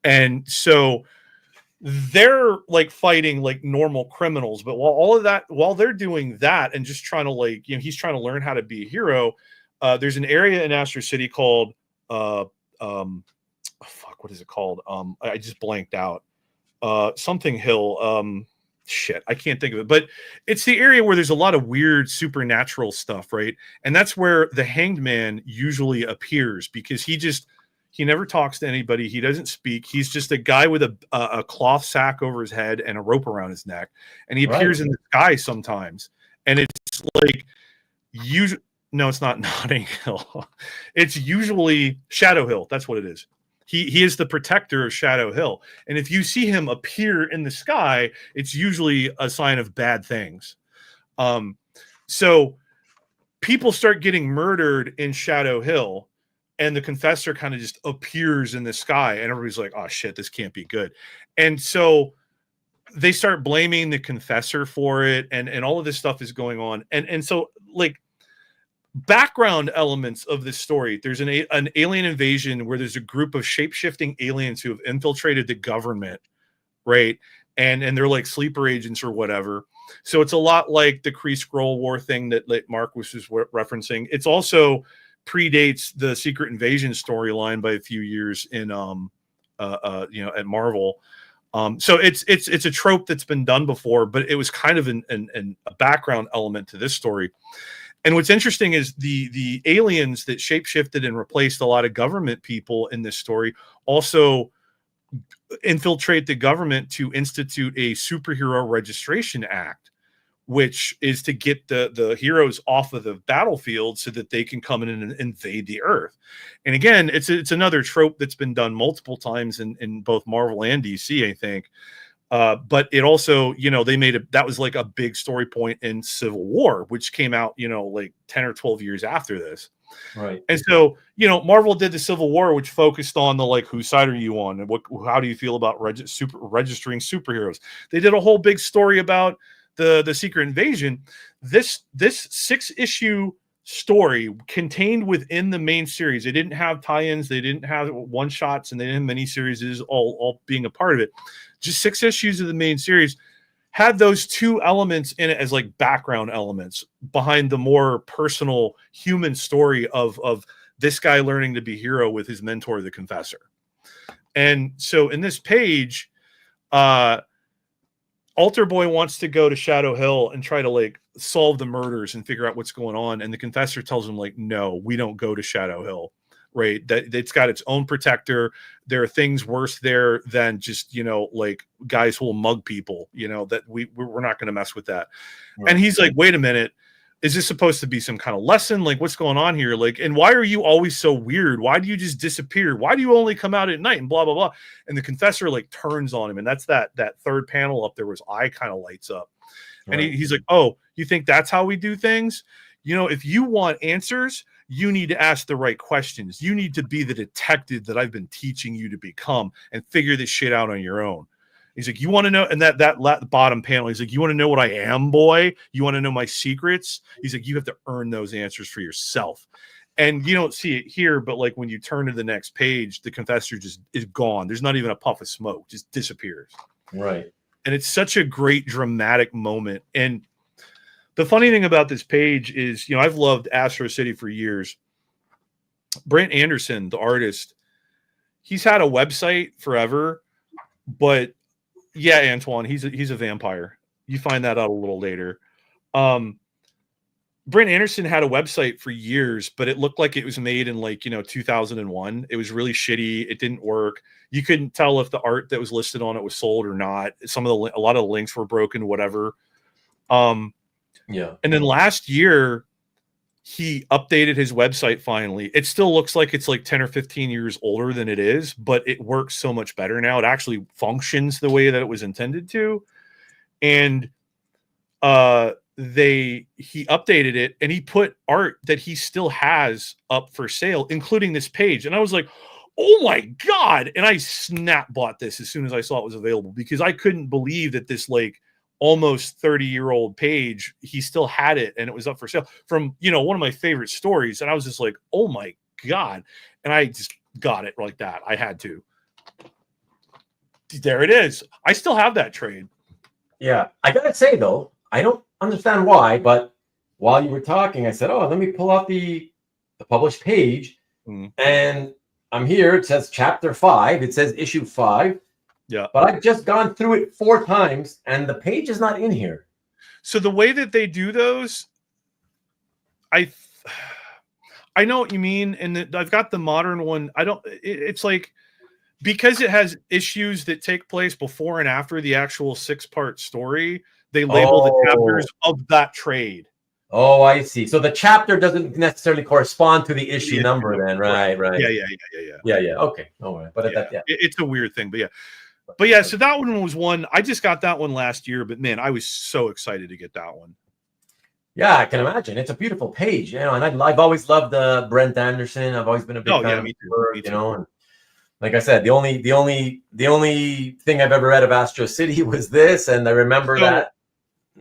And so they're like fighting like normal criminals, but while they're doing that and just trying to like, he's trying to learn how to be a hero. There's an area in Astro City called, what is it called? I just blanked out. Something Hill. Shit, I can't think of it, but it's the area where there's a lot of weird supernatural stuff, right? And that's where the Hanged Man usually appears, because he never talks to anybody. He doesn't speak. He's just a guy with a cloth sack over his head and a rope around his neck, and he appears in the sky sometimes. And it's like no, it's not Notting Hill. It's usually Shadow Hill. That's what it is. He is the protector of Shadow Hill. And if you see him appear in the sky, it's usually a sign of bad things. So people start getting murdered in Shadow Hill, and the Confessor kind of just appears in the sky, and everybody's like, oh shit, this can't be good. And so they start blaming the Confessor for it, and all of this stuff is going on. And so like background elements of this story, there's an alien invasion where there's a group of shape-shifting aliens who have infiltrated the government, right? And they're like sleeper agents or whatever. So it's a lot like the Kree Skrull War thing that Mark was just referencing. It's also predates the Secret Invasion storyline by a few years in at Marvel. So it's a trope that's been done before, but it was kind of a background element to this story. And what's interesting is the aliens that shapeshifted and replaced a lot of government people in this story also infiltrate the government to institute a superhero registration act, which is to get the heroes off of the battlefield so that they can come in and invade the Earth. And again, it's another trope that's been done multiple times in both Marvel and DC, I think. But it also, that was like a big story point in Civil War, which came out, like 10 or 12 years after this. Right. And so, Marvel did the Civil War, which focused on the, like, whose side are you on? And how do you feel about registering superheroes? They did a whole big story about the Secret Invasion. This 6-issue story contained within the main series. They didn't have tie-ins, they didn't have one-shots, and they didn't have miniseries all being a part of it. Just 6 issues of the main series had those 2 elements in it as like background elements behind the more personal human story of this guy learning to be a hero with his mentor, the Confessor. And so in this page, Alter Boy wants to go to Shadow Hill and try to like solve the murders and figure out what's going on. And the Confessor tells him like, no, we don't go to Shadow Hill. Right, that it's got its own protector. There are things worse there than just like guys who will mug people. That we're not going to mess with that. Right. And he's like, wait a minute, is this supposed to be some kind of lesson? Like, what's going on here? Like, and why are you always so weird? Why do you just disappear? Why do you only come out at night? And blah blah blah. And the Confessor like turns on him, and that's that third panel up there where his eye kind of lights up, right. And he's like, oh, you think that's how we do things? If you want answers, you need to ask the right questions. You need to be the detective that I've been teaching you to become and figure this shit out on your own. He's like, you want to know? And that bottom panel, he's like, you want to know what I am, boy? You want to know my secrets? He's like, you have to earn those answers for yourself. And you don't see it here, but like when you turn to the next page, the Confessor just is gone. There's not even a puff of smoke, just disappears. Right. And it's such a great dramatic moment. And the funny thing about this page is, I've loved Astro City for years. Brent Anderson, the artist, he's had a website forever, but yeah, Antoine, he's a vampire. You find that out a little later. Brent Anderson had a website for years, but it looked like it was made in 2001. It was really shitty. It didn't work. You couldn't tell if the art that was listed on it was sold or not. A lot of the links were broken, whatever. Yeah. And then last year, he updated his website finally. It still looks like it's like 10 or 15 years older than it is, but it works so much better now. It actually functions the way that it was intended to. And he updated it, and he put art that he still has up for sale, including this page. And I was like, oh my God. And I snap bought this as soon as I saw it was available, because I couldn't believe that this like almost 30-year-old page, he still had it and it was up for sale from, one of my favorite stories. And I was just like, oh my God. And I just got it like that. I had to. There it is. I still have that trade. Yeah. I got to say, though, I don't understand why, but while you were talking, I said, oh, let me pull out the published page. And I'm here. It says chapter 5. It says issue 5. Yeah. But I've just gone through it 4 times and the page is not in here. So the way that they do those, I know what you mean. And I've got the modern one. It's like, because it has issues that take place before and after the actual 6-part story, they label the chapters of that trade. Oh, I see. So the chapter doesn't necessarily correspond to the issue number then. Right. Yeah. Okay. All right. But it's a weird thing, but yeah, so that one was one. I just got that one last year, but man, I was so excited to get that one. Yeah, I can imagine. It's a beautiful page, and I've always loved Brent Anderson. I've always been a big fan of me her, too. And like I said, the only thing I've ever read of Astro City was this, and I remember that.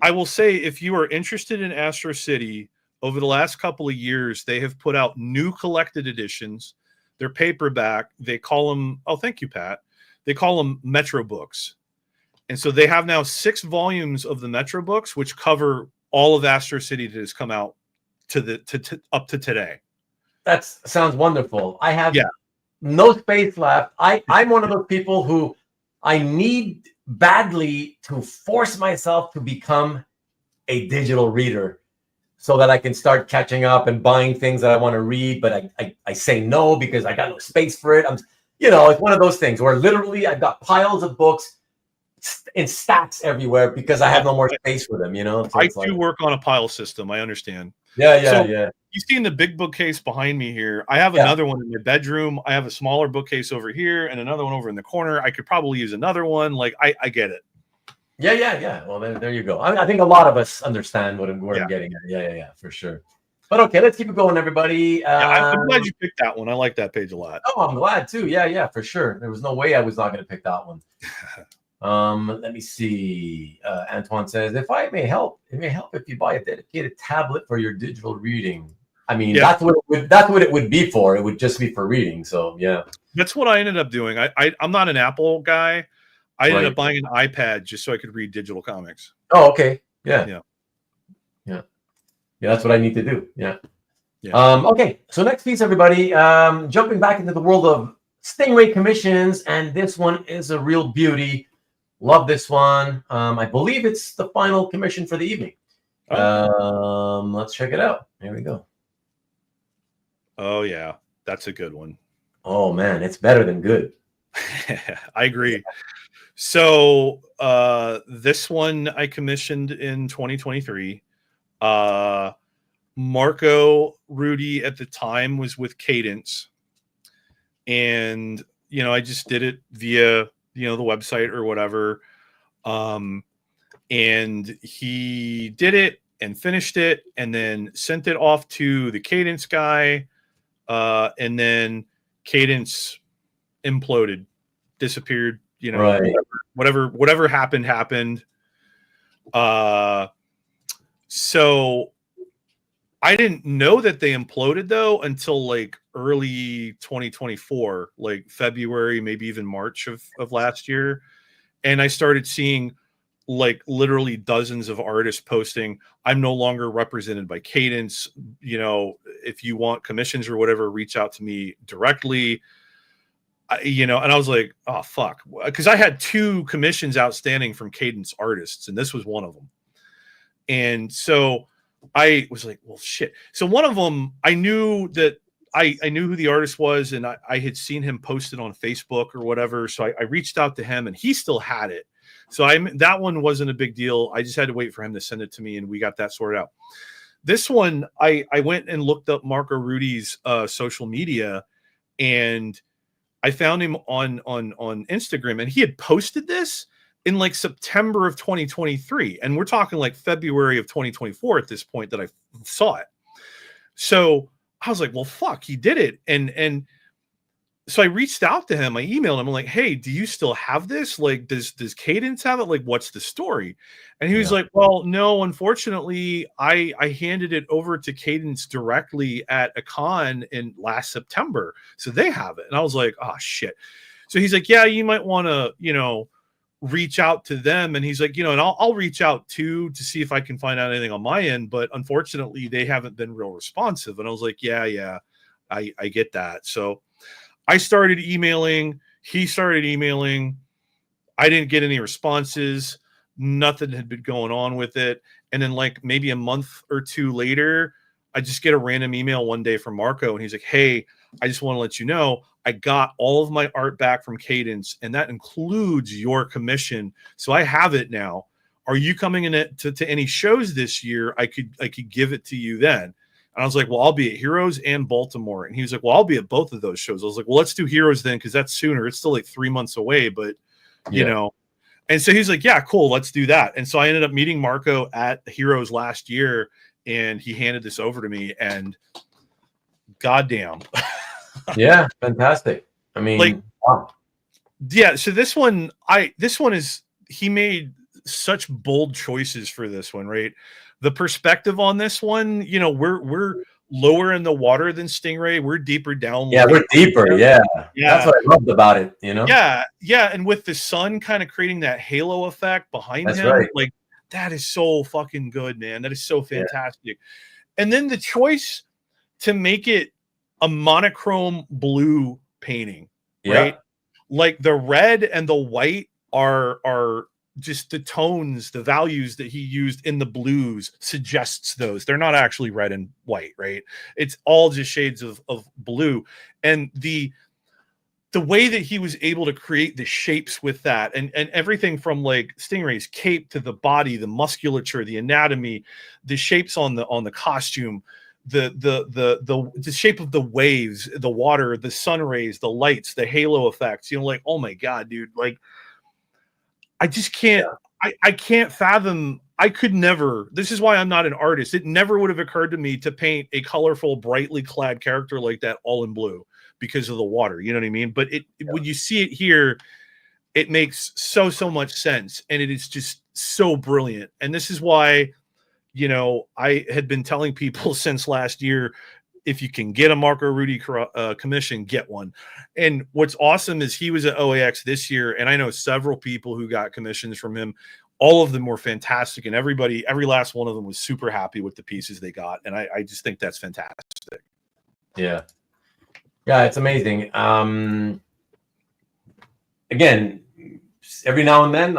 I will say, if you are interested in Astro City, over the last couple of years, they have put out new collected editions. They're paperback. They call them, oh, thank you, Pat. They call them Metro books. And so they have now 6 volumes of the Metro books, which cover all of Astro City that has come out up to today. That sounds wonderful. I have no space left. I'm one of those people who I need badly to force myself to become a digital reader so that I can start catching up and buying things that I want to read, but I say no because I got no space for it. It's one of those things where literally I've got piles of books in stacks everywhere because I have no more space for them, So I do work on a pile system. I understand. Yeah. You see in the big bookcase behind me here, I have another one in my bedroom. I have a smaller bookcase over here and another one over in the corner. I could probably use another one. Like, I get it. Yeah. Well, there you go. I think a lot of us understand what I'm getting at. Yeah, for sure. But okay, let's keep it going, everybody. I'm glad you picked that one. I like that page a lot. Oh, I'm glad too. Yeah, for sure. There was no way I was not going to pick that one. Let me see. Antoine says, if I may help, it may help if you buy a dedicated tablet for your digital reading. I mean, that's what it would be for. It would just be for reading. So yeah, that's what I ended up doing. I'm not an Apple guy. I ended up buying an iPad just so I could read digital comics. Oh, okay. Yeah. That's what I need to do. Yeah. Okay. So next piece, everybody. Jumping back into the world of Stingray commissions, and this one is a real beauty. Love this one. I believe it's the final commission for the evening. Let's check it out. Here we go. Oh yeah, that's a good one. Oh man, it's better than good. I agree. So this one I commissioned in 2023. Marco Rudy at the time was with Cadence, and I just did it via the website or whatever, and he did it and finished it and then sent it off to the Cadence guy, and then Cadence imploded, disappeared, whatever happened. So I didn't know that they imploded though until like early 2024, like February, maybe even March of last year. And I started seeing like literally dozens of artists posting, I'm no longer represented by Cadence. If you want commissions or whatever, reach out to me directly. And I was like, oh, fuck. Because I had 2 commissions outstanding from Cadence artists, and this was one of them. And so I was like, well, shit. So one of them, I knew that I knew who the artist was, and I had seen him posted on Facebook or whatever. So I reached out to him, and he still had it. So that one wasn't a big deal. I just had to wait for him to send it to me, and we got that sorted out. This one, I went and looked up Marco Rudy's social media, and I found him on Instagram, and he had posted this in like September of 2023, and we're talking like February of 2024 at this point that I saw it. So I was like, well, fuck, he did it. And so I reached out to him. I emailed him. I'm like, hey, do you still have this? Like, does Cadence have it? Like, what's the story? And he was like, well, no, unfortunately, I handed it over to Cadence directly at a con in last September. So they have it. And I was like, oh, shit. So he's like, yeah, you might want to, reach out to them. And he's like, and I'll reach out too to see if I can find out anything on my end. But unfortunately, they haven't been real responsive. And I was like, yeah, I get that. So I started emailing. He started emailing. I didn't get any responses. Nothing had been going on with it. And then like maybe a month or two later, I just get a random email one day from Marco. And he's like, hey, I just want to let you know, I got all of my art back from Cadence, and that includes your commission. So I have it now. Are you coming in to any shows this year? I could give it to you then. And I was like, well, I'll be at Heroes and Baltimore. And he was like, well, I'll be at both of those shows. I was like, well, let's do Heroes then, because that's sooner. It's still like 3 months away, but you know. And so he's like, yeah, cool, let's do that. And so I ended up meeting Marco at Heroes last year, and he handed this over to me, and goddamn. Yeah, fantastic. I mean, like, wow. Yeah, so this one is, he made such bold choices for this one, right? The perspective on this one, we're lower in the water than Stingray. We're deeper down. Yeah, we're deeper. Yeah. That's what I loved about it, Yeah, and with the sun kind of creating that halo effect behind him, right. Like that is so fucking good, man. That is so fantastic. Yeah. And then the choice to make it a monochrome blue painting, right? Like the red and the white are just the tones, the values that he used in the blues suggests those. They're not actually red and white, right? It's all just shades of blue. And the way that he was able to create the shapes with that, and everything from like Stingray's cape to the body, the musculature, the anatomy, the shapes on the costume, the shape of the waves, the water, the sun rays, the lights, the halo effects, like, oh my God, dude, like I just can't, I can't fathom. I could never, this is why I'm not an artist. It never would have occurred to me to paint a colorful, brightly clad character like that all in blue because of the water. You know what I mean? But when you see it here, it makes so much sense. And it is just so brilliant. And this is why, I had been telling people since last year, if you can get a Marco Rudy commission, get one. And what's awesome is he was at OAX this year, and I know several people who got commissions from him. All of them were fantastic, and every last one of them was super happy with the pieces they got. And I just think that's fantastic. Yeah, it's amazing. Again, every now and then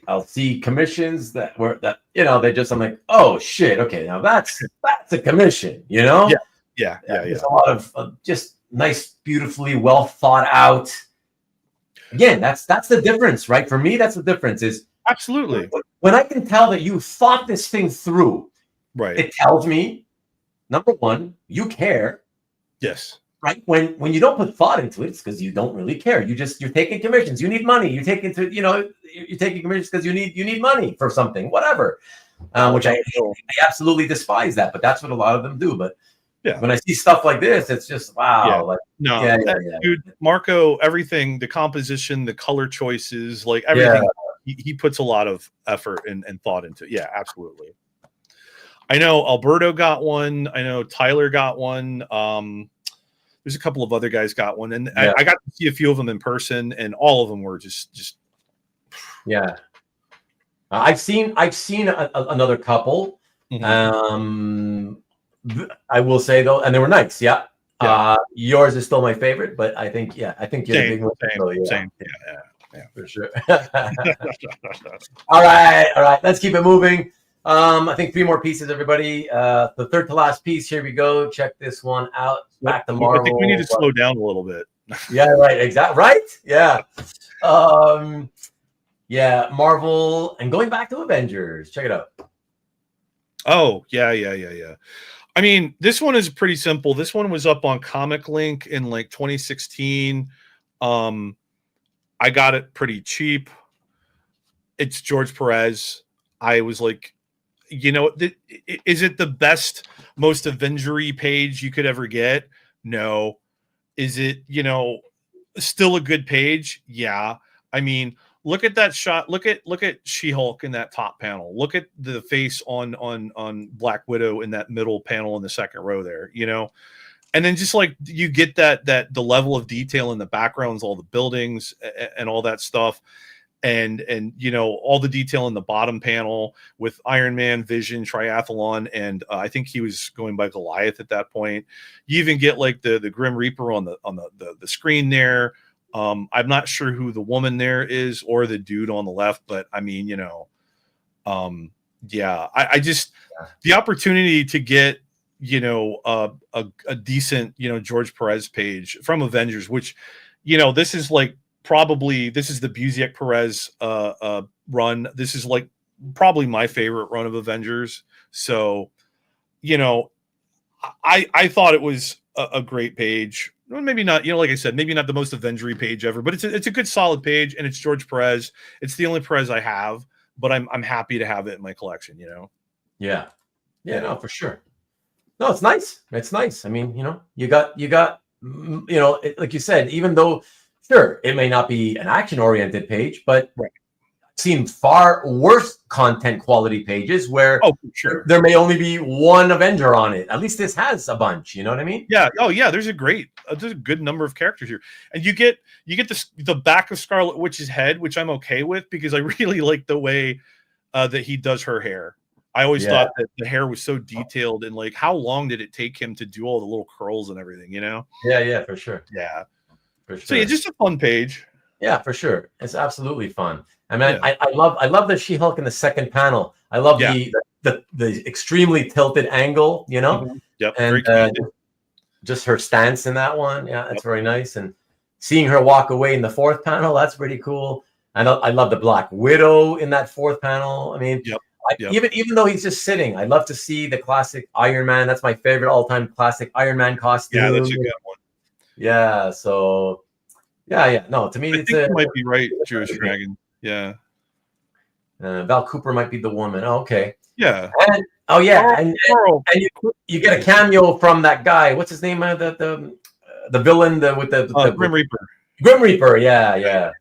I'll see commissions that I'm like, oh shit, okay, now that's a commission, Yeah. There's a lot of just nice, beautifully well thought out. Again, that's the difference, right? For me, that's the difference is absolutely when I can tell that you thought this thing through, right? It tells me, number one, you care. Yes. Right. When you don't put thought into it, it's because you don't really care. You're taking commissions. You need money. You're taking commissions because you need money for something, whatever. Which I absolutely despise that, but that's what a lot of them do. But when I see stuff like this, it's just wow. Yeah. Dude, Marco, everything, the composition, the color choices, like everything, he puts a lot of effort and thought into it. Yeah, absolutely. I know Alberto got one. I know Tyler got one. There's a couple of other guys got one, and I got to see a few of them in person, and all of them were just. Yeah, I've seen another couple. Mm-hmm. I will say though, and they were nice. Yeah. Yours is still my favorite, but I think you're the big one. Same. Yeah, for sure. All right. Let's keep it moving. I think 3 more pieces, everybody. The third to last piece. Here we go. Check this one out. Back to Marvel. I think we need to slow down a little bit. Yeah, right. Exactly. Right. Yeah. Marvel, and going back to Avengers. Check it out. Oh, yeah. I mean, this one is pretty simple. This one was up on Comic Link in like 2016. I got it pretty cheap. It's George Perez. I was like, is it the best, most Avengery page you could ever get? No. Is it, still a good page? Yeah. I mean, look at that shot. Look at She-Hulk in that top panel. Look at the face on Black Widow in that middle panel in the second row there, And then just like you get that the level of detail in the backgrounds, all the buildings and all that stuff. And all the detail in the bottom panel with Iron Man, Vision, Triathlon, and I think he was going by Goliath at that point. You even get like the Grim Reaper on the screen there. I'm not sure who the woman there is or the dude on the left, but I mean, I just the opportunity to get a decent George Perez page from Avengers, which this is like. Probably this is the Busiek Perez run. This is like probably my favorite run of Avengers. So, I thought it was a great page. Well, maybe not, like I said, maybe not the most Avengery page ever, but it's a good solid page, and it's George Perez. It's the only Perez I have, but I'm happy to have it in my collection. Yeah, no, for sure. No, it's nice. It's nice. I mean, you got, like you said, even though. Sure, it may not be an action-oriented page, but I've seen far worse content quality pages where there may only be one Avenger on it. At least this has a bunch. You know what I mean? Yeah. Oh, yeah. There's a good number of characters here, and you get the back of Scarlet Witch's head, which I'm okay with because I really like the way that he does her hair. I always thought that the hair was so detailed, and like how long did it take him to do all the little curls and everything? Yeah, for sure. Yeah. For sure. So yeah, just a fun page. Yeah, for sure. It's absolutely fun. I mean, I love the She-Hulk in the second panel. I love the extremely tilted angle, Mm-hmm. Yep. And just her stance in that one. Yeah, that's very nice. And seeing her walk away in the fourth panel, that's pretty cool. And I love the Black Widow in that fourth panel. I mean, even though he's just sitting, I love to see the classic Iron Man. That's my favorite all-time classic Iron Man costume. Yeah, that's a good one. Yeah, so no, to me, you might be right, Jewish Dragon. Yeah, Val Cooper might be the woman. Oh, okay. Yeah. And and you get a cameo from that guy. What's his name? The villain with the Grim Reaper. Grim Reaper. Yeah.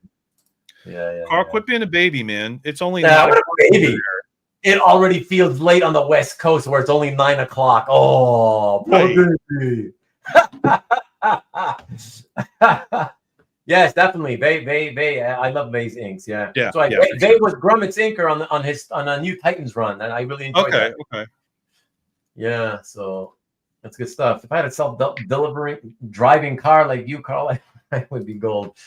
Carl, quit being a baby, man. It's only what a baby. It already feels late on the West Coast where it's only 9 o'clock. Oh, poor baby. Yes, definitely. Vay. I love Vay's inks. Yeah. So Vay was Grummet's inker on a New Titans run, and I really enjoyed that. Okay. Yeah, so that's good stuff. If I had a self-delivering driving car like you, Carl, I would be gold.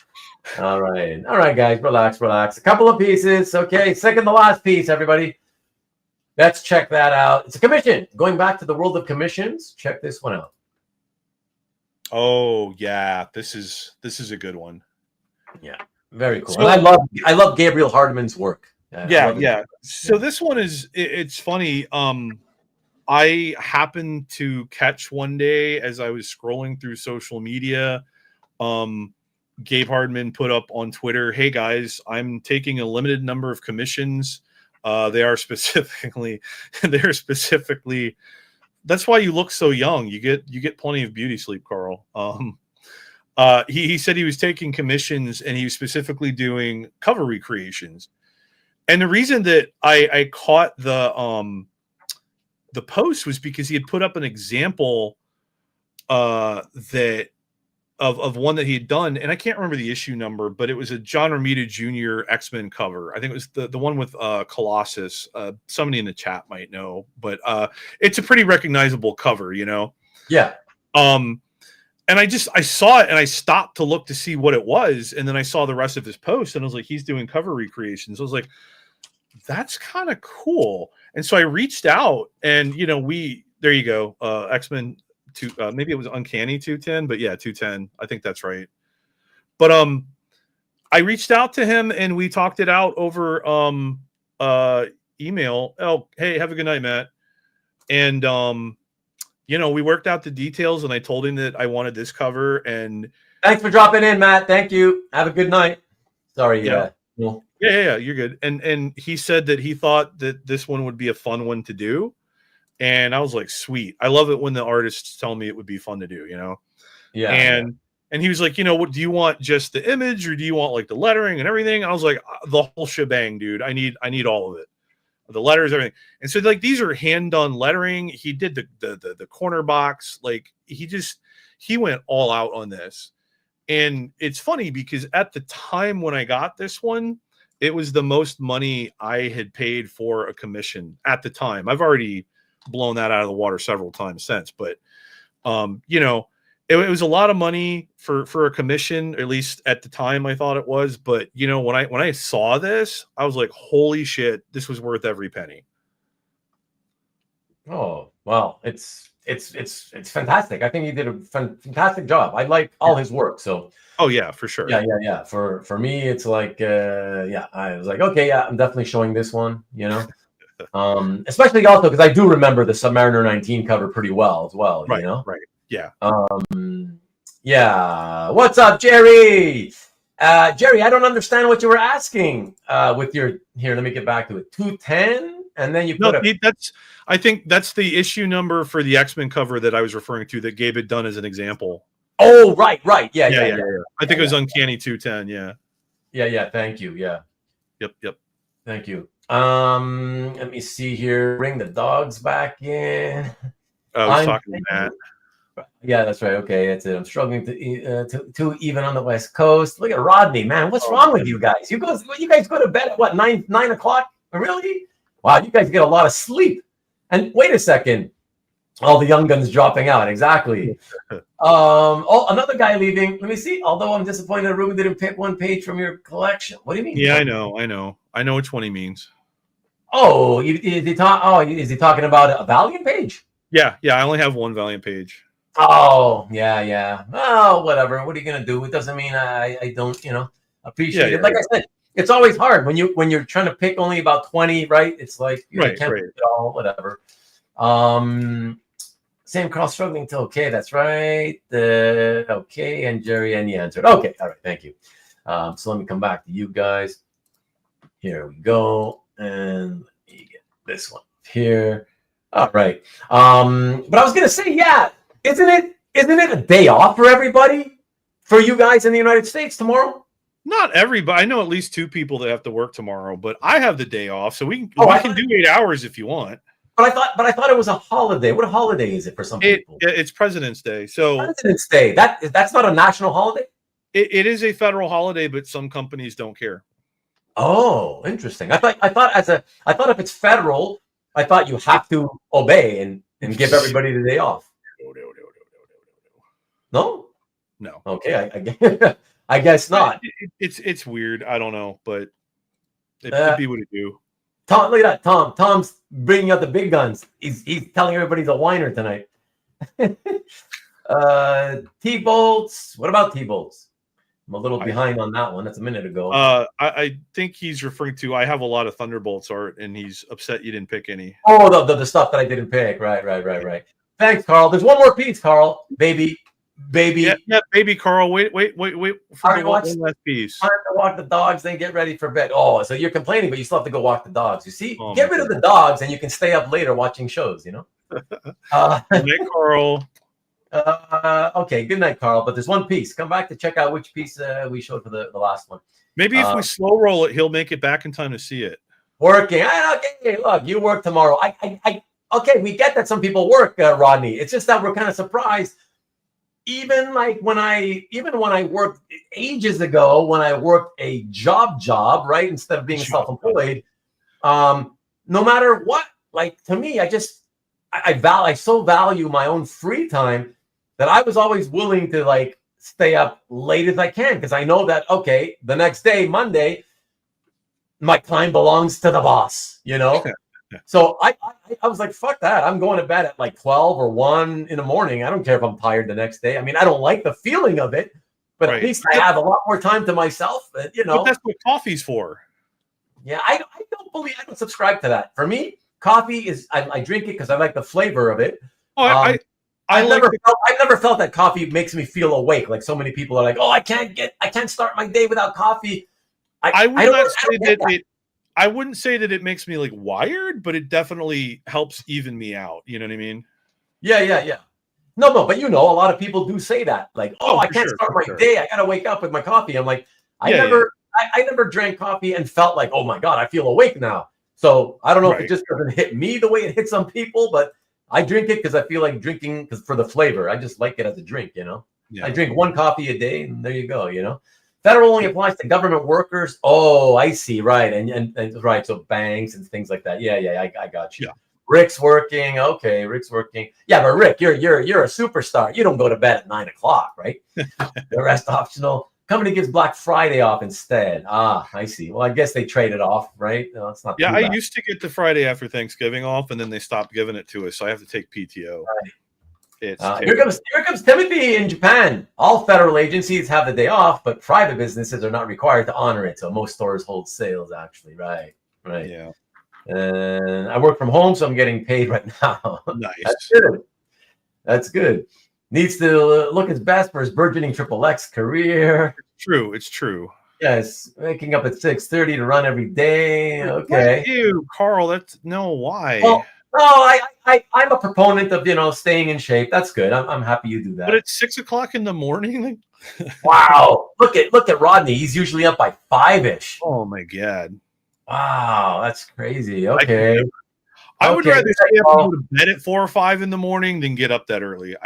All right, guys, relax. A couple of pieces. Okay, second to last piece, everybody. Let's check that out. It's a commission. Going back to the world of commissions, check this one out. Oh yeah, this is a good one. Yeah, very cool. So, and I love Gabriel Hardman's work. Yeah. So this one it's funny. I happened to catch one day as I was scrolling through social media. Gabe Hardman put up on Twitter, "Hey guys, I'm taking a limited number of commissions. They're specifically. That's why you look so young. You get plenty of beauty sleep, Carl." He said he was taking commissions and he was specifically doing cover recreations. And the reason that I caught the post was because he had put up an example that of one that he had done, and I can't remember the issue number, but it was a John Romita Jr. X-Men cover. I think it was the one with Colossus. Somebody in the chat might know, but it's a pretty recognizable cover, Yeah. And I saw it and I stopped to look to see what it was, and then I saw the rest of his post, and I was like, he's doing cover recreations. I was like, that's kind of cool. And so I reached out, and there you go, X-Men. Maybe it was Uncanny 210, but yeah, 210. I think that's right. But I reached out to him and we talked it out over email. Oh, hey, have a good night, Matt. And we worked out the details, and I told him that I wanted this cover. And thanks for dropping in, Matt. Thank you. Have a good night. Sorry. Yeah. You're good. And he said that he thought that this one would be a fun one to do. And I was like, sweet. I love it when the artists tell me it would be fun to do, Yeah. And he was like, what do you want, just the image, or do you want like the lettering and everything? I was like, the whole shebang, dude. I need all of it. The letters, everything. And so like these are hand done lettering. He did the corner box. Like he went all out on this. And it's funny because at the time when I got this one, it was the most money I had paid for a commission at the time. I've already blown that out of the water several times since, but it was a lot of money for a commission, at least at the time I thought it was. But when I saw this, I was like, holy shit, this was worth every penny. Oh, well, it's fantastic. I think he did a fantastic job. I like all his work. So oh yeah, for sure. Yeah. For me, it's like I was like, okay, yeah, I'm definitely showing this one, especially also because I do remember the Submariner 19 cover pretty well as well, right. Yeah. Yeah. What's up, Jerry? Jerry, I don't understand what you were asking with your here. Let me get back to it. 210, and then you put I think that's the issue number for the X-Men cover that I was referring to that Gabe had done as an example. Oh, right. Yeah. I think it was Uncanny 210. Yeah. Thank you. Yeah. Yep. Thank you. Let me see here. Bring the dogs back in. I was talking to Matt. Yeah, that's right. Okay, that's it. I'm struggling to even on the West Coast. Look at Rodney, man. What's wrong with you guys? You guys go to bed at what, 9 o'clock? Really? Wow, you guys get a lot of sleep. And wait a second, all the young guns dropping out. Exactly. Another guy leaving. Let me see. Although I'm disappointed that Ruben didn't pick one page from your collection. What do you mean? Yeah, I know which one he means. Oh, is he talking about a Valiant page? Yeah. I only have one Valiant page. Oh, yeah. Oh, whatever. What are you gonna do? It doesn't mean I don't, appreciate it. Like I said, it's always hard when you're trying to pick only about 20, right? It's like you can't pick it all, whatever. Sam Carl struggling to okay, that's right. Okay, and Jerry and you answered. Okay, all right, thank you. So let me come back to you guys. Here we go, and let me get this one here. All right. But I was gonna say, yeah. Isn't it a day off for everybody? For you guys in the United States tomorrow? Not everybody. I know at least 2 people that have to work tomorrow, but I have the day off, so we can do 8 hours if you want. But I thought it was a holiday. What holiday is it for some people? It's President's Day. So President's Day. That's not a national holiday? It is a federal holiday, but some companies don't care. Oh, interesting. I thought if it's federal, I thought you have to obey and give everybody the day off. No. Okay, I guess not. It's weird. I don't know, but it could be what it do. Tom, look at that. Tom's bringing out the big guns. He's telling everybody he's a whiner tonight. T-bolts. What about T-bolts? I'm a little behind on that one. That's a minute ago. I think he's referring to. I have a lot of Thunderbolts art, and he's upset you didn't pick any. Oh, the stuff that I didn't pick. Right. Thanks, Carl. There's one more piece, Carl. Baby. Yeah, baby Carl. Wait for the one last piece. Time to walk the dogs, then get ready for bed. Oh, so you're complaining, but you still have to go walk the dogs. You see, get rid of the dogs, and you can stay up later watching shows. Good night, Carl. Okay, good night, Carl. But there's one piece. Come back to check out which piece we showed for the last one. Maybe if we slow roll it, he'll make it back in time to see it. Working. Okay, look, you work tomorrow. Okay, we get that some people work, Rodney. It's just that we're kind of surprised. Even when I worked ages ago, when I worked a job, right, instead of being self-employed, no matter what, like to me, I so value my own free time that I was always willing to stay up late as I can because I know that the next day, Monday, my time belongs to the boss, So I was like, fuck that. I'm going to bed at 12 or 1 in the morning. I don't care if I'm tired the next day. I mean, I don't like the feeling of it, but at least I have a lot more time to myself. But that's what coffee's for. Yeah, I don't subscribe to that. For me, Coffee is I drink it because I like the flavor of it. Oh, I've never felt that coffee makes me feel awake. Like so many people are like, oh, I can't start my day without coffee. I wouldn't say that it makes me like wired, but it definitely helps even me out. You know what I mean? Yeah. No, but a lot of people do say that. Like, I can't start my day. I gotta wake up with my coffee. I'm like, I never drank coffee and felt like, oh my God, I feel awake now. So I don't know if it just doesn't hit me the way it hits some people, but I drink it because I feel like drinking for the flavor. I just like it as a drink, Yeah. I drink 1 coffee a day, and there you go, Federal only applies to government workers. Oh, I see. Right. And right. So banks and things like that. Yeah. I got you. Yeah. Rick's working. Okay. Rick's working. Yeah. But Rick, you're a superstar. You don't go to bed at 9 o'clock, right? The rest optional. Company gives Black Friday off instead. Ah, I see. Well, I guess they traded off, right? No, it's not. Yeah. I used to get the Friday after Thanksgiving off, and then they stopped giving it to us. So I have to take PTO. Right. Here comes Timothy in Japan. All federal agencies have the day off, but private businesses are not required to honor it. So most stores hold sales, actually. Right. Yeah. And I work from home, so I'm getting paid right now. Nice. That's good. Needs to look his best for his burgeoning XXX career. It's true. Yes, waking up at 6:30 to run every day. Okay. Ew, Carl. Why? Well, I'm a proponent of staying in shape. That's good. I'm happy you do that. But it's 6 o'clock in the morning. Wow! Look at Rodney. He's usually up by 5-ish. Oh my God! Wow, that's crazy. Okay. I would rather stay up and go to bed at 4 or 5 in the morning than get up that early.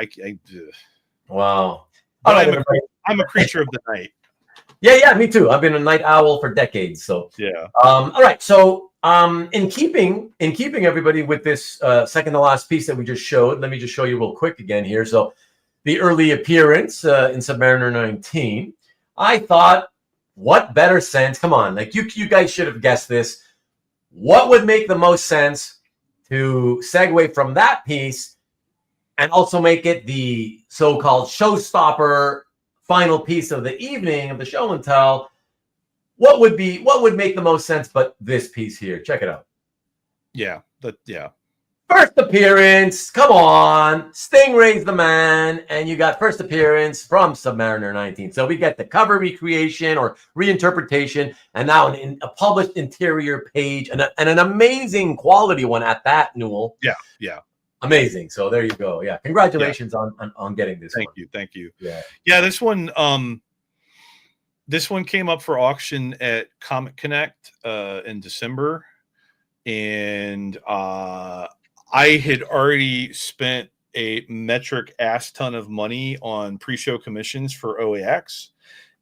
Wow. I'm a creature of the night. Yeah, me too. I've been a night owl for decades. So yeah. All right. So in keeping everybody with this second to last piece that we just showed, let me just show you real quick again here. So the early appearance in Submariner 19, I thought, what better sense? Come on, like you guys should have guessed this. What would make the most sense to segue from that piece and also make it the so-called showstopper final piece of the evening of the show and tell? What would make the most sense but this piece here? Check it out. Yeah. First appearance, come on. Stingray's the man, and you got first appearance from Submariner 19. So we get the cover recreation or reinterpretation, and now a published interior page, and an amazing quality one at that, Newell. Yeah. Amazing. So there you go. Yeah. Congratulations on getting this. Thank you. Yeah. This one came up for auction at Comic Connect in December, and I had already spent a metric ass ton of money on pre-show commissions for OAX.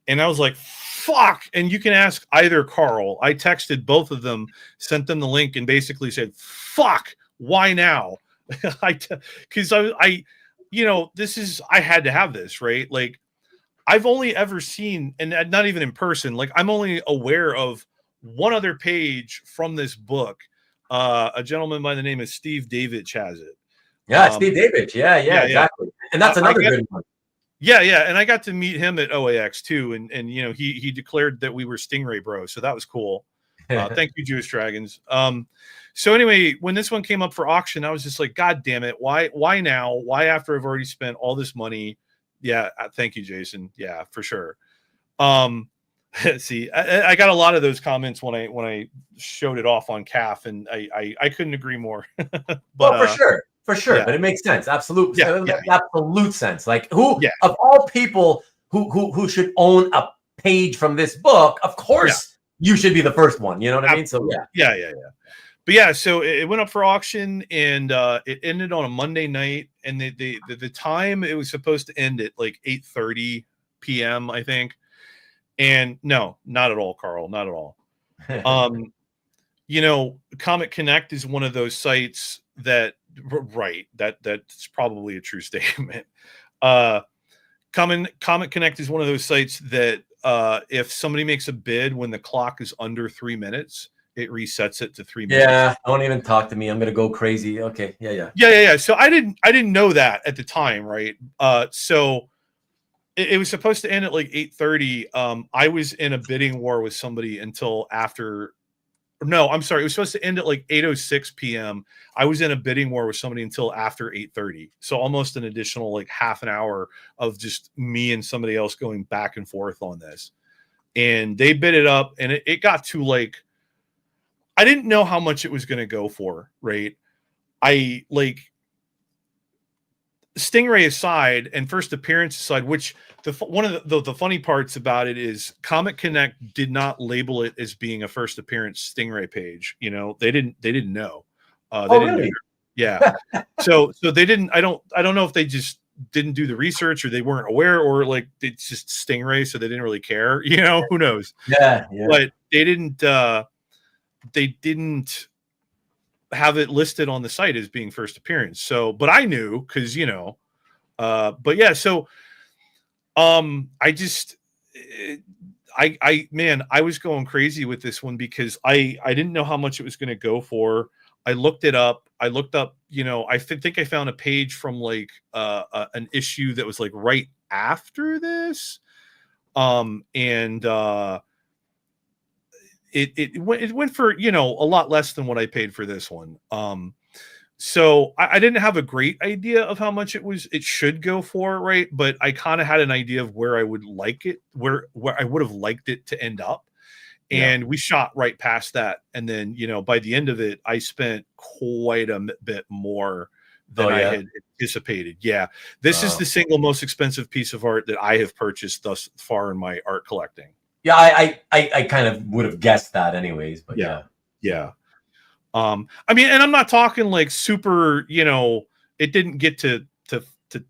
And I was like, fuck. And you can ask either Carl. I texted both of them, sent them the link, and basically said, fuck, why now? Because I had to have this, right? Like, I've only ever seen, and not even in person, like I'm only aware of one other page from this book. A gentleman by the name of Steve Davidge has it. Yeah, Steve Davidge. Yeah, exactly. And that's another good one. Yeah. And I got to meet him at OAX too. And he declared that we were Stingray bros. So that was cool. Thank you, Jewish Dragons. So anyway, when this one came up for auction, I was just like, God damn it. Why now? Why after I've already spent all this money? Yeah. Thank you, Jason. Yeah, for sure. See, I got a lot of those comments when I showed it off on CAF, and I couldn't agree more. But, well, for sure. Yeah. But it makes sense. Absolute sense. Like who of all people who should own a page from this book, of course you should be the first one. You know what I mean? So yeah. But yeah, so it went up for auction, and it ended on a Monday night, and the time it was supposed to end at like 8:30 p.m. I think. And no, not at all, Carl. Not at all. Comic Connect is one of those sites that's probably a true statement. Comic Connect is one of those sites that if somebody makes a bid when the clock is under 3 minutes, it resets it to 3 minutes. Yeah, don't even talk to me. I'm gonna go crazy. Okay, yeah. So I didn't know that at the time, right? So it was supposed to end at like 8:30. I was in a bidding war with somebody until after No, I'm sorry. It was supposed to end at like 8:06 p.m. I was in a bidding war with somebody until after 8:30. So almost an additional like half an hour of just me and somebody else going back and forth on this. And they bid it up, and it got to like, I didn't know how much it was going to go for, right? I like Stingray aside and first appearance aside, which one of the funny parts about it is Comic Connect did not label it as being a first appearance Stingray page. You know, they didn't know. They didn't really? Yeah. so they didn't. I don't know if they just didn't do the research or they weren't aware or like it's just Stingray, so they didn't really care. You know, who knows? Yeah. But they didn't. They didn't have it listed on the site as being first appearance. So, but I knew because, you know, but yeah, so, I just, man, I was going crazy with this one because I didn't know how much it was going to go for. I looked it up. I looked up, you know, I think I found a page from like, an issue that was like right after this. It went for, you know, a lot less than what I paid for this one. So I didn't have a great idea of how much it should go for, right? But I kind of had an idea of where I would like it, where I would have liked it to end up. And we shot right past that. And then, you know, by the end of it, I spent quite a bit more than I had anticipated. Yeah. This is the single most expensive piece of art that I have purchased thus far in my art collecting. Yeah, I kind of would have guessed that anyways, but yeah. I mean, and I'm not talking like super, you know, it didn't get to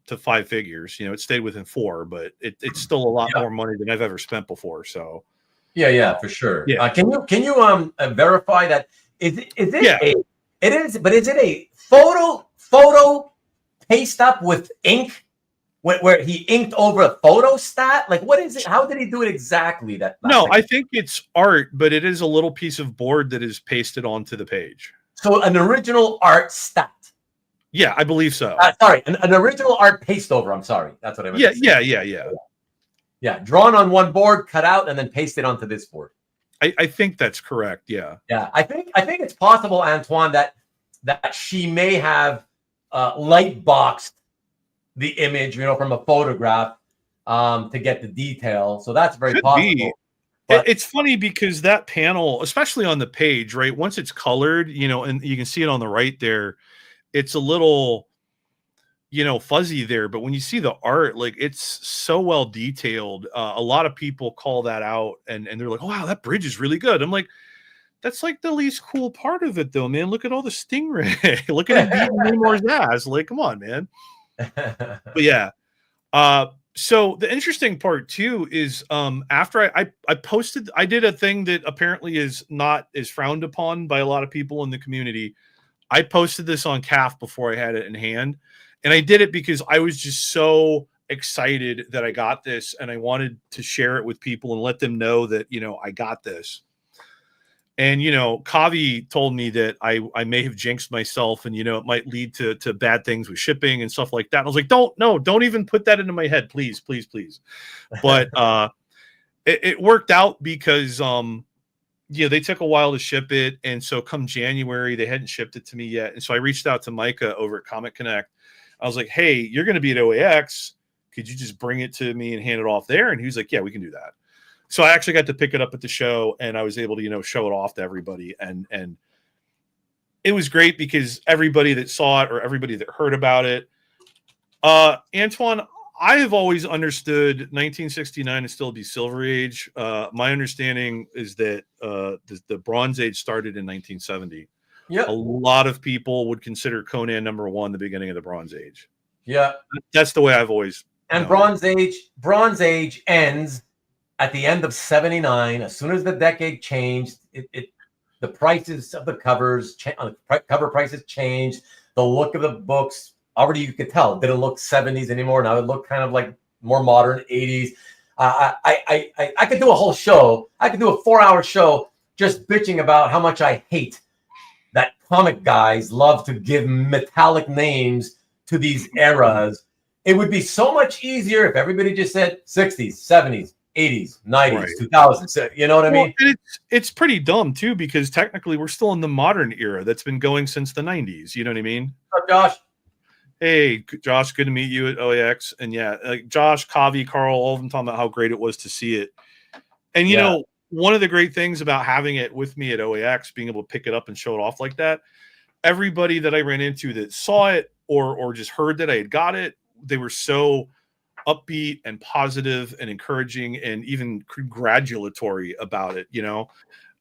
5 figures, you know, it stayed within 4, but it's still a lot more money than I've ever spent before. So yeah, for sure. Yeah. Can you verify that is it is it a photo paste up with ink? Where he inked over a photo stat? Like, what is it? How did he do it exactly? I think it's art, but it is a little piece of board that is pasted onto the page. So an original art stat. Yeah, I believe so. Sorry, an original art paste over. I'm sorry. That's what I meant to say. Yeah, drawn on one board, cut out, and then pasted onto this board. I think that's correct. Yeah. Yeah, I think it's possible, Antoine, that she may have light boxed the image, you know, from a photograph to get the detail. So that's very possible. It's funny because that panel, especially on the page, right? Once it's colored, you know, and you can see it on the right there, it's a little, you know, fuzzy there. But when you see the art, like it's so well detailed. A lot of people call that out and they're like, oh, wow, that bridge is really good. I'm like, that's like the least cool part of it though, man. Look at all the Stingray. Look at him beating Nemours ass. Like, come on, man. But yeah. So the interesting part too is after I posted, I did a thing that apparently is frowned upon by a lot of people in the community. I posted this on CAF before I had it in hand, and I did it because I was just so excited that I got this, and I wanted to share it with people and let them know that, you know, I got this. And, you know, Kavi told me that I may have jinxed myself and, you know, it might lead to bad things with shipping and stuff like that. And I was like, don't even put that into my head. Please. But it worked out because, they took a while to ship it. And so come January, they hadn't shipped it to me yet. And so I reached out to Micah over at Comic Connect. I was like, hey, you're going to be at OAX. Could you just bring it to me and hand it off there? And he was like, yeah, we can do that. So I actually got to pick it up at the show, and I was able to, you know, show it off to everybody. And it was great because everybody that saw it or everybody that heard about it, Antoine, I have always understood 1969 to still be Silver Age. My understanding is that the Bronze Age started in 1970. Yeah, a lot of people would consider Conan #1 the beginning of the Bronze Age. Yeah, that's the way I've always. And Bronze Age ends at the end of 79. As soon as the decade changed, the prices of the covers, cover prices changed. The look of the books, already you could tell, it didn't look 70s anymore. Now it looked kind of like more modern 80s. I could do a whole show. I could do a 4-hour show just bitching about how much I hate that comic guys love to give metallic names to these eras. It would be so much easier if everybody just said 60s, 70s, 80s, 90s, Right. 2000s. You know what I mean? And it's pretty dumb too, because technically we're still in the modern era that's been going since the 90s. You know what I mean? What's up, Josh? Hey, Josh, good to meet you at OAX. And yeah, like Josh, Kavi, Carl, all of them talking about how great it was to see it. And you know, one of the great things about having it with me at OAX, being able to pick it up and show it off like that, everybody that I ran into that saw it or just heard that I had got it, they were so upbeat and positive and encouraging and even congratulatory about it. You know,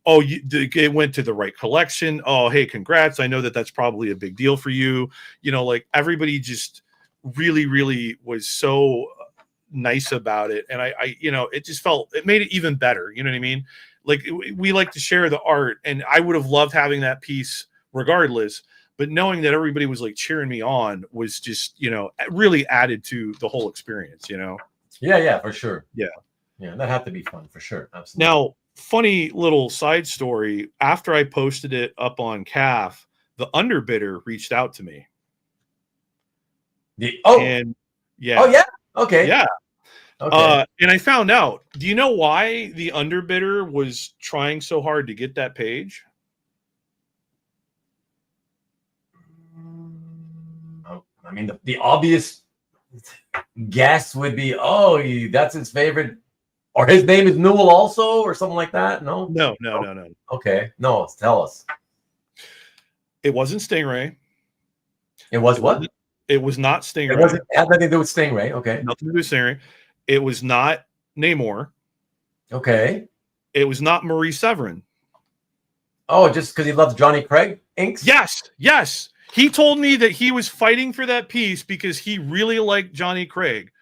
oh, it went to the right collection. Oh, hey, congrats. I know that that's probably a big deal for you. You know, like everybody just really, really was so nice about it. And I, you know, it just it made it even better. You know what I mean? Like we like to share the art, and I would have loved having that piece regardless. But knowing that everybody was like cheering me on was just, you know, really added to the whole experience, you know? Yeah, for sure. Yeah. Yeah, that had to be fun for sure. Absolutely. Now, funny little side story. After I posted it up on CAF, the underbidder reached out to me. Okay. Yeah. Okay. And I found out, do you know why the underbidder was trying so hard to get that page? I mean, the obvious guess would be, that's his favorite, or his name is Newell also, or something like that. No. Okay, no, tell us. It wasn't Stingray. It was what? It was not Stingray. It had nothing to do with Stingray. Okay. Nothing to do with Stingray. It was not Namor. Okay. It was not Marie Severin. Oh, just because he loves Johnny Craig inks? Yes. He told me that he was fighting for that piece because he really liked Johnny Craig.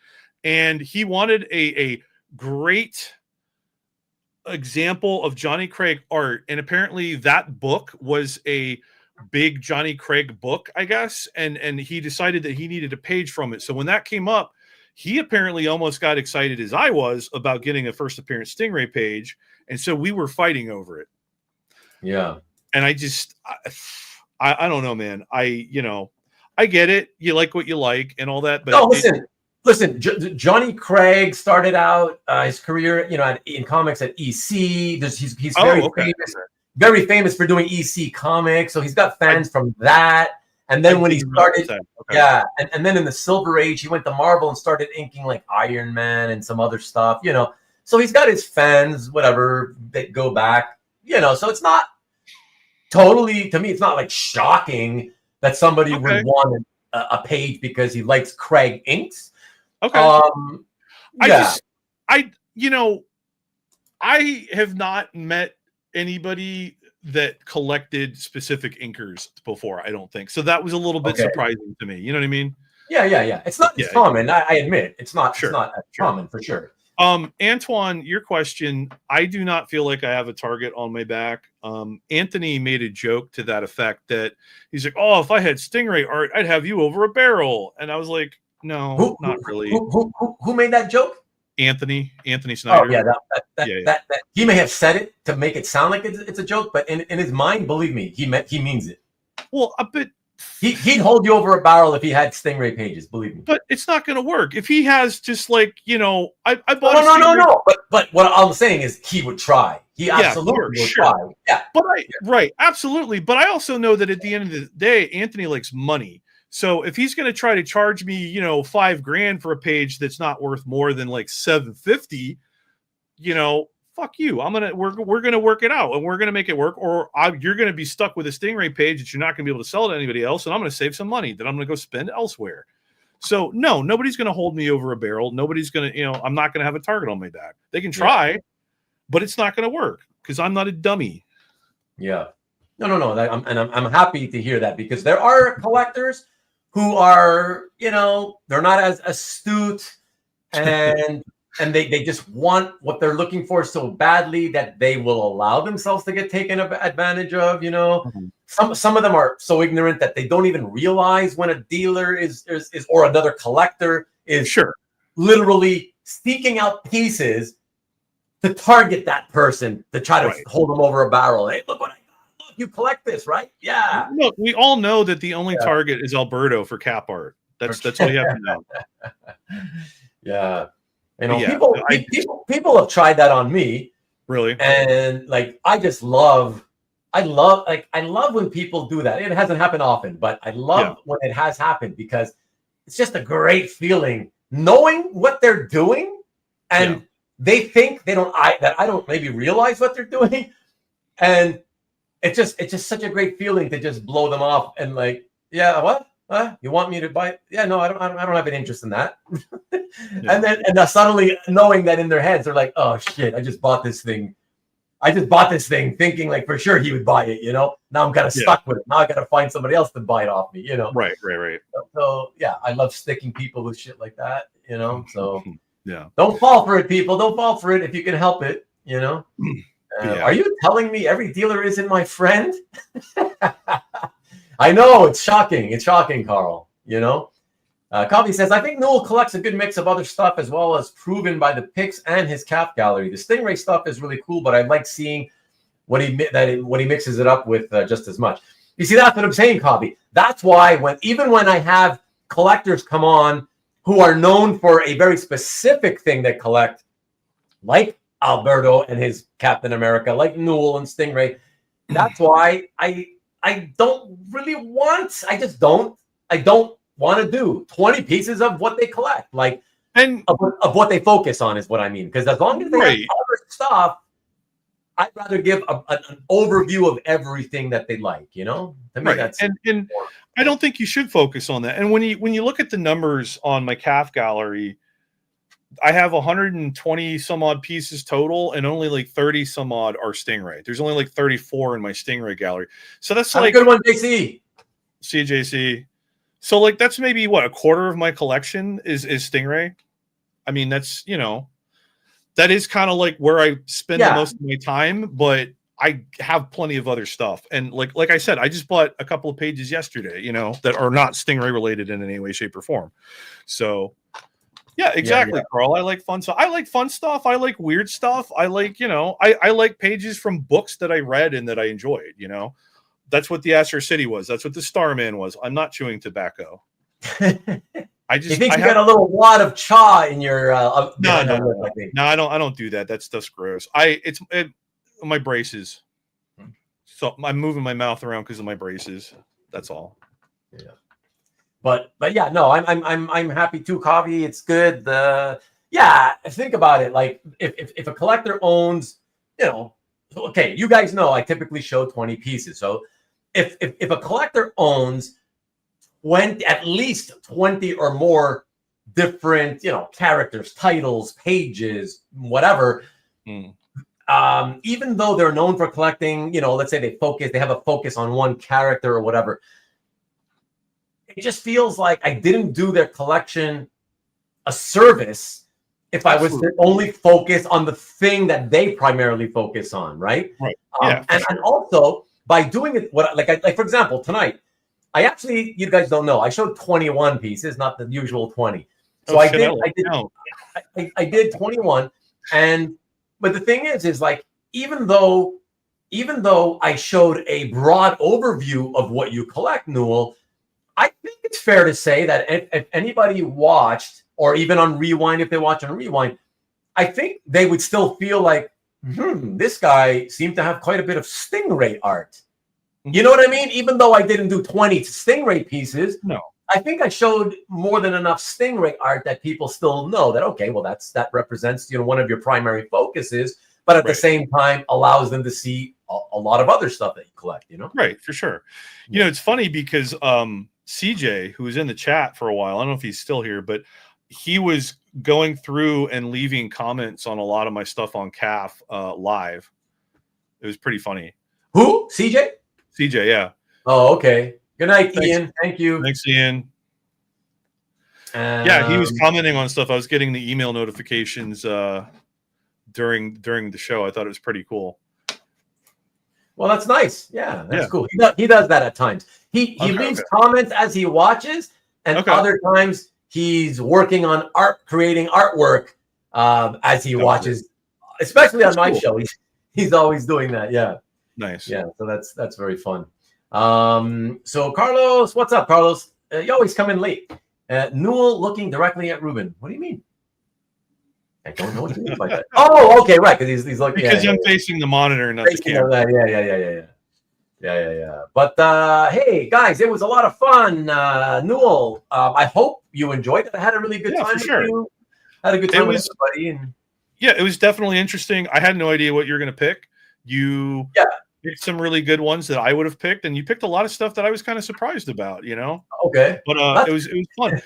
And he wanted a great example of Johnny Craig art. And apparently that book was a big Johnny Craig book, I guess. And he decided that he needed a page from it. So when that came up, he apparently almost got excited as I was about getting a first appearance Stingray page. And so we were fighting over it. Yeah. And I don't know, man. I get it. You like what you like and all that. But no, listen. Johnny Craig started out his career, in comics at EC. He's very famous for doing EC comics. So he's got fans from that. And then when he started, and then in the Silver Age, he went to Marvel and started inking like Iron Man and some other stuff. So he's got his fans, whatever, that go back. So it's not totally, to me, it's not like shocking that somebody would want a page because he likes Craig inks. Okay. I have not met anybody that collected specific inkers before, I don't think. So that was a little bit surprising to me. You know what I mean? Yeah. It's not common. I admit it's not common for sure. Antoine, your question, I do not feel like I have a target on my back. Anthony made a joke to that effect that he's like, oh, if I had Stingray art, I'd have you over a barrel. And I was like, no, not really. Who made that joke? Anthony Snyder. Oh, yeah, that he may have said it to make it sound like it's a joke, but in his mind, believe me, he means it. Well, a bit. He'd hold you over a barrel if he had Stingray pages, believe me. But it's not going to work if he has just like I bought. No. But what I'm saying is he would try. He absolutely would try. Yeah. But right, absolutely. But I also know that at the end of the day, Anthony likes money. So if he's going to try to charge me, $5,000 for a page that's not worth more than like $750, fuck you. We're gonna work it out and we're gonna make it work. Or you're gonna be stuck with a Stingray page that you're not gonna be able to sell to anybody else, and I'm gonna save some money that I'm gonna go spend elsewhere. So no, nobody's gonna hold me over a barrel. Nobody's gonna, I'm not gonna have a target on my back. They can try, but it's not gonna work because I'm not a dummy. Yeah. No. I'm happy to hear that because there are collectors who are, they're not as astute and they just want what they're looking for so badly that they will allow themselves to get taken advantage of. Some of them are so ignorant that they don't even realize when a dealer is or another collector is literally seeking out pieces to target that person to try to hold them over a barrel. Hey, look what I got. Look, you collect this, right? Yeah. Look, we all know that the only target is Alberto for cap art. That's all you have to know. Yeah. You know, Yeah, people have tried that on me. Really? And like, I love when people do that. It hasn't happened often, but I love when it has happened because it's just a great feeling knowing what they're doing, and they think that I don't maybe realize what they're doing, and it's just such a great feeling to just blow them off and like, yeah, what? You want me to buy it? Yeah, no, I don't have an interest in that. And then suddenly knowing that in their heads, they're like, oh shit, I just bought this thing thinking like for sure he would buy it, you know. Now I'm kind of stuck with it. Now I got to find somebody else to buy it off me, you know. Right. So yeah, I love sticking people with shit like that, you know. So yeah, don't fall for it, people. Don't fall for it if you can help it, you know. Are you telling me every dealer isn't my friend? I know, it's shocking. It's shocking, Carl. You know, Coffee says, I think Newell collects a good mix of other stuff as well as proven by the picks and his calf gallery. The Stingray stuff is really cool, but I like seeing when he mixes it up with just as much. You see, that's what I'm saying, Coffee. That's why when I have collectors come on who are known for a very specific thing they collect, like Alberto and his Captain America, like Newell and Stingray, that's why I don't really want. I don't want to do 20 pieces of what they collect, like, and of what they focus on is what I mean. Because as long as they have other stuff, I'd rather give an overview of everything that they like, you know. To me, that's and I don't think you should focus on that. And when you look at the numbers on my calf gallery, I have 120 some odd pieces total, and only like 30 some odd are Stingray. There's only like 34 in my Stingray gallery. So that's like a good one, JC. CJC. So like that's maybe what, a quarter of my collection is Stingray. I mean, that's, you know, that is kind of like where I spend the most of my time, but I have plenty of other stuff. And like I said, I just bought a couple of pages yesterday, you know, that are not Stingray related in any way, shape, or form. So yeah, exactly, Carl. I like fun stuff. I like fun stuff. I like weird stuff. I like, you know, I like pages from books that I read and that I enjoyed, you know. That's what the Astro City was. That's what the Starman was. I'm not chewing tobacco. I just, you think you got a little wad of chaw in your no, I don't do that. That stuff's gross. It's my braces. So I'm moving my mouth around because of my braces. That's all. Yeah. But yeah, no, I'm happy too, Coffee. It's good. Think about it. Like if a collector owns, you know, okay, you guys know I typically show 20 pieces. So if a collector owns at least 20 or more different, you know, characters, titles, pages, whatever, even though they're known for collecting, you know, let's say they have a focus on one character or whatever, it just feels like I didn't do their collection a service if I was to only focus on the thing that they primarily focus on, right? Right. And also by doing it, like for example, tonight, I actually, you guys don't know, I showed 21 pieces, not the usual 20. So I did 21, but the thing is like even though I showed a broad overview of what you collect, Newell, I think it's fair to say that if anybody watched, or even on Rewind, if they watch on Rewind, I think they would still feel like, this guy seemed to have quite a bit of Stingray art. You know what I mean? Even though I didn't do 20 Stingray pieces, no, I think I showed more than enough Stingray art that people still know that, okay, well, that represents, you know, one of your primary focuses, but at the same time allows them to see a lot of other stuff that you collect, you know? Right, for sure. You know, it's funny because CJ, who was in the chat for a while, I don't know if he's still here, but he was going through and leaving comments on a lot of my stuff on CAF live. It was pretty funny. Who? CJ? CJ, yeah. Oh, okay. Good night, Ian. Thank you. Thanks, Ian. Yeah, he was commenting on stuff. I was getting the email notifications during the show. I thought it was pretty cool. Well, that's nice. Yeah, that's cool. He does that at times. He leaves comments as he watches, and other times he's working on creating artwork as he watches, especially on my show. He's always doing that. Yeah. Nice. Yeah. So that's very fun. So Carlos, what's up, Carlos? You always come in late. Newell looking directly at Ruben. What do you mean? I don't know what you mean by that. Oh, okay, right, because he's looking. Because I'm facing the monitor and not the camera. Yeah. But hey, guys, it was a lot of fun. Newell, I hope you enjoyed it. I had a really good time with you. Had a good time with everybody. And yeah, it was definitely interesting. I had no idea what you were going to pick. You picked some really good ones that I would have picked, and you picked a lot of stuff that I was kind of surprised about, you know? Okay. But it was fun.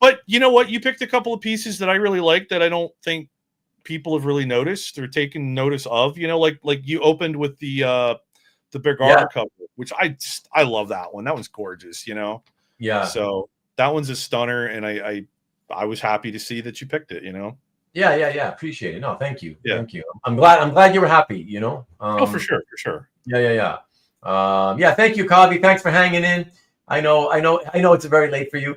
But you know what? You picked a couple of pieces that I really liked that I don't think people have really noticed or taken notice of. You know, like you opened with the Bergara cover, which I love that one. That one's gorgeous, you know? Yeah. So that one's a stunner, and I was happy to see that you picked it, you know? Yeah. Appreciate it. No, thank you. Yeah. Thank you. I'm glad you were happy, you know? Oh, for sure. Yeah. Thank you, Kavi. Thanks for hanging in. I know it's very late for you.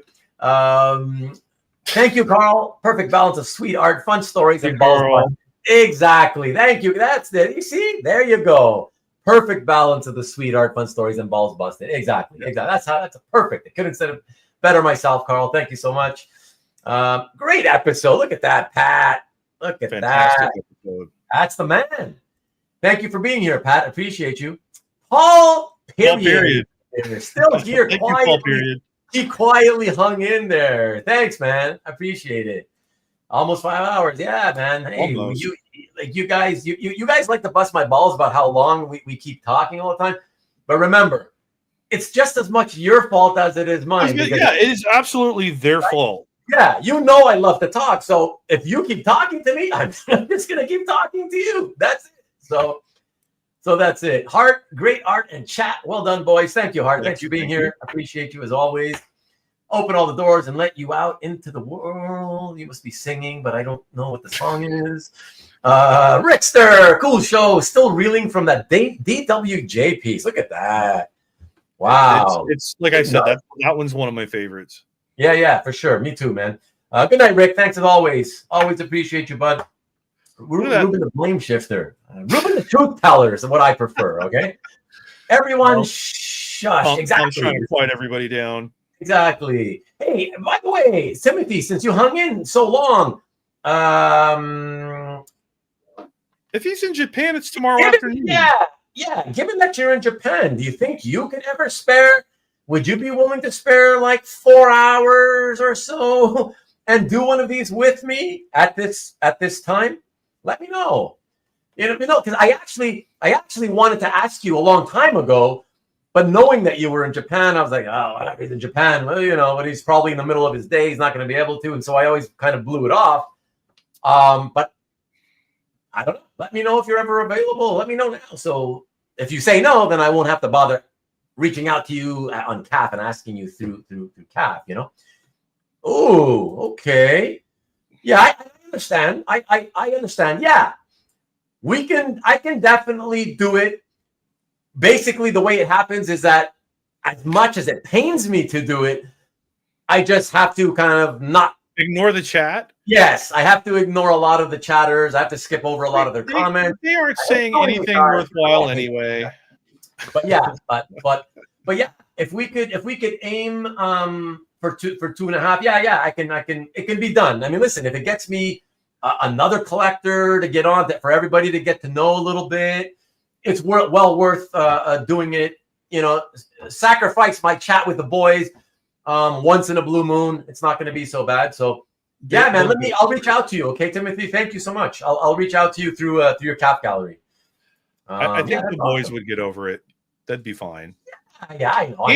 Thank you, Carl. Perfect balance of sweet art, fun stories, and balls. Exactly. Thank you. That's it. You see, there you go. Perfect balance of the sweet art, fun stories, and balls busted. Exactly. That's a perfect. I couldn't have said it better myself, Carl. Thank you so much. Great episode. Look at that, Pat. Look at that. Episode. That's the man. Thank you for being here, Pat. Appreciate you. Paul Period. You're still here. Quietly. He quietly hung in there. Thanks, man. I appreciate it. Almost 5 hours. Yeah, man. Hey, you guys like to bust my balls about how long we keep talking all the time. But remember, it's just as much your fault as it is mine. Yeah, it is absolutely their fault. Yeah, you know I love to talk. So if you keep talking to me, I'm just gonna keep talking to you. That's it. So that's it. Hart, great art and chat. Well done, boys. Thank you, Hart. Thanks for being here. Appreciate you as always. Open all the doors and let you out into the world. You must be singing, but I don't know what the song is. Rickster, cool show. Still reeling from that DWJ piece. Look at that. Wow. It's like I said, that one's one of my favorites. Yeah, for sure. Me too, man. Good night, Rick. Thanks as always. Always appreciate you, bud. Ruben the blame shifter. Ruben the truth teller is what I prefer, okay? Everyone shush. Exactly. I'm trying to quiet everybody down. Exactly. Hey, by the way, Timothy, since you hung in so long, if he's in Japan, it's tomorrow afternoon. Yeah. Given that you're in Japan, do you think you could ever spare? Would you be willing to spare like 4 hours or so and do one of these with me at this time? Let me know. Because I actually wanted to ask you a long time ago, but knowing that you were in Japan, I was like, oh, he's in Japan. Well, but he's probably in the middle of his day. He's not going to be able to. And so I always kind of blew it off. But I don't know. Let me know if you're ever available. Let me know now. So if you say no, then I won't have to bother reaching out to you on CAF and asking you through CAF, you know? Oh, okay. Yeah, I understand. I understand. Yeah. I can definitely do it. Basically, the way it happens is that as much as it pains me to do it, I just have to kind of not ignore the chat. Yes, I have to ignore a lot of the chatters. I have to skip over a lot of their comments. They aren't saying anything worthwhile anyway. But yeah, but yeah, if we could aim for 2.5, yeah, I can. It can be done. I mean, listen, if it gets me another collector to get on, for everybody to get to know a little bit, it's well worth doing it. Sacrifice my chat with the boys once in a blue moon. It's not going to be so bad. So yeah, man, I'll reach out to you. Okay, Timothy, thank you so much. I'll reach out to you through your CAF gallery. I think the boys would get over it. That'd be fine. Yeah, I know.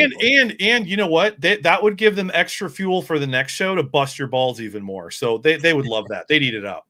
And you know what? That would give them extra fuel for the next show to bust your balls even more. So they would love that. They'd eat it up.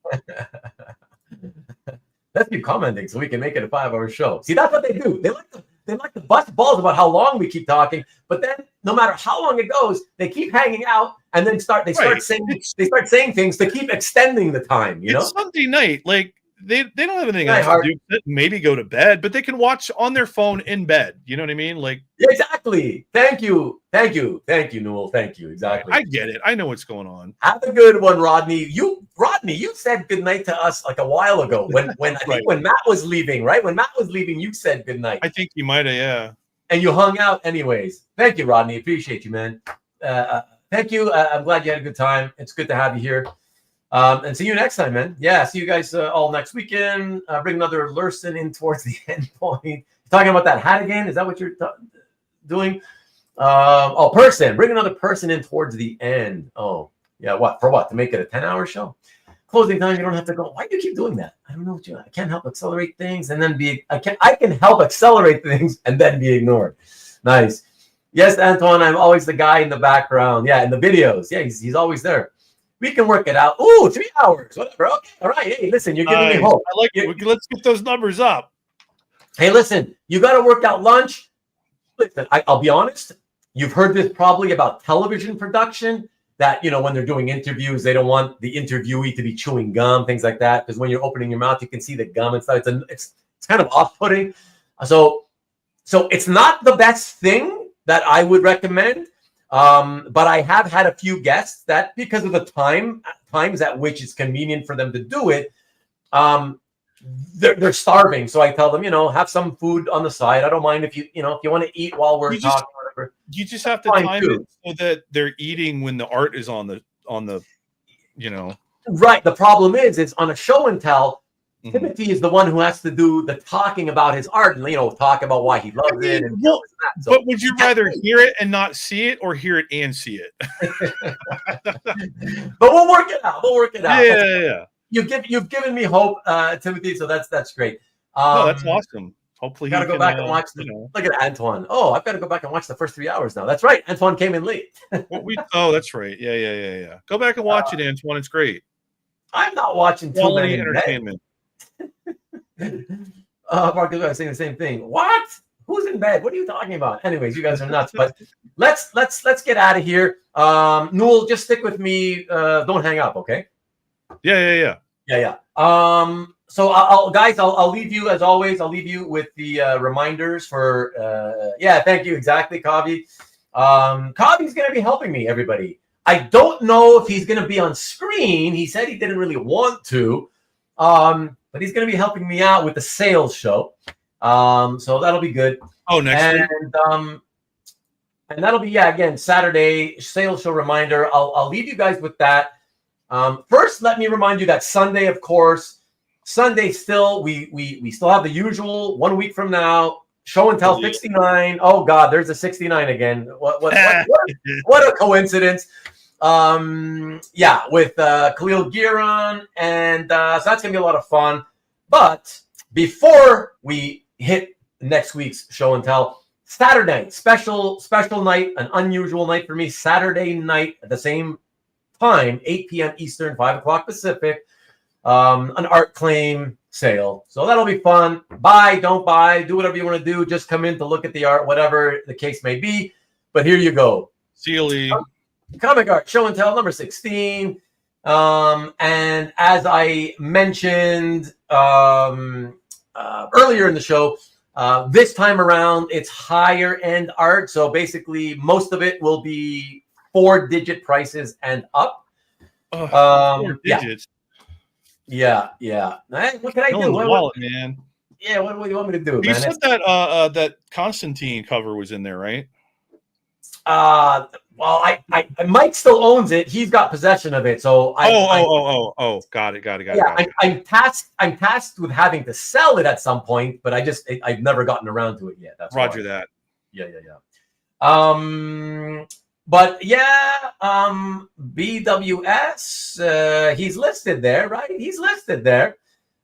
Let's keep commenting so we can make it a 5-hour show. See, that's what they do. They like to bust balls about how long we keep talking, but then no matter how long it goes, they keep hanging out and then start saying things to keep extending the time. It's Sunday night, like. They don't have anything else to do. Maybe go to bed, but they can watch on their phone in bed. You know what I mean? Like exactly. Thank you, Newell. Thank you. Exactly. I get it. I know what's going on. Have a good one, Rodney. You said good night to us like a while ago when I think when Matt was leaving, right? When Matt was leaving, you said good night. I think you might have, yeah. And you hung out anyways. Thank you, Rodney. Appreciate you, man. Thank you. I'm glad you had a good time. It's good to have you here. And see you next time, man. Yeah, see you guys all next weekend. Bring another Lurson in towards the end point. You're talking about that hat again? Is that what you're doing? Person. Bring another person in towards the end. Oh, yeah. What? For what? To make it a 10-hour show? Closing time, you don't have to go. Why do you keep doing that? I don't know what you. I can't help accelerate things and then be. I can help accelerate things and then be ignored. Nice. Yes, Antoine. I'm always the guy in the background. Yeah, in the videos. Yeah, he's always there. We can work it out. Ooh, 3 hours. Whatever. Okay. All right. Hey, listen. You're giving me hope. I like it. Let's get those numbers up. Hey, listen. You got to work out lunch. Listen. I'll be honest. You've heard this probably about television production. That, when they're doing interviews, they don't want the interviewee to be chewing gum, things like that. Because when you're opening your mouth, you can see the gum and stuff. It's kind of off-putting. So it's not the best thing that I would recommend. But I have had a few guests that, because of the times at which it's convenient for them to do it, they're starving. So I tell them, have some food on the side. I don't mind if you want to eat while we're talking. You just have to time it so that they're eating when the art is on the. Right. The problem is on a show and tell. Mm-hmm. Timothy is the one who has to do the talking about his art and talk about why he loves it. And so, but would you rather hear it and not see it, or hear it and see it? But we'll work it out. Yeah. You've given me hope, Timothy. So that's great. That's awesome. Hopefully, got to go back and watch. Look at Antoine. Oh, I've got to go back and watch the first 3 hours now. That's right. Antoine came in late. That's right. Yeah. Go back and watch it, Antoine. It's great. I'm not watching too many entertainment. Mark is saying the same thing. What? Who's in bed? What are you talking about? Anyways, you guys are nuts. But let's get out of here. Newell, just stick with me. Don't hang up, okay? Yeah. So I'll leave you as always. I'll leave you with the reminders for. Thank you. Exactly, Kavi. Kavi's going to be helping me, everybody. I don't know if he's going to be on screen. He said he didn't really want to. But he's going to be helping me out with the sales show. So that'll be good. Oh, next week. And that'll be, again, Saturday sales show reminder. I'll leave you guys with that. First, let me remind you that Sunday, of course, Sunday still, we still have the usual 1 week from now, show and tell 69. Oh God, there's a 69 again. What a coincidence. With Khalil Giron, and so that's gonna be a lot of fun. But before we hit next week's show and tell, Saturday night, special night, an unusual night for me. Saturday night at the same time, 8 p.m. Eastern, 5 o'clock Pacific, an art claim sale. So that'll be fun. Buy, don't buy, do whatever you want to do. Just come in to look at the art, whatever the case may be. But here you go. Sealy. Comic art show and tell number 16. And as I mentioned earlier in the show, this time around it's higher end art. So basically most of it will be 4-digit prices and up. 4 digits. Yeah. What can I do? Wallet, man. Yeah, what do you want me to do? You said that that Constantine cover was in there, right? Well, Mike still owns it. He's got possession of it. So got it. Yeah, I'm tasked with having to sell it at some point, but I've never gotten around to it yet. That's Roger that. Yeah. But BWS, he's listed there, right? He's listed there.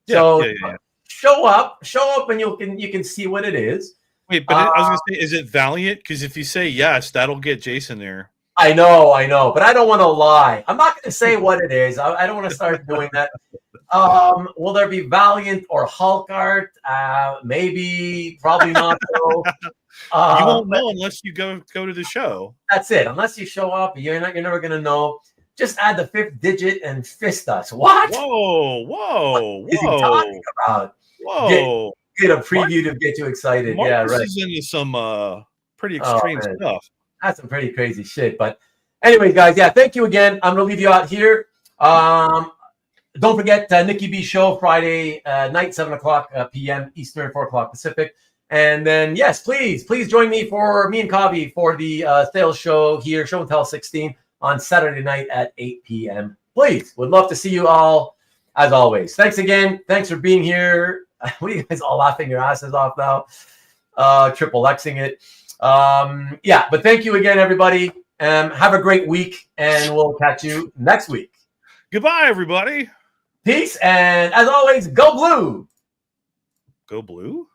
So show up, and you can see what it is. Wait, but I was gonna say, is it Valiant? Because if you say yes, that'll get Jason there. I know, but I don't want to lie. I'm not going to say what it is. I don't want to start doing that. Will there be Valiant or Hulk art? Maybe, probably not. Though. You won't know unless you go to the show. That's it. Unless you show up, you're never going to know. Just add the 5th digit and fist us. What? Whoa! What is he talking about? Whoa! Get a preview to get you excited. Marcus is into some pretty extreme stuff. That's some pretty crazy shit. But anyways, guys, thank you again. I'm going to leave you out here. Don't forget Nikki B show Friday night, 7 o'clock p.m. Eastern, 4 o'clock Pacific. And then, yes, please join me and Kavi for the sales show here, Show and Tell 16 on Saturday night at 8 p.m. please, would love to see you all as always. Thanks again. Thanks for being here. What are you guys all laughing your asses off now? Triple Xing it. Yeah, but thank you again, everybody. Have a great week, and we'll catch you next week. Goodbye, everybody. Peace, and as always, go blue. Go blue?